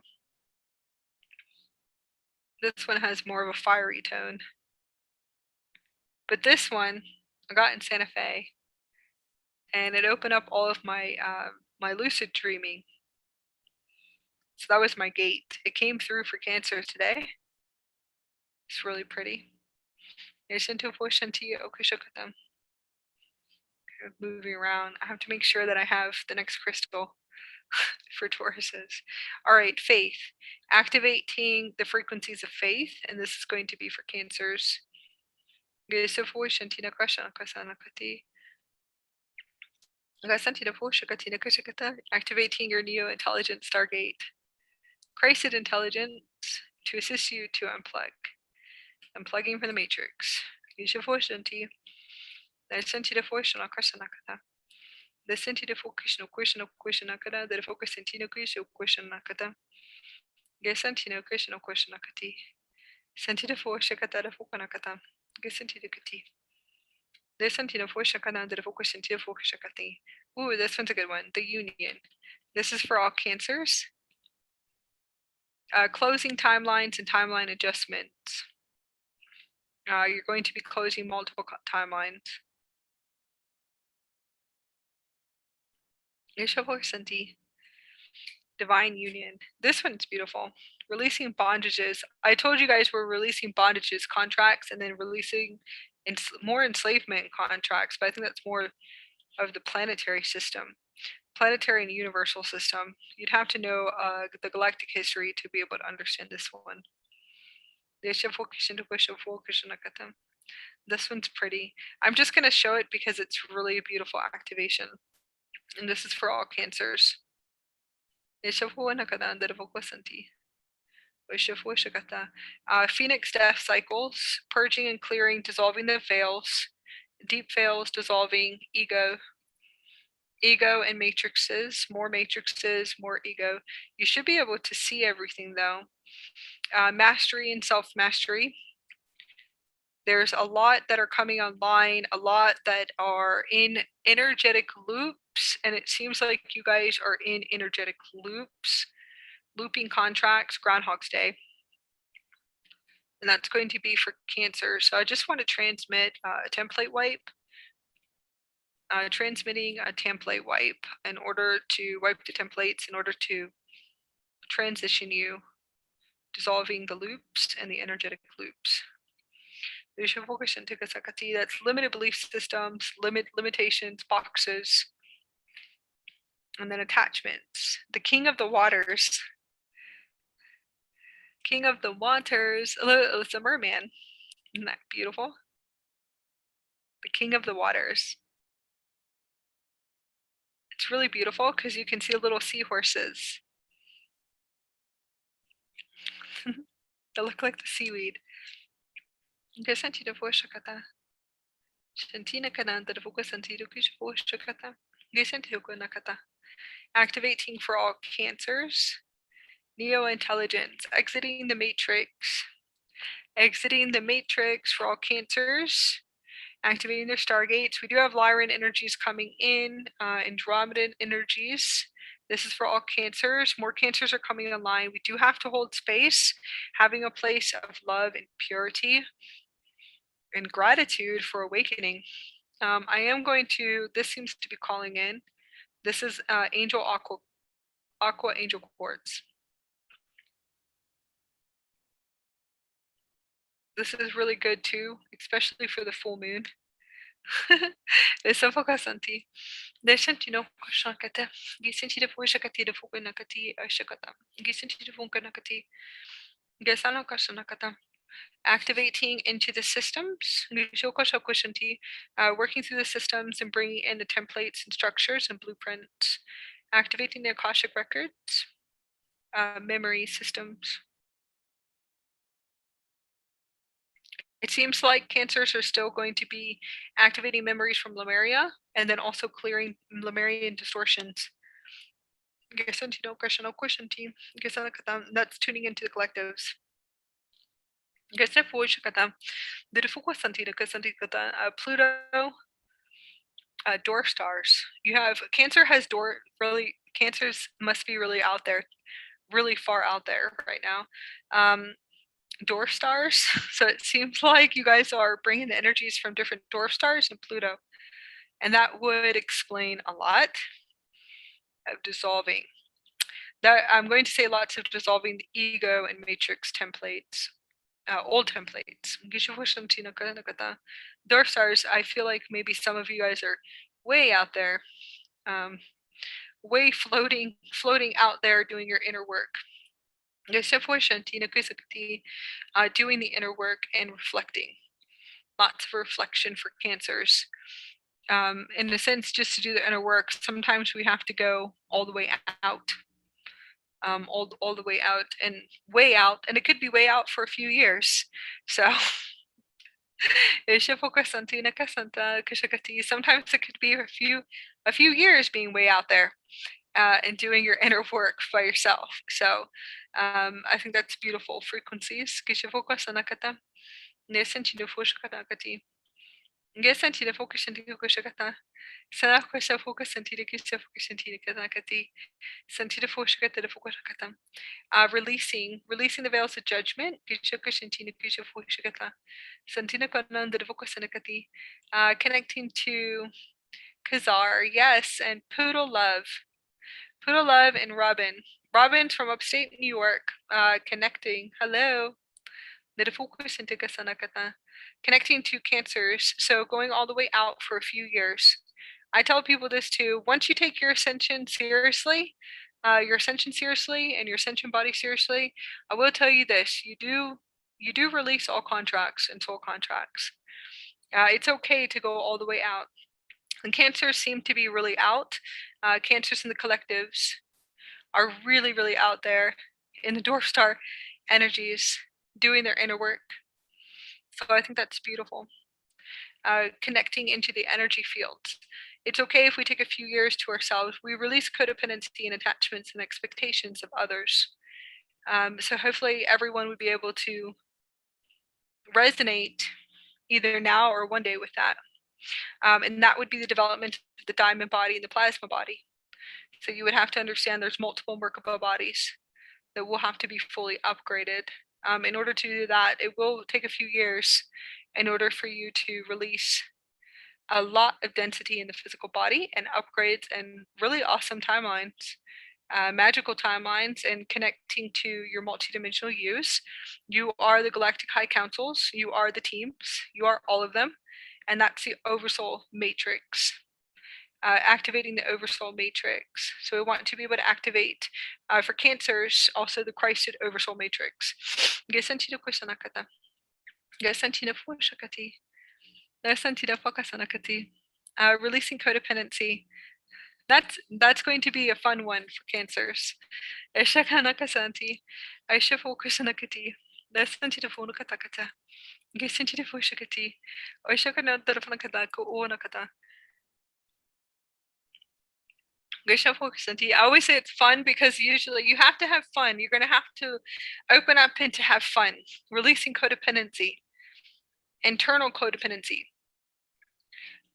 This one has more of a fiery tone. But this one I got in Santa Fe, and it opened up all of my my lucid dreaming. So that was my gate. It came through for Cancer today. It's really pretty. Moving around. I have to make sure that I have the next crystal for Tauruses. All right, faith. Activating the frequencies of faith, and this is going to be for Cancers. Activating your Neo Intelligence Stargate. Christed Intelligence to assist you to unplug. Unplugging from the Matrix. The senti de focus no nakata. The senti de focus no question nakata. The focus senti no question nakata. Get senti no question nakati. Senti de focus shakata de focus nakata. Get senti de kati. The senti no focus shakana. The focus senti de focus shakati. Ooh, this one's a good one. The Union. This is for all cancers. Closing timelines and timeline adjustments. You're going to be closing multiple timelines. Divine Union. This one's beautiful. Releasing bondages. I told you guys we're releasing bondages contracts and then releasing more enslavement contracts, but I think that's more of the planetary system. Planetary and universal system. You'd have to know the galactic history to be able to understand this one. This one's pretty. I'm just going to show it because it's really a beautiful activation. And this is for all cancers. Phoenix death cycles, purging and clearing, dissolving the veils, deep veils, dissolving ego and matrices, more ego. You should be able to see everything though. Mastery and self-mastery. There's a lot that are coming online, a lot that are in energetic loops, and it seems like you guys are in energetic loops, looping contracts, Groundhog's Day. And that's going to be for Cancer. So I just want to transmit a template wipe. Transmitting a template wipe in order to wipe the templates, in order to transition you, dissolving the loops and the energetic loops. That's limited belief systems, limitations, boxes, and then attachments. The King of the Waters. King of the Waters. It's a merman. Isn't that beautiful? The King of the Waters. It's really beautiful because you can see little seahorses. They look like the seaweed. Activating for all cancers. Neo-intelligence, exiting the matrix. Exiting the matrix for all cancers. Activating their stargates. We do have Lyran energies coming in, Andromedan energies. This is for all cancers. More cancers are coming online. We do have to hold space, having a place of love and purity and gratitude for awakening. I am going to, this seems to be calling in. This is Angel Aqua Angel Quartz. This is really good too, especially for the full moon. Desafocasanti. Descentino Shankata. Gisenti de Fushakati de Fukunakati Ashakata. Gisenti de Funkanakati. Gesano Kashanakata. Activating into the systems, working through the systems and bringing in the templates and structures and blueprints, activating the Akashic records, memory systems. It seems like cancers are still going to be activating memories from Lemuria and then also clearing Lemurian distortions. That's tuning into the collectives. Pluto, dwarf stars. You have Cancer has cancers must be really out there, really far out there right now. Dwarf stars. So it seems like you guys are bringing the energies from different dwarf stars and Pluto, and that would explain a lot of dissolving. That I'm going to say lots of dissolving the ego and matrix templates. Old templates. Dwarf stars, I feel like maybe some of you guys are way out there, way floating out there doing your inner work. Doing the inner work and reflecting. Lots of reflection for cancers. In a sense, just to do the inner work, sometimes we have to go all the way out. All the way out, and it could be way out for a few years. So sometimes it could be a few years being way out there and doing your inner work by yourself. So I think that's beautiful frequencies. Releasing the veils of judgment. Connecting to Kazar, yes, and Poodle Love and Robin from upstate New York, connecting. Hello. Connecting to cancers, so going all the way out for a few years. I tell people this too. Once you take your ascension seriously, and your ascension body seriously, I will tell you this: you do release all contracts and soul contracts. It's okay to go all the way out. And cancers seem to be really out. Cancers in the collectives are really, really out there in the dwarf star energies, doing their inner work. So I think that's beautiful. Connecting into the energy fields. It's okay if we take a few years to ourselves. We release codependency and attachments and expectations of others. So hopefully everyone would be able to resonate either now or one day with that. And that would be the development of the diamond body and the plasma body. So you would have to understand there's multiple Merkaba bodies that will have to be fully upgraded. In order to do that, it will take a few years in order for you to release a lot of density in the physical body and upgrades and really awesome timelines, magical timelines, and connecting to your multidimensional use. You are the Galactic High Councils, you are the teams, you are all of them, and that's the OverSoul matrix. Activating the OverSoul matrix. So we want to be able to activate for cancers also the Krystal OverSoul matrix. Releasing codependency. That's going to be a fun one for cancers. Gesintiri fushakati. Oishakana darafanakata ko uonakata. I always say it's fun because usually you have to have fun. You're going to have to open up and to have fun, releasing codependency, internal codependency.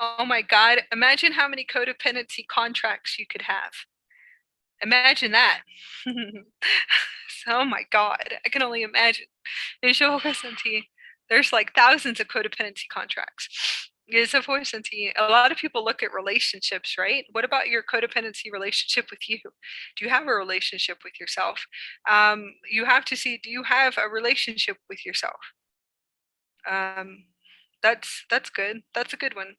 Oh my God, imagine how many codependency contracts you could have. Imagine that. Oh my God, I can only imagine. There's like thousands of codependency contracts. A lot of people look at relationships, right? What about your codependency relationship with you? Do you have a relationship with yourself? You have to see, do you have a relationship with yourself? That's good. That's a good one.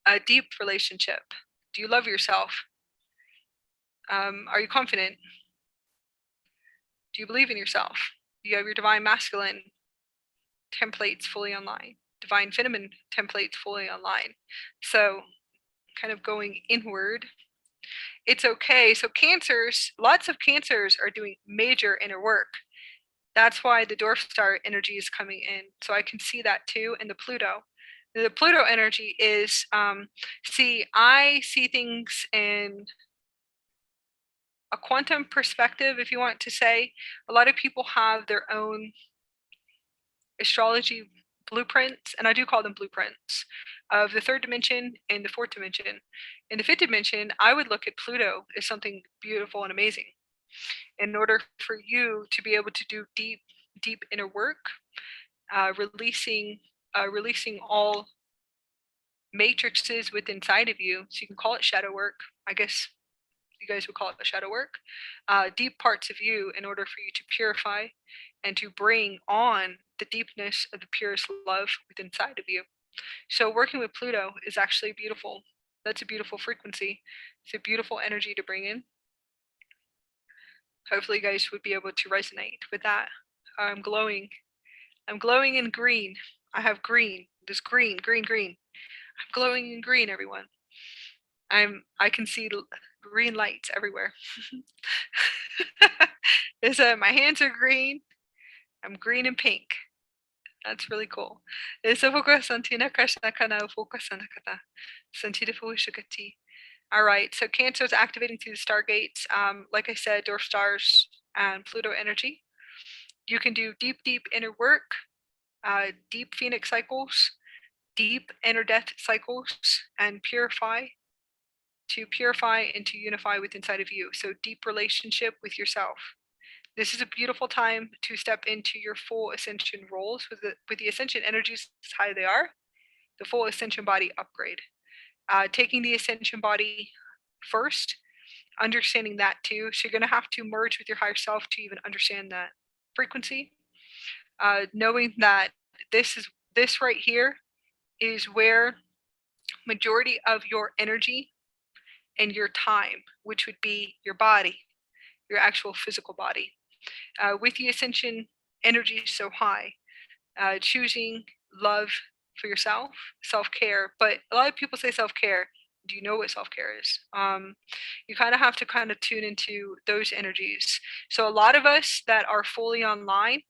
A deep relationship. Do you love yourself? Are you confident? Do you believe in yourself? Do you have your divine masculine templates fully online? Divine feminine templates fully online. So kind of going inward. It's okay. So cancers, lots of cancers are doing major inner work. That's why the dwarf star energy is coming in. So I can see that too. And the Pluto energy is, I see things in a quantum perspective, if you want to say. A lot of people have their own astrology blueprints, and I do call them blueprints, of the third dimension and the fourth dimension. In the fifth dimension, I would look at Pluto as something beautiful and amazing. In order for you to be able to do deep, deep inner work, releasing all matrices within inside of you, so you can call it shadow work. I guess you guys would call it shadow work. Deep parts of you, in order for you to purify and to bring on the deepness of the purest love within inside of you. So working with Pluto is actually beautiful. That's a beautiful frequency. It's a beautiful energy to bring in. Hopefully you guys would be able to resonate with that. I'm glowing. I'm glowing in green. I have green. There's green, green, green. I'm glowing in green, everyone. I can see green lights everywhere. My hands are green. I'm green and pink. That's really cool. All right, so Cancer is activating through the stargates. Like I said, dwarf stars and Pluto energy. You can do deep, deep inner work, deep phoenix cycles, deep inner death cycles, and purify and to unify with inside of you. So deep relationship with yourself. This is a beautiful time to step into your full ascension roles with the ascension energies as high they are, the full ascension body upgrade. Taking the ascension body first, understanding that too. So you're going to have to merge with your higher self to even understand that frequency. Knowing that this right here is where majority of your energy and your time, which would be your body, your actual physical body. With the ascension energy so high, choosing love for yourself, self-care. But a lot of people say self-care. Do you know what self-care is? You kind of have to kind of tune into those energies. So a lot of us that are fully online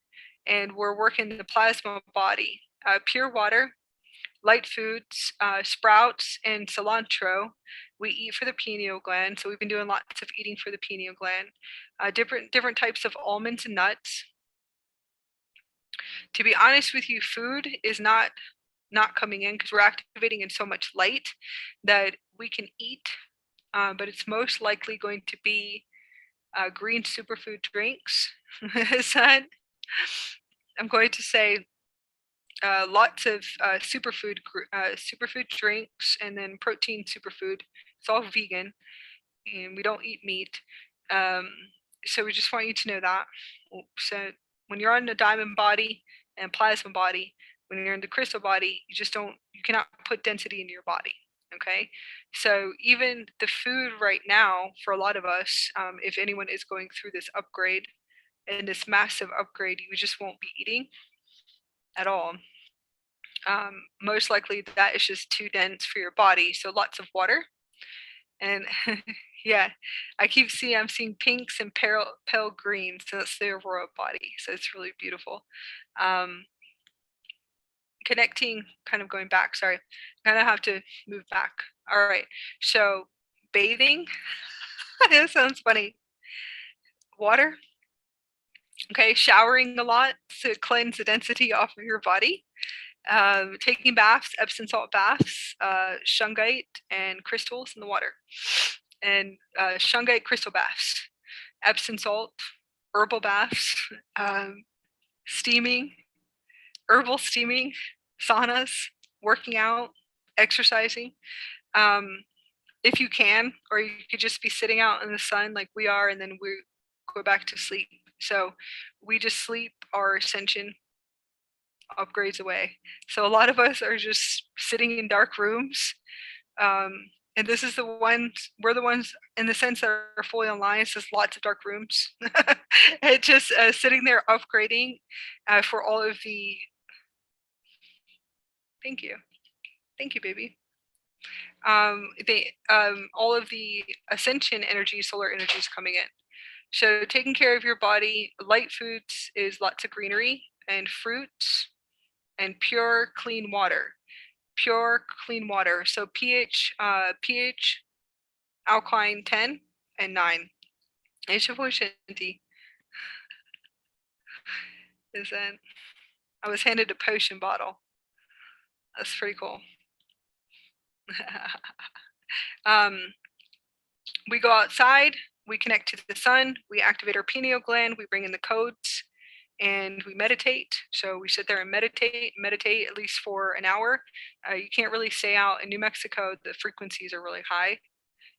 and we're working the plasma body, pure water, light foods, sprouts, and cilantro. We eat for the pineal gland, so we've been doing lots of eating for the pineal gland. Different types of almonds and nuts. To be honest with you, food is not coming in because we're activating in so much light that we can eat, but it's most likely going to be green superfood drinks. I'm going to say lots of superfood drinks, and then protein superfood. It's all vegan, and we don't eat meat. So we just want you to know that. So when you're on the diamond body and plasma body, when you're in the crystal body, you cannot put density into your body. Okay, so even the food right now for a lot of us, if anyone is going through this upgrade and this massive upgrade, you just won't be eating at all. Most likely that is just too dense for your body. So lots of water And yeah, I'm seeing pinks and pale greens. So that's the aurora body. So it's really beautiful. Connecting, kind of going back. Sorry, kind of have to move back. All right. So bathing. That sounds funny. Water. Okay, showering a lot to cleanse the density off of your body. Taking baths, Epsom salt baths, shungite and crystals in the water, and shungite crystal baths, Epsom salt, herbal baths, steaming, herbal steaming, saunas, working out, exercising. If you can, or you could just be sitting out in the sun like we are, and then we go back to sleep. So we just sleep our ascension upgrades away. So a lot of us are just sitting in dark rooms. And this is we're the ones in the sense that are fully online. It's just lots of dark rooms. It just sitting there upgrading for all of the, thank you, baby. All of the ascension energy, solar energy is coming in. So taking care of your body, light foods is lots of greenery and fruits and pure clean water. Pure clean water. So pH alkaline 10 and 9. Is that I was handed a potion bottle. That's pretty cool. We go outside, we connect to the sun, we activate our pineal gland, we bring in the codes, and we meditate. So we sit there and meditate at least for an hour. You can't really stay out in New Mexico. The frequencies are really high.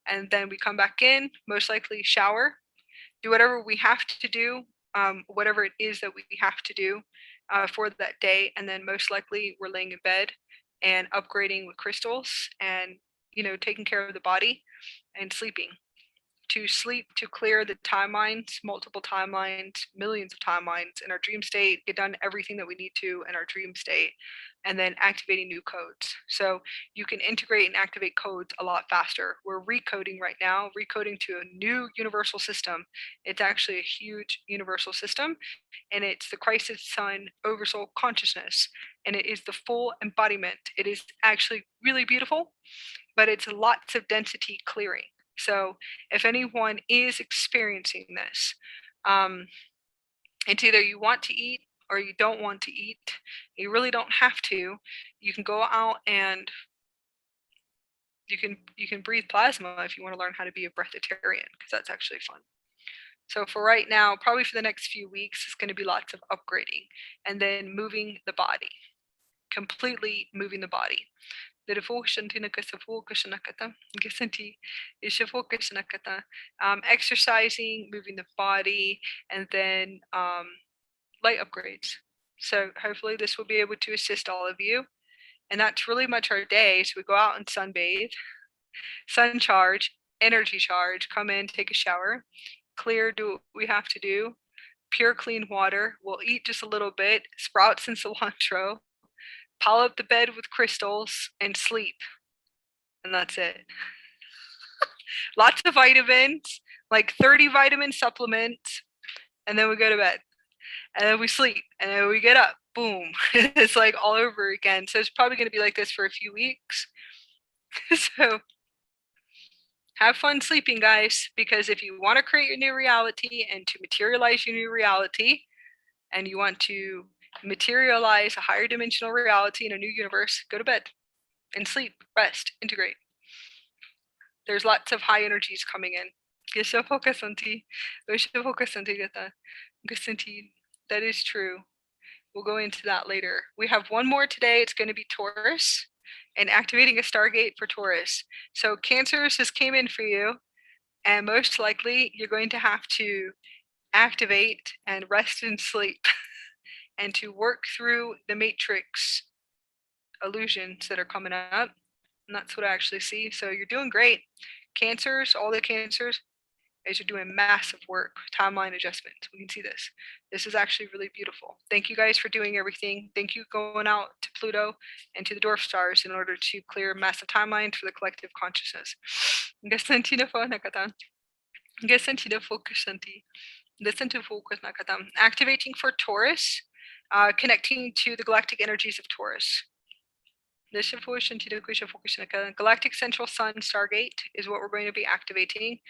And then we come back in, most likely shower, do whatever we have to do, whatever it is that we have to do for that day. And then most likely we're laying in bed and upgrading with crystals and, taking care of the body and sleeping. To sleep, to clear the timelines, multiple timelines, millions of timelines in our dream state, get done everything that we need to in our dream state, and then activating new codes. So you can integrate and activate codes a lot faster. We're recoding right now, recoding to a new universal system. It's actually a huge universal system, and it's the Crisis Sun OverSoul consciousness, and it is the full embodiment. It is actually really beautiful, but it's lots of density clearing. So if anyone is experiencing this, it's either you want to eat or you don't want to eat. You really don't have to. You can go out and you can breathe plasma if you want to learn how to be a breatharian, because that's actually fun. So for right now, probably for the next few weeks, it's going to be lots of upgrading and then moving the body, completely moving the body. Exercising, moving the body, and then light upgrades. So hopefully this will be able to assist all of you. And that's really much our day. So we go out and sunbathe, sun charge, energy charge, come in, take a shower, clear, do what we have to do, pure clean water. We'll eat just a little bit, sprouts and cilantro, pile up the bed with crystals, and sleep. And that's it. Lots of vitamins, like 30 vitamin supplements, and then we go to bed. And then we sleep, and then we get up. Boom. It's like all over again. So it's probably going to be like this for a few weeks. So have fun sleeping, guys, because if you want to create your new reality and to materialize your new reality, and you want to materialize a higher dimensional reality in a new universe, go to bed and sleep, rest, integrate. There's lots of high energies coming in. That is true. We'll go into that later. We have one more today. It's going to be Taurus and activating a Stargate for Taurus. So Cancers just came in for you, and most likely you're going to have to activate and rest and sleep and to work through the matrix illusions that are coming up. And that's what I actually see. So you're doing great. Cancers, all the Cancers, as you're doing massive work, timeline adjustment. We can see this. This is actually really beautiful. Thank you guys for doing everything. Thank you going out to Pluto and to the dwarf stars in order to clear massive timelines for the collective consciousness. Gasantina Fonakata. Gasantina Fokusanti. Listen to focus Nakatam. Activating for Taurus, connecting to the galactic energies of Taurus. Galactic Central Sun Stargate is what we're going to be activating.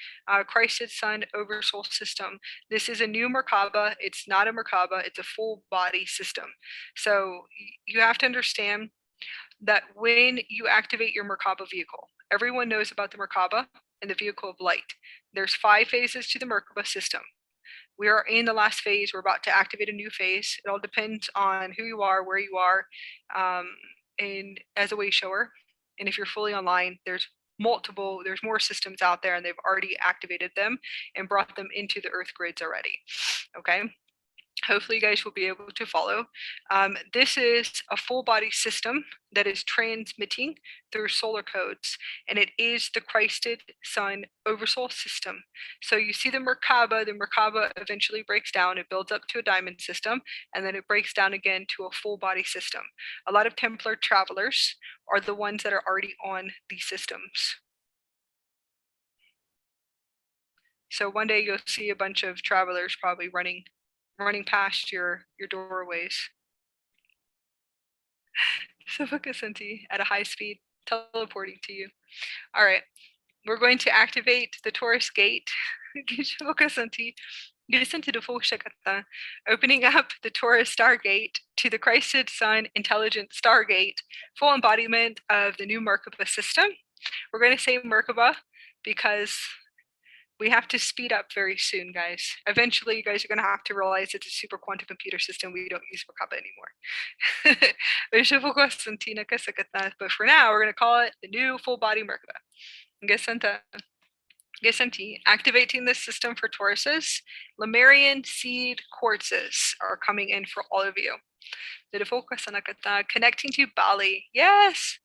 Christed Sun Oversoul System. This is a new Merkaba. It's not a Merkaba, it's a full body system. So you have to understand that when you activate your Merkaba vehicle, everyone knows about the Merkaba and the vehicle of light. There's 5 phases to the Merkaba system. We are in the last phase. We're about to activate a new phase. It all depends on who you are, where you are, and as a WayShower. And if you're fully online, there's more systems out there, and they've already activated them and brought them into the Earth grids already. Okay. Hopefully you guys will be able to follow. This is a full body system that is transmitting through solar codes, and it is the Christed Sun Oversoul system. So you see the Merkaba eventually breaks down, it builds up to a diamond system, and then it breaks down again to a full body system. A lot of Templar travelers are the ones that are already on these systems. So one day you'll see a bunch of travelers probably running past your doorways. So Fokusanti at a high speed, teleporting to you. All right, we're going to activate the Taurus gate. Fokusanti, opening up the Taurus Stargate to the Christed Sun Intelligent Stargate, full embodiment of the new Merkaba system. We're going to say Merkaba because we have to speed up very soon, guys. Eventually, you guys are going to have to realize it's a super quantum computer system. We don't use Merkaba anymore. But for now, we're going to call it the new full body Merkaba. Gesanti, activating this system for Tauruses. Lemurian seed quartzes are coming in for all of you. Connecting to Bali. Yes,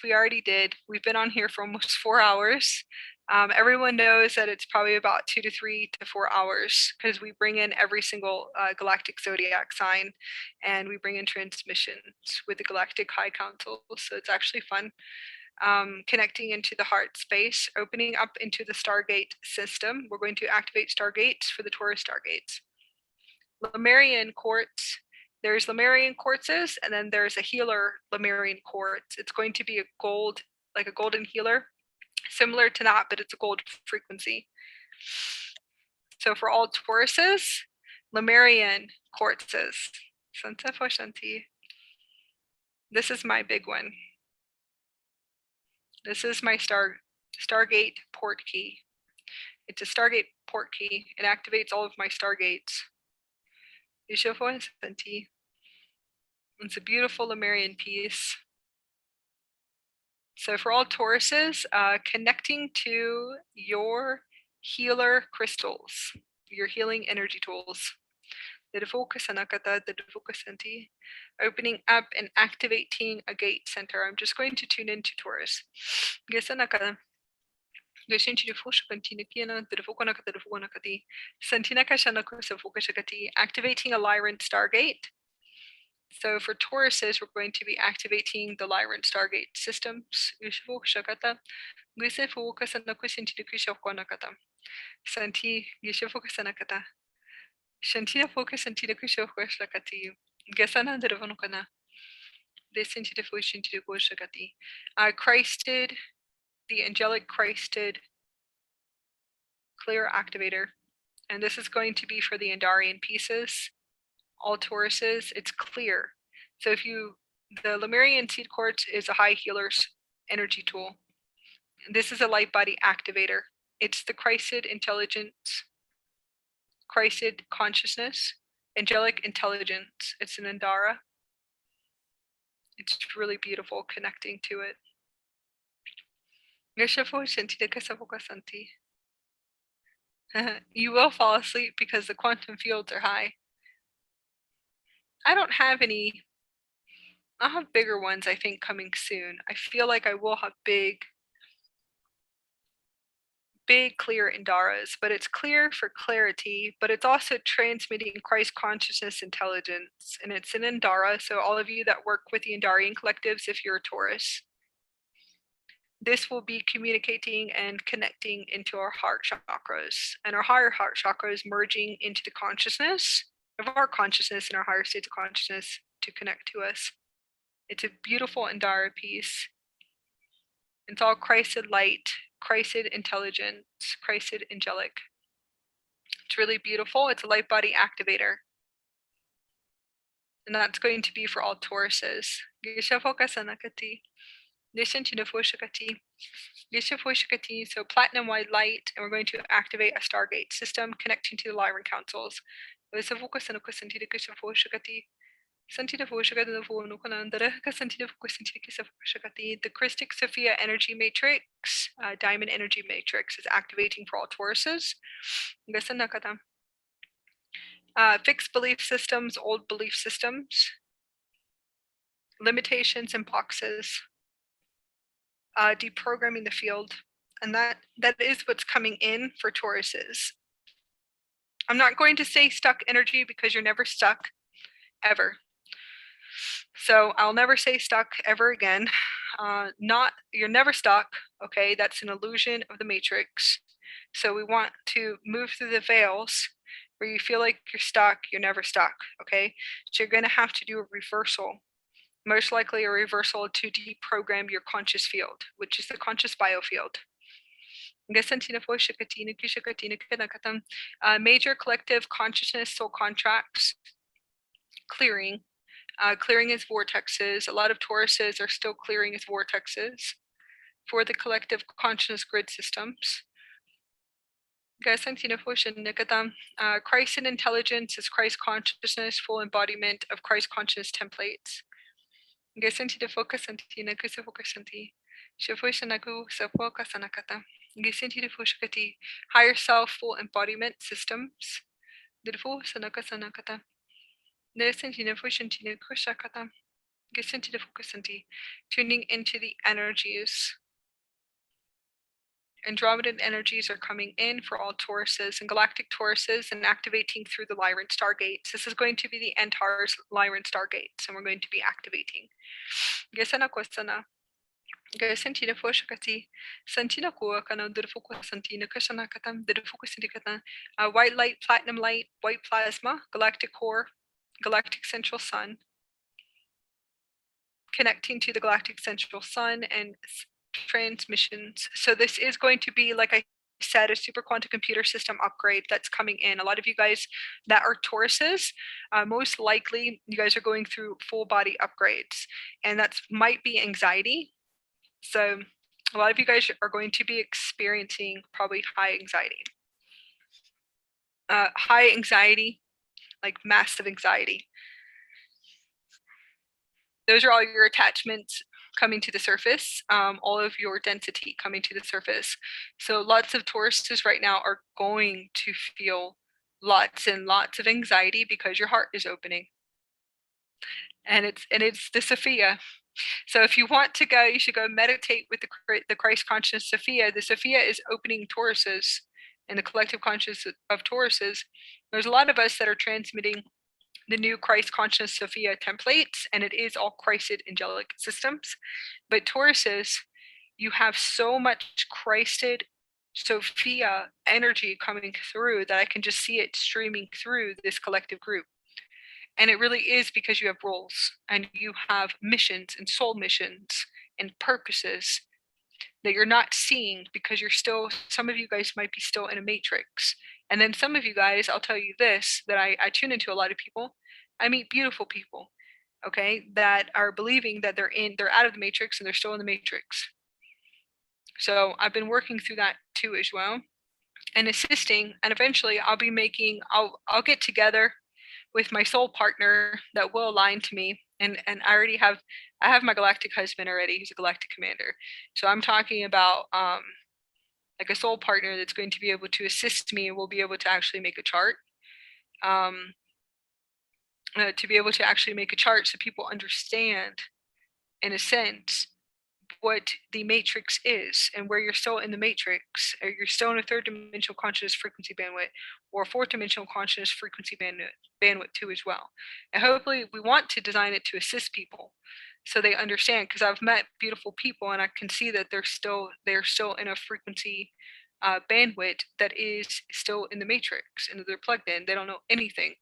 we already did. We've been on here for almost 4 hours. Everyone knows that it's probably about 2 to 3 to 4 hours because we bring in every single galactic zodiac sign, and we bring in transmissions with the Galactic High Council. So it's actually fun. Connecting into the heart space, opening up into the Stargate system. We're going to activate Stargates for the Taurus Stargates. Lemurian quartz. There's Lemurian quartzes, and then there's a healer Lemurian quartz. It's going to be a gold, like a golden healer, similar to that, but it's a gold frequency. So for all Tauruses, Lemurian quartzes. Santa Foshanti. This is my big one. This is my Stargate port key. It's a Stargate port key. It activates all of my Stargates. It's a beautiful Lemurian piece. So for all Tauruses, connecting to your healer crystals, your healing energy tools. Opening up and activating a gate center. I'm just going to tune into Taurus. Activating a Lyran Stargate. So for Tauruses, we're going to be activating the Lyran Stargate systems. Santi, Shantina focus Santina Kusho Lakati. Gasana de Ravonokana. Listen to the Fushin to the Goshakati. Christed, the angelic Christed clear activator. And this is going to be for the Andarian pieces. All Tauruses, it's clear. So if the Lemurian seed quartz is a high healer's energy tool. This is a light body activator. It's the Christed intelligence, Christed consciousness, angelic intelligence. It's an Andara. It's really beautiful connecting to it. You will fall asleep because the quantum fields are high. I don't have any. I'll have bigger ones, I think, coming soon. I feel like I will have big clear Indaras, but it's clear for clarity, but it's also transmitting Christ consciousness intelligence, and it's an Indara. So all of you that work with the Indarian collectives, if you're a Taurus, this will be communicating and connecting into our heart chakras, and our higher heart chakras merging into the consciousness of our consciousness and our higher states of consciousness to connect to us. It's a beautiful Andara piece. It's all Christed light, Christed intelligence, Christed angelic. It's really beautiful. It's a light body activator. And that's going to be for all Tauruses. So platinum white light, and we're going to activate a Stargate system connecting to the Lyran councils. The Christic Sophia energy matrix, diamond energy matrix, is activating for all Tauruses. Fixed belief systems, old belief systems, limitations and boxes, deprogramming the field, and that is what's coming in for Tauruses. I'm not going to say stuck energy because you're never stuck, ever. So I'll never say stuck ever again. You're never stuck, okay? That's an illusion of the matrix. So we want to move through the veils where you feel like you're stuck, you're never stuck, okay? So you're gonna have to do a reversal. Most likely a reversal to deprogram your conscious field, which is the conscious biofield. Major collective consciousness soul contracts, clearing. Clearing as vortexes. A lot of Tauruses are still clearing as vortexes for the collective consciousness grid systems. Christ and intelligence is Christ consciousness, full embodiment of Christ consciousness templates. Higher self, full embodiment systems. Tuning into the energies. Andromedan energies are coming in for all Tauruses and galactic Tauruses and activating through the Lyran stargates. This is going to be the Antares Lyran stargates, and we're going to be activating. White light, platinum light, white plasma, galactic core, galactic central sun, connecting to the galactic central sun and transmissions. So this is going to be, like I said, a super quantum computer system upgrade that's coming in. A lot of you guys that are Tauruses, most likely you guys are going through full body upgrades, and that might be anxiety. So a lot of you guys are going to be experiencing probably high anxiety, like massive anxiety. Those are all your attachments coming to the surface, all of your density coming to the surface. So lots of Tauruses right now are going to feel lots and lots of anxiety because your heart is opening. And it's the Sophia. So if you want to go, you should go meditate with the Christ conscious Sophia. The Sophia is opening Tauruses and the collective consciousness of Tauruses. There's a lot of us that are transmitting the new Christ conscious Sophia templates, and it is all Christed angelic systems. But Tauruses, you have so much Christed Sophia energy coming through that I can just see it streaming through this collective group. And it really is because you have roles and you have missions and soul missions and purposes that you're not seeing because you're still, some of you guys might be still in a matrix. And then some of you guys, I'll tell you this, that I tune into a lot of people. I meet beautiful people, okay, that are believing that they're out of the matrix and they're still in the matrix. So I've been working through that too as well, and assisting, and eventually I'll I'll get together with my soul partner that will align to me, and I have my galactic husband already. He's a galactic commander. So I'm talking about like a soul partner that's going to be able to assist me, and we'll be able to actually make a chart. To be able to actually make a chart so people understand, in a sense, what the matrix is and where you're still in the matrix, or you're still in a third dimensional consciousness frequency bandwidth, or fourth dimensional consciousness frequency bandwidth too as well. And hopefully we want to design it to assist people. so they understand, because I've met beautiful people and I can see that they're still in a frequency bandwidth that is still in the matrix, and they're plugged in. They don't know anything.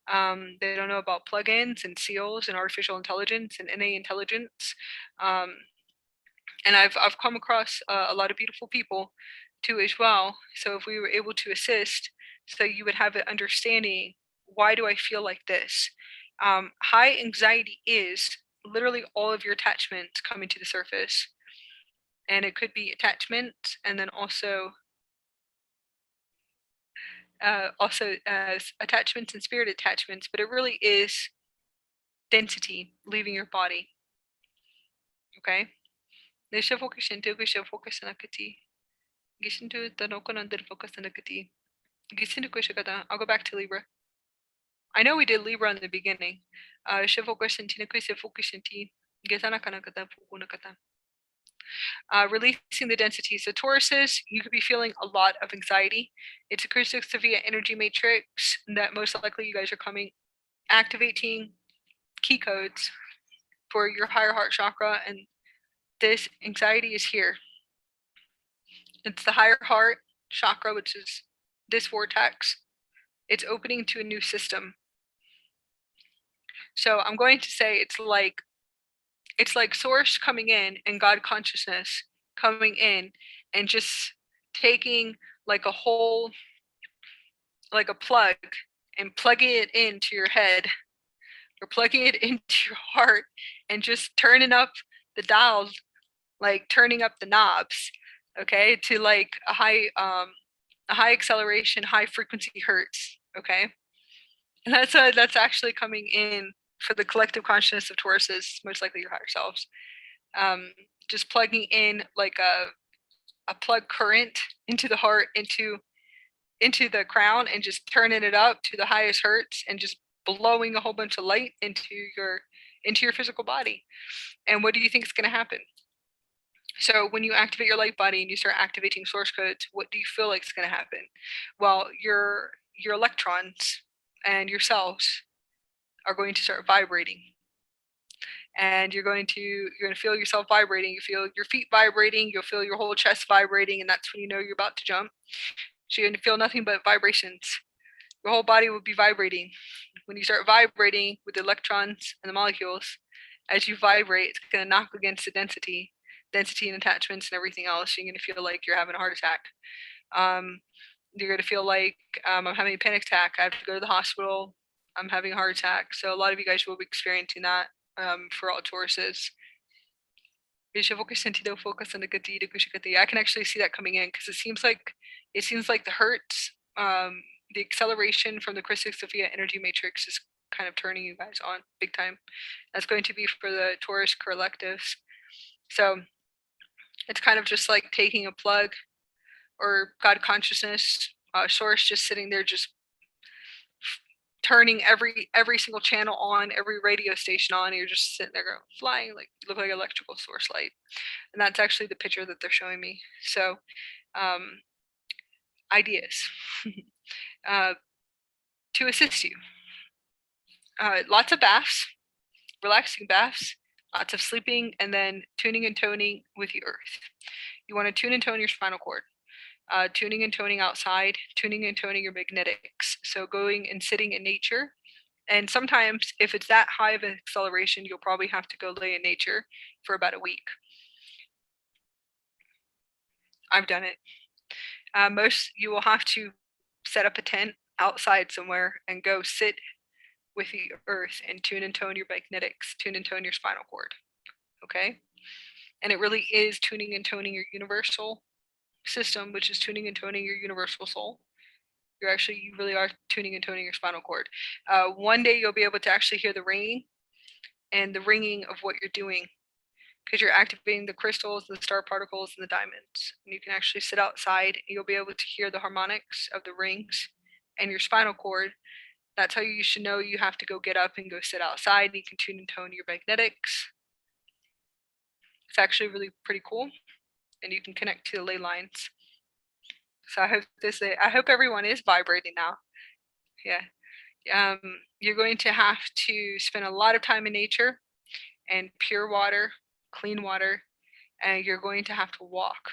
They don't know about plugins and seals and artificial intelligence and innate intelligence. And I've come across a lot of beautiful people too as well. So if we were able to assist, so you would have an understanding, why do I feel like this? High anxiety is literally all of your attachments coming to the surface. And it could be attachment, and then also attachments and spirit attachments, but it really is density leaving your body. Okay? I'll go back to Libra. I know we did Libra in the beginning. Releasing the density. So Tauruses, you could be feeling a lot of anxiety. It's a Krystal Sophia energy matrix that most likely you guys are activating key codes for your higher heart chakra, and this anxiety is here. It's the higher heart chakra, which is this vortex. It's opening to a new system. So I'm going to say it's like source coming in and God consciousness coming in and just taking like a whole, like a plug, and plugging it into your head or plugging it into your heart and just turning up the dials, like turning up the knobs, okay, to like a high acceleration, high frequency hertz, okay? And that's actually coming in for the collective consciousness of Tauruses, most likely your higher selves. Just plugging in like a plug current into the heart, into the crown, and just turning it up to the highest hertz and just blowing a whole bunch of light into your physical body. And what do you think is going to happen? So when you activate your light body and you start activating source codes, what do you feel like is going to happen? Well, your electrons and your cells are going to start vibrating. And you're going to feel yourself vibrating. You feel your feet vibrating, you'll feel your whole chest vibrating, and that's when you know you're about to jump. So you're going to feel nothing but vibrations. Your whole body will be vibrating. When you start vibrating with the electrons and the molecules, as you vibrate, it's going to knock against the density and attachments and everything else. You're going to feel like you're having a heart attack. You're going to feel like I'm having a panic attack. I have to go to the hospital. I'm having a heart attack. So a lot of you guys will be experiencing that for all Tauruses. I can actually see that coming in, because it seems like the hertz, the acceleration from the Krystal Sophia energy matrix is kind of turning you guys on big time. That's going to be for the Taurus collectives. So it's kind of just like taking a plug or God consciousness source, just sitting there, just turning every single channel on, every radio station on, and you're just sitting there going, flying, like you look like electrical source light. And that's actually the picture that they're showing me. So ideas to assist you. Lots of baths, relaxing baths, lots of sleeping, and then tuning and toning with the earth. You want to tune and tone your spinal cord. Tuning and toning outside, tuning and toning your magnetics. So going and sitting in nature. And sometimes if it's that high of an acceleration, you'll probably have to go lay in nature for about a week. I've done it. You will have to set up a tent outside somewhere and go sit with the earth and tune and tone your magnetics, tune and tone your spinal cord. Okay? And it really is tuning and toning your universal system, which is tuning and toning your universal soul. You really are tuning and toning your spinal cord. One day you'll be able to actually hear the ringing and the ringing of what you're doing, because you're activating the crystals, the star particles, and the diamonds. And you can actually sit outside and you'll be able to hear the harmonics of the rings and your spinal cord. That's how you should know you have to go get up and go sit outside. You can tune and tone your magnetics. It's actually really pretty cool. And you can connect to the ley lines. So I hope everyone is vibrating now. Yeah. You're going to have to spend a lot of time in nature, and pure water, clean water, and you're going to have to walk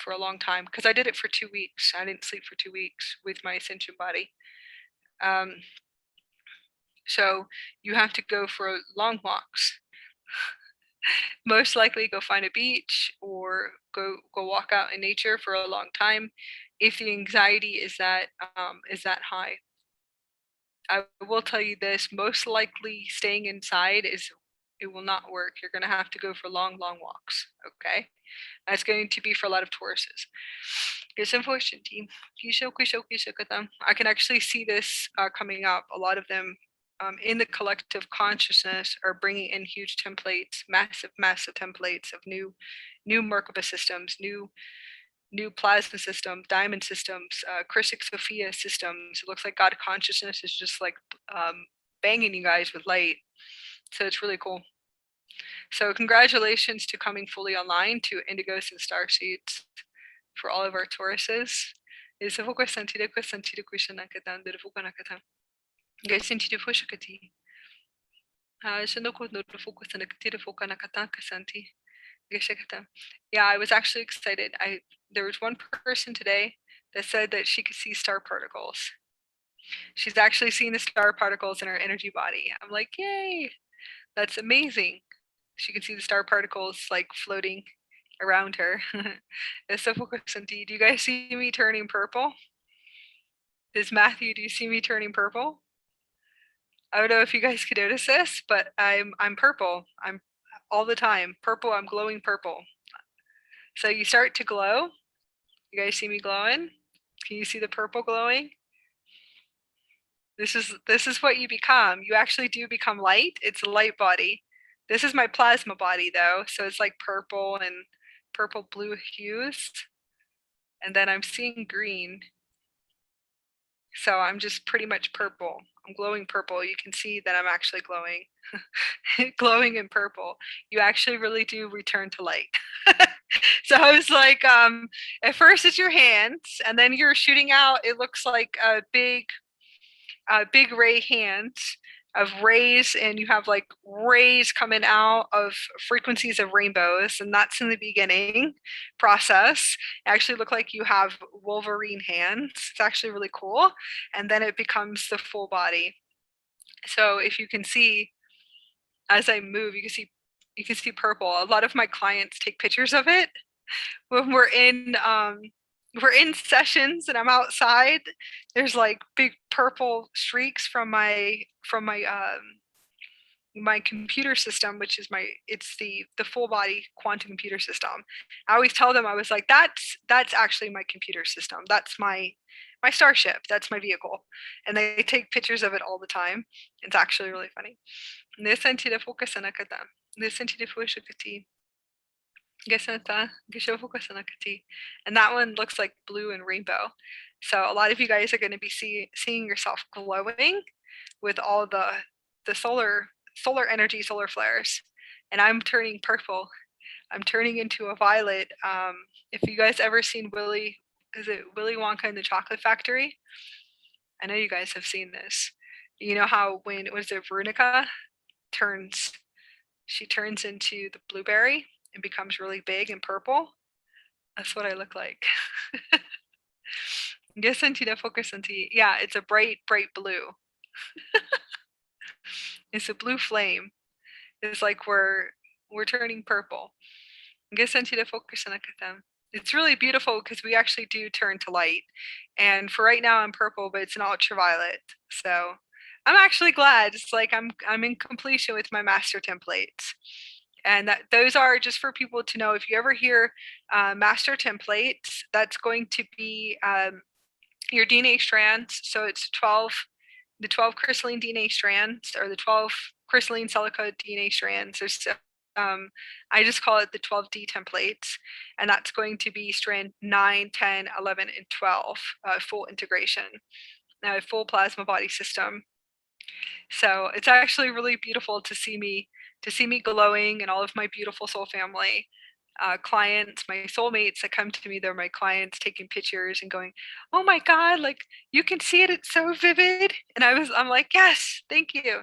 for a long time, because I did it for 2 weeks. I didn't sleep for 2 weeks with my Ascension body. So you have to go for long walks. Most likely go find a beach or go walk out in nature for a long time if the anxiety is that high. I will tell you this, most likely staying inside it will not work. You're going to have to go for long walks, okay? That's going to be for a lot of Tauruses. It's unfortunate, team. I can actually see this coming up. A lot of them in the collective consciousness are bringing in huge templates, massive templates of new Merkaba systems, new plasma systems, diamond systems, Krystal Sophia systems. It looks like God consciousness is just like banging you guys with light. So it's really cool. So congratulations to coming fully online to Indigos and Starseeds for all of our Tauruses. Yeah, I was actually excited. There was one person today that said that she could see star particles. She's actually seeing the star particles in her energy body. I'm like, yay, that's amazing. She can see the star particles like floating around her. Do you guys see me turning purple? Matthew, do you see me turning purple? I don't know if you guys could notice this, but I'm purple. I'm all the time purple. I'm glowing purple. So you start to glow. You guys see me glowing? Can you see the purple glowing? This is what you become. You actually do become light. It's a light body. This is my plasma body though, so it's like purple and purple blue hues. And then I'm seeing green. So I'm just pretty much purple. I'm glowing purple. You can see that I'm actually glowing. Glowing in purple. You actually really do return to light. So I was like, at first it's your hands, and then you're shooting out, it looks like a big ray hands of rays, and you have like rays coming out of frequencies of rainbows, and that's in the beginning process. It actually look like you have Wolverine hands. It's actually really cool. And then it becomes the full body. So if you can see, as I move, you can see purple. A lot of my clients take pictures of it when we're in sessions and I'm outside. There's like big purple streaks from my computer system, which is it's the full body quantum computer system. I always tell them, I was like, that's actually my computer system. That's my starship. That's my vehicle. And they take pictures of it all the time. It's actually really funny. And that one looks like blue and rainbow. So a lot of you guys are going to be seeing yourself glowing with all the solar energy, solar flares. And I'm turning purple. I'm turning into a violet. If you guys ever seen Willy Wonka and the Chocolate Factory? I know you guys have seen this. You know how when Veronica she turns into the blueberry and becomes really big and purple? That's what I look like. Yeah, it's a bright blue. It's a blue flame. It's like we're turning purple. It's really beautiful because we actually do turn to light. And for right now I'm purple, but it's an ultraviolet. So I'm actually glad. It's like I'm in completion with my master templates. And those are just for people to know. If you ever hear master templates, that's going to be your DNA strands. So it's the 12 crystalline DNA strands, or the 12 crystalline cell-code DNA strands. I just call it the 12D templates, and that's going to be strand 9, 10, 11, and 12, full integration, full plasma body system. So it's actually really beautiful to see me glowing, and all of my beautiful soul family clients, my soulmates that come to me, they're my clients, taking pictures and going, oh my God, like you can see it, it's so vivid. And I'm like, yes, thank you.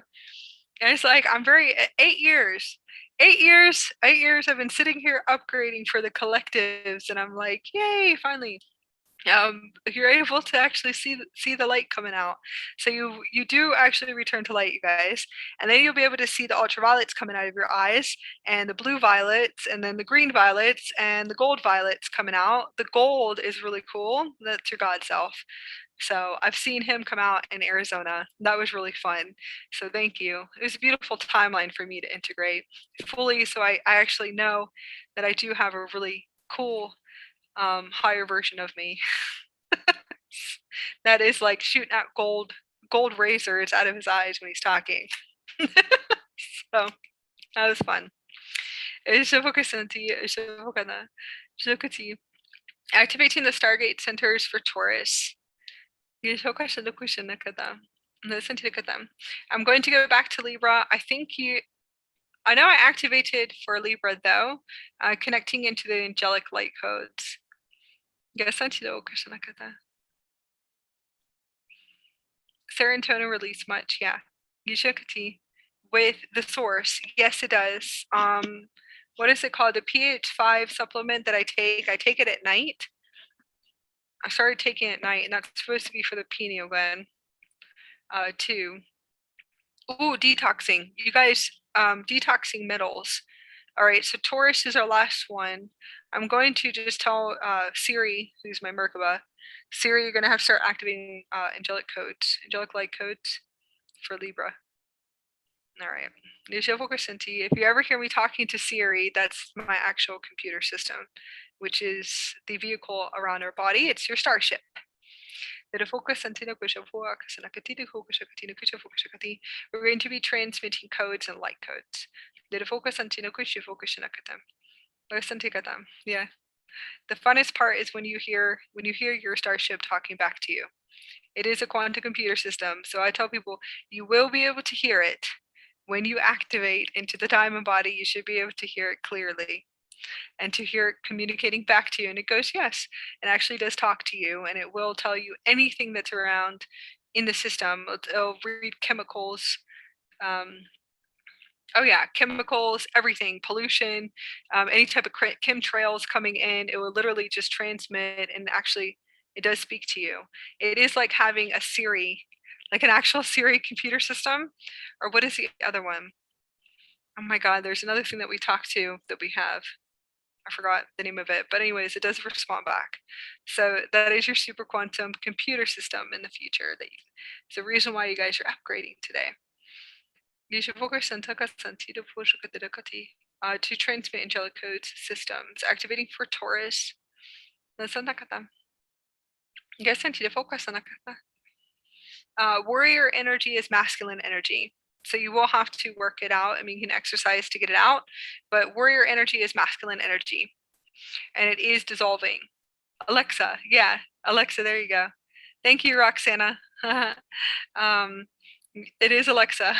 And it's like, 8 years, 8 years, 8 years I've been sitting here upgrading for the collectives, and I'm like, yay, finally. You're able to actually see the light coming out. So you do actually return to light, you guys, and then you'll be able to see the ultraviolets coming out of your eyes, and the blue violets, and then the green violets, and the gold violets coming out. The gold is really cool. That's your God self. So I've seen him come out in Arizona. That was really fun. So thank you. It was a beautiful timeline for me to integrate fully. So I actually know that I do have a really cool higher version of me that is like shooting out gold razors out of his eyes when he's talking. So that was fun. Activating the Stargate centers for Taurus. I'm going to go back to Libra. I know I activated for Libra though, connecting into the angelic light codes. Serotonin release much, yeah. Gishokati with the source. Yes, it does. What is it called? The pH5 supplement that I take it at night. I started taking it at night, and that's supposed to be for the pineal gland too. Ooh, detoxing. You guys, detoxing metals. All right, so Taurus is our last one. I'm going to just tell Siri, who's my Merkaba, Siri, you're going to have to start activating angelic light codes for Libra. All right. If you ever hear me talking to Siri, that's my actual computer system, which is the vehicle around our body. It's your starship. We're going to be transmitting codes and light codes. Yeah. The funnest part is when you hear your starship talking back to you. It is a quantum computer system, so I tell people you will be able to hear it. When you activate into the diamond body, you should be able to hear it clearly and to hear it communicating back to you. And it goes, yes, it actually does talk to you, and it will tell you anything that's around in the system. It'll read chemicals. Oh yeah, chemicals, everything, pollution, any type of chemtrails coming in. It will literally just transmit, and actually, it does speak to you. It is like having a Siri, like an actual Siri computer system. Or what is the other one? Oh my God, there's another thing that we talk to that we have. I forgot the name of it, but anyways, it does respond back. So that is your super quantum computer system in the future. It's the reason why you guys are upgrading today. To transmit angelic codes systems, activating for Taurus. Warrior energy is masculine energy. So you will have to work it out. I mean, you can exercise to get it out, but warrior energy is masculine energy, and it is dissolving. Alexa, yeah, Alexa, there you go. Thank you, Roxana. It is Alexa.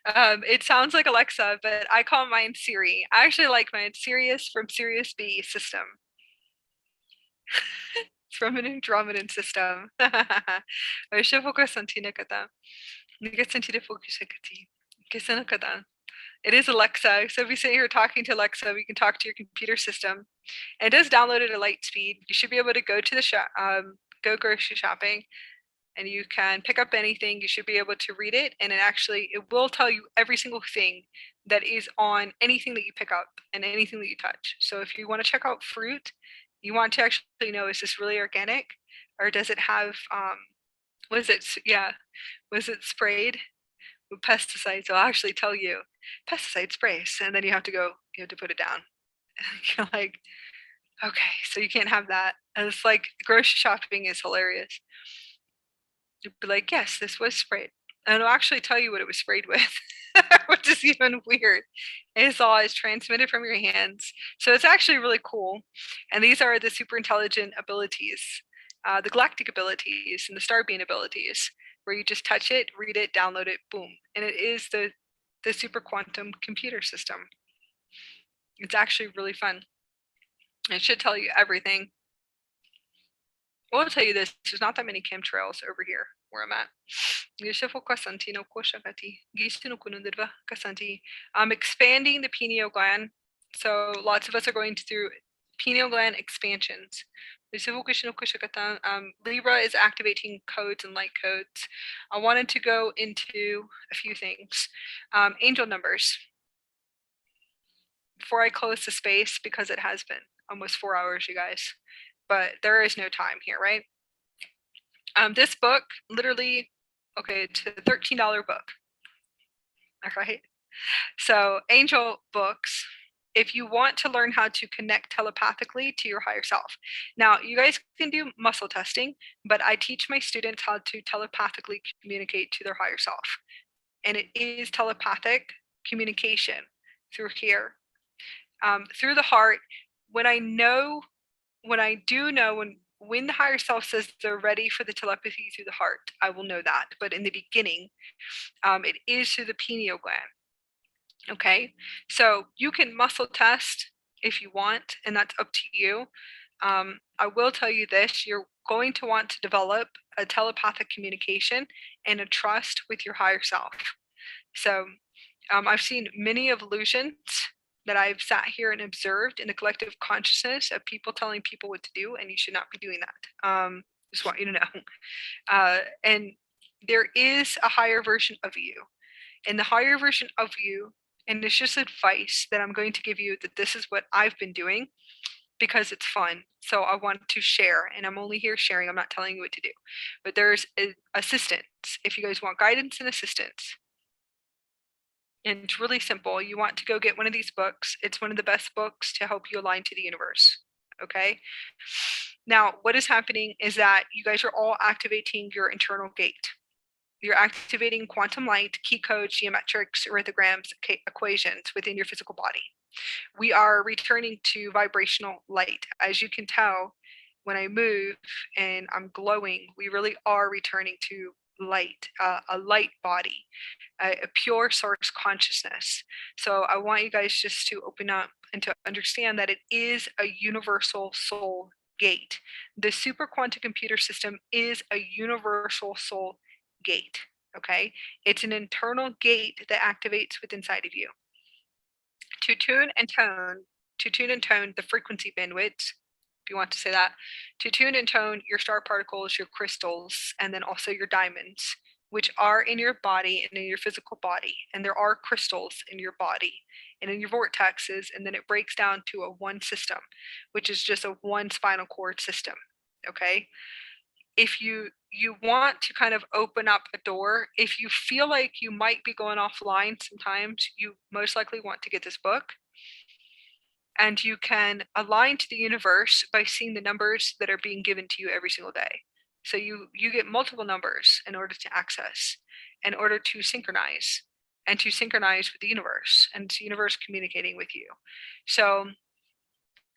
It sounds like Alexa, but I call mine Siri. I actually like mine Sirius from Sirius B system. It's from an Andromedan system. It is Alexa. So if you sit here talking to Alexa, we can talk to your computer system. And it does download at a light speed. You should be able to go to the shop, go grocery shopping, and you can pick up anything. You should be able to read it, and it will tell you every single thing that is on anything that you pick up and anything that you touch. So if you want to check out fruit, you want to actually know, is this really organic, or does it have was it sprayed with pesticides? It'll actually tell you pesticide sprays, and then you have to put it down. You're like, okay, so you can't have that. And it's like grocery shopping is hilarious. You'd be like, yes, this was sprayed. And it'll actually tell you what it was sprayed with, which is even weird. It's all transmitted from your hands. So it's actually really cool. And these are the super intelligent abilities, the galactic abilities and the starbeam abilities, where you just touch it, read it, download it, boom. And it is the super quantum computer system. It's actually really fun. It should tell you everything. I'll tell you this, there's not that many chemtrails over here where I'm at. I'm expanding the pineal gland. So lots of us are going through pineal gland expansions. Libra is activating codes and light codes. I wanted to go into a few things. Angel numbers. Before I close the space, because it has been almost 4 hours, you guys. But there is no time here, right? This book, literally, okay, it's a $13 book. All right. So, angel books, if you want to learn how to connect telepathically to your higher self. Now, you guys can do muscle testing, but I teach my students how to telepathically communicate to their higher self. And it is telepathic communication through here, through the heart. When I do know when the higher self says they're ready for the telepathy through the heart, I will know that. But in the beginning, it is through the pineal gland. Okay, so you can muscle test if you want, and that's up to you. I will tell you this, you're going to want to develop a telepathic communication and a trust with your higher self. So I've seen many illusions that I've sat here and observed in the collective consciousness of people telling people what to do, and you should not be doing that. Just want you to know. And there is a higher version of you. And the higher version of you, and it's just advice that I'm going to give you, that this is what I've been doing because it's fun. So I want to share, and I'm only here sharing. I'm not telling you what to do. But there's assistance if you guys want guidance and assistance. And it's really simple. You want to go get one of these books. It's one of the best books to help you align to the universe. Okay. Now, what is happening is that you guys are all activating your internal gate. You're activating quantum light, key codes, geometrics, arithmograms, equations within your physical body. We are returning to vibrational light. As you can tell, when I move and I'm glowing, we really are returning to light, a light body, a pure source consciousness. So I want you guys just to open up and to understand that it is a universal soul gate. The super quantum computer system is a universal soul gate. Okay, it's an internal gate that activates within inside of you to tune and tone the frequency bandwidths, if you want to say that, to tune and tone your star particles, your crystals, and then also your diamonds, which are in your body and in your physical body. And there are crystals in your body and in your vortexes, and then it breaks down to a one system, which is just a one spinal cord system. Okay, if you want to kind of open up a door, if you feel like you might be going offline sometimes, you most likely want to get this book, and you can align to the universe by seeing the numbers that are being given to you every single day. So you get multiple numbers in order to access, in order to synchronize, and to synchronize with the universe, and the universe communicating with you. So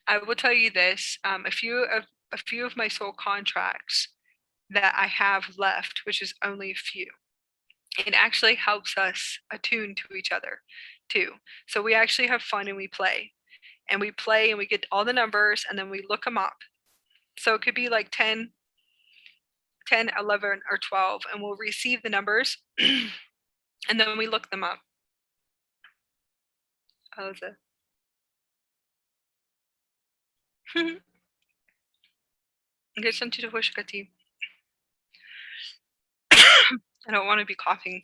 I will tell you this, a few of my soul contracts that I have left, which is only a few, it actually helps us attune to each other too. So we actually have fun and we play and we get all the numbers and then we look them up. So it could be like 10, 11, or 12, and we'll receive the numbers and then we look them up. How's it? I don't want to be coughing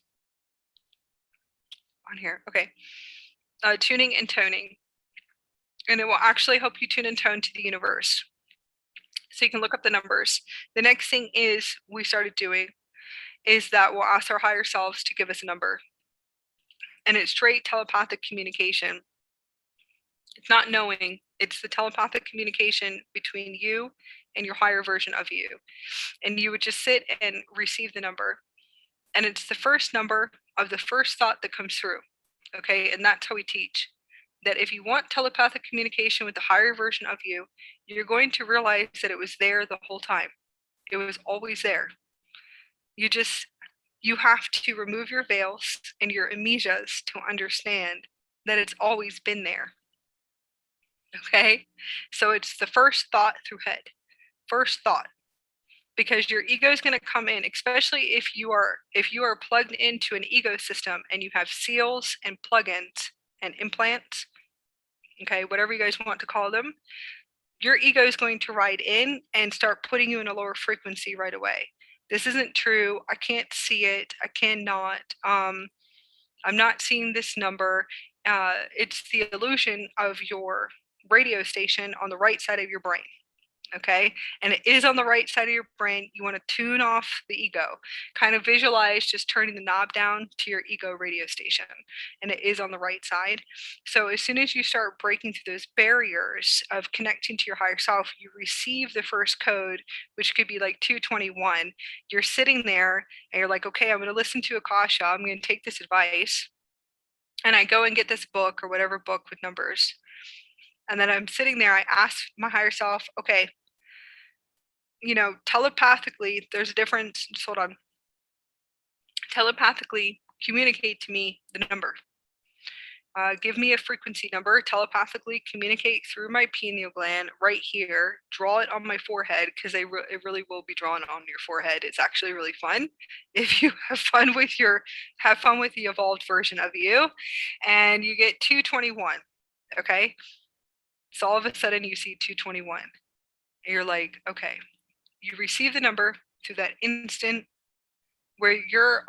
on here. Okay. Tuning and toning. And it will actually help you tune and tone to the universe. So you can look up the numbers. The next thing is we started doing is that we'll ask our higher selves to give us a number. And it's straight telepathic communication. It's not knowing, it's the telepathic communication between you and your higher version of you. And you would just sit and receive the number. And it's the first number of the first thought that comes through. Okay, and that's how we teach. That if you want telepathic communication with the higher version of you, you're going to realize that it was there the whole time. It was always there. You have to remove your veils and your amnesias to understand that it's always been there. Okay, so it's the first thought through head. First thought. because your ego is going to come in, especially if you are plugged into an ecosystem and you have seals and plugins and implants, okay, whatever you guys want to call them. Your ego is going to ride in and start putting you in a lower frequency right away. This isn't true. I can't see it. I cannot. I'm not seeing this number. It's the illusion of your radio station on the right side of your brain. Okay, and it is on the right side of your brain. You want to tune off the ego, kind of visualize just turning the knob down to your ego radio station, and it is on the right side. So as soon as you start breaking through those barriers of connecting to your higher self, you receive the first code, which could be like 221. You're sitting there and you're like, okay, I'm going to listen to Akasha, I'm going to take this advice, and I go and get this book or whatever book with numbers. And then I'm sitting there, I ask my higher self, okay, telepathically, there's a difference. Just hold on. Telepathically communicate to me the number. Give me a frequency number. Telepathically communicate through my pineal gland right here. Draw it on my forehead, because it really will be drawn on your forehead. It's actually really fun if you have fun with the evolved version of you, and you get 221. Okay, so all of a sudden you see 221, and you're like, okay. You receive the number through that instant where your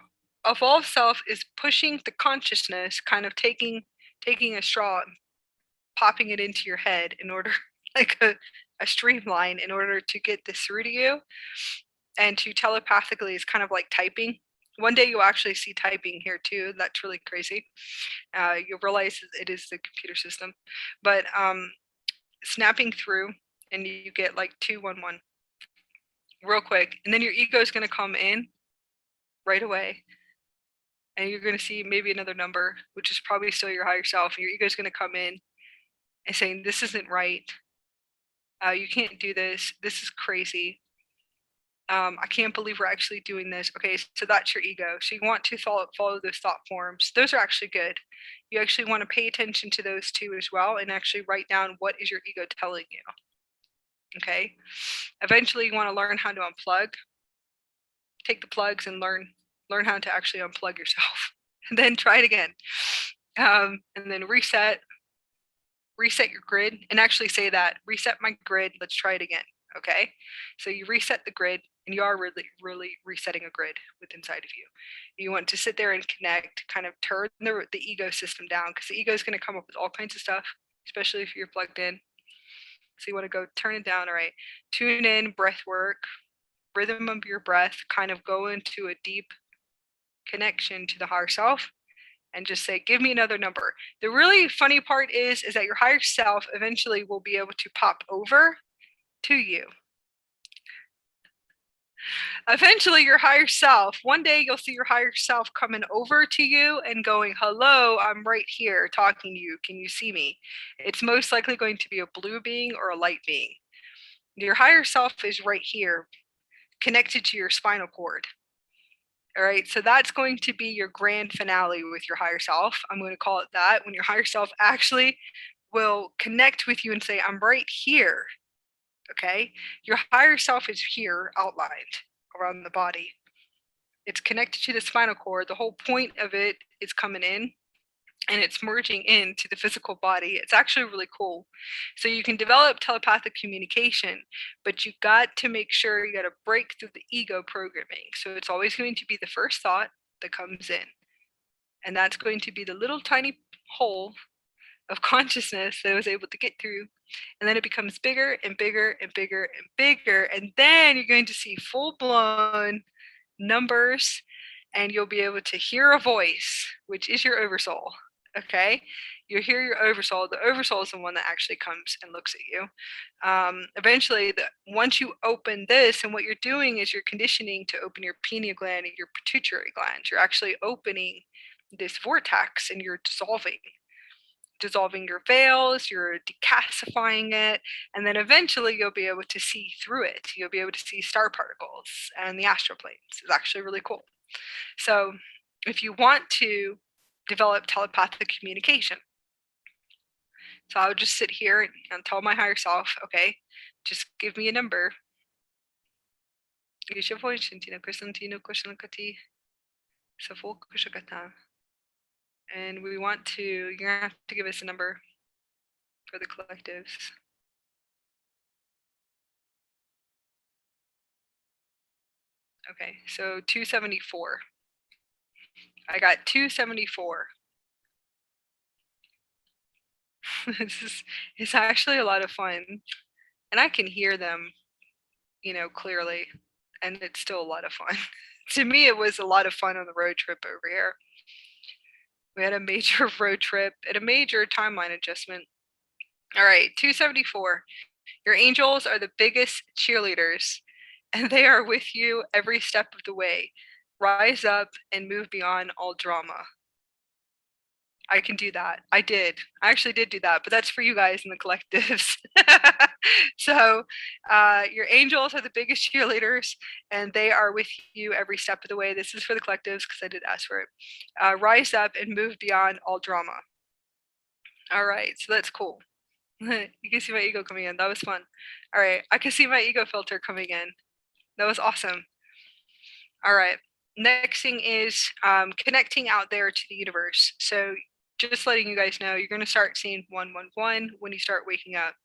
evolved self is pushing the consciousness, kind of taking a straw and popping it into your head in order, like a streamline, in order to get this through to you. And to telepathically is kind of like typing. One day you'll actually see typing here too. That's really crazy. You'll realize it is the computer system. But snapping through, and you get like 211. Real quick, and then your ego is going to come in right away, and you're going to see maybe another number, which is probably still your higher self, and your ego is going to come in and saying, this isn't right, you can't do this, this is crazy, I can't believe we're actually doing this. Okay, so that's your ego. So you want to follow those thought forms. Those are actually good. You actually want to pay attention to those two as well, and actually write down what is your ego telling you. Okay, eventually you want to learn how to unplug. Take the plugs and learn how to actually unplug yourself, and then try it again, and then reset your grid, and actually say that, reset my grid, let's try it again. Okay, so you reset the grid, and you are really resetting a grid within inside of you. You want to sit there and connect, kind of turn the ego system down, because the ego is going to come up with all kinds of stuff, especially if you're plugged in. So you want to go turn it down. All right, tune in, breath work, rhythm of your breath, kind of go into a deep connection to the higher self, and just say, give me another number. The really funny part is that your higher self eventually will be able to pop over to you. Eventually your higher self, one day you'll see your higher self coming over to you and going, hello, I'm right here talking to you, can you see me? It's most likely going to be a blue being or a light being. Your higher self is right here, connected to your spinal cord. All right, so that's going to be your grand finale with your higher self. I'm going to call it that, when your higher self actually will connect with you and say, I'm right here. Okay, your higher self is here, outlined around the body. It's connected to the spinal cord. The whole point of it is coming in, and it's merging into the physical body. It's actually really cool. So you can develop telepathic communication, but you got to make sure you got to break through the ego programming. So it's always going to be the first thought that comes in, and that's going to be the little tiny hole of consciousness that I was able to get through. And then it becomes bigger and bigger and bigger and bigger, and then you're going to see full-blown numbers, and you'll be able to hear a voice, which is your oversoul. Okay, you hear your oversoul. The oversoul is the one that actually comes and looks at you. Eventually, once you open this, and what you're doing is you're conditioning to open your pineal gland and your pituitary gland. You're actually opening this vortex, and you're dissolving your veils, you're decalcifying it, and then eventually you'll be able to see through it. You'll be able to see star particles and the astral planes. It's actually really cool. So if you want to develop telepathic communication, so I'll just sit here and tell my higher self, okay, just give me a number. And we want to, you're gonna have to give us a number for the collectives. Okay, so 274. I got 274. It's actually a lot of fun. And I can hear them, you know, clearly. And it's still a lot of fun. To me, it was a lot of fun on the road trip over here. We had a major road trip and a major timeline adjustment. All right, 274. Your angels are the biggest cheerleaders, and they are with you every step of the way. Rise up and move beyond all drama. I can do that. I actually did do that, but that's for you guys in the collectives. So your angels are the biggest cheerleaders, and they are with you every step of the way. This is for the collectives because I did ask for it. Rise up and move beyond all drama. All right, so that's cool. You can see my ego coming in. That was fun. All right, I can see my ego filter coming in. That was awesome. All right, next thing is connecting out there to the universe. So just letting you guys know, you're going to start seeing 111 when you start waking up.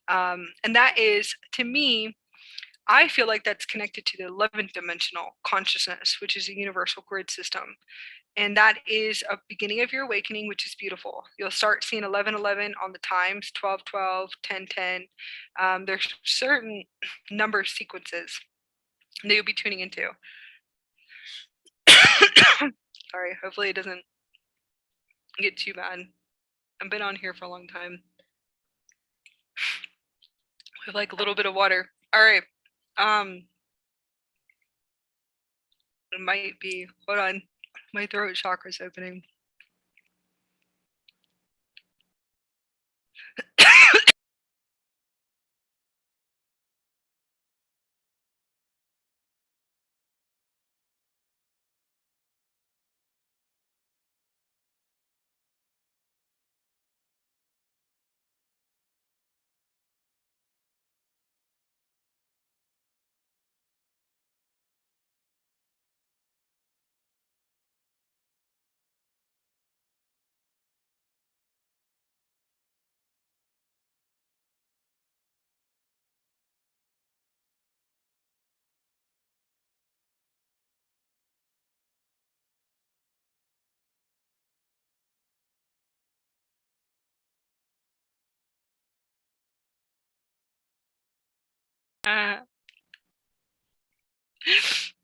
And that is, to me, I feel like that's connected to the 11th dimensional consciousness, which is a universal grid system. And that is a beginning of your awakening, which is beautiful. You'll start seeing 1111 on the times, 1212, 1010. There's certain number sequences that you'll be tuning into. Sorry, hopefully it doesn't get too bad. I've been on here for a long time. With like a little bit of water. All right. It might be, hold on, my throat chakra's opening.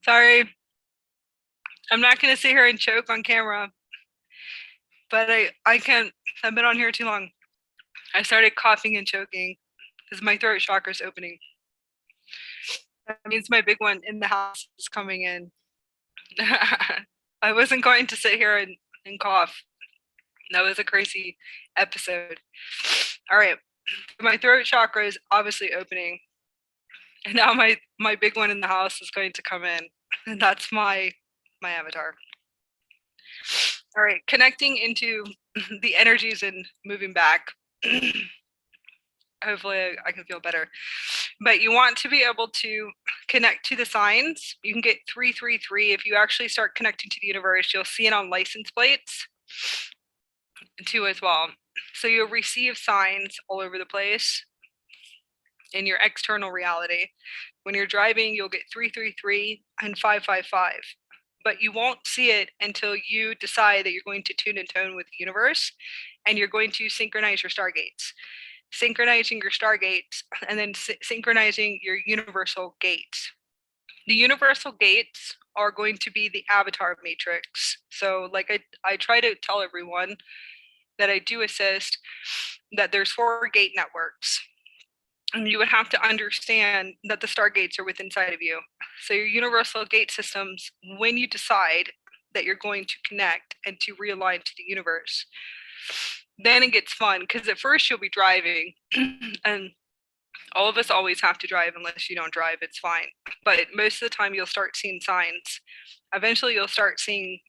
Sorry. I'm not going to sit here and choke on camera, but I can't. I've been on here too long. I started coughing and choking because my throat chakra's opening. That means my big one in the house is coming in. I wasn't going to sit here and cough. That was a crazy episode. All right. My throat chakra is obviously opening. And now my big one in the house is going to come in. And that's my avatar. All right, connecting into the energies and moving back. Hopefully I can feel better. But you want to be able to connect to the signs. You can get 333. If you actually start connecting to the universe, you'll see it on license plates too as well. So you'll receive signs all over the place in your external reality. When you're driving, you'll get 333 and 555. But you won't see it until you decide that you're going to tune and tone with the universe, and you're going to synchronize your stargates. Synchronizing your stargates, and then synchronizing your universal gates. The universal gates are going to be the avatar matrix. So like I try to tell everyone that I do assist that there's 4 gate networks. And you would have to understand that the stargates are within inside of you. So your universal gate systems, when you decide that you're going to connect and to realign to the universe, then it gets fun, because at first you'll be driving and all of us always have to drive. Unless you don't drive, it's fine. But most of the time you'll start seeing signs. Eventually you'll start seeing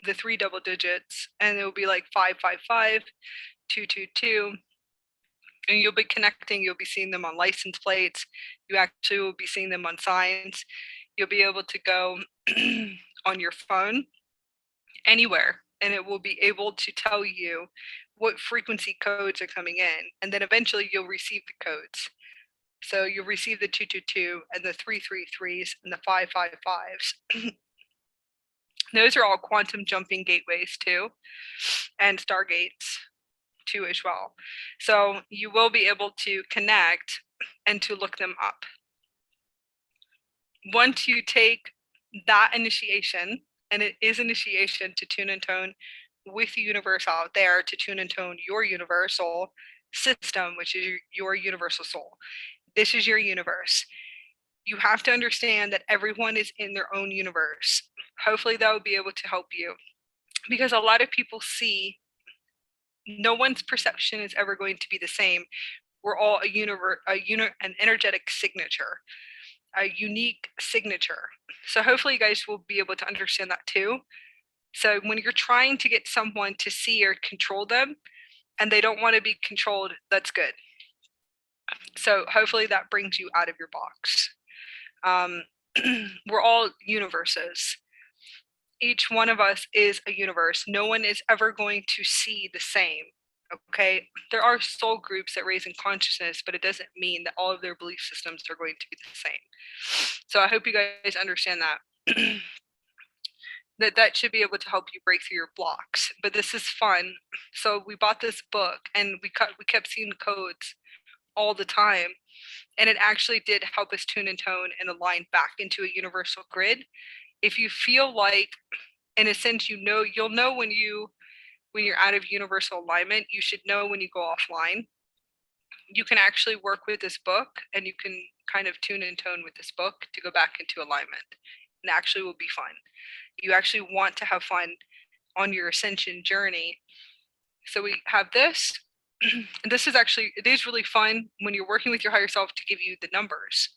the 3 double digits, and it'll be like 555, 222. And you'll be connecting, you'll be seeing them on license plates. You actually will be seeing them on signs. You'll be able to go on your phone anywhere, and it will be able to tell you what frequency codes are coming in, and then eventually you'll receive the codes. So you'll receive the 222 and the 333s and the 555s. Those are all quantum jumping gateways too, and stargates too as well. So you will be able to connect and to look them up. Once you take that initiation, and it is initiation to tune and tone with the universe out there, to tune and tone your universal system, which is your universal soul. This is your universe. You have to understand that everyone is in their own universe. Hopefully that will be able to help you, because a lot of people see, no one's perception is ever going to be the same. We're all an energetic signature, a unique signature. So hopefully you guys will be able to understand that too. So when you're trying to get someone to see or control them and they don't want to be controlled, that's good. So hopefully that brings you out of your box. We're all universes. Each one of us is a universe. No one is ever going to see the same. Okay, there are soul groups that raise in consciousness, but it doesn't mean that all of their belief systems are going to be the same. So I hope you guys understand that. that should be able to help you break through your blocks. But this is fun. So we bought this book and we kept seeing codes all the time, and it actually did help us tune and tone and align back into a universal grid. If you feel like, in a sense, you'll know when you're out of universal alignment. You should know when you go offline. You can actually work with this book, and you can kind of tune and tone with this book to go back into alignment, and actually will be fun. You actually want to have fun on your ascension journey. So we have this, and this is actually, it is really fun when you're working with your higher self to give you the numbers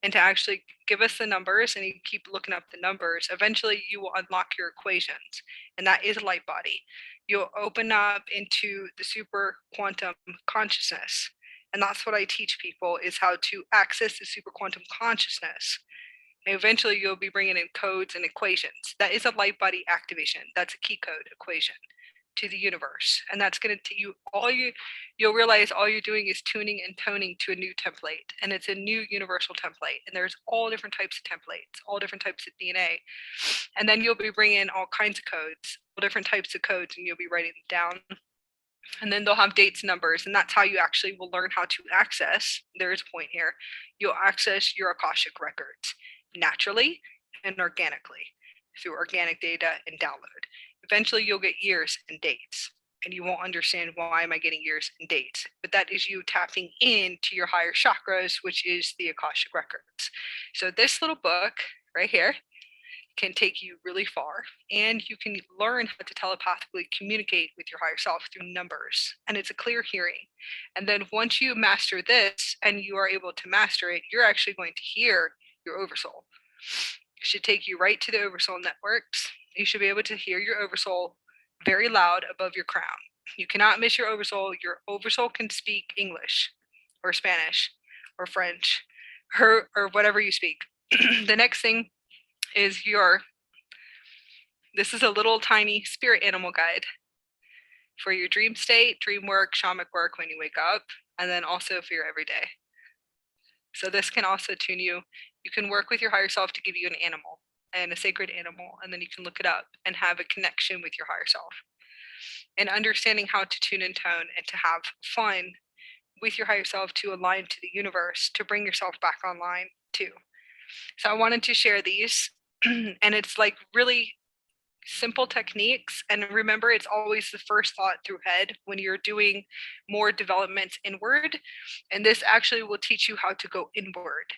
and to actually give us the numbers, and you keep looking up the numbers. Eventually you will unlock your equations, and that is light body. You'll open up into the super quantum consciousness, and that's what I teach people, is how to access the super quantum consciousness. And eventually you'll be bringing in codes and equations. That is a light body activation. That's a key code equation to the universe, and that's going to you'll realize all you're doing is tuning and toning to a new template, and it's a new universal template, and there's all different types of templates, all different types of DNA, and then you'll be bringing in all kinds of codes, all different types of codes, and you'll be writing them down, and then they'll have dates, numbers, and that's how you actually will learn how to access. There is a point here. You'll access your Akashic records naturally and organically through organic data and download. Eventually you'll get years and dates, and you won't understand, why am I getting years and dates? But that is you tapping into your higher chakras, which is the Akashic records. So this little book right here can take you really far, and you can learn how to telepathically communicate with your higher self through numbers, and it's a clear hearing. And then once you master this and you are able to master it, you're actually going to hear your oversoul. It should take you right to the oversoul networks. You should be able to hear your oversoul very loud above your crown. You cannot miss your oversoul. Your oversoul can speak English or Spanish or French or whatever you speak. The next thing is this is a little tiny spirit animal guide for your dream state, dream work, shamanic work when you wake up, and then also for your everyday. So this can also tune you. You can work with your higher self to give you an animal and a sacred animal, and then you can look it up and have a connection with your higher self. And understanding how to tune and tone and to have fun with your higher self, to align to the universe, to bring yourself back online too. So I wanted to share these, and it's like really simple techniques. And remember, it's always the first thought through head when you're doing more development inward. And this actually will teach you how to go inward,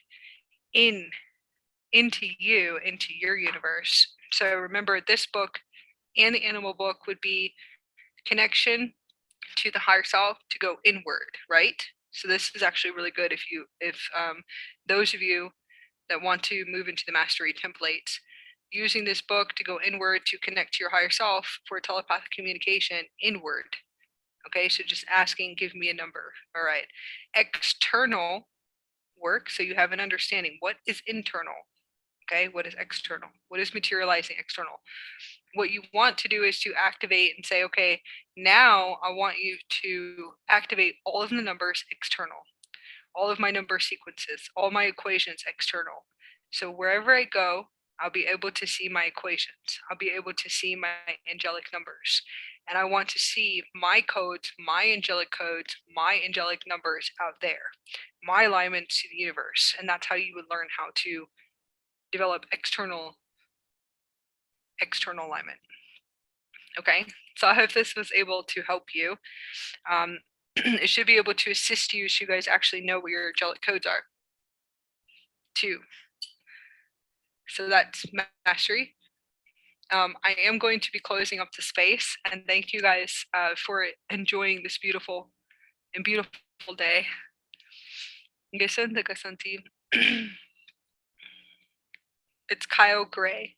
into your universe. So remember, this book and the animal book would be connection to the higher self, to go inward, right? So this is actually really good if those of you that want to move into the mastery templates, using this book to go inward, to connect to your higher self for telepathic communication inward. Okay, so just asking, give me a number. All right. External work, so you have an understanding. What is internal? Okay, what is external? What is materializing external? What you want to do is to activate and say, okay, now I want you to activate all of the numbers external, all of my number sequences, all my equations external. So wherever I go, I'll be able to see my equations. I'll be able to see my angelic numbers. And I want to see my codes, my angelic numbers out there, my alignment to the universe. And that's how you would learn how to develop external alignment. Okay, so I hope this was able to help you. It should be able to assist you so you guys actually know what your angelic codes are too. So that's mastery. I am going to be closing up the space, and thank you guys for enjoying this beautiful day. It's Kyle Gray.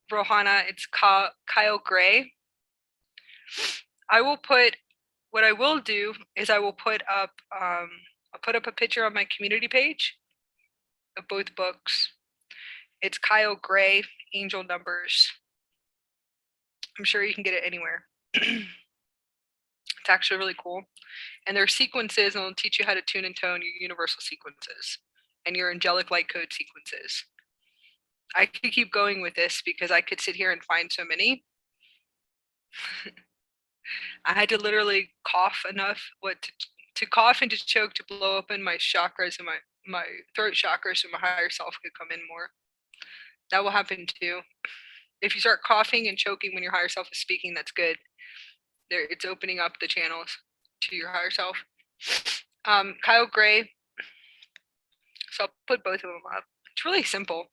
Rohana, it's Kyle Gray. What I will do is I will put up a picture on my community page of both books. It's Kyle Gray, Angel Numbers. I'm sure you can get it anywhere. It's actually really cool. And there are sequences, and it'll teach you how to tune and tone your universal sequences and your angelic light code sequences. I could keep going with this because I could sit here and find so many. I had to literally cough enough to cough and to choke to blow open my chakras and my throat chakra so my higher self could come in more. That will happen too. If you start coughing and choking when your higher self is speaking, that's good. It's opening up the channels to your higher self. Kyle Gray. So I'll put both of them up. It's really simple.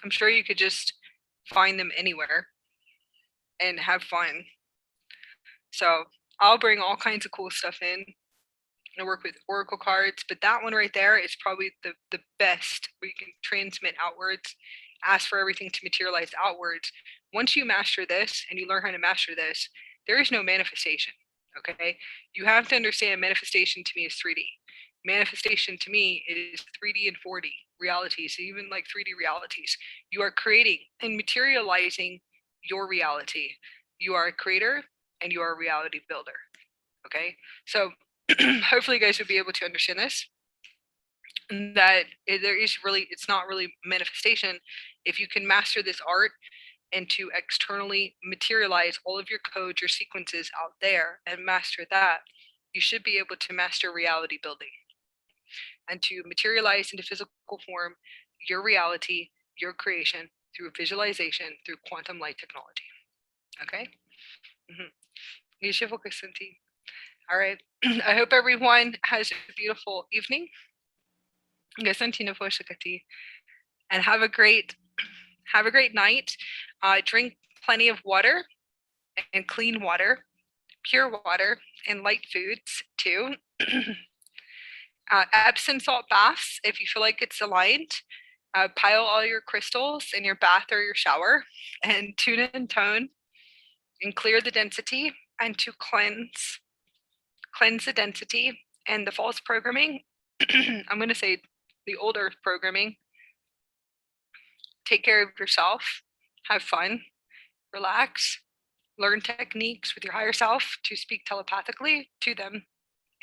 I'm sure you could just find them anywhere and have fun. So I'll bring all kinds of cool stuff in and work with oracle cards, but that one right there is probably the best, where you can transmit outwards, ask for everything to materialize outwards. Once you master this and you learn how to master this, there is no manifestation. Okay, you have to understand manifestation to me is 3D. Manifestation to me is 3D and 4D realities, even like 3D realities. You are creating and materializing your reality. You are a creator and you are a reality builder. Okay, so hopefully you guys will be able to understand this, and that it's not really manifestation. If you can master this art and to externally materialize all of your codes, your sequences out there, and master that, you should be able to master reality building and to materialize into physical form your reality, your creation, through visualization, through quantum light technology. Okay? All right. I hope everyone has a beautiful evening. And have a great night. Drink plenty of water and clean water, pure water, and light foods too. Epsom salt baths if you feel like it's aligned. Pile all your crystals in your bath or your shower and tune and tone and clear the density, and to cleanse the density and the false programming. I'm going to say the older programming. Take care of yourself, have fun, relax, learn techniques with your higher self to speak telepathically to them.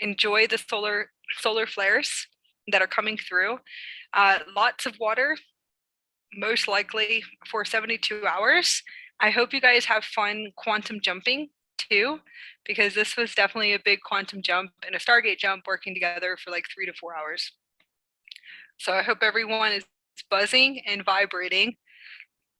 Enjoy the solar flares that are coming through. Lots of water, most likely for 72 hours. I hope you guys have fun quantum jumping too, because this was definitely a big quantum jump and a Stargate jump working together for like 3 to 4 hours. So I hope everyone is buzzing and vibrating